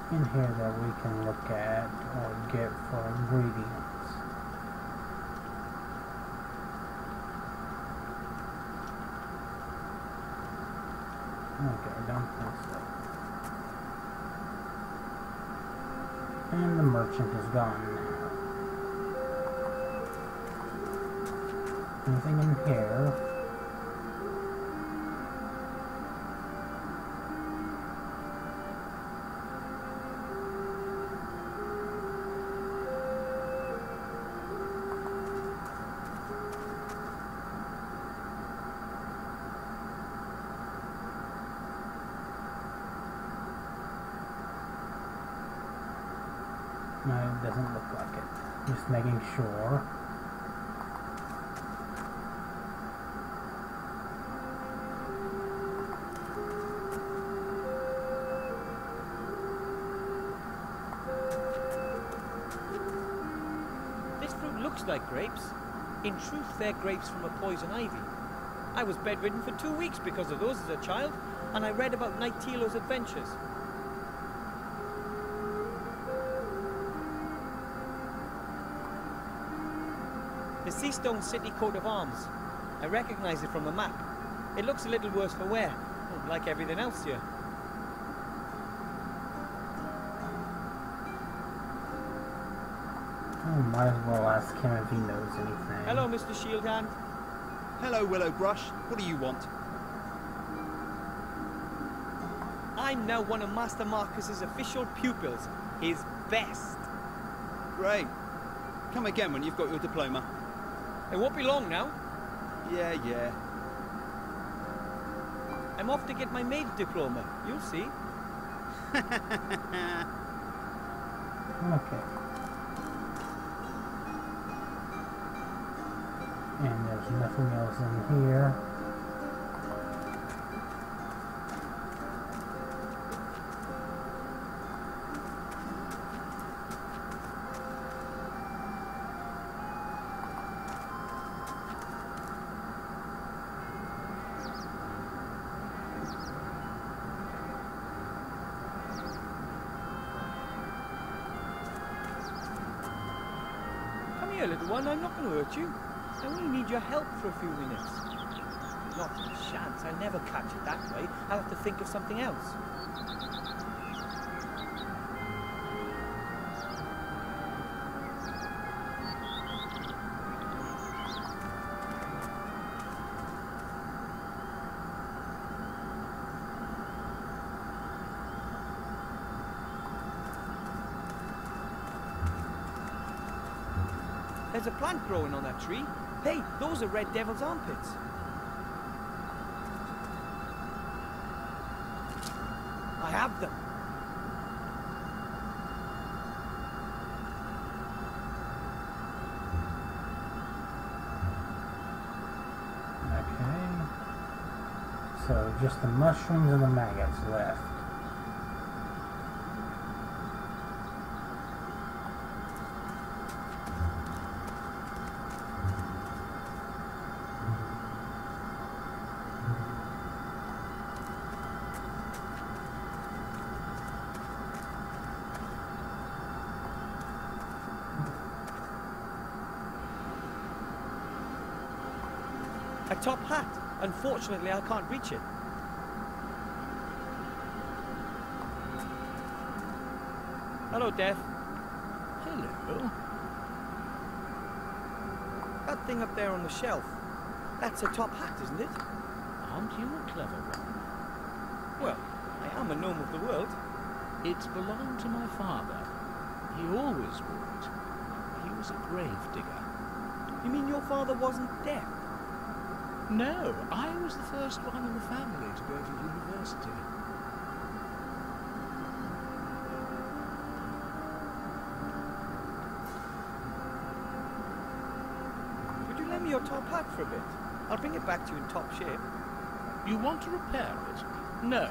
in here that we can look at or get for ingredients. Okay, I don't think so. And the merchant is gone now. Anything in here? No, it doesn't look like it. Just making sure. This fruit looks like grapes. In truth, they're grapes from a poison ivy. I was bedridden for 2 weeks because of those as a child, and I read about Knight Tilo's adventures. The Seastone City coat of arms. I recognize it from the map. It looks a little worse for wear, like everything else here. Oh, might as well ask him if he knows anything. Hello, Mr. Shieldhand. Hello, Willowbrush. What do you want? I'm now one of Master Marcus's official pupils. His best. Great. Come again when you've got your diploma. It won't be long now. Yeah. I'm off to get my maid's diploma. You'll see. Okay. And there's nothing else in here. here, little one. I'm not going to hurt you. I only need your help for a few minutes. Not a chance. I'll never catch it that way. I'll have to think of something else. There's a plant growing on that tree. Hey, those are Red Devil's armpits. I have them. Okay. So just the mushrooms and the maggots left. A top hat. Unfortunately, I can't reach it. Hello, Death. Hello. That thing up there on the shelf. That's a top hat, isn't it? Aren't you a clever one? Well, I am a gnome of the world. It belonged to my father. He always wore it. He was a grave digger. You mean your father wasn't deaf? No, I was the first one in the family to go to university. Would you lend me your top hat for a bit? I'll bring it back to you in top shape. You want to repair it? No.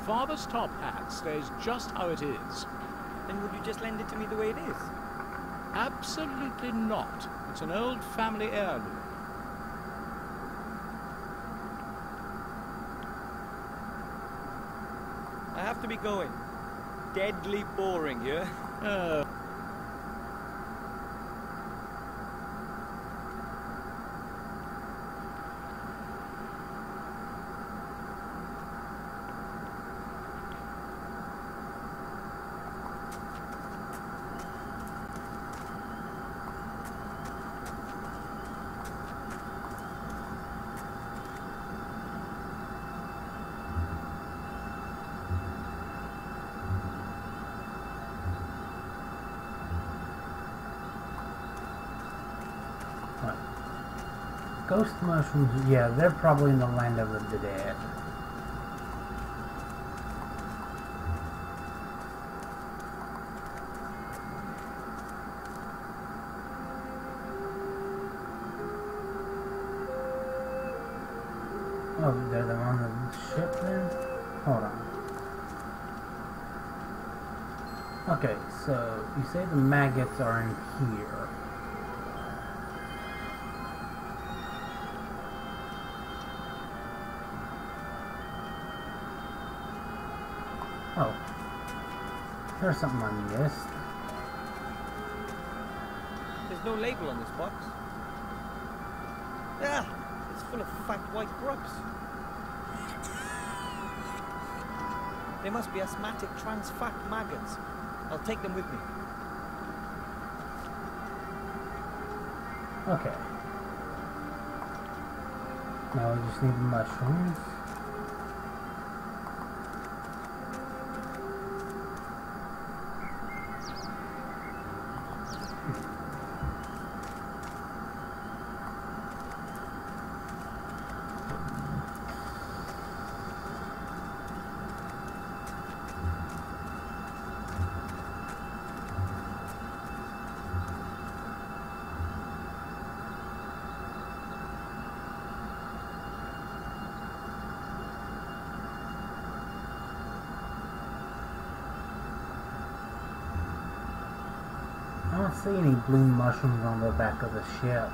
Father's top hat stays just how it is. Then would you just lend it to me the way it is? Absolutely not. It's an old family heirloom. I have to be going. Deadly boring here. Ghost mushrooms, yeah, they're probably in the land of the dead. Oh, they're on the ship then? Hold on. Okay, so you say the maggots are in here. Oh, there's something I missed. There's no label on this box. Ah, it's full of fat white grubs. They must be asthmatic trans fat maggots. I'll take them with me. Okay. Now we just need the mushrooms. I don't see any blue mushrooms on the back of the ship.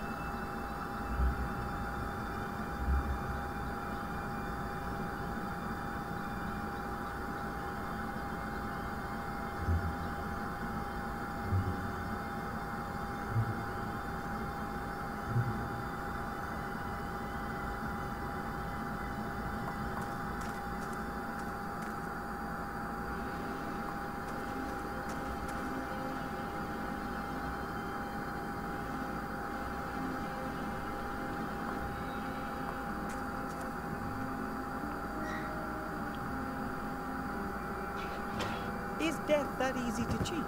death that easy to cheat?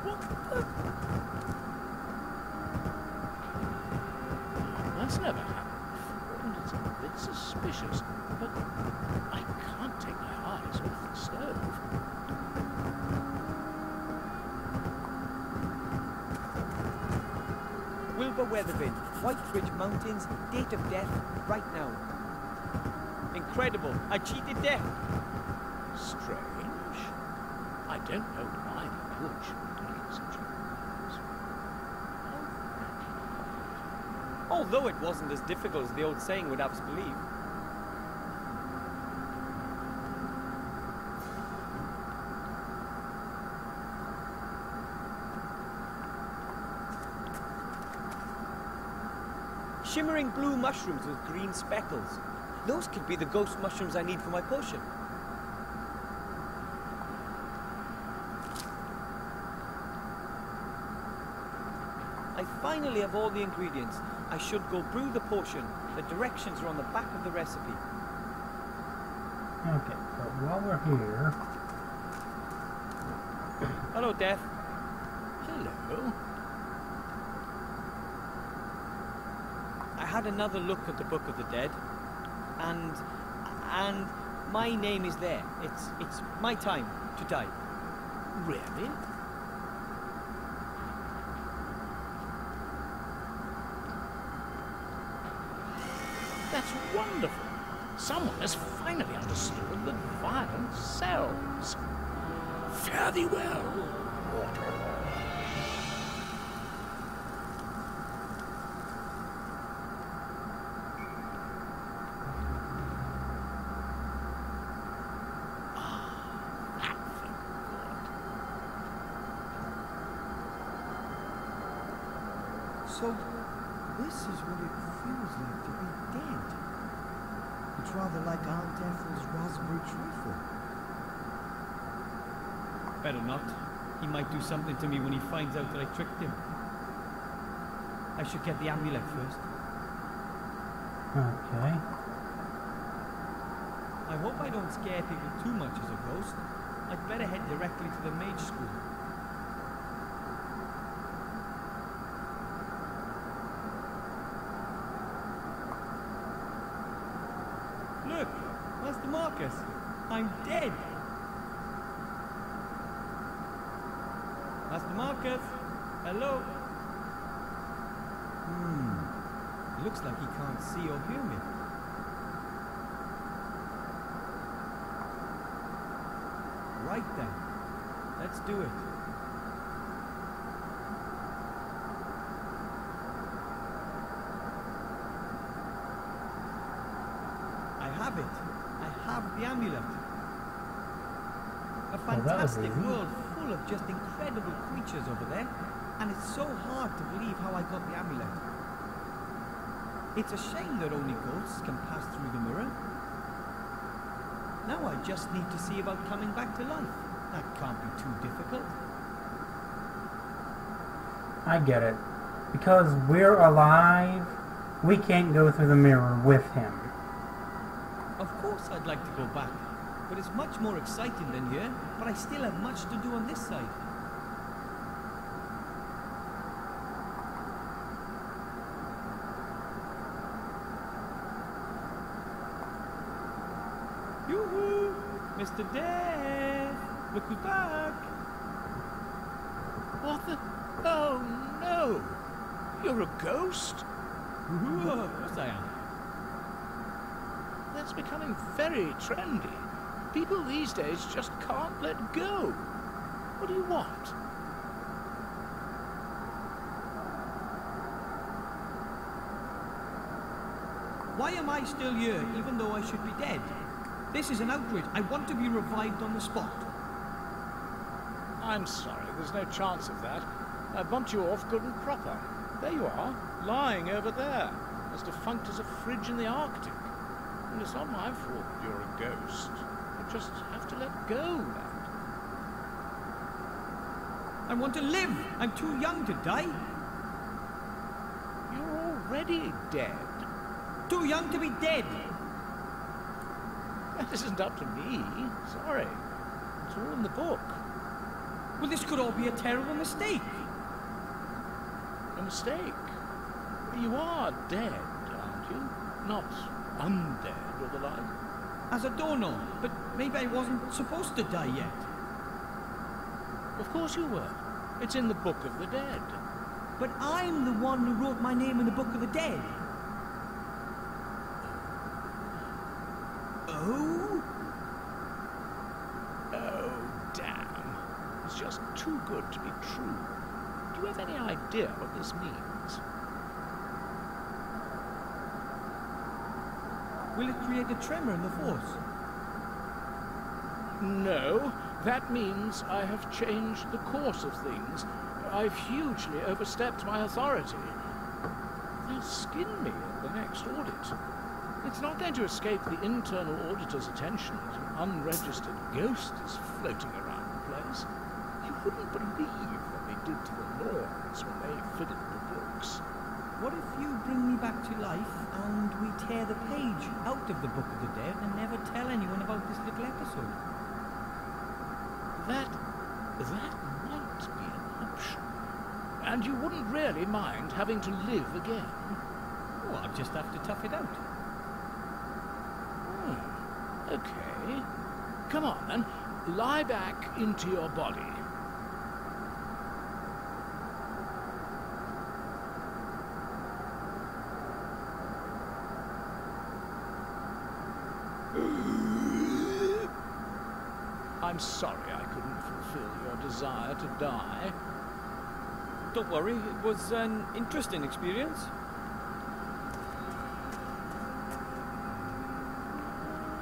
What the? That's never happened before, and it's a bit suspicious. But I can't take my eyes off the stove. Wilbur Weatherby, White Ridge Mountains, date of death, right now. Incredible, I cheated death. Strange. I don't know why the wood should be taking such a Although it wasn't as difficult as the old saying would have us believe. Shimmering blue mushrooms with green speckles. Those could be the ghost mushrooms I need for my potion. I finally have all the ingredients. I should go brew the potion. The directions are on the back of the recipe. Okay, so while we're here... Hello, Death. Hello. I had another look at the Book of the Dead, and my name is there. It's my time to die. Really? That's wonderful. Someone has finally understood that violence sells. Fare thee well, Water. So, this is what it feels like to be dead. It's rather like Aunt Ethel's raspberry trifle. Better not. He might do something to me when he finds out that I tricked him. I should get the amulet first. Okay. I hope I don't scare people too much as a ghost. I'd better head directly to the mage school. Look, Master Marcus, I'm dead. Master Marcus, hello. It looks like he can't see or hear me. Right then, let's do it. I have it. I have the amulet. A fantastic world full of just incredible creatures over there, and it's so hard to believe how I got the amulet. It's a shame that only ghosts can pass through the mirror. Now I just need to see about coming back to life. That can't be too difficult. I get it. Because we're alive, we can't go through the mirror with him. Of course I'd like to go back, but it's much more exciting than here, but I still have much to do on this side. Yoo-hoo! Mr. Death! Look who's back! What the? Oh no! You're a ghost? Of course I am. That's becoming very trendy. People these days just can't let go. What do you want? Why am I still here, even though I should be dead? This is an outrage. I want to be revived on the spot. I'm sorry, there's no chance of that. I bumped you off good and proper. There you are, lying over there, as defunct as a fridge in the Arctic. And it's not my fault that you're a ghost. You just have to let go, lad. I want to live. I'm too young to die. You're already dead. Too young to be dead. That isn't up to me. Sorry. It's all in the book. Well, this could all be a terrible mistake. A mistake? You are dead, aren't you? Not undead or the like. As I don't know, but maybe I wasn't supposed to die yet. Of course you were. It's in the Book of the Dead. But I'm the one who wrote my name in the Book of the Dead. Oh? Oh, damn. It's just too good to be true. Do you have any idea what this means? Will it create a tremor in the Force? No. That means I have changed the course of things. I've hugely overstepped my authority. They'll skin me at the next audit. It's not going to escape the internal auditor's attention that an unregistered ghost is floating around the place. You wouldn't believe what they did to the lawns when they fitted the books. What if you bring me back to life and we tear the page out of the Book of the Dead and never tell anyone about this little episode? That might be an option. And you wouldn't really mind having to live again. Oh, I'll just have to tough it out. Okay. Come on, then. Lie back into your body. I'm sorry I couldn't fulfill your desire to die. Don't worry, it was an interesting experience.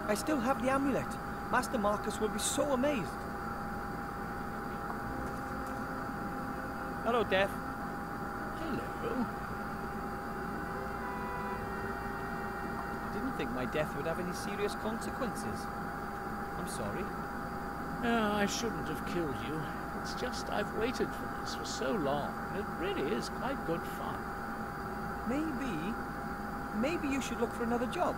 I still have the amulet. Master Marcus will be so amazed. Hello, Death. Hello. I didn't think my death would have any serious consequences. I'm sorry. I shouldn't have killed you. It's just I've waited for this for so long. It really is quite good fun. Maybe you should look for another job.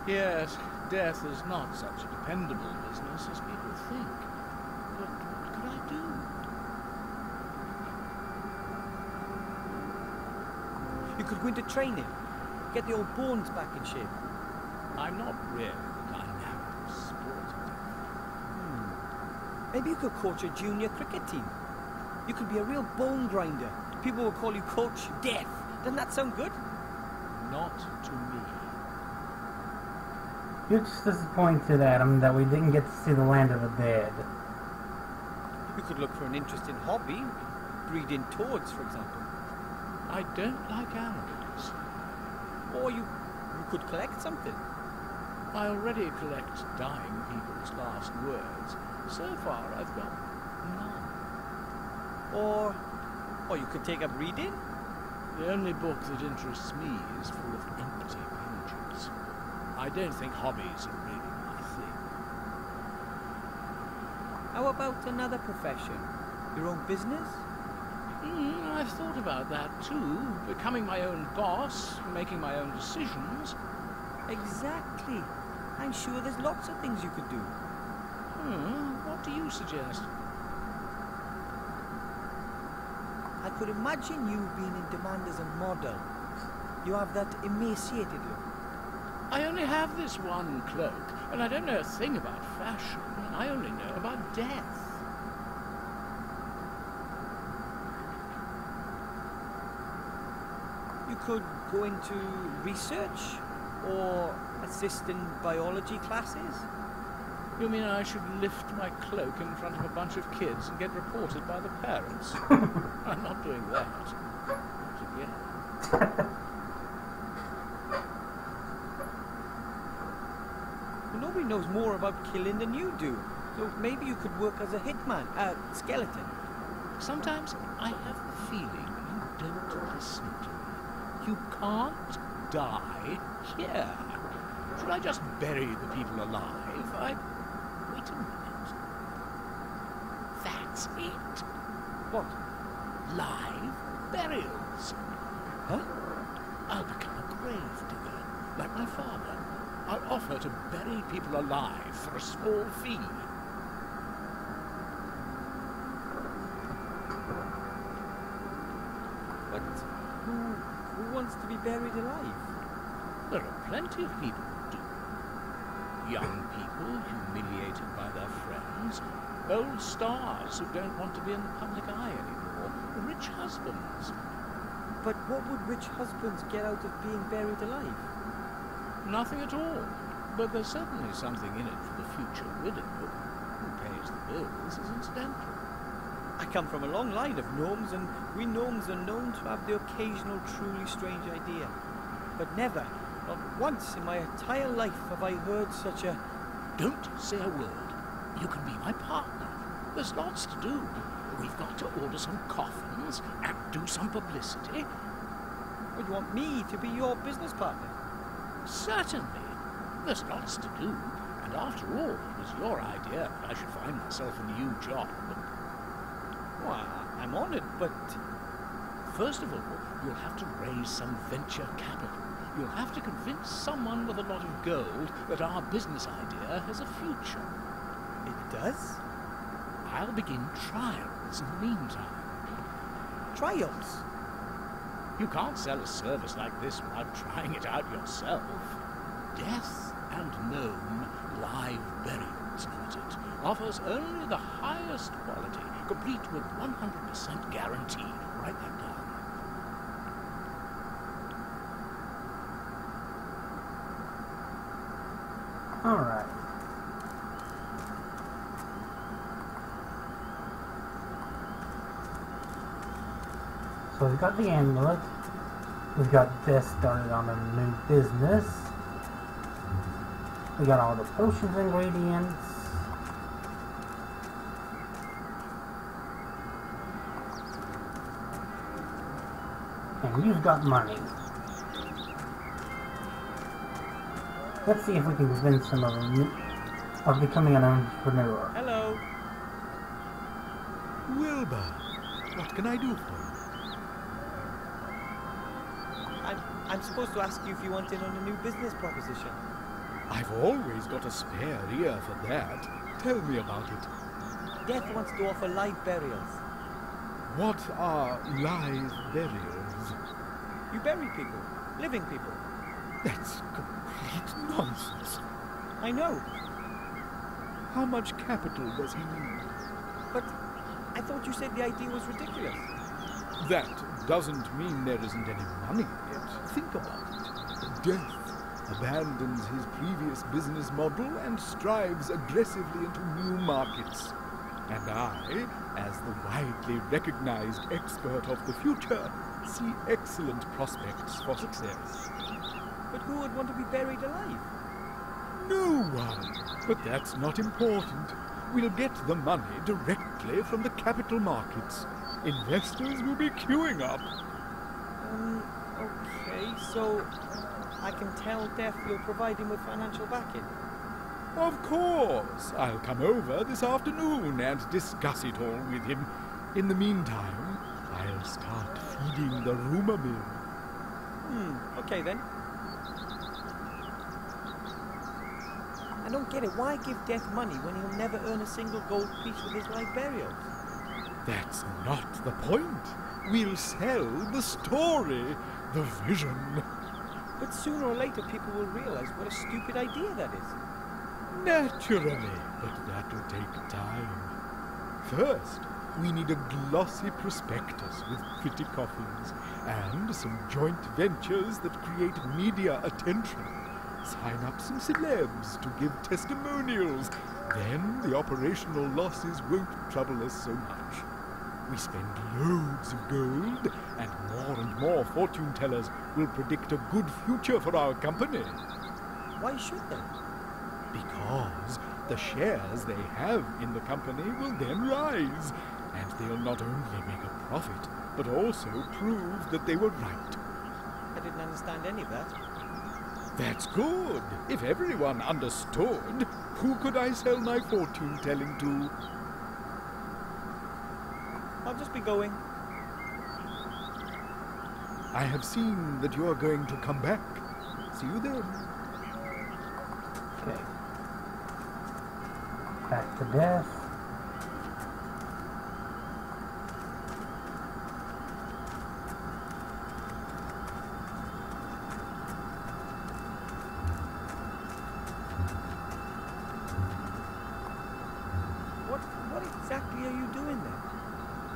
Yes, death is not such a dependable business as people think. But what could I do? You could go into training. Get the old bones back in shape. I'm not really the dynamic sporty type. Maybe you could coach a junior cricket team. You could be a real bone grinder. People will call you Coach Death. Doesn't that sound good? Not to me. You're just disappointed, Adam, that we didn't get to see the land of the dead. You could look for an interesting hobby. Breeding toads, for example. I don't like animals. Or you could collect something. I already collect dying people's last words. So far, I've got none. Or you could take up reading? The only book that interests me is full of empty pages. I don't think hobbies are really my thing. How about another profession? Your own business? I've thought about that too. Becoming my own boss, making my own decisions. Exactly. I'm sure there's lots of things you could do. What do you suggest? I could imagine you being in demand as a model. You have that emaciated look. I only have this one cloak, and I don't know a thing about fashion. I only know about death. You could go into research or assist in biology classes. You mean I should lift my cloak in front of a bunch of kids and get reported by the parents? I'm not doing that. Not again. Well, nobody knows more about killing than you do. So maybe you could work as a hitman, a skeleton. Sometimes I have the feeling you don't listen to me. You can't die here. Should I just bury the people alive? Wait a minute. That's it. What? Live burials. Huh? I'll become a grave digger, like my father. I'll offer to bury people alive for a small fee. buried alive? There are plenty of people who do. Young people humiliated by their friends, old stars who don't want to be in the public eye anymore, rich husbands. But what would rich husbands get out of being buried alive? Nothing at all. But there's certainly something in it for the future widow. Who pays the bills is incidental. I come from a long line of gnomes, and we gnomes are known to have the occasional truly strange idea. But never, not once in my entire life have I heard such a... Don't say a word. You can be my partner. There's lots to do. We've got to order some coffins and do some publicity. Would you want me to be your business partner? Certainly. There's lots to do. And after all, it was your idea that I should find myself a new job. Well, I'm honoured, but... First of all, you'll have to raise some venture capital. You'll have to convince someone with a lot of gold that our business idea has a future. It does? I'll begin trials in the meantime. Trials? You can't sell a service like this without trying it out yourself. Death and Gnome Live Burials Limited offers only the highest quality, complete with 100% guarantee. Write that down. Alright. So we've got the amulet. We've got Death started on a new business. We got all the potions ingredients. And you've got money. Let's see if we can convince him of becoming an entrepreneur. Hello. Wilbur, what can I do for you? I'm supposed to ask you if you want in on a new business proposition. I've always got a spare ear for that. Tell me about it. Death wants to offer live burials. What are live burials? You bury people. Living people. That's complete nonsense. I know. How much capital does he need? But I thought you said the idea was ridiculous. That doesn't mean there isn't any money in it. Think about it. Death abandons his previous business model and strives aggressively into new markets. And I, as the widely recognized expert of the future, see excellent prospects for success. But who would want to be buried alive? No one. But that's not important. We'll get the money directly from the capital markets. Investors will be queuing up. Okay, so I can tell Death you'll provide him with financial backing? Of course. I'll come over this afternoon and discuss it all with him. In the meantime, I'll start feeding the rumor mill. Okay then. I don't get it. Why give Death money when he'll never earn a single gold piece with his live burials? That's not the point. We'll sell the story, the vision. But sooner or later people will realize what a stupid idea that is. Naturally, but that will take time. First, we need a glossy prospectus with pretty coffins and some joint ventures that create media attention. Sign up some celebs to give testimonials. Then the operational losses won't trouble us so much. We spend loads of gold, and more fortune tellers will predict a good future for our company. Why should they? Because the shares they have in the company will then rise, and they'll not only make a profit, but also prove that they were right. I didn't understand any of that. That's good. If everyone understood, who could I sell my fortune-telling to? I'll just be going. I have seen that you're going to come back. See you then. Okay. Back to Death.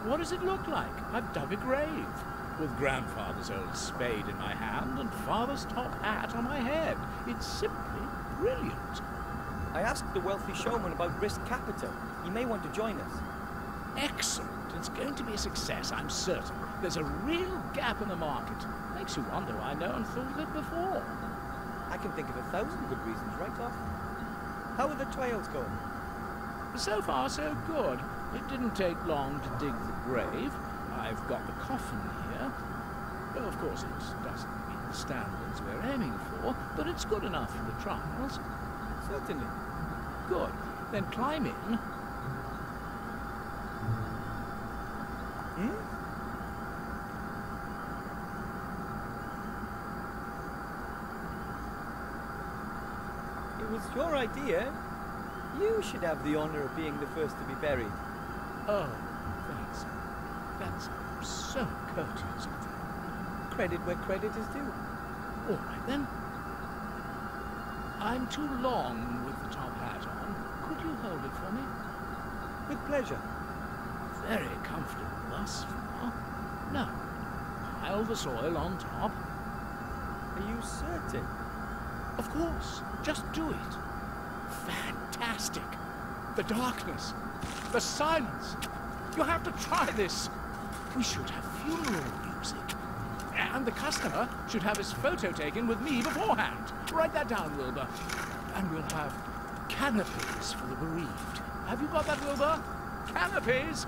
What does it look like? I've dug a grave, with grandfather's old spade in my hand and father's top hat on my head. It's simply brilliant. I asked the wealthy showman about risk capital. He may want to join us. Excellent. It's going to be a success, I'm certain. There's a real gap in the market. Makes you wonder why no one thought of it before. I can think of 1,000 good reasons right off. How are the trials going? So far, so good. It didn't take long to dig the grave. I've got the coffin here. Well, of course, it doesn't meet the standards we're aiming for, but it's good enough for the trials. Certainly. Good. Then climb in. It was your idea. You should have the honor of being the first to be buried. Oh, thanks. That's so courteous of you. Credit where credit is due. All right, then. I'm too long with the top hat on. Could you hold it for me? With pleasure. Very comfortable thus far. Now, pile the soil on top. Are you certain? Of course. Just do it. Fantastic. The darkness. The silence. You have to try this. We should have funeral music. And the customer should have his photo taken with me beforehand. Write that down, Wilbur. And we'll have canopies for the bereaved. Have you got that, Wilbur? Canopies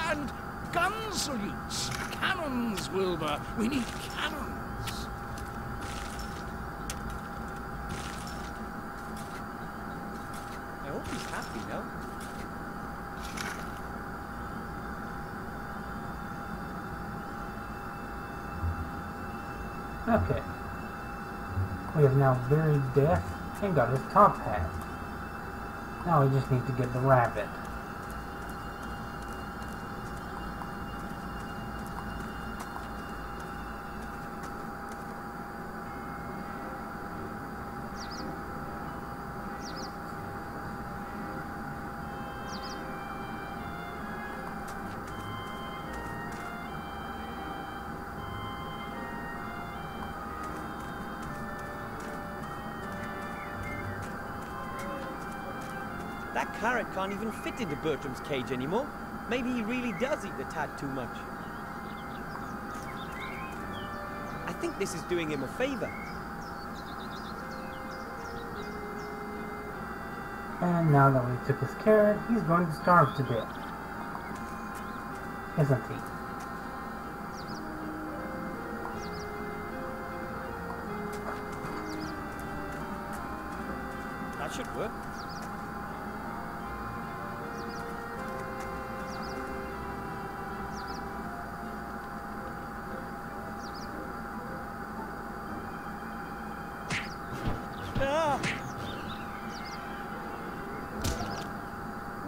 and gun salutes. Cannons, Wilbur. We need cannons. I hope he's happy now. Okay. We have now buried Death and got his top hat. Now we just need to get the rabbit. That carrot can't even fit into Bertram's cage anymore. Maybe he really does eat a tad too much. I think this is doing him a favor. And now that we took his carrot, he's going to starve to death. Isn't he? That should work. Ah!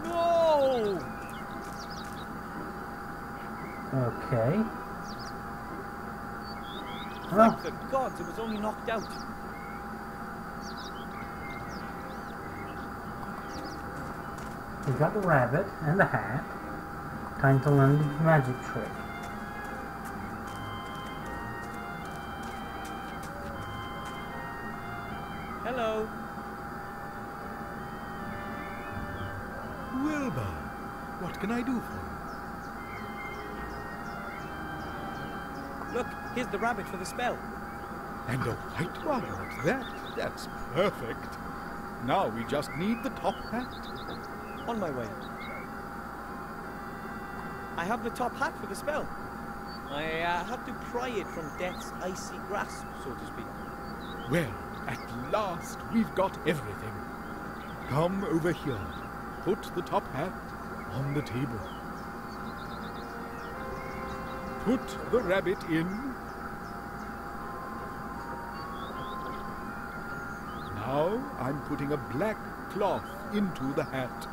No! Okay. Thank the gods it was only knocked out. We got the rabbit and the hat. Time to learn the magic trick. Hello. Wilbur, what can I do for you? Look, here's the rabbit for the spell. And a white one at that. That's perfect. Now we just need the top hat. On my way. I have the top hat for the spell. I had to pry it from death's icy grasp, so to speak. Well, at last we've got everything. Come over here. Put the top hat on the table. Put the rabbit in. Now I'm putting a black cloth into the hat.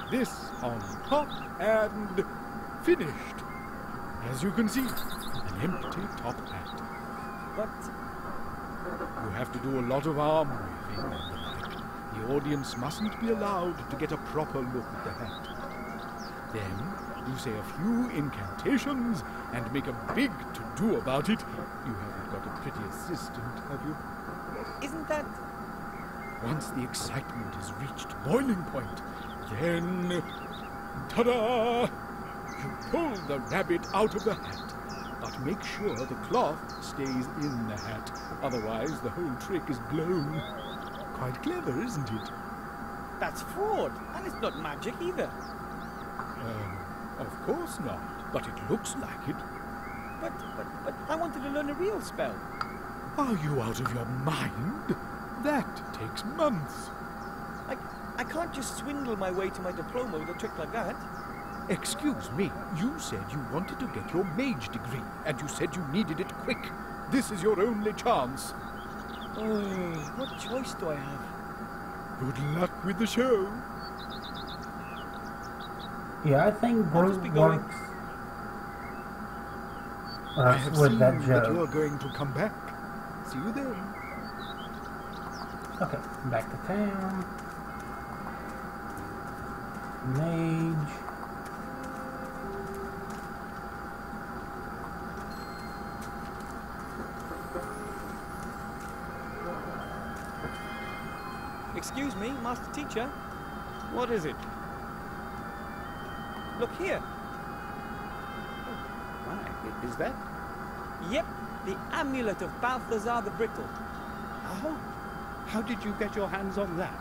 This on top and finished. As you can see, an empty top hat. But you have to do a lot of arm waving and the like. The audience mustn't be allowed to get a proper look at the hat. Then you say a few incantations and make a big to-do about it. You haven't got a pretty assistant, have you? Isn't that... Once the excitement has reached boiling point, then... Ta-da! You pull the rabbit out of the hat, but make sure the cloth stays in the hat. Otherwise, the whole trick is blown. Quite clever, isn't it? That's fraud, and it's not magic either. Of course not, but it looks like it. But I wanted to learn a real spell. Are you out of your mind? That takes months. I can't just swindle my way to my diploma with a trick like that. Excuse me, you said you wanted to get your mage degree, and you said you needed it quick. This is your only chance. Oh, what choice do I have? Good luck with the show. Yeah, I think Groot works I have with seen that joke. that you are going to come back. See you then. Okay, back to town. Mage. Excuse me, Master Teacher. What is it? Look here. Why, is that? Yep, the amulet of Balthazar the Brittle. How did you get your hands on that?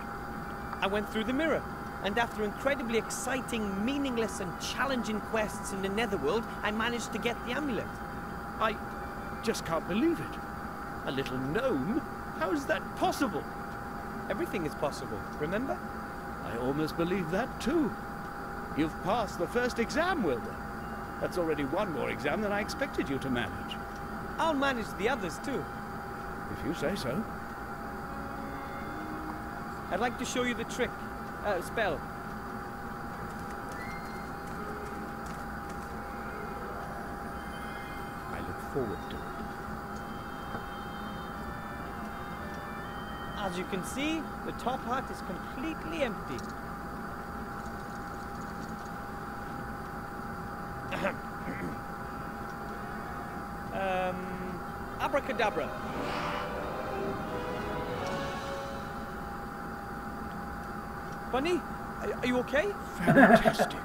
I went through the mirror, and after incredibly exciting, meaningless and challenging quests in the Netherworld, I managed to get the amulet. I just can't believe it. A little gnome? How is that possible? Everything is possible, remember? I almost believe that too. You've passed the first exam, Wilbur. That's already one more exam than I expected you to manage. I'll manage the others too. If you say so. I'd like to show you the trick. Spell. I look forward to it. As you can see, the top hat is completely empty. Abracadabra. Bunny, are you okay? Fantastic.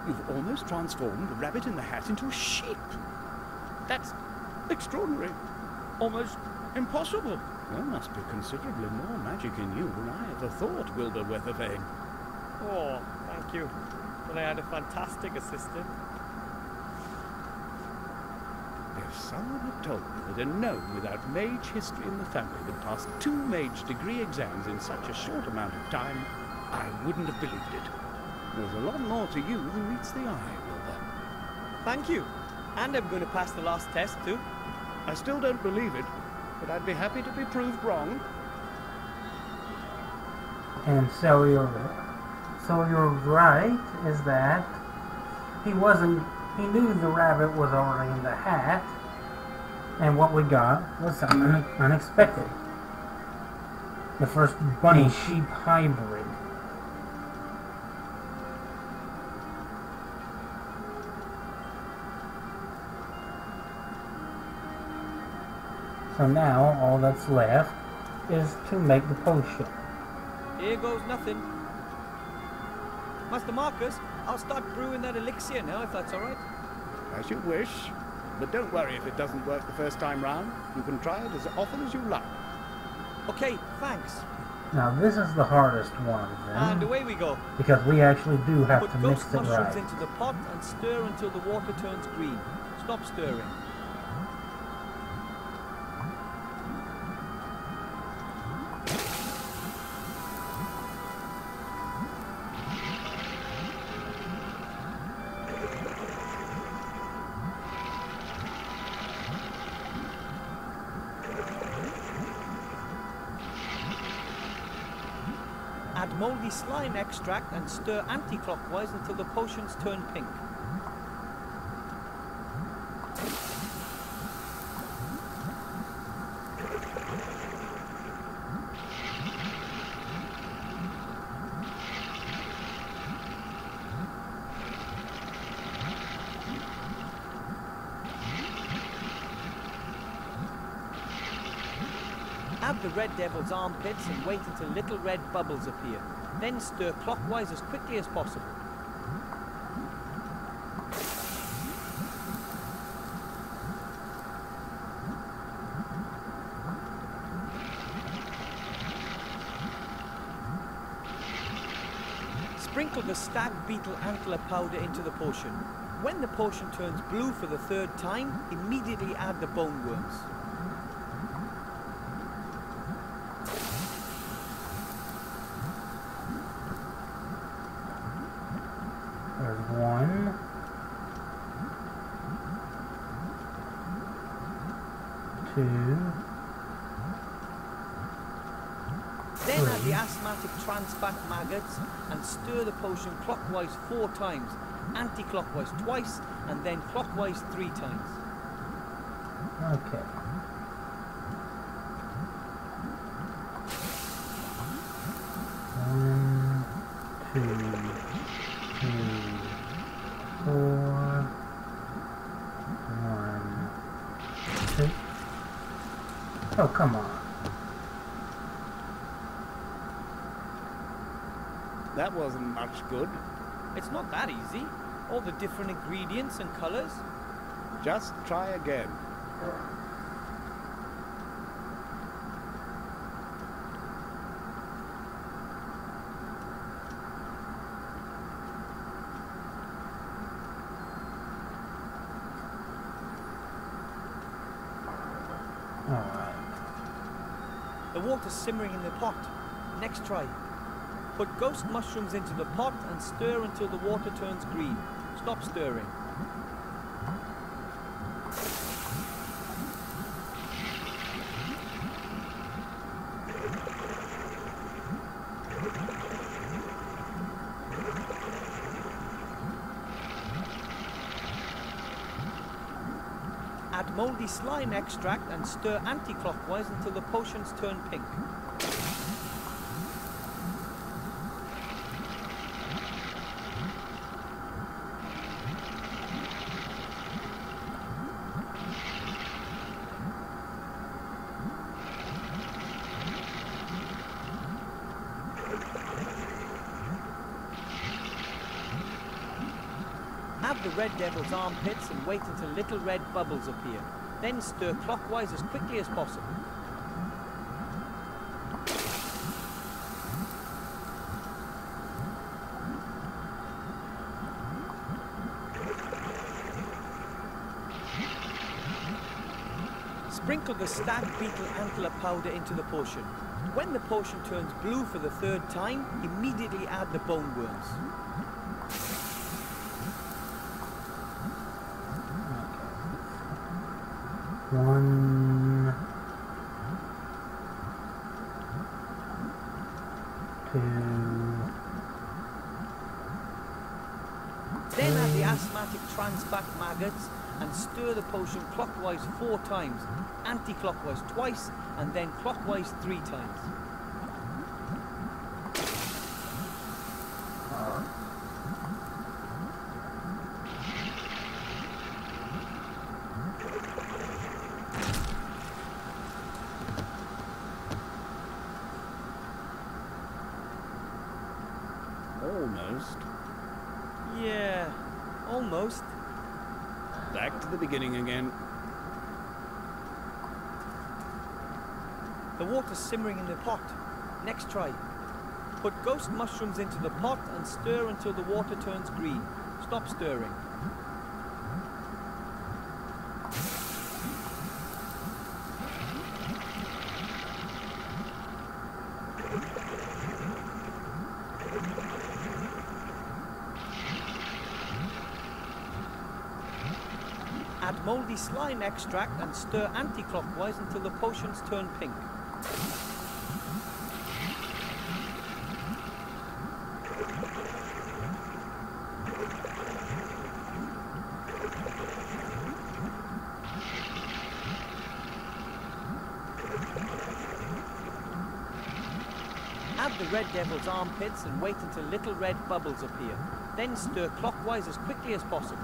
You've almost transformed the rabbit in the hat into a sheep. That's extraordinary. Almost impossible. There must be considerably more magic in you than I ever thought, Wilbur Weathervane. Oh, thank you. But I had a fantastic assistant. If someone had told me that a gnome without mage history in the family would pass 2 mage degree exams in such a short amount of time, I wouldn't have believed it. There's a lot more to you than meets the eye, Wilbur. Thank you. And I'm going to pass the last test too. I still don't believe it, but I'd be happy to be proved wrong. And so you're right, is that he knew the rabbit was already in the hat, and what we got was something unexpected. The first bunny-sheep hybrid. So now, all that's left is to make the potion. Here goes nothing. Master Marcus, I'll start brewing that elixir now, if that's all right. As you wish. But don't worry if it doesn't work the first time round. You can try it as often as you like. Okay, thanks. Now this is the hardest one of them. And away we go. Because we actually do have to mix Put it ghost right. mushrooms into the pot and stir until the water turns green. Stop stirring. Add moldy slime extract and stir anti-clockwise until the potions turn pink. Add the red devil's armpits and wait until little red bubbles appear. Then stir clockwise as quickly as possible. Sprinkle the stag beetle antler powder into the potion. When the potion turns blue for the third time, immediately add the bone worms. There's one. Two. Then add the asthmatic transfat maggots and stir the potion clockwise 4 times, anti-clockwise twice, and then clockwise 3 times. Okay. One, two, three, 4. 1, 2. Oh, come on. That wasn't much good. It's not that easy. All the different ingredients and colours. Just try again. Alright. The water's simmering in the pot. Next try. Put ghost mushrooms into the pot and stir until the water turns green. Stop stirring. Add moldy slime extract and stir anti-clockwise until the potions turn pink. Add the red devil's armpits and wait until little red bubbles appear. Then stir clockwise as quickly as possible. Sprinkle the stag beetle antler powder into the potion. When the potion turns blue for the third time, immediately add the bone worms. One, two. Then add the asthmatic transfat maggots and stir the potion clockwise 4 times, anti-clockwise twice, and then clockwise 3 times. Almost. Yeah, almost. Back to the beginning again. The water's simmering in the pot. Next try. Put ghost mushrooms into the pot and stir until the water turns green. Stop stirring. Add moldy slime extract and stir anti-clockwise until the potions turn pink. Add the red devil's armpits and wait until little red bubbles appear. Then stir clockwise as quickly as possible.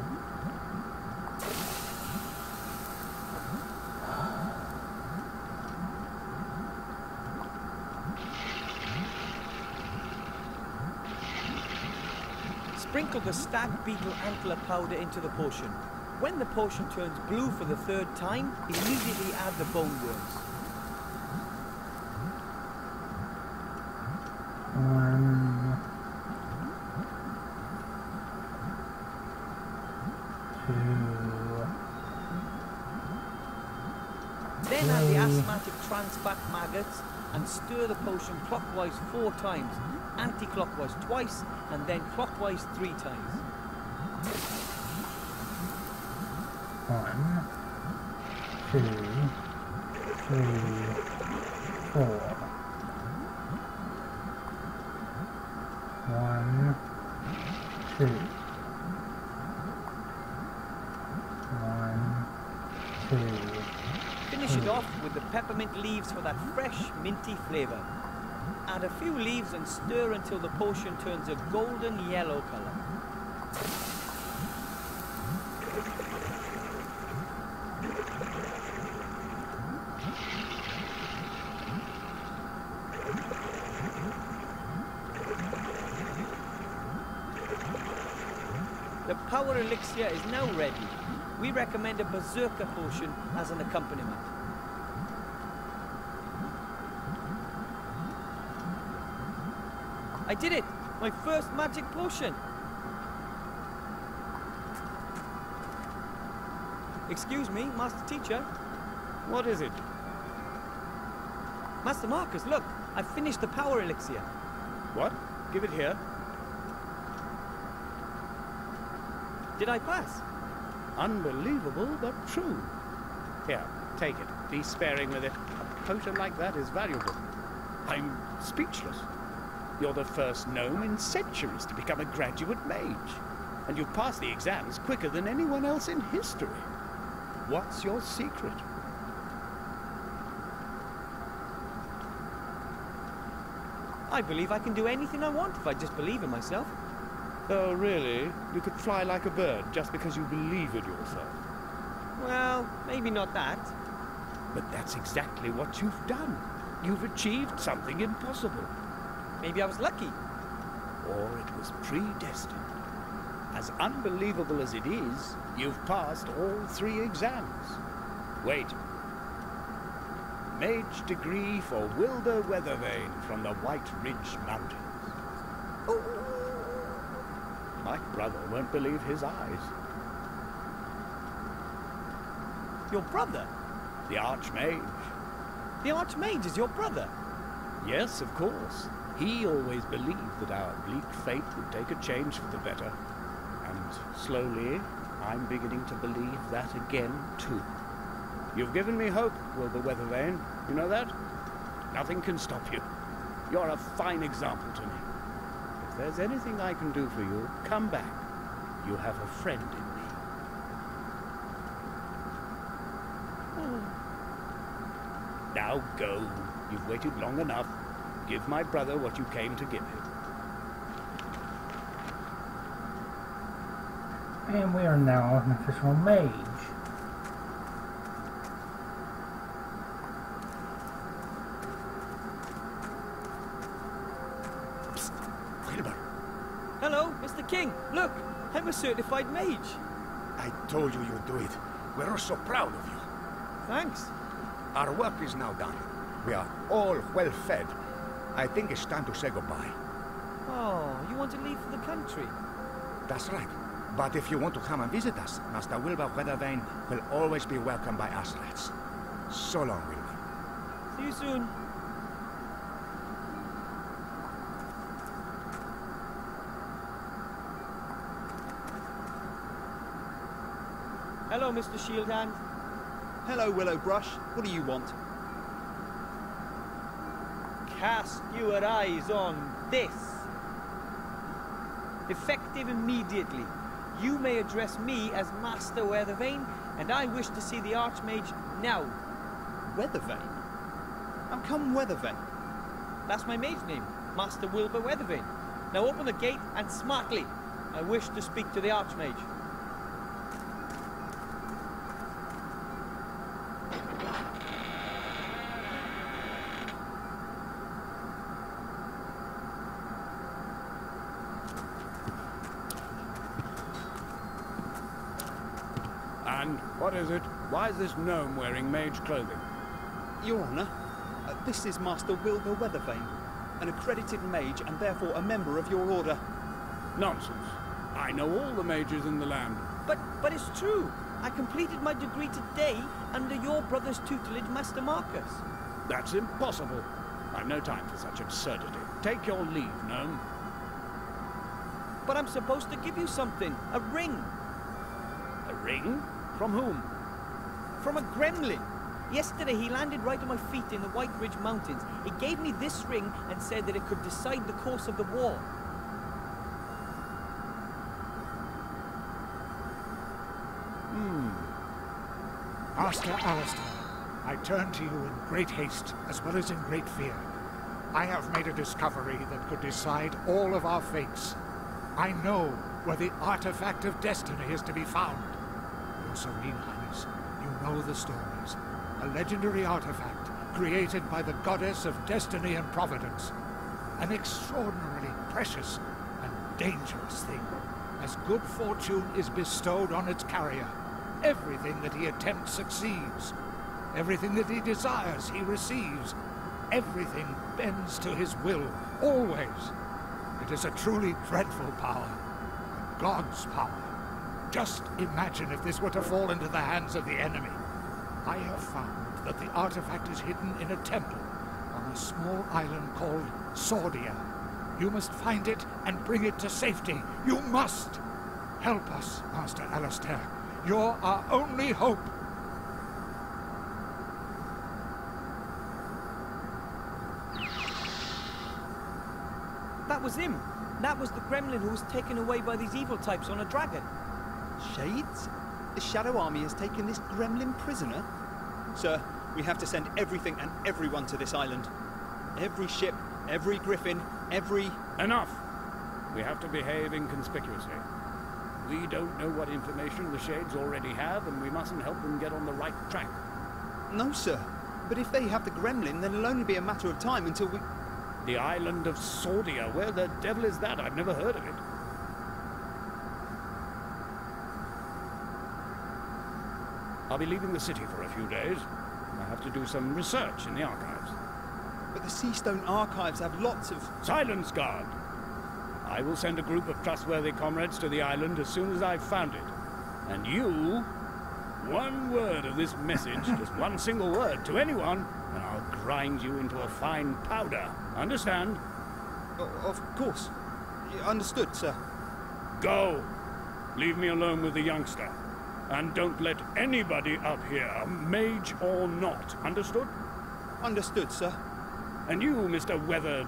Sprinkle the stag beetle antler powder into the potion. When the potion turns blue for the third time, immediately add the bone worms. 1, 2. Then add the asthmatic transbat maggots and stir the potion clockwise 4 times, anti-clockwise twice, and then clockwise 3 times. 1, 2, 3, 4. 1, 2. 1, 2. Finish it off with the peppermint leaves for that fresh, minty flavour. Add a few leaves and stir until the potion turns a golden yellow colour. The power elixir is now ready. We recommend a berserker potion as an accompaniment. I did it! My first magic potion! Excuse me, Master Teacher. What is it? Master Marcus, look! I've finished the power elixir. What? Give it here. Did I pass? Unbelievable, but true. Here, take it. Be sparing with it. A potion like that is valuable. I'm speechless. You're the first gnome in centuries to become a graduate mage. And you've passed the exams quicker than anyone else in history. What's your secret? I believe I can do anything I want if I just believe in myself. Oh, really? You could fly like a bird just because you believe in yourself. Well, maybe not that. But that's exactly what you've done. You've achieved something impossible. Maybe I was lucky. Or it was predestined. As unbelievable as it is, you've passed all 3 exams. Wait. Mage degree for Wilder Weathervane from the White Ridge Mountains. My brother won't believe his eyes. Your brother? The Archmage. The Archmage is your brother? Yes, of course. He always believed that our bleak fate would take a change for the better. And slowly, I'm beginning to believe that again, too. You've given me hope, Wilbur Weathervane. You know that? Nothing can stop you. You're a fine example to me. If there's anything I can do for you, come back. You have a friend in me. Now go. You've waited long enough. Give my brother what you came to give him. And we are now an official mage. Hello, Mr. King. Look, I'm a certified mage. I told you you'd do it. We're all so proud of you. Thanks. Our work is now done. We are all well fed. I think it's time to say goodbye. Oh, you want to leave for the country? That's right. But if you want to come and visit us, Master Wilbur Weathervane will always be welcome by us rats. So long, Wilbur. See you soon. Hello, Mr. Shieldhand. Hello, Willowbrush. What do you want? Cast your eyes on this. Effective immediately. You may address me as Master Weathervane, and I wish to see the Archmage now. Weathervane? How come Weathervane? That's my mage name, Master Wilbur Weathervane. Now open the gate and smartly. I wish to speak to the Archmage. friend? What is it? Why is this gnome wearing mage clothing? Your Honor, this is Master Wilbur Weathervane, an accredited mage and therefore a member of your order. Nonsense. I know all the mages in the land. But it's true. I completed my degree today under your brother's tutelage, Master Marcus. That's impossible. I've no time for such absurdity. Take your leave, gnome. But I'm supposed to give you something. A ring. A ring? From whom? From a gremlin. Yesterday he landed right at my feet in the White Ridge Mountains. He gave me this ring and said that it could decide the course of the war. Master Alistair, I turn to you in great haste as well as in great fear. I have made a discovery that could decide all of our fates. I know where the artifact of destiny is to be found. Your Serene Highness, you know the stories. A legendary artifact created by the goddess of destiny and providence. An extraordinarily precious and dangerous thing. As good fortune is bestowed on its carrier, everything that he attempts succeeds. Everything that he desires he receives. Everything bends to his will, always. It is a truly dreadful power. God's power. Just imagine if this were to fall into the hands of the enemy. I have found that the artifact is hidden in a temple on a small island called Sordia. You must find it and bring it to safety. You must! Help us, Master Alistair. You're our only hope. That was him. That was the gremlin who was taken away by these evil types on a dragon. Shades? The Shadow Army has taken this gremlin prisoner? Sir, we have to send everything and everyone to this island. Every ship, every griffin, every... Enough! We have to behave inconspicuously. We don't know what information the Shades already have, and we mustn't help them get on the right track. No, sir. But if they have the gremlin, then it'll only be a matter of time until we... The island of Sordia. Where the devil is that? I've never heard of it. I'll be leaving the city for a few days. I have to do some research in the archives. But the Seastone archives have lots of... Silence, guard! I will send a group of trustworthy comrades to the island as soon as I've found it. And you... one word of this message, just one single word, to anyone, and I'll grind you into a fine powder. Understand? Of course. Understood, sir. Go! Leave me alone with the youngster. And don't let anybody up here, mage or not. Understood? Understood, sir. And you, Mr. Weather...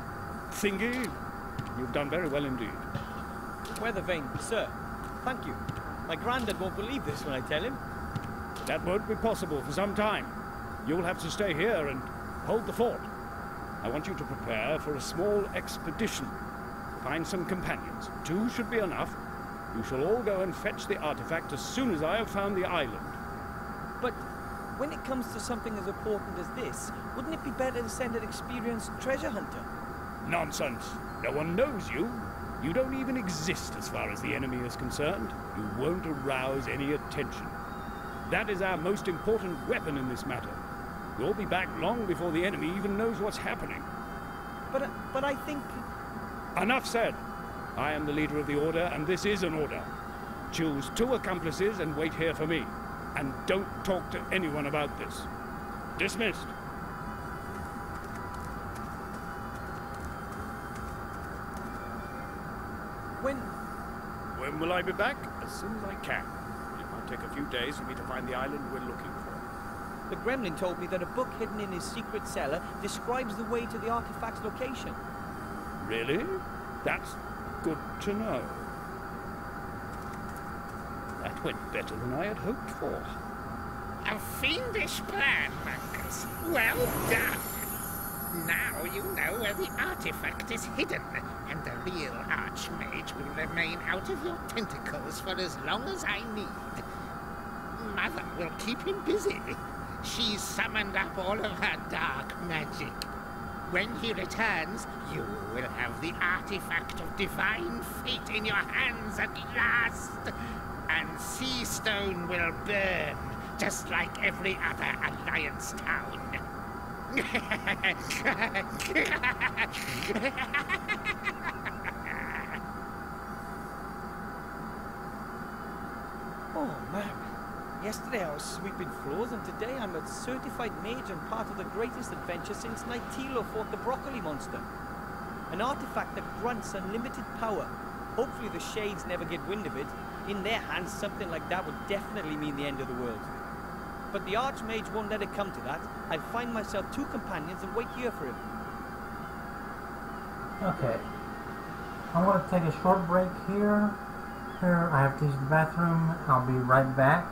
thingy, you've done very well indeed. Weathervane, sir. Thank you. My granddad won't believe this when I tell him. That won't be possible for some time. You'll have to stay here and hold the fort. I want you to prepare for a small expedition. Find some companions. 2 should be enough. You shall all go and fetch the artifact as soon as I have found the island. But when it comes to something as important as this, wouldn't it be better to send an experienced treasure hunter? Nonsense. No one knows you. You don't even exist as far as the enemy is concerned. You won't arouse any attention. That is our most important weapon in this matter. You'll be back long before the enemy even knows what's happening. But I think... Enough said. I am the leader of the Order, and this is an order. Choose 2 accomplices and wait here for me. And don't talk to anyone about this. Dismissed. When will I be back? As soon as I can. It might take a few days for me to find the island we're looking for. The gremlin told me that a book hidden in his secret cellar describes the way to the artifact's location. Really? That's good to know. That went better than I had hoped for. A fiendish plan, Marcus. Well done. Now you know where the artifact is hidden, and the real Archmage will remain out of your tentacles for as long as I need. Mother will keep him busy. She's summoned up all of her dark magic. When he returns, you will have the artifact of divine fate in your hands at last. and Seastone will burn, just like every other Alliance town. Oh man, yesterday I was sweeping floors and today I'm a certified mage and part of the greatest adventure since Nightilo fought the broccoli monster. An artifact that grants unlimited power. Hopefully the Shades never get wind of it. In their hands, something like that would definitely mean the end of the world. But the Archmage won't let it come to that. I'll find myself 2 companions and wait here for him. Okay. I'm going to take a short break here. Here, I have to use the bathroom. I'll be right back.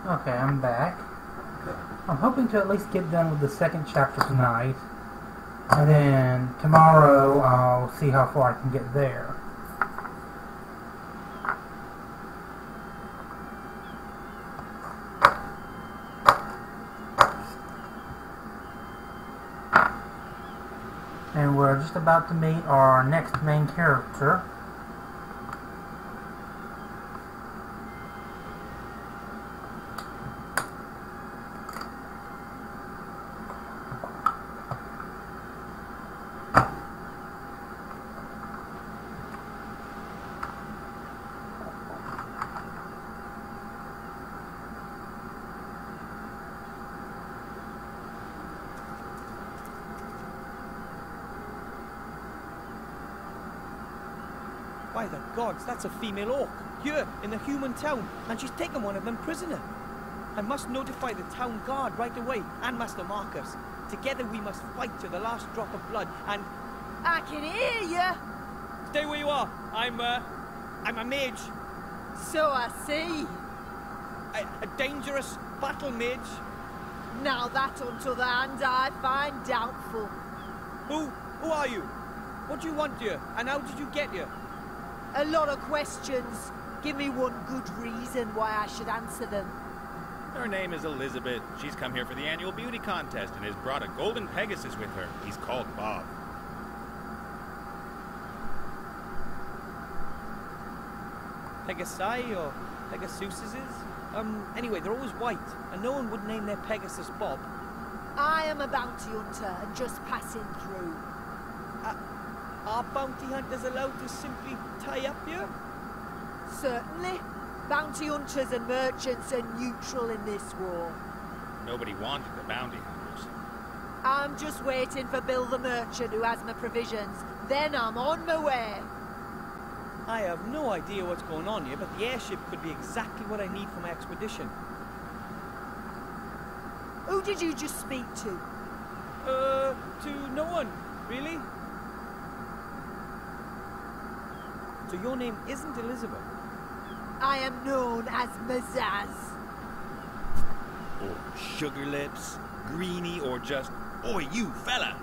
Okay, I'm back. I'm hoping to at least get done with the second chapter tonight. And then tomorrow I'll see how far I can get there. And we're just about to meet our next main character. By the gods, that's a female orc, here, in the human town, and she's taken one of them prisoner. I must notify the town guard right away, and Master Marcus. Together we must fight to the last drop of blood, and... I can hear you! Stay where you are. I'm a mage. So I see. A dangerous battle mage. Now that, on the other hand, I find doubtful. Who are you? What do you want here? And how did you get here? A lot of questions. Give me one good reason why I should answer them. Her name is Elizabeth. She's come here for the annual beauty contest and has brought a golden Pegasus with her. He's called Bob. Pegasi or Pegasuses? Anyway, they're always white, and no one would name their Pegasus Bob. I am a bounty hunter and just passing through. Are bounty hunters allowed to simply tie up here? Certainly. Bounty hunters and merchants are neutral in this war. Nobody wanted the bounty hunters. I'm just waiting for Bill the merchant who has my provisions. Then I'm on my way. I have no idea what's going on here, but the airship could be exactly what I need for my expedition. Who did you just speak to? To no one, really. So your name isn't Elizabeth? I am known as Mazaz. Or Sugar Lips, Greenie, or just, "Oi, you fella!"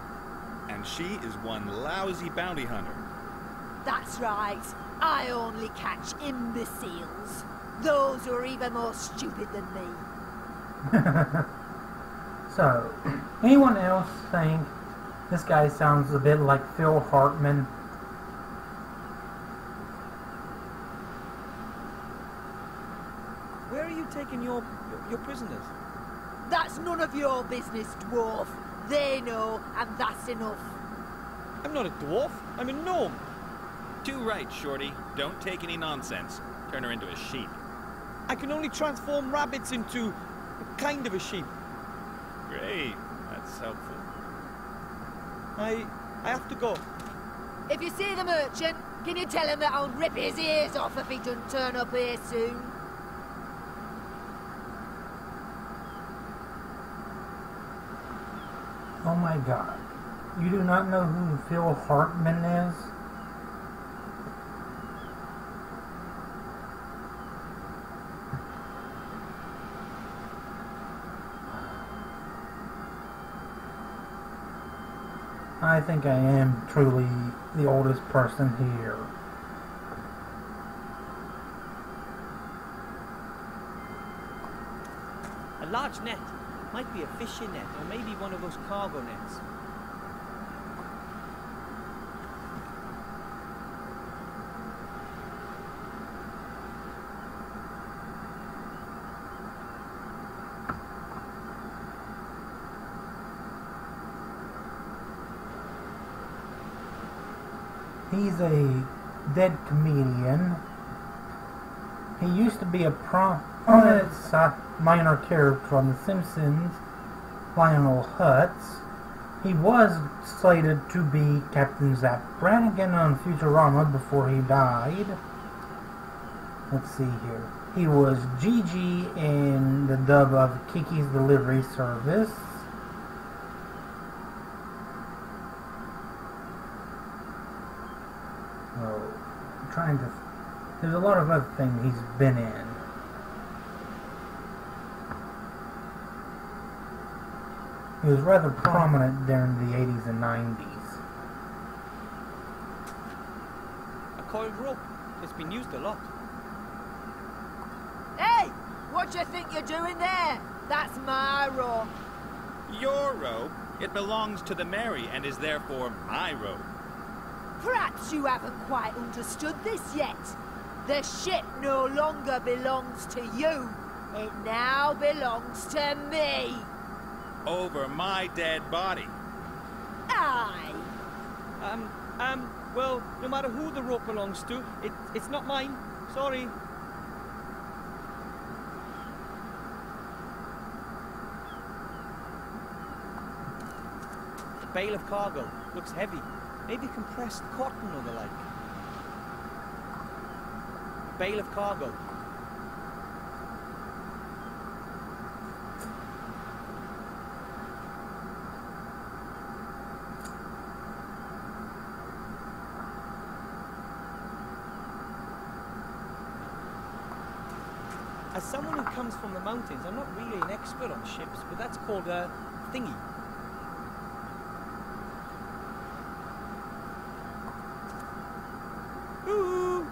And she is one lousy bounty hunter. That's right. I only catch imbeciles. Those who are even more stupid than me. So, anyone else think this guy sounds a bit like Phil Hartman? Where are you taking your prisoners? That's none of your business, dwarf. They know, and that's enough. I'm not a dwarf. I'm a gnome. Too right, Shorty. Don't take any nonsense. Turn her into a sheep. I can only transform rabbits into a kind of a sheep. Great. That's helpful. I have to go. If you see the merchant, can you tell him that I'll rip his ears off if he doesn't turn up here soon? Oh my god. You do not know who Phil Hartman is? I think I am truly the oldest person here. A large net. Might be a fishing net, or maybe one of those cargo nets. He's a dead comedian. He used to be a prominent minor character on The Simpsons, Lionel Hutz. He was slated to be Captain Zach Brannigan on Futurama before he died. Let's see here. He was Gigi in the dub of Kiki's Delivery Service. Oh, I'm trying to... There's a lot of other things he's been in. He was rather prominent during the 80s and 90s. A coiled rope. It's been used a lot. Hey! What do you think you're doing there? That's my rope. Your robe? It belongs to the Mary and is therefore my robe. Perhaps you haven't quite understood this yet. The ship no longer belongs to you. It now belongs to me. Over my dead body. Aye. Well, no matter who the rope belongs to, it's not mine. Sorry. The bale of cargo looks heavy. Maybe compressed cotton or the like. Bale of cargo. As someone who comes from the mountains, I'm not really an expert on ships, but that's called a thingy. Ooh.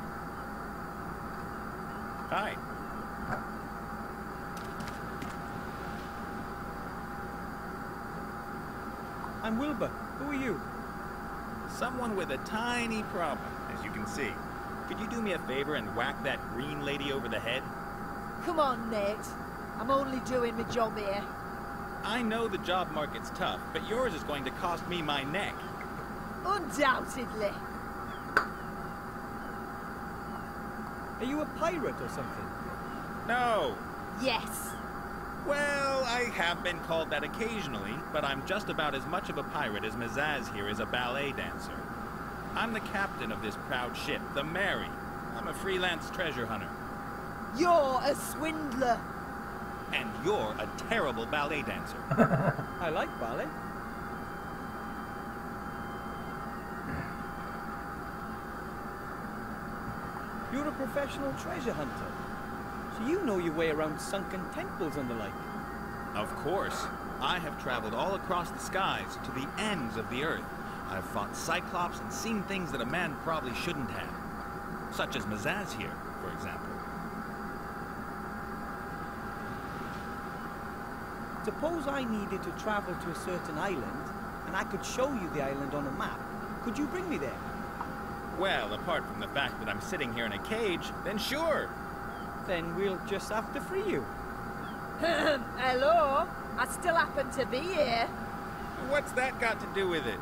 Hi. I'm Wilbur. Who are you? Someone with a tiny problem, as you can see. Could you do me a favor and whack that green lady over the head? Come on, Nate. I'm only doing my job here. I know the job market's tough, but yours is going to cost me my neck. Undoubtedly. Are you a pirate or something? No. Yes. Well, I have been called that occasionally, but I'm just about as much of a pirate as Mazaz here is a ballet dancer. I'm the captain of this proud ship, the Mary. I'm a freelance treasure hunter. You're a swindler. And you're a terrible ballet dancer. I like ballet. You're a professional treasure hunter. So you know your way around sunken temples and the like. Of course. I have traveled all across the skies to the ends of the earth. I've fought Cyclops and seen things that a man probably shouldn't have. Such as Mazaz here, for example. Suppose I needed to travel to a certain island, and I could show you the island on a map. Could you bring me there? Well, apart from the fact that I'm sitting here in a cage, then sure. Then we'll just have to free you. Hello? I still happen to be here. What's that got to do with it?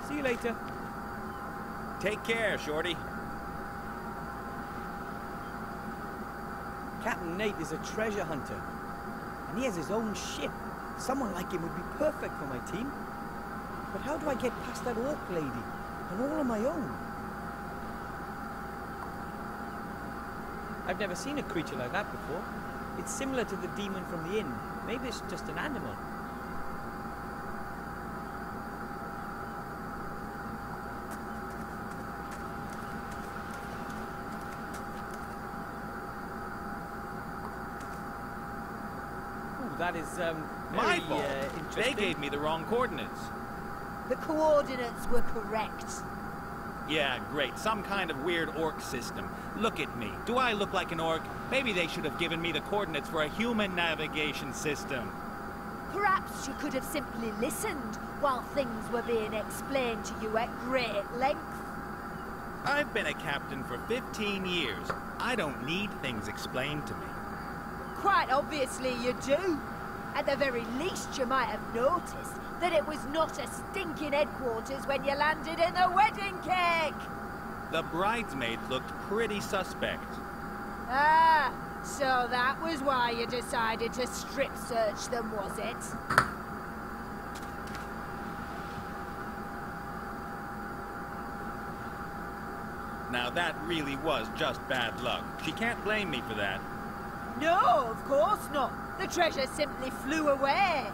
See you later. Take care, Shorty. Captain Nate is a treasure hunter. And he has his own ship. Someone like him would be perfect for my team. But how do I get past that orc lady? And all on my own? I've never seen a creature like that before. It's similar to the demon from the inn. Maybe it's just an animal. Ooh, that is, my very, fault. They interesting. gave me the wrong coordinates. The coordinates were correct. Yeah, great. Some kind of weird orc system. Look at me. Do I look like an orc? Maybe they should have given me the coordinates for a human navigation system. Perhaps you could have simply listened while things were being explained to you at great length. I've been a captain for 15 years. I don't need things explained to me. Quite obviously you do. At the very least you might have noticed that it was not a stinking headquarters when you landed in the wedding cake! The bridesmaids looked pretty suspect. Ah, so that was why you decided to strip search them, was it? Now that really was just bad luck. She can't blame me for that. No, of course not. The treasure simply flew away.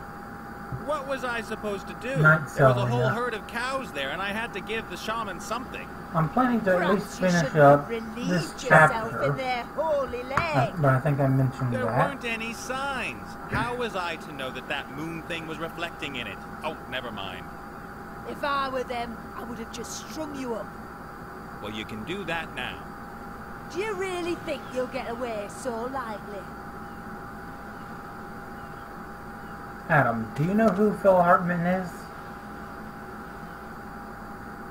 What was I supposed to do? Not There was a selling whole it. herd of cows there, and I had to give the shaman something. I'm planning to at least Perhaps you finish should up have relieved this yourself in chapter. their holy leg. But I think I mentioned There that. weren't any signs. How was I to know that that moon thing was reflecting in it? Oh, never mind. If I were them, I would have just strung you up. Well, you can do that now. Do you really think you'll get away so lightly? Adam, do you know who Phil Hartman is?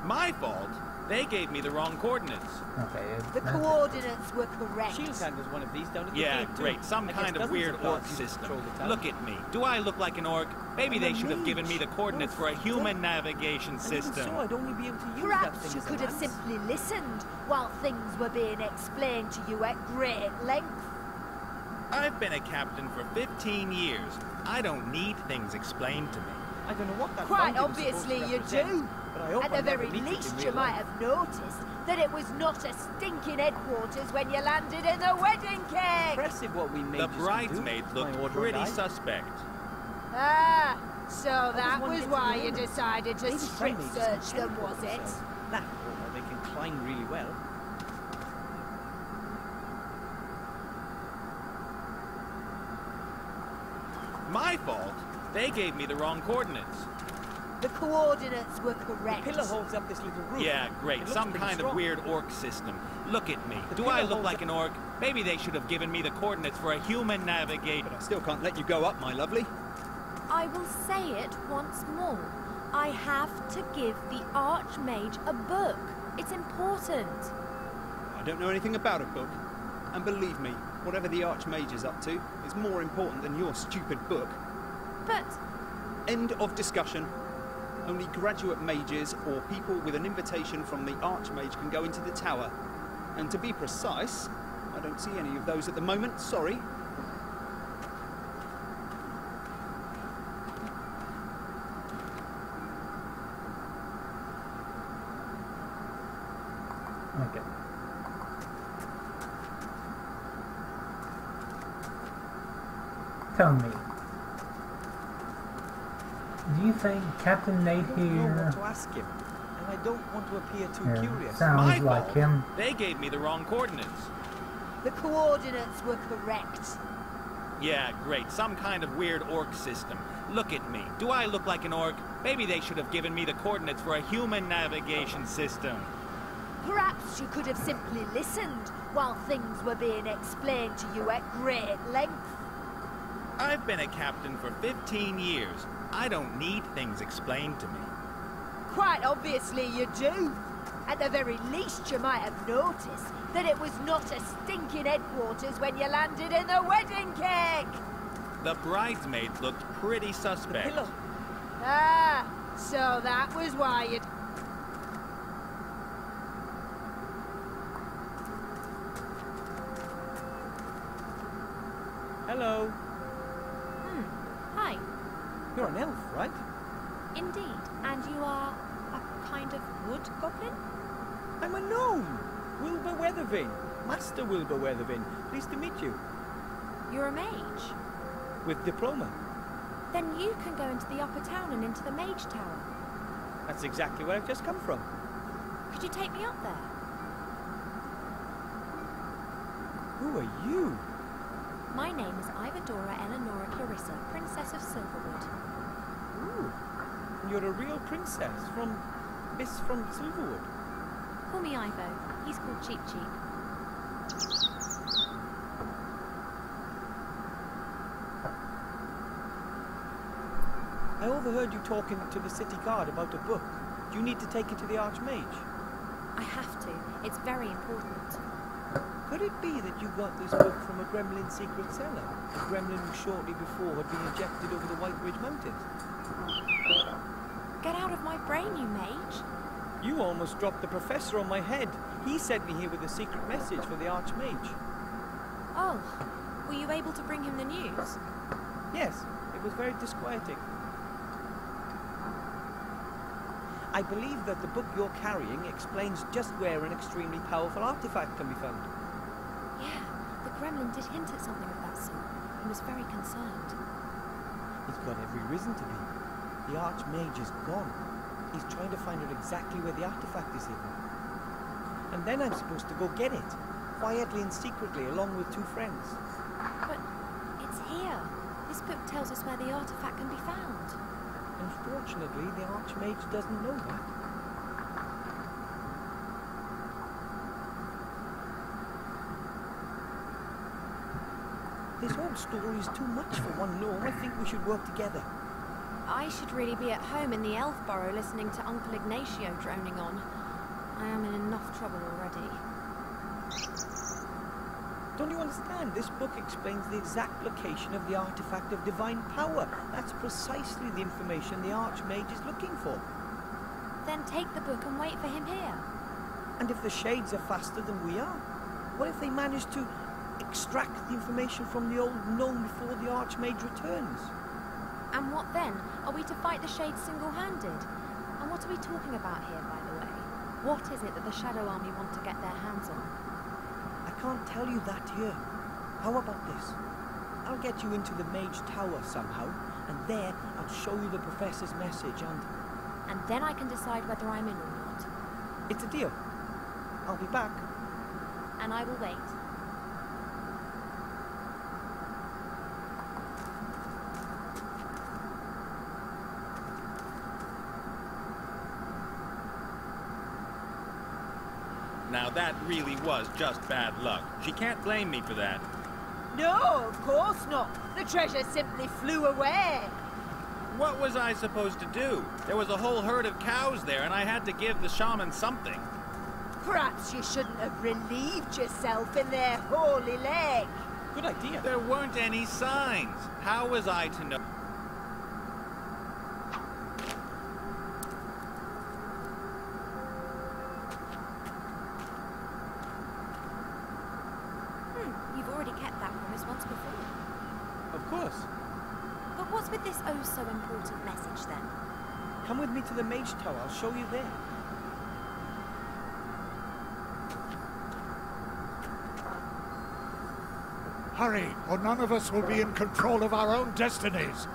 My fault? They gave me the wrong coordinates. Okay. The coordinates were correct. Shield was one of these down at the Yeah, gate, too. great. Some I guess kind of dozens weird orc guards use to system. patrol the town. Look at me. Do I look like an orc? Maybe I'm they a should have given me the mage. coordinates for a human navigation And even system. so, I'd only be able to use that Perhaps thing you as a could have lance. simply listened while things were being explained to you at great length. I've been a captain for 15 years. I don't need things explained to me. I don't know what that Quite fountain is supposed to obviously you represent, do. but I hope At I the never very meet it in least real you might life. have noticed that it was not a stinking headquarters when you landed in the wedding cake. Impressive what we made. The bridesmaids looked pretty suspect. Ah, so that one was get to why the you owner? decided to Maybe some strip mages search can them, teleport was it? themselves. That, or they can climb really well. My fault? They gave me the wrong coordinates. The coordinates were correct. The pillar holds up this little roof. Yeah, great. Some kind of weird orc system. Look at me. Do I look like an orc? Maybe they should have given me the coordinates for a human navigate. But I still can't let you go up, my lovely. I will say it once more. I have to give the Archmage a book. It's important. I don't know anything about a book. And believe me, whatever the Archmage is up to is more important than your stupid book. But... End of discussion. Only graduate mages or people with an invitation from the Archmage can go into the tower. And to be precise, I don't see any of those at the moment, sorry. Okay. Tell me, do you think Captain Nate I don't know here... what to ask him, and I don't want to appear too Yeah, curious. sounds like him. They gave me the wrong coordinates. The coordinates were correct. Yeah, great. Some kind of weird orc system. Look at me. Do I look like an orc? Maybe they should have given me the coordinates for a human navigation system. Perhaps you could have simply listened while things were being explained to you at great length. I've been a captain for 15 years. I don't need things explained to me. Quite obviously you do. At the very least, you might have noticed that it was not a stinking headquarters when you landed in the wedding cake. The bridesmaids looked pretty suspect. Ah, so that was why you'd... Hello. Hi. You're an elf, right? Indeed. And you are a kind of wood goblin? I'm a gnome. Wilbur Weathervane. Master Wilbur Weathervane. Pleased to meet you. You're a mage. With diploma. Then you can go into the upper town and into the mage tower. That's exactly where I've just come from. Could you take me up there? Who are you? My name is Ivadora Eleonora Clarissa, Princess of Silverwood. Ooh. You're a real princess from Silverwood. Call me Ivo. He's called Cheap Cheap. I overheard you talking to the city guard about a book. Do you need to take it to the Archmage? I have to. It's very important. Could it be that you got this book from a gremlin secret cellar? A gremlin who shortly before had been ejected over the White Ridge Mountains? Get out of my brain, you mage. You almost dropped the professor on my head. He sent me here with a secret message for the Archmage. Oh, were you able to bring him the news? Yes, it was very disquieting. I believe that the book you're carrying explains just where an extremely powerful artifact can be found. Yeah, the gremlin did hint at something of that sort. He was very concerned. He's got every reason to be. The Archmage is gone. He's trying to find out exactly where the artifact is hidden. And then I'm supposed to go get it, quietly and secretly, along with 2 friends. But it's here. This book tells us where the artifact can be found. Unfortunately, the Archmage doesn't know that. This whole story is too much for one gnome. I think we should work together. I should really be at home in the elf burrow listening to Uncle Ignacio droning on. I am in enough trouble already. Don't you understand? This book explains the exact location of the artifact of divine power. That's precisely the information the Archmage is looking for. Then take the book and wait for him here. And if the Shades are faster than we are? What if they manage to extract the information from the old gnome before the Archmage returns? And what then? Are we to fight the Shades single-handed? And what are we talking about here, by the way? What is it that the Shadow Army want to get their hands on? I can't tell you that here. How about this? I'll get you into the Mage Tower somehow, and there I'll show you the Professor's message and then I can decide whether I'm in or not. It's a deal. I'll be back. And I will wait. Now that really was just bad luck. She can't blame me for that. No, of course not. The treasure simply flew away. What was I supposed to do? There was a whole herd of cows there, and I had to give the shaman something. Perhaps you shouldn't have relieved yourself in their holy lake. Good idea. There weren't any signs. How was I to know? You've already kept that promise once before. Of course. But what's with this oh so important message then? Come with me to the Mage Tower. I'll show you there. Hurry, or none of us will be in control of our own destinies.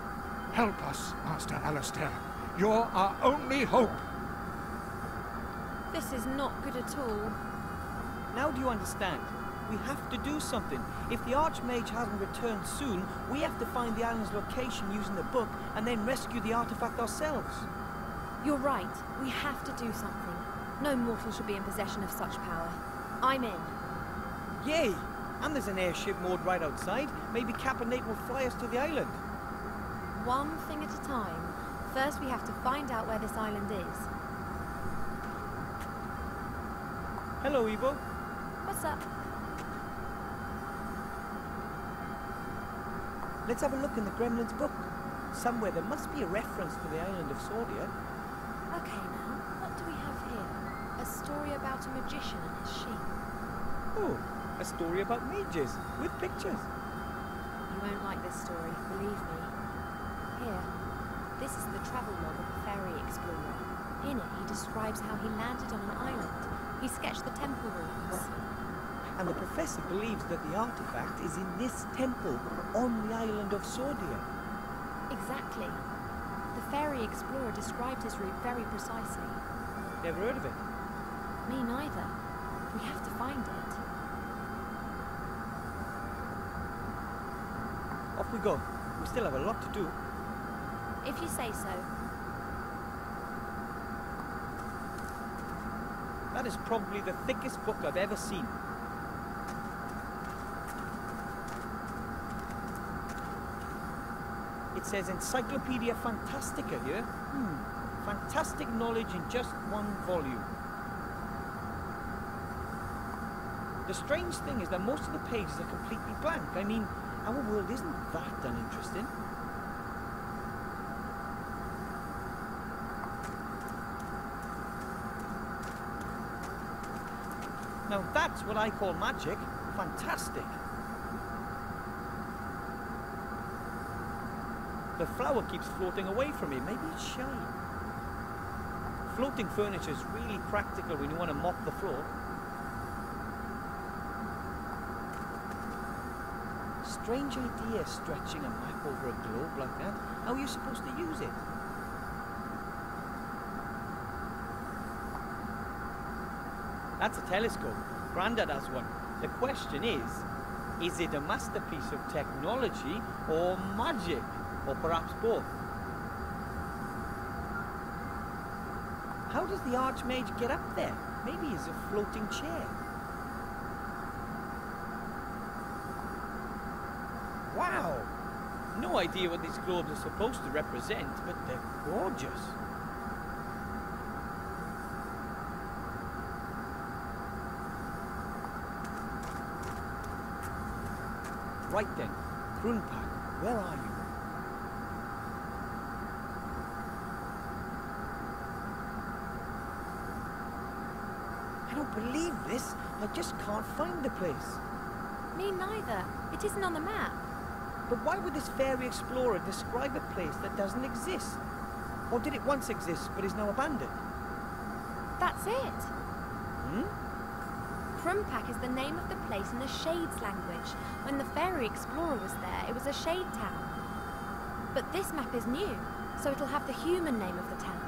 Help us, Master Alistair. You're our only hope. This is not good at all. Now do you understand? We have to do something. If the Archmage hasn't returned soon, we have to find the island's location using the book and then rescue the artifact ourselves. You're right. We have to do something. No mortal should be in possession of such power. I'm in. Yay! And there's an airship moored right outside. Maybe Cap and Nate will fly us to the island. One thing at a time. First we have to find out where this island is. Hello, Evo. What's up? Let's have a look in the Gremlin's book. Somewhere there must be a reference to the island of Sordia. Okay now, what do we have here? A story about a magician and his sheep. Oh, a story about mages, with pictures. You won't like this story, believe me. Here, this is the travel log of a fairy explorer. In it, he describes how he landed on an island. He sketched the temple ruins. And the professor believes that the artifact is in this temple on the island of Sordia. Exactly. The fairy explorer described his route very precisely. Never heard of it. Me neither. We have to find it. Off we go. We still have a lot to do. If you say so. That is probably the thickest book I've ever seen. It says Encyclopedia Fantastica here. Fantastic knowledge in just one volume. The strange thing is that most of the pages are completely blank. I mean, our world isn't that uninteresting. Now that's what I call magic. Fantastic. The flower keeps floating away from me. Maybe it's shy. Floating furniture is really practical when you want to mop the floor. Strange idea, stretching a map over a globe like that. How are you supposed to use it? That's a telescope. Grandad has one. The question is it a masterpiece of technology or magic? Or perhaps both? How does the Archmage get up there? Maybe he's a floating chair. Wow! No idea what these globes are supposed to represent, but they're gorgeous. Right then, Krunpak, where are you? I don't believe this. I just can't find the place. Me neither. It isn't on the map. But why would this fairy explorer describe a place that doesn't exist? Or did it once exist but is now abandoned? That's it. Hmm? Krumpak is the name of the place in the Shades language. When the fairy explorer was there, it was a shade town. But this map is new, so it'll have the human name of the town.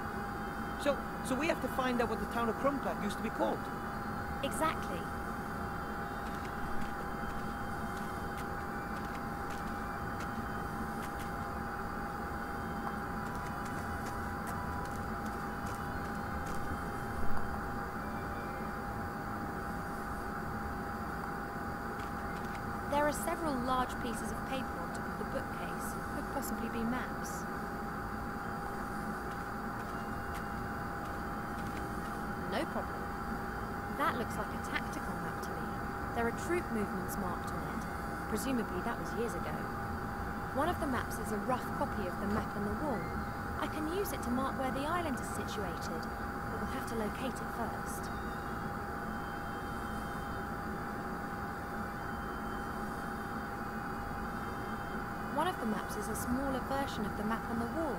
So we have to find out what the town of Krumpak used to be called. Exactly. There are several large pieces of paper on top of the bookcase. Could possibly be maps. No problem. That looks like a tactical map to me. There are troop movements marked on it. Presumably that was years ago. One of the maps is a rough copy of the map on the wall. I can use it to mark where the island is situated, but we'll have to locate it first. One of the maps is a smaller version of the map on the wall.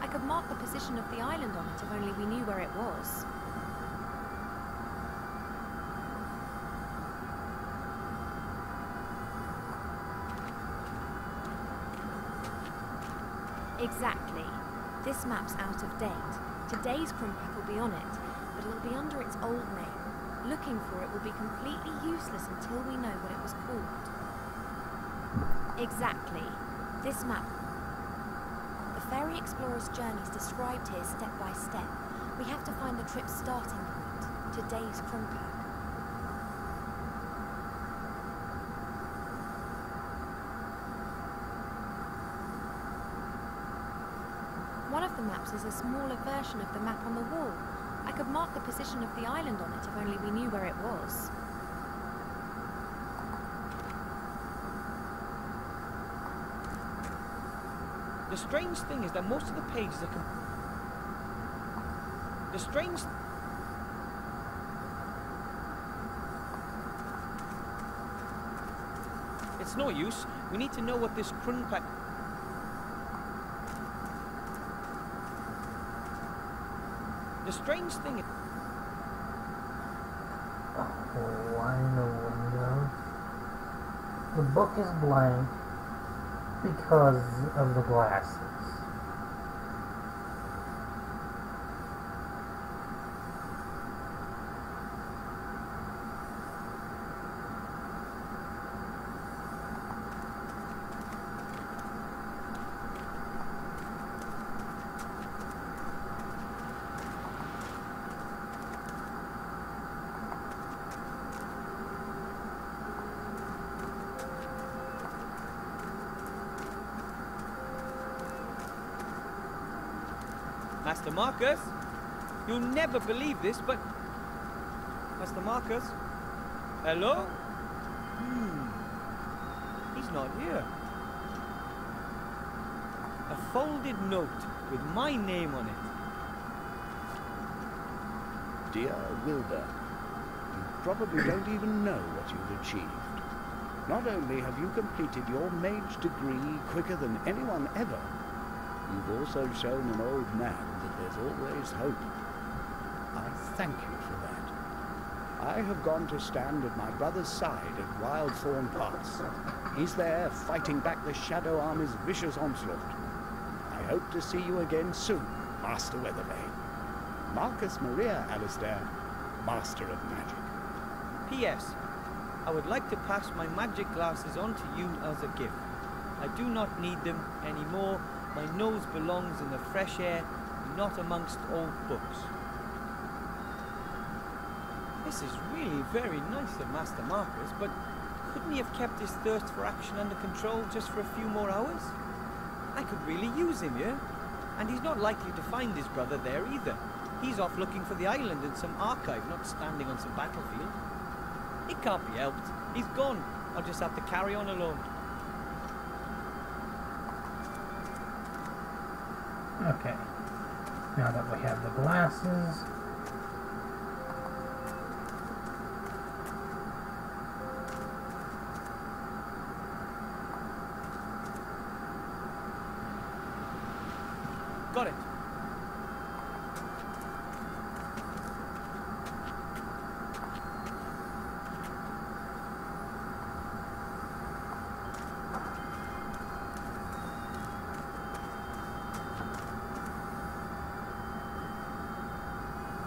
I could mark the position of the island on it if only we knew where it was. Exactly. This map's out of date. Today's Krumpak will be on it, but it'll be under its old name. Looking for it will be completely useless until we know what it was called. Exactly. This map. The Fairy Explorer's journey is described here step by step. We have to find the trip's starting point. Today's Krumpak. One of the maps is a smaller version of the map on the wall. I could mark the position of the island on it if only we knew where it was. The strange thing is that most of the pages are It's no use. We need to know what this Krumpak... The strange thing is... Oh, I know what it is. The book is blank because of the glasses. Master Marcus, you'll never believe this, but... Master Marcus? Hello? He's not here. A folded note with my name on it. Dear Wilbur, you probably don't even know what you've achieved. Not only have you completed your mage degree quicker than anyone ever, you've also shown an old man that there's always hope. I thank you for that. I have gone to stand at my brother's side at Wildthorn Pass. He's there fighting back the Shadow Army's vicious onslaught. I hope to see you again soon, Master Weathervane. Marcus Maria Alistair, Master of Magic. P.S. I would like to pass my magic glasses on to you as a gift. I do not need them anymore. My nose belongs in the fresh air, not amongst old books. This is really very nice of Master Marcus, but couldn't he have kept his thirst for action under control just for a few more hours? I could really use him here, and he's not likely to find his brother there either. He's off looking for the island in some archive, not standing on some battlefield. It can't be helped. He's gone. I'll just have to carry on alone. Okay, now that we have the glasses, got it.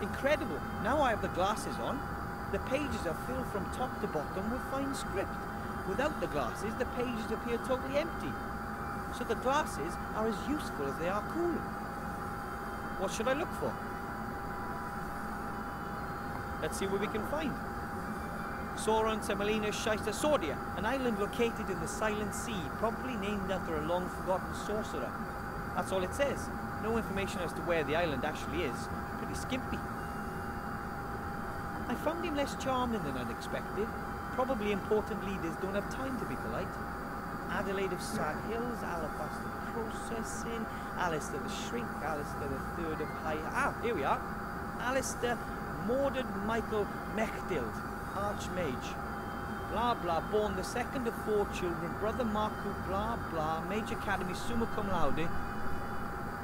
Incredible. Now I have the glasses on. The pages are filled from top to bottom with fine script. Without the glasses, the pages appear totally empty. So the glasses are as useful as they are cool. What should I look for? Let's see what we can find. Sauron, Semolina, Shysta, Sordia, an island located in the Silent Sea, probably named after a long-forgotten sorcerer. That's all it says. No information as to where the island actually is. Pretty skimpy. I found him less charming than I'd expected. Probably important leaders don't have time to be polite. Adelaide of Sad Hills, Alabaster Processing, Alistair the Shrink, Alistair the Third of High... Ah, here we are. Alistair Mordred Michael Mechtild, Archmage. Blah blah, born the second of 4 children, brother Marku, blah blah, Mage Academy, summa cum laude.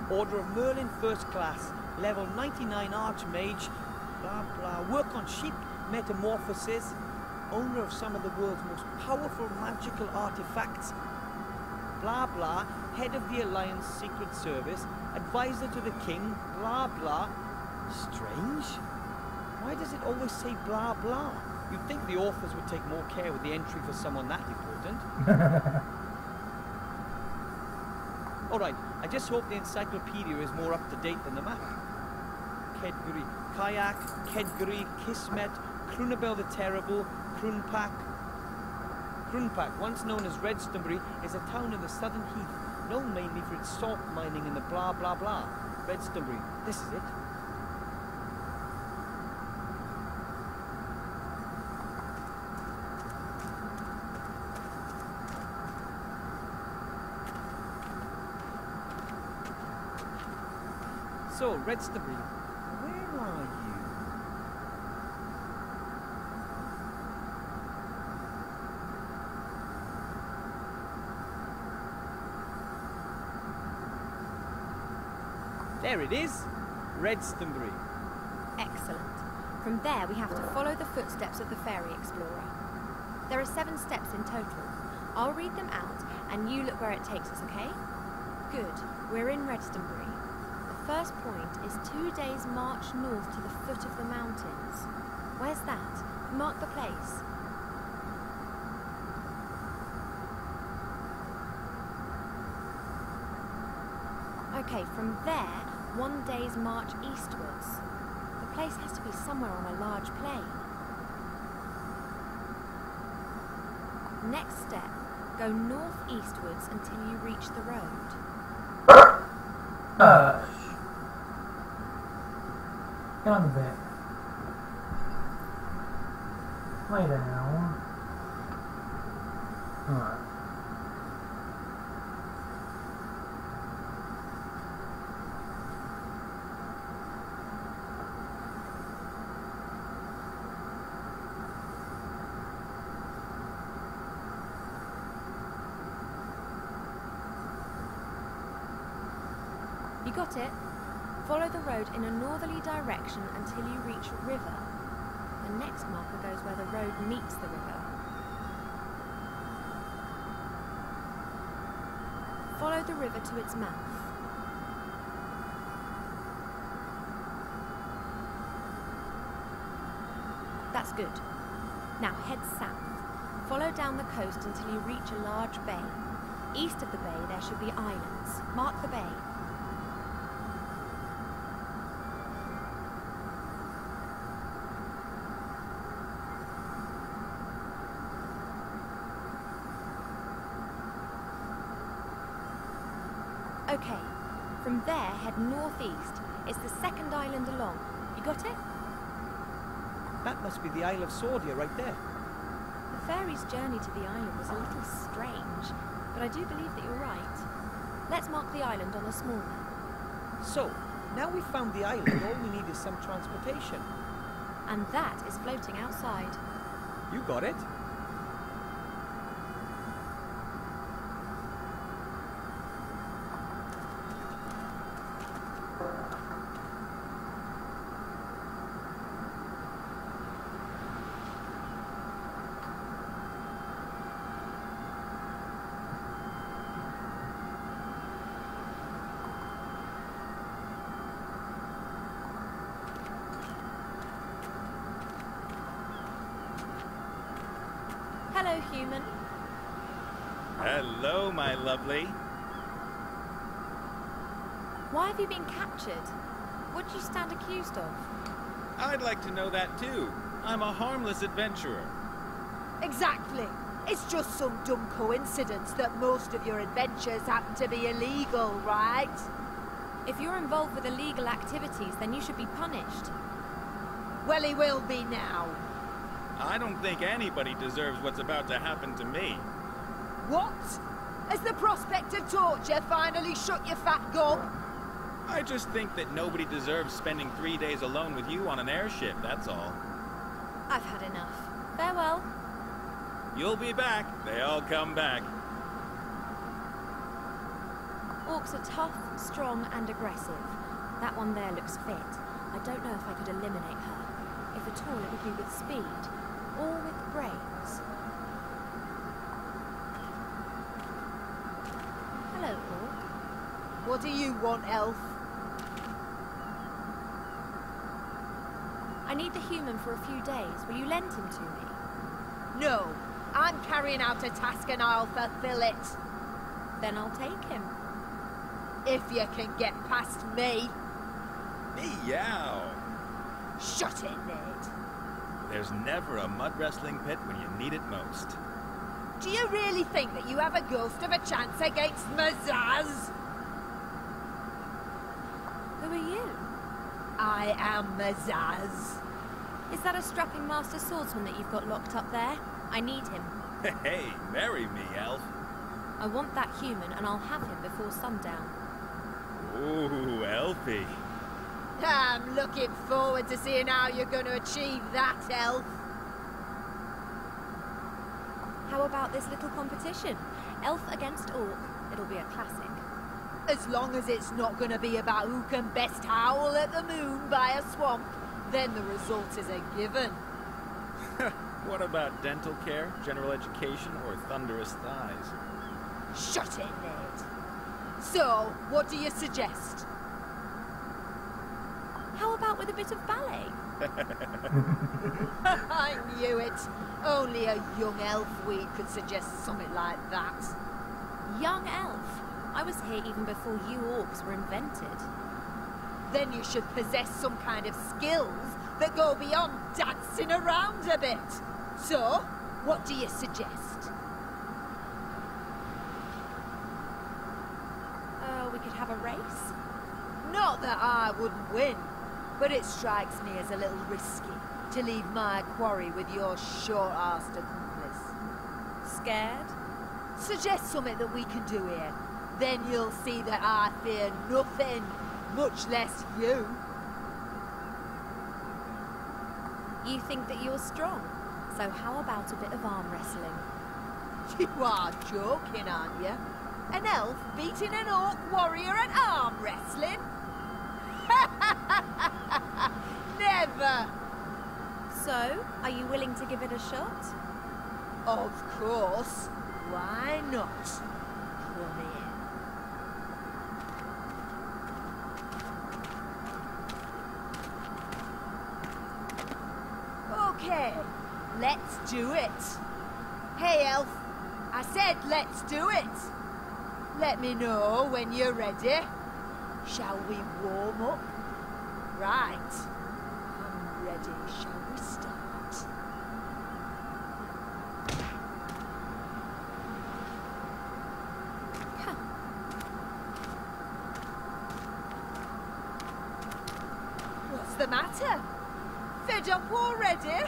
Order of Merlin, first class, level 99 Archmage, blah blah, work on sheep, metamorphosis, owner of some of the world's most powerful magical artifacts, blah blah, head of the Alliance Secret Service, advisor to the king, blah blah. Strange? Why does it always say blah blah? You'd think the authors would take more care with the entry for someone that important. Alright, I just hope the encyclopedia is more up to date than the map. Kedguri, Kayak, Kedguri, Kismet, Krunabel the Terrible, Krunpak. Krunpak, once known as Redstonbury, is a town in the Southern Heath, known mainly for its salt mining in the blah blah blah. Redstonbury, this is it. So, Redstonbury, where are you? There it is, Redstonbury. Excellent. From there we have to follow the footsteps of the fairy explorer. There are 7 steps in total. I'll read them out and you look where it takes us, okay? Good. We're in Redstonbury. The first point is 2 days' march north to the foot of the mountains. Where's that? Mark the place. Okay, from there, 1 day's march eastwards. The place has to be somewhere on a large plain. Next step, go northeastwards until you reach the road. Get on the bed. Lay down. Alright. You got it? Follow the road in a northerly direction until you reach a river. The next marker goes where the road meets the river. Follow the river to its mouth. That's good. Now head south. Follow down the coast until you reach a large bay. East of the bay there should be islands. Mark the bay. Okay, from there head northeast. It's the second island along. You got it? That must be the Isle of Sordia right there. The fairy's journey to the island was a little strange, but I do believe that you're right. Let's mark the island on the small map. So, now we've found the island, all we need is some transportation. And that is floating outside. You got it. Hello, human. Hello, my lovely. Why have you been captured? What do you stand accused of? I'd like to know that too. I'm a harmless adventurer. Exactly. It's just some dumb coincidence that most of your adventures happen to be illegal, right? If you're involved with illegal activities, then you should be punished. Well, he will be now. I don't think anybody deserves what's about to happen to me. What? Has the prospect of torture finally shut your fat gob? I just think that nobody deserves spending 3 days alone with you on an airship, that's all. I've had enough. Farewell. You'll be back. They all come back. Orcs are tough, strong, and aggressive. That one there looks fit. I don't know if I could eliminate her. If at all, it would be with speed, or with brains. Hello, Orc. What do you want, Elf? I need the human for a few days. Will you lend him to me? No. I'm carrying out a task and I'll fulfill it. Then I'll take him. If you can get past me. Meow. Shut it, Ned. There's never a mud wrestling pit when you need it most. Do you really think that you have a ghost of a chance against Mazaz? Who are you? I am Mazaz. Is that a strapping master swordsman that you've got locked up there? I need him. Hey, marry me, Elf. I want that human, and I'll have him before sundown. Ooh, Elfie. I'm looking forward to seeing how you're going to achieve that, Elf. How about this little competition? Elf against Orc. It'll be a classic. As long as it's not going to be about who can best howl at the moon by a swamp, then the result is a given. What about dental care, general education, or thunderous thighs? Shut it, Ned. So, what do you suggest? How about with a bit of ballet? I knew it. Only a young elfweed could suggest something like that. Young elf? I was here even before you orcs were invented. Then you should possess some kind of skills that go beyond dancing around a bit. So, what do you suggest? We could have a race? Not that I wouldn't win, but it strikes me as a little risky to leave my quarry with your short-arsed accomplice. Scared? Suggest something that we can do here. Then you'll see that I fear nothing, much less you. You think that you're strong, so how about a bit of arm wrestling? You are joking, aren't you? An elf beating an orc warrior at arm wrestling? Never! So, are you willing to give it a shot? Of course. Why not? Come here. Okay, let's do it. Hey, Elf. I said let's do it. Let me know when you're ready. Shall we warm up? Right. I'm ready. Shall we start? What's the matter? Fed up already?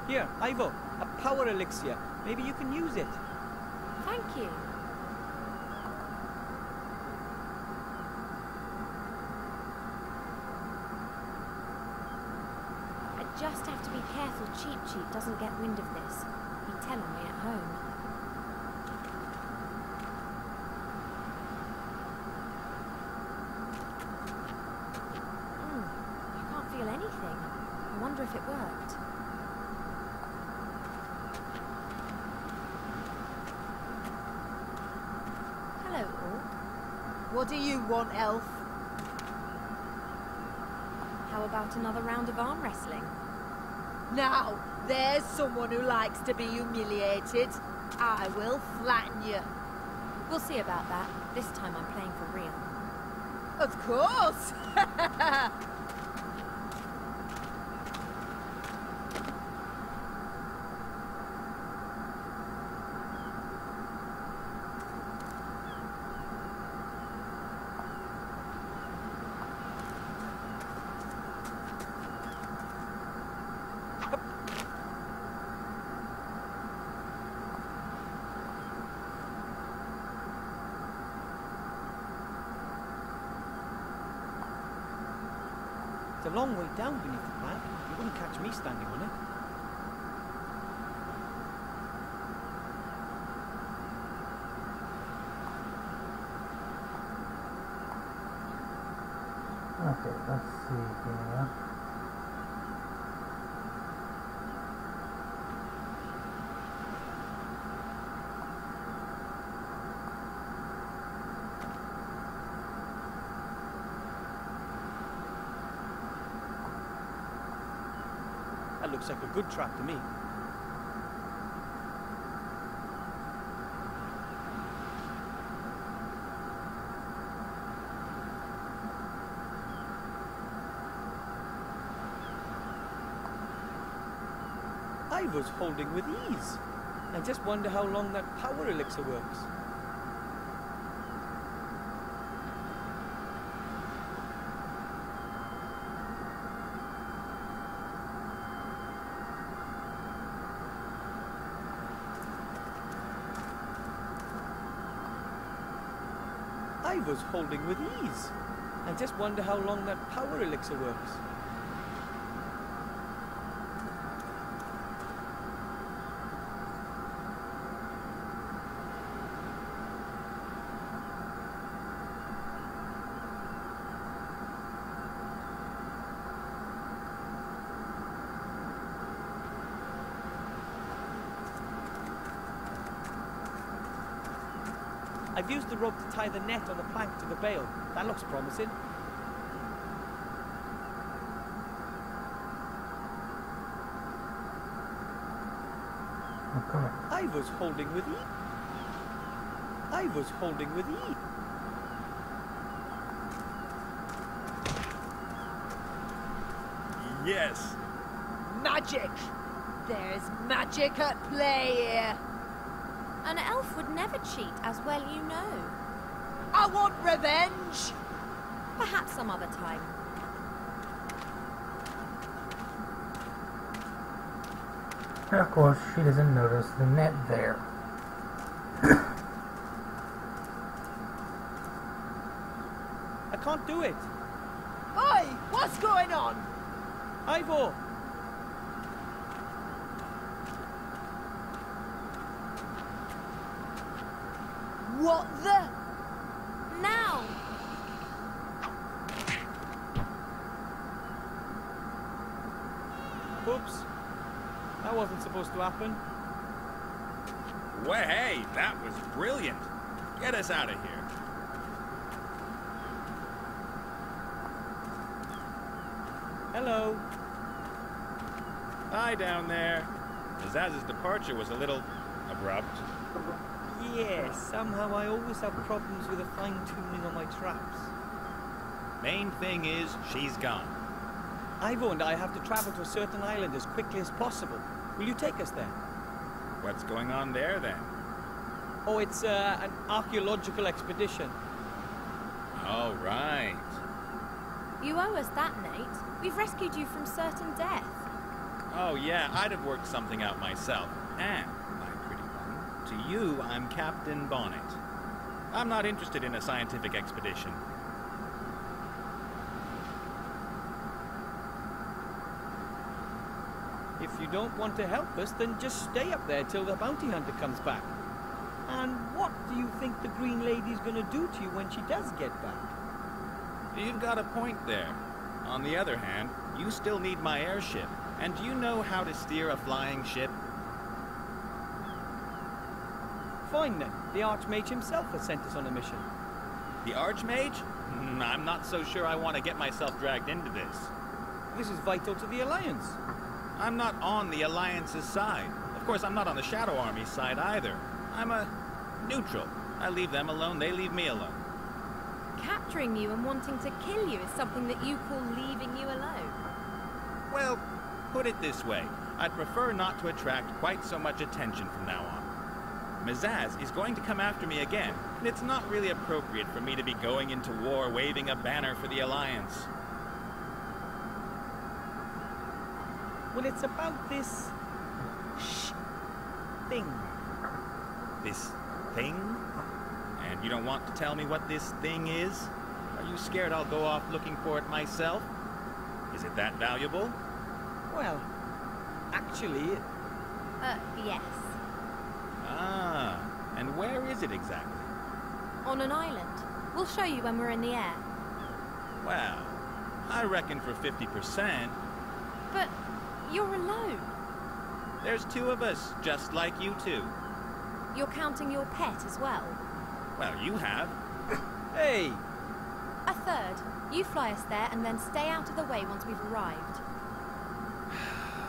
Here, Ivo, a power elixir. Maybe you can use it. Thank you. I just have to be careful Cheap Cheap doesn't get wind of this. He'd tell on me at home. I can't feel anything. I wonder if it worked. Hello, Orc. What do you want, Elf? How about another round of arm wrestling? Now, there's someone who likes to be humiliated. I will flatten you. We'll see about that. This time I'm playing for real. Of course! It's a long way down beneath the plank. You wouldn't catch me standing on it. Okay, let's see here. That looks like a good trap to me. I was holding with ease. I just wonder how long that power elixir works. I was holding with ease. I just wonder how long that power elixir works. I've used the rope to tie the net on the plank to the bale. That looks promising. Okay. I was holding with ease. I was holding with ease. Yes. Magic! There's magic at play here. An elf would never cheat, as well you know. I want revenge! Perhaps some other time. And of course, she doesn't notice the net there. I can't do it. Oi! What's going on? Ivor! What the? Now! Oops. That wasn't supposed to happen. Well, hey, that was brilliant. Get us out of here. Hello. Hi down there. Azaz's departure was a little abrupt. Yes, somehow I always have problems with the fine-tuning on my traps. Main thing is, she's gone. Ivor and I have to travel to a certain island as quickly as possible. Will you take us there? What's going on there, then? Oh, it's an archaeological expedition. All right. You owe us that, Nate. We've rescued you from certain death. Oh, yeah, I'd have worked something out myself. And, my pretty one, to you, I'm Captain Bonnet. I'm not interested in a scientific expedition. If you don't want to help us, then just stay up there till the bounty hunter comes back. And what do you think the Green Lady's gonna do to you when she does get back? You've got a point there. On the other hand, you still need my airship. And do you know how to steer a flying ship? Fine then. The Archmage himself has sent us on a mission. The Archmage? I'm not so sure I want to get myself dragged into this. This is vital to the Alliance. I'm not on the Alliance's side. Of course, I'm not on the Shadow Army's side either. I'm a neutral. I leave them alone, they leave me alone. Capturing you and wanting to kill you is something that you call leaving you alone. Well, put it this way. I'd prefer not to attract quite so much attention from now on. Mizaz is going to come after me again, and it's not really appropriate for me to be going into war waving a banner for the Alliance. Well, it's about this... thing. This thing? And you don't want to tell me what this thing is? Are you scared I'll go off looking for it myself? Is it that valuable? Well, actually... yes. Ah, and where is it exactly? On an island. We'll show you when we're in the air. Well, I reckon for 50%. But you're alone. There's two of us, just like you two. You're counting your pet as well? Well, you have. Hey! A third. You fly us there and then stay out of the way once we've arrived.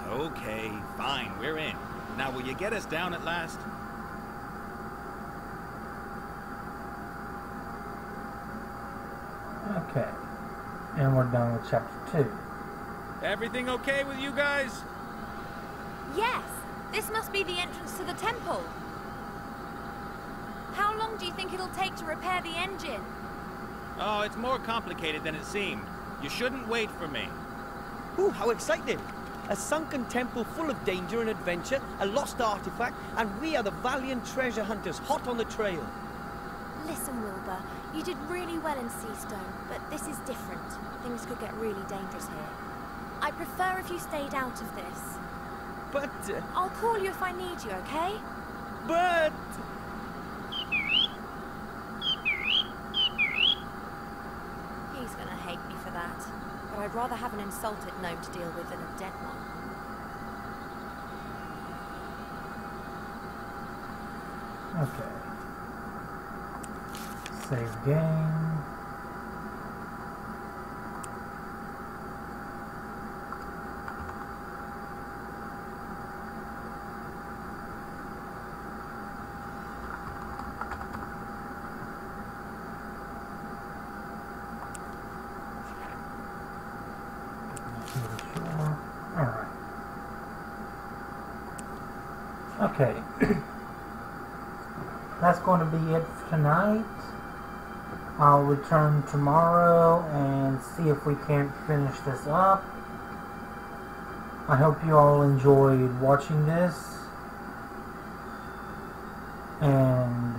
Okay, fine, we're in. Now, will you get us down at last? Okay. And we're done with chapter 2. Everything okay with you guys? Yes! This must be the entrance to the temple. How long do you think it'll take to repair the engine? Oh, it's more complicated than it seemed. You shouldn't wait for me. Ooh, how exciting! A sunken temple full of danger and adventure, a lost artifact, and we are the valiant treasure hunters hot on the trail. Listen, Wilbur, you did really well in Seastone, but this is different. Things could get really dangerous here. I prefer if you stayed out of this. But... I'll call you if I need you, okay? But... He's gonna hate me for that. But I'd rather have an insulted gnome to deal with than a dead one. Okay. Save game. Alright. Okay. That's going to be it for tonight. I'll return tomorrow and see if we can't finish this up. I hope you all enjoyed watching this. And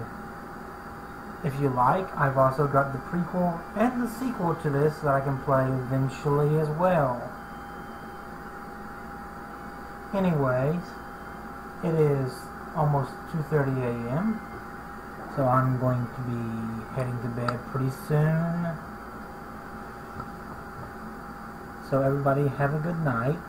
if you like, I've also got the prequel and the sequel to this that I can play eventually as well. Anyways, it is almost 2:30 a.m. So I'm going to be heading to bed pretty soon. So everybody have a good night.